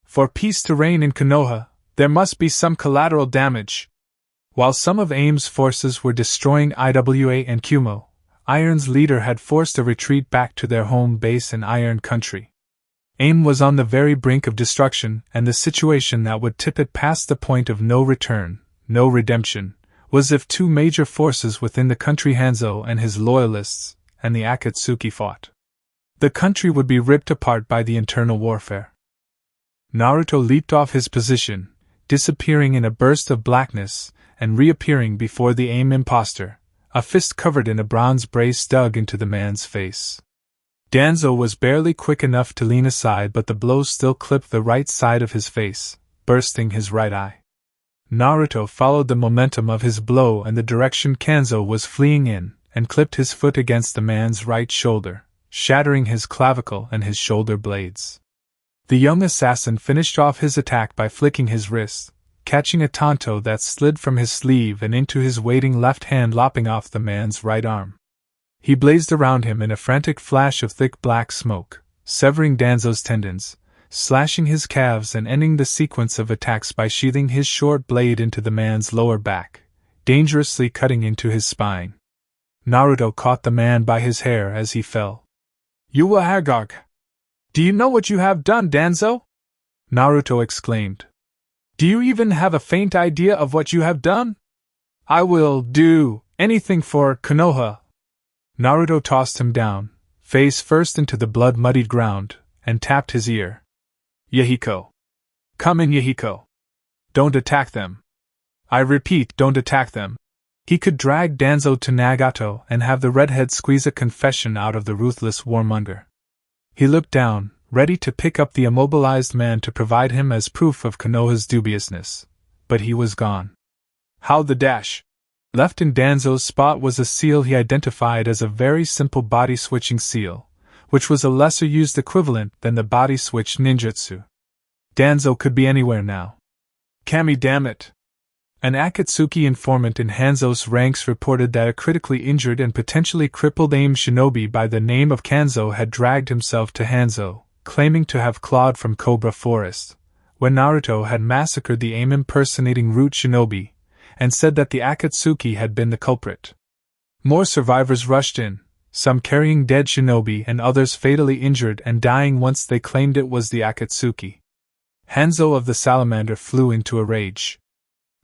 For peace to reign in Konoha, there must be some collateral damage." While some of AIM's forces were destroying IWA and Kumo, Iron's leader had forced a retreat back to their home base in Iron Country. AIM was on the very brink of destruction, and the situation that would tip it past the point of no return, no redemption, was if two major forces within the country, Hanzo and his loyalists, and the Akatsuki, fought. The country would be ripped apart by the internal warfare. Naruto leaped off his position, disappearing in a burst of blackness, and reappearing before the Ame imposter, a fist covered in a bronze brace dug into the man's face. Danzo was barely quick enough to lean aside, but the blows still clipped the right side of his face, bursting his right eye. Naruto followed the momentum of his blow and the direction Kanzo was fleeing in, and clipped his foot against the man's right shoulder, shattering his clavicle and his shoulder blades. The young assassin finished off his attack by flicking his wrist, catching a tanto that slid from his sleeve and into his waiting left hand, lopping off the man's right arm. He blazed around him in a frantic flash of thick black smoke, severing Danzo's tendons, slashing his calves, and ending the sequence of attacks by sheathing his short blade into the man's lower back, dangerously cutting into his spine. Naruto caught the man by his hair as he fell. "You were Hagog! Do you know what you have done, Danzo?" Naruto exclaimed. "Do you even have a faint idea of what you have done?" "I will do anything for Konoha." Naruto tossed him down, face first into the blood-muddied ground, and tapped his ear. "Yahiko. Come in, Yahiko. Don't attack them. I repeat, don't attack them." He could drag Danzo to Nagato and have the redhead squeeze a confession out of the ruthless warmonger. He looked down, ready to pick up the immobilized man to provide him as proof of Konoha's dubiousness, but he was gone. How the dash! Left in Danzo's spot was a seal he identified as a very simple body-switching seal, which was a lesser-used equivalent than the body-switch ninjutsu. Danzo could be anywhere now. Kami, damn it! An Akatsuki informant in Hanzo's ranks reported that a critically injured and potentially crippled Ame shinobi by the name of Kanzo had dragged himself to Hanzo, claiming to have clawed from Cobra Forest, when Naruto had massacred the Ame impersonating root shinobi, and said that the Akatsuki had been the culprit. More survivors rushed in, some carrying dead shinobi and others fatally injured and dying once they claimed it was the Akatsuki. Hanzo of the Salamander flew into a rage.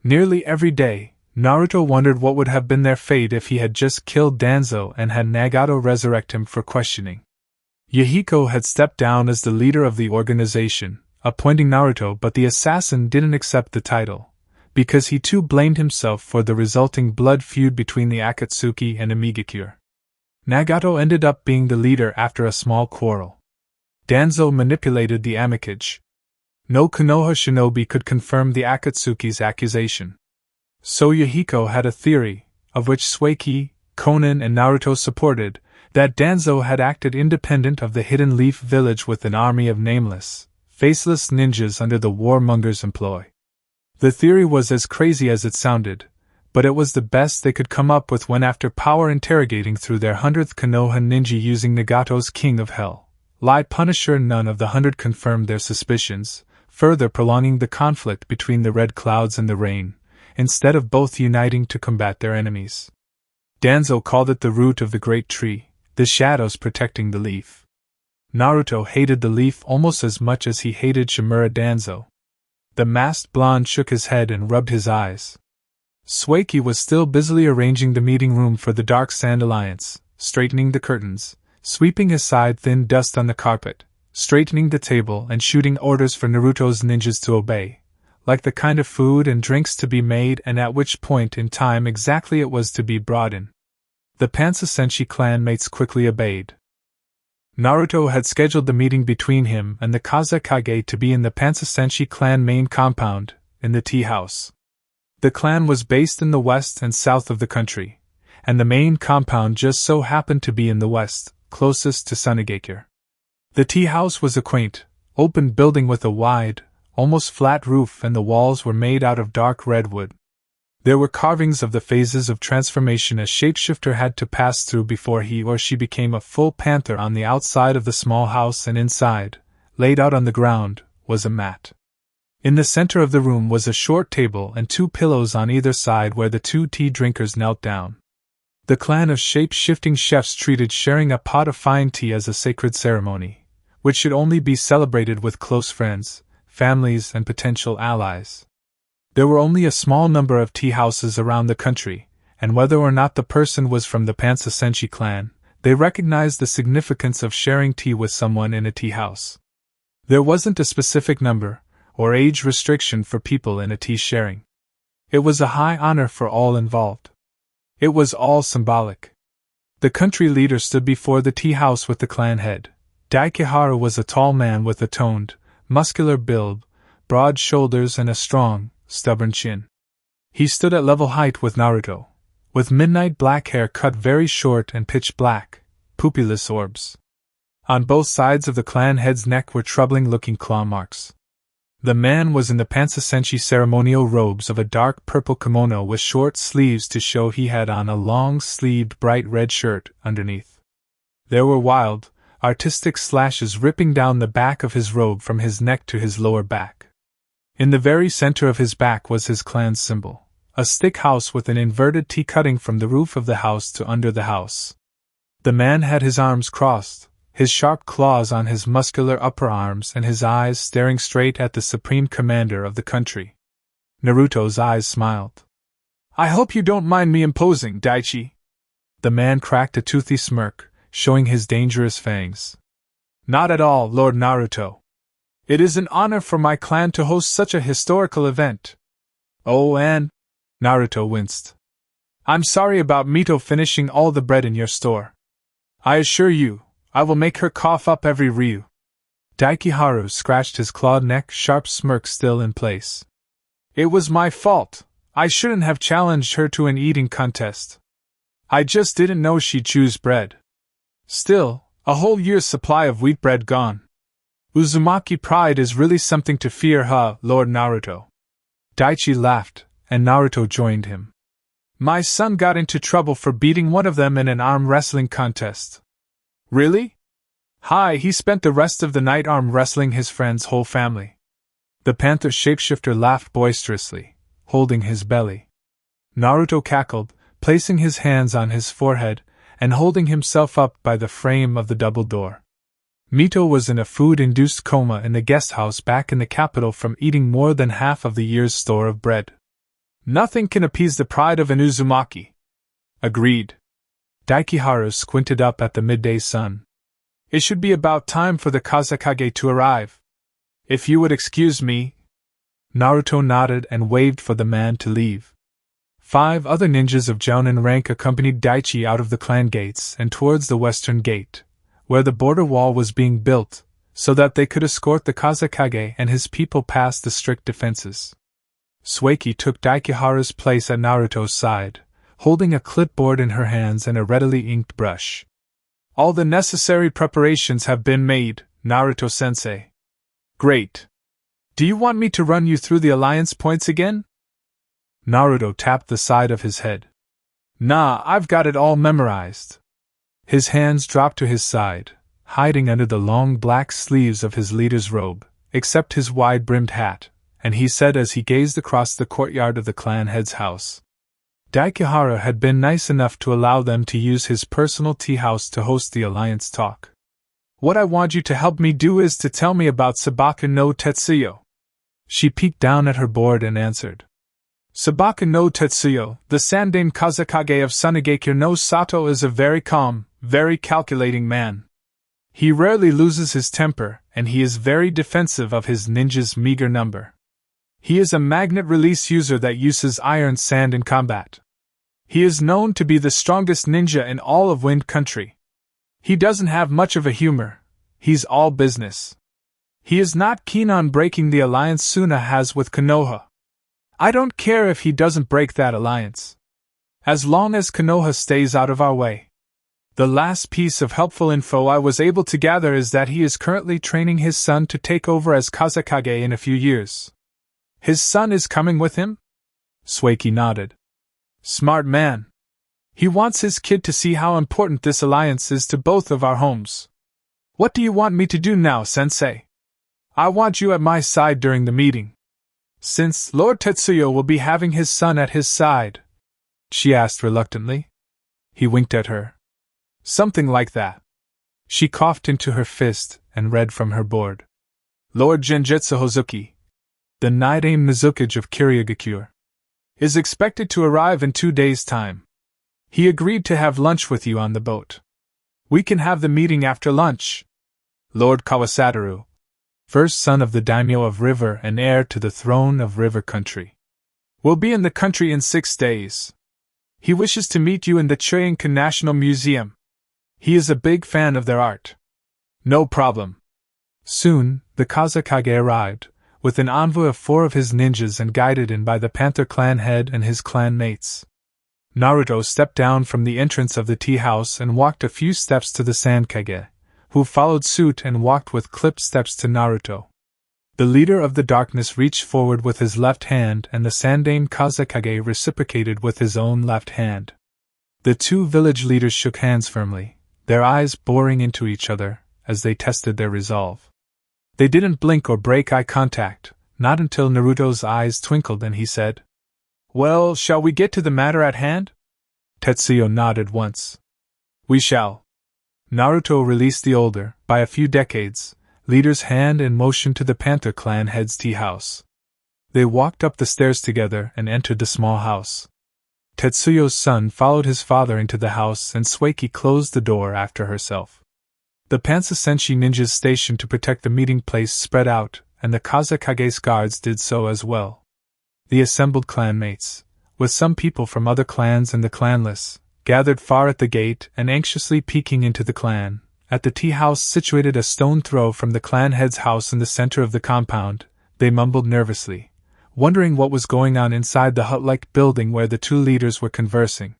Nearly every day, Naruto wondered what would have been their fate if he had just killed Danzo and had Nagato resurrect him for questioning. Yahiko had stepped down as the leader of the organization, appointing Naruto, but the assassin didn't accept the title, because he too blamed himself for the resulting blood feud between the Akatsuki and Amigakure. Nagato ended up being the leader after a small quarrel. Danzo manipulated the amicage. No Konoha shinobi could confirm the Akatsuki's accusation. So Yahiko had a theory, of which Sueki, Konan and Naruto supported, that Danzo had acted independent of the Hidden Leaf village with an army of nameless, faceless ninjas under the warmonger's employ. The theory was as crazy as it sounded, but it was the best they could come up with when, after power interrogating through their 100th Konoha ninja using Nagato's King of Hell, Light Punisher, none of the 100 confirmed their suspicions, further prolonging the conflict between the red clouds and the rain, instead of both uniting to combat their enemies. Danzo called it the root of the great tree, the shadows protecting the leaf. Naruto hated the leaf almost as much as he hated Shimura Danzo. The masked blonde shook his head and rubbed his eyes. Sueki was still busily arranging the meeting room for the Dark Sand Alliance, straightening the curtains, sweeping aside thin dust on the carpet, straightening the table and shooting orders for Naruto's ninjas to obey, like the kind of food and drinks to be made and at which point in time exactly it was to be brought in. The Pansasenshi clanmates quickly obeyed. Naruto had scheduled the meeting between him and the Kazekage to be in the Pansasenshi clan main compound, in the tea house. The clan was based in the west and south of the country, and the main compound just so happened to be in the west, closest to Sunigakure. The tea house was a quaint, open building with a wide, almost flat roof, and the walls were made out of dark redwood. There were carvings of the phases of transformation a shapeshifter had to pass through before he or she became a full panther on the outside of the small house, and inside, laid out on the ground, was a mat. In the center of the room was a short table and 2 pillows on either side where the 2 tea drinkers knelt down. The clan of shape-shifting chefs treated sharing a pot of fine tea as a sacred ceremony, which should only be celebrated with close friends, families, and potential allies. There were only a small number of tea houses around the country, and whether or not the person was from the Pansa Senshi clan, they recognized the significance of sharing tea with someone in a tea house. There wasn't a specific number or age restriction for people in a tea sharing. It was a high honor for all involved. It was all symbolic. The country leader stood before the tea house with the clan head. Daikihara was a tall man with a toned, muscular build, broad shoulders and a strong, stubborn chin. He stood at level height with Naruto, with midnight black hair cut very short and pitch black, pupilless orbs. On both sides of the clan head's neck were troubling-looking claw marks. The man was in the Pansa Senshi ceremonial robes of a dark purple kimono with short sleeves to show he had on a long-sleeved bright red shirt underneath. There were wild, artistic slashes ripping down the back of his robe from his neck to his lower back. In the very center of his back was his clan's symbol, a stick house with an inverted T cutting from the roof of the house to under the house. The man had his arms crossed, his sharp claws on his muscular upper arms and his eyes staring straight at the supreme commander of the country. Naruto's eyes smiled. "I hope you don't mind me imposing, Daichi." The man cracked a toothy smirk, showing his dangerous fangs. "Not at all, Lord Naruto. It is an honor for my clan to host such a historical event." "Oh, and..." Naruto winced. "I'm sorry about Mito finishing all the bread in your store. I assure you, I will make her cough up every ryu." Daikiharu scratched his clawed neck, sharp smirk still in place. "It was my fault. I shouldn't have challenged her to an eating contest. I just didn't know she'd choose bread. Still, a whole year's supply of wheat bread gone. Uzumaki pride is really something to fear, huh, Lord Naruto?" Daichi laughed, and Naruto joined him. "My son got into trouble for beating one of them in an arm wrestling contest." "Really?" "Hi, he spent the rest of the night arm wrestling his friend's whole family." The panther shapeshifter laughed boisterously, holding his belly. Naruto cackled, placing his hands on his forehead and holding himself up by the frame of the double door. Mito was in a food-induced coma in the guest house back in the capital from eating more than half of the year's store of bread. "Nothing can appease the pride of an Uzumaki." "Agreed." Daikiharu squinted up at the midday sun. "It should be about time for the Kazekage to arrive. If you would excuse me." Naruto nodded and waved for the man to leave. 5 other ninjas of Jounin rank accompanied Daichi out of the clan gates and towards the western gate, where the border wall was being built, so that they could escort the Kazekage and his people past the strict defenses. Sueki took Daikiharu's place at Naruto's side, holding a clipboard in her hands and a readily inked brush. "All the necessary preparations have been made, Naruto-sensei." "Great. Do you want me to run you through the alliance points again?" Naruto tapped the side of his head. "Nah, I've got it all memorized." His hands dropped to his side, hiding under the long black sleeves of his leader's robe, except his wide-brimmed hat, and he said as he gazed across the courtyard of the clan head's house. Daikihara had been nice enough to allow them to use his personal tea house to host the alliance talk. "What I want you to help me do is to tell me about Sabaka no Tetsuyo." She peeked down at her board and answered. "Sabaka no Tetsuyo, the Sandaime Kazekage of Sunigakure no Sato, is a very calm, very calculating man. He rarely loses his temper, and he is very defensive of his ninja's meager number. He is a magnet release user that uses iron sand in combat. He is known to be the strongest ninja in all of Wind Country. He doesn't have much of a humor, he's all business. He is not keen on breaking the alliance Suna has with Konoha. I don't care if he doesn't break that alliance, as long as Konoha stays out of our way. The last piece of helpful info I was able to gather is that he is currently training his son to take over as Kazekage in a few years." "His son is coming with him?" Sueki nodded. "Smart man. He wants his kid to see how important this alliance is to both of our homes. What do you want me to do now, sensei?" "I want you at my side during the meeting." "Since Lord Tetsuyo will be having his son at his side?" she asked reluctantly. He winked at her. "Something like that." She coughed into her fist and read from her board. "Lord Genjutsu Hozuki." the Nidaime Mizukage of Kiryugakyur, is expected to arrive in 2 days' time. He agreed to have lunch with you on the boat. We can have the meeting after lunch. Lord Kawasatoru, first son of the daimyo of River and heir to the throne of River Country, will be in the country in 6 days. He wishes to meet you in the Choyinka National Museum. He is a big fan of their art. No problem. Soon, the Kazekage arrived, with an envoy of 4 of his ninjas and guided in by the Panther clan head and his clan mates. Naruto stepped down from the entrance of the tea house and walked a few steps to the Sankage, who followed suit and walked with clipped steps to Naruto. The leader of the darkness reached forward with his left hand and the Sandaime Kazekage reciprocated with his own left hand. The 2 village leaders shook hands firmly, their eyes boring into each other as they tested their resolve. They didn't blink or break eye contact, not until Naruto's eyes twinkled and he said, "Well, shall we get to the matter at hand?" Tetsuyo nodded once. "We shall." Naruto released the older, by a few decades, leader's hand and motioned to the Panther clan head's tea house. They walked up the stairs together and entered the small house. Tetsuyo's son followed his father into the house and Sueki closed the door after herself. The Pansasenshi ninjas stationed to protect the meeting place spread out, and the Kazekage's guards did so as well. The assembled clanmates, with some people from other clans and the clanless, gathered far at the gate and anxiously peeking into the clan. At the tea house situated a stone throw from the clan head's house in the center of the compound, they mumbled nervously, wondering what was going on inside the hut-like building where the 2 leaders were conversing.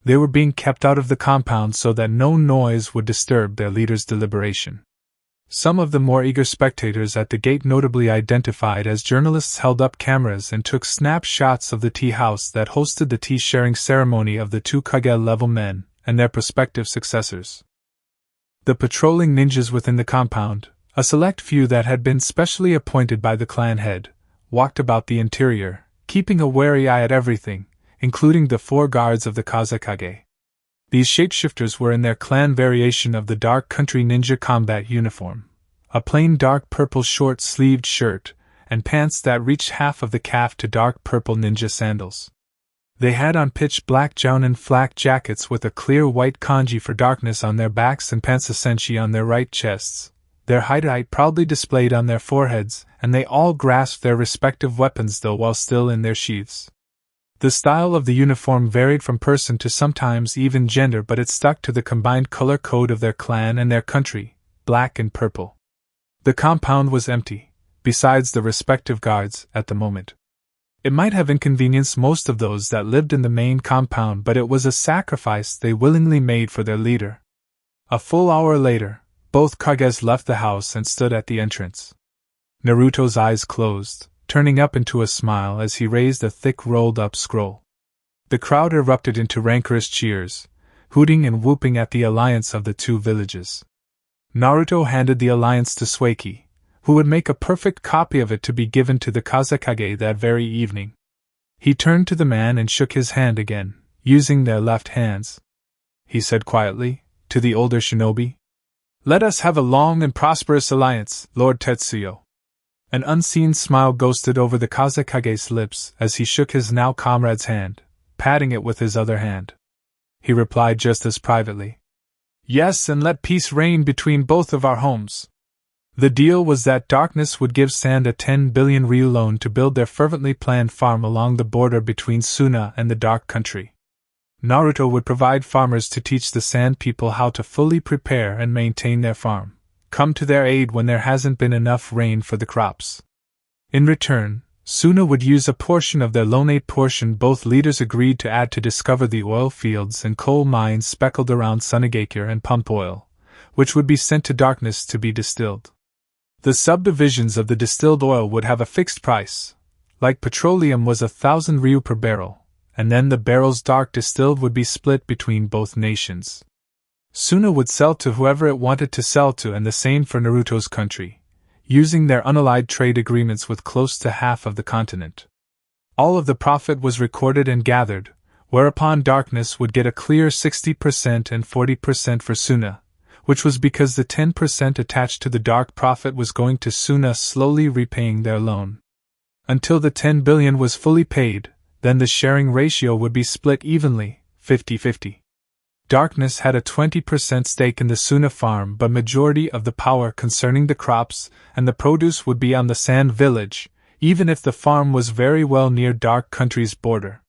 They were being kept out of the compound so that no noise would disturb their leader's deliberation. Some of the more eager spectators at the gate, notably identified as journalists, held up cameras and took snapshots of the tea house that hosted the tea-sharing ceremony of the 2 Kage-level men and their prospective successors. The patrolling ninjas within the compound, a select few that had been specially appointed by the clan head, walked about the interior, keeping a wary eye at everything, including the 4 guards of the Kazekage. These shapeshifters were in their clan variation of the Dark Country Ninja combat uniform, a plain dark purple short-sleeved shirt, and pants that reached half of the calf to dark purple ninja sandals. They had on pitch black jounin flak jackets with a clear white kanji for darkness on their backs and pansasenshi on their right chests, their height proudly displayed on their foreheads, and they all grasped their respective weapons though while still in their sheaths. The style of the uniform varied from person to sometimes even gender, but it stuck to the combined color code of their clan and their country, black and purple. The compound was empty, besides the respective guards, at the moment. It might have inconvenienced most of those that lived in the main compound, but it was a sacrifice they willingly made for their leader. A full hour later, both Kages left the house and stood at the entrance. Naruto's eyes closed, turning up into a smile as he raised a thick rolled-up scroll. The crowd erupted into rancorous cheers, hooting and whooping at the alliance of the 2 villages. Naruto handed the alliance to Sueki, who would make a perfect copy of it to be given to the Kazekage that very evening. He turned to the man and shook his hand again, using their left hands. He said quietly, to the older shinobi, "Let us have a long and prosperous alliance, Lord Tetsuyo." An unseen smile ghosted over the Kazekage's lips as he shook his now comrade's hand, patting it with his other hand. He replied just as privately, "Yes, and let peace reign between both of our homes." The deal was that Darkness would give Sand a 10 billion ryu loan to build their fervently planned farm along the border between Suna and the Dark Country. Naruto would provide farmers to teach the Sand people how to fully prepare and maintain their farm, come to their aid when there hasn't been enough rain for the crops. In return, Suna would use a portion of their loanate portion. Both leaders agreed to add to discover the oil fields and coal mines speckled around Sunagakure and pump oil, which would be sent to Darkness to be distilled. The subdivisions of the distilled oil would have a fixed price, like petroleum was 1,000 ryu per barrel, and then the barrels dark distilled would be split between both nations. Suna would sell to whoever it wanted to sell to, and the same for Naruto's country, using their unallied trade agreements with close to half of the continent. All of the profit was recorded and gathered, whereupon Darkness would get a clear 60% and 40% for Suna, which was because the 10% attached to the dark profit was going to Suna, slowly repaying their loan. Until the 10 billion was fully paid, then the sharing ratio would be split evenly, 50-50. Darkness had a 20% stake in the Suna farm, but majority of the power concerning the crops and the produce would be on the Sand Village, even if the farm was very well near Dark Country's border.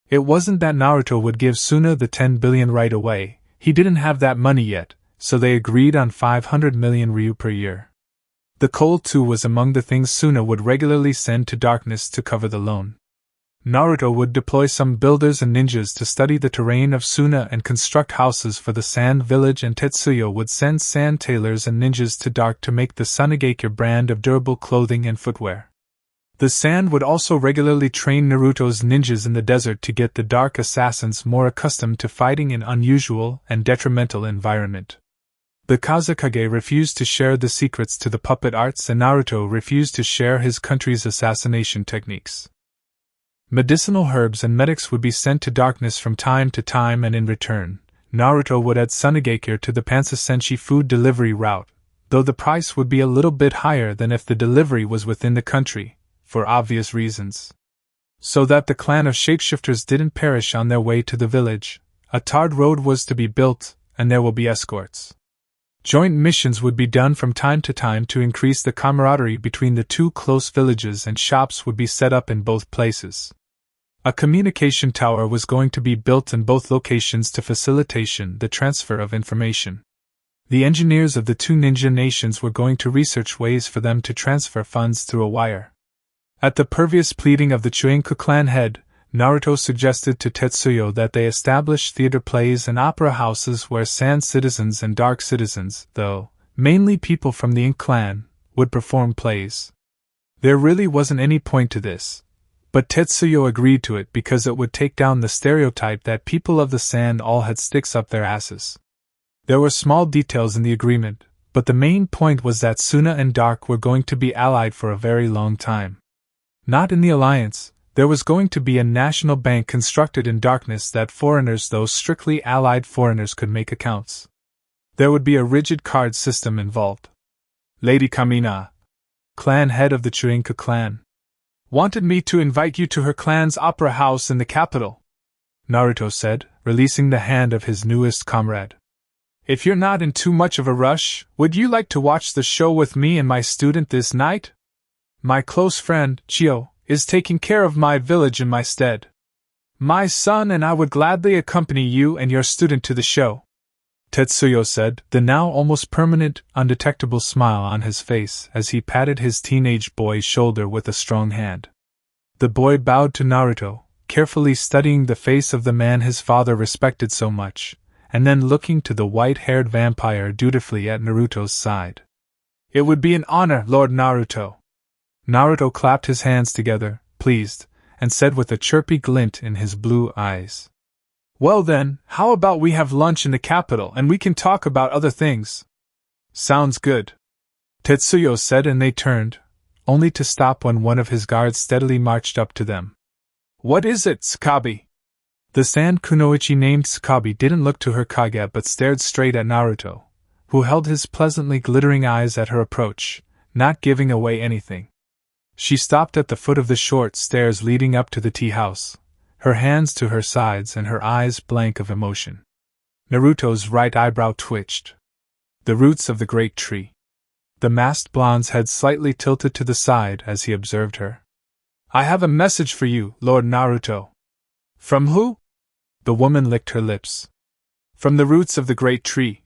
It wasn't that Naruto would give Suna the 10 billion right away, he didn't have that money yet, so they agreed on 500 million ryu per year. The coal too was among the things Suna would regularly send to Darkness to cover the loan. Naruto would deploy some builders and ninjas to study the terrain of Suna and construct houses for the Sand Village, and Tetsuya would send sand tailors and ninjas to Dark to make the Sunagakure brand of durable clothing and footwear. The Sand would also regularly train Naruto's ninjas in the desert to get the Dark assassins more accustomed to fighting in unusual and detrimental environment. The Kazekage refused to share the secrets to the puppet arts, and Naruto refused to share his country's assassination techniques. Medicinal herbs and medics would be sent to Darkness from time to time, and in return, Naruto would add Sunagakure to the Pansasenshi food delivery route, though the price would be a little bit higher than if the delivery was within the country, for obvious reasons. So that the clan of shapeshifters didn't perish on their way to the village, a tarred road was to be built, and there will be escorts. Joint missions would be done from time to time to increase the camaraderie between the two close villages, and shops would be set up in both places. A communication tower was going to be built in both locations to facilitate the transfer of information. The engineers of the two ninja nations were going to research ways for them to transfer funds through a wire. At the pervious pleading of the Chuenku clan head, Naruto suggested to Tetsuya that they establish theater plays and opera houses where Sand citizens and Dark citizens, though mainly people from the Ink clan, would perform plays. There really wasn't any point to this, but Tetsuya agreed to it because it would take down the stereotype that people of the Sand all had sticks up their asses. There were small details in the agreement, but the main point was that Suna and Dark were going to be allied for a very long time. Not in the alliance, there was going to be a national bank constructed in Darkness that foreigners, those strictly allied foreigners, could make accounts. There would be a rigid card system involved. Lady Kamina, clan head of the Chuenku clan, wanted me to invite you to her clan's opera house in the capital, Naruto said, releasing the hand of his newest comrade. If you're not in too much of a rush, would you like to watch the show with me and my student this night? My close friend, Chio, is taking care of my village in my stead. My son and I would gladly accompany you and your student to the show, Tetsuya said, the now almost permanent, undetectable smile on his face as he patted his teenage boy's shoulder with a strong hand. The boy bowed to Naruto, carefully studying the face of the man his father respected so much, and then looking to the white-haired vampire dutifully at Naruto's side. It would be an honor, Lord Naruto. Naruto clapped his hands together, pleased, and said with a chirpy glint in his blue eyes. Well then, how about we have lunch in the capital and we can talk about other things? Sounds good, Tetsuya said, and they turned, only to stop when one of his guards steadily marched up to them. What is it, Tsukabi? The Sand Kunoichi named Tsukabi didn't look to her Kage but stared straight at Naruto, who held his pleasantly glittering eyes at her approach, not giving away anything. She stopped at the foot of the short stairs leading up to the tea house, her hands to her sides and her eyes blank of emotion. Naruto's right eyebrow twitched. The roots of the great tree. The masked blonde's head slightly tilted to the side as he observed her. I have a message for you, Lord Naruto. From who? The woman licked her lips. From the roots of the great tree.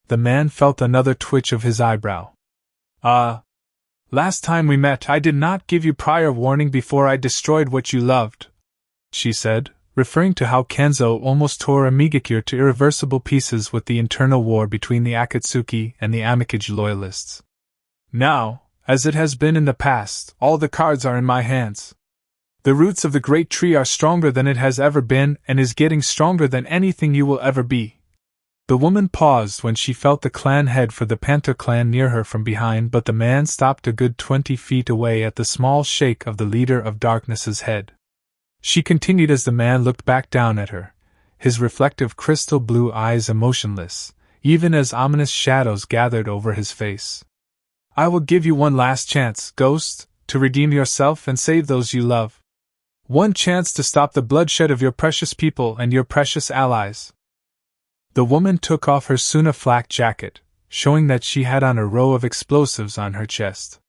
The man felt another twitch of his eyebrow. Last time we met I did not give you prior warning before I destroyed what you loved, she said, referring to how Kenzo almost tore Amigakure to irreversible pieces with the internal war between the Akatsuki and the Amikage loyalists. Now, as it has been in the past, all the cards are in my hands. The roots of the great tree are stronger than it has ever been and is getting stronger than anything you will ever be. The woman paused when she felt the clan head for the Panther clan near her from behind, but the man stopped a good 20 feet away at the small shake of the leader of Darkness's head. She continued as the man looked back down at her, his reflective crystal blue eyes emotionless, even as ominous shadows gathered over his face. I will give you one last chance, Ghost, to redeem yourself and save those you love. One chance to stop the bloodshed of your precious people and your precious allies. The woman took off her Suna flak jacket, showing that she had on a row of explosives on her chest.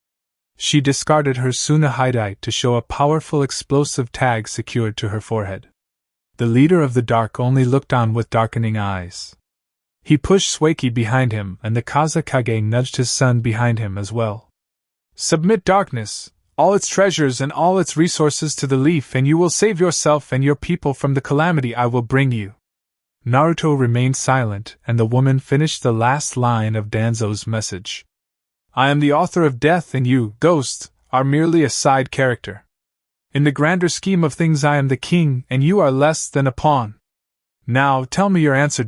She discarded her Suna hideout to show a powerful explosive tag secured to her forehead. The leader of the dark only looked on with darkening eyes. He pushed Sueki behind him, and the Kazakage nudged his son behind him as well. Submit darkness, all its treasures and all its resources to the leaf, and you will save yourself and your people from the calamity I will bring you. Naruto remained silent, and the woman finished the last line of Danzo's message. I am the author of death, and you, ghost, are merely a side character. In the grander scheme of things I am the king, and you are less than a pawn. Now tell me your answer.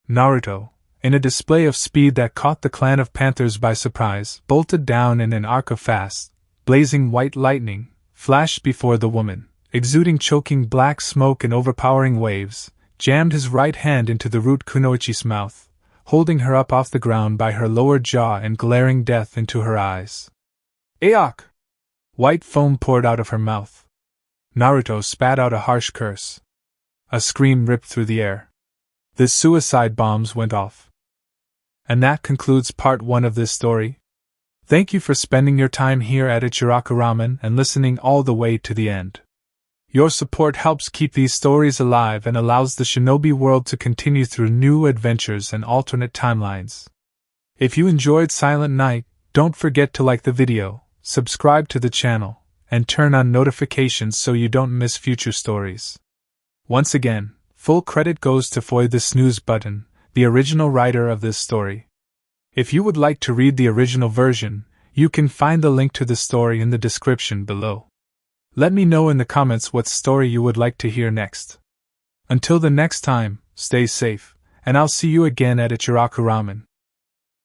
Naruto, in a display of speed that caught the clan of Panthers by surprise, bolted down in an arc of fast, blazing white lightning, flashed before the woman, exuding choking black smoke and overpowering waves, jammed his right hand into the root Kunoichi's mouth, holding her up off the ground by her lower jaw and glaring death into her eyes. Aok! White foam poured out of her mouth. Naruto spat out a harsh curse. A scream ripped through the air. The suicide bombs went off. And that concludes part 1 of this story. Thank you for spending your time here at Ichiraku Ramen and listening all the way to the end. Your support helps keep these stories alive and allows the shinobi world to continue through new adventures and alternate timelines. If you enjoyed Silent Night, don't forget to like the video, subscribe to the channel, and turn on notifications so you don't miss future stories. Once again, full credit goes to Foy the Snooze Button, the original writer of this story. If you would like to read the original version, you can find the link to the story in the description below. Let me know in the comments what story you would like to hear next. Until the next time, stay safe, and I'll see you again at Ichiraku Ramen.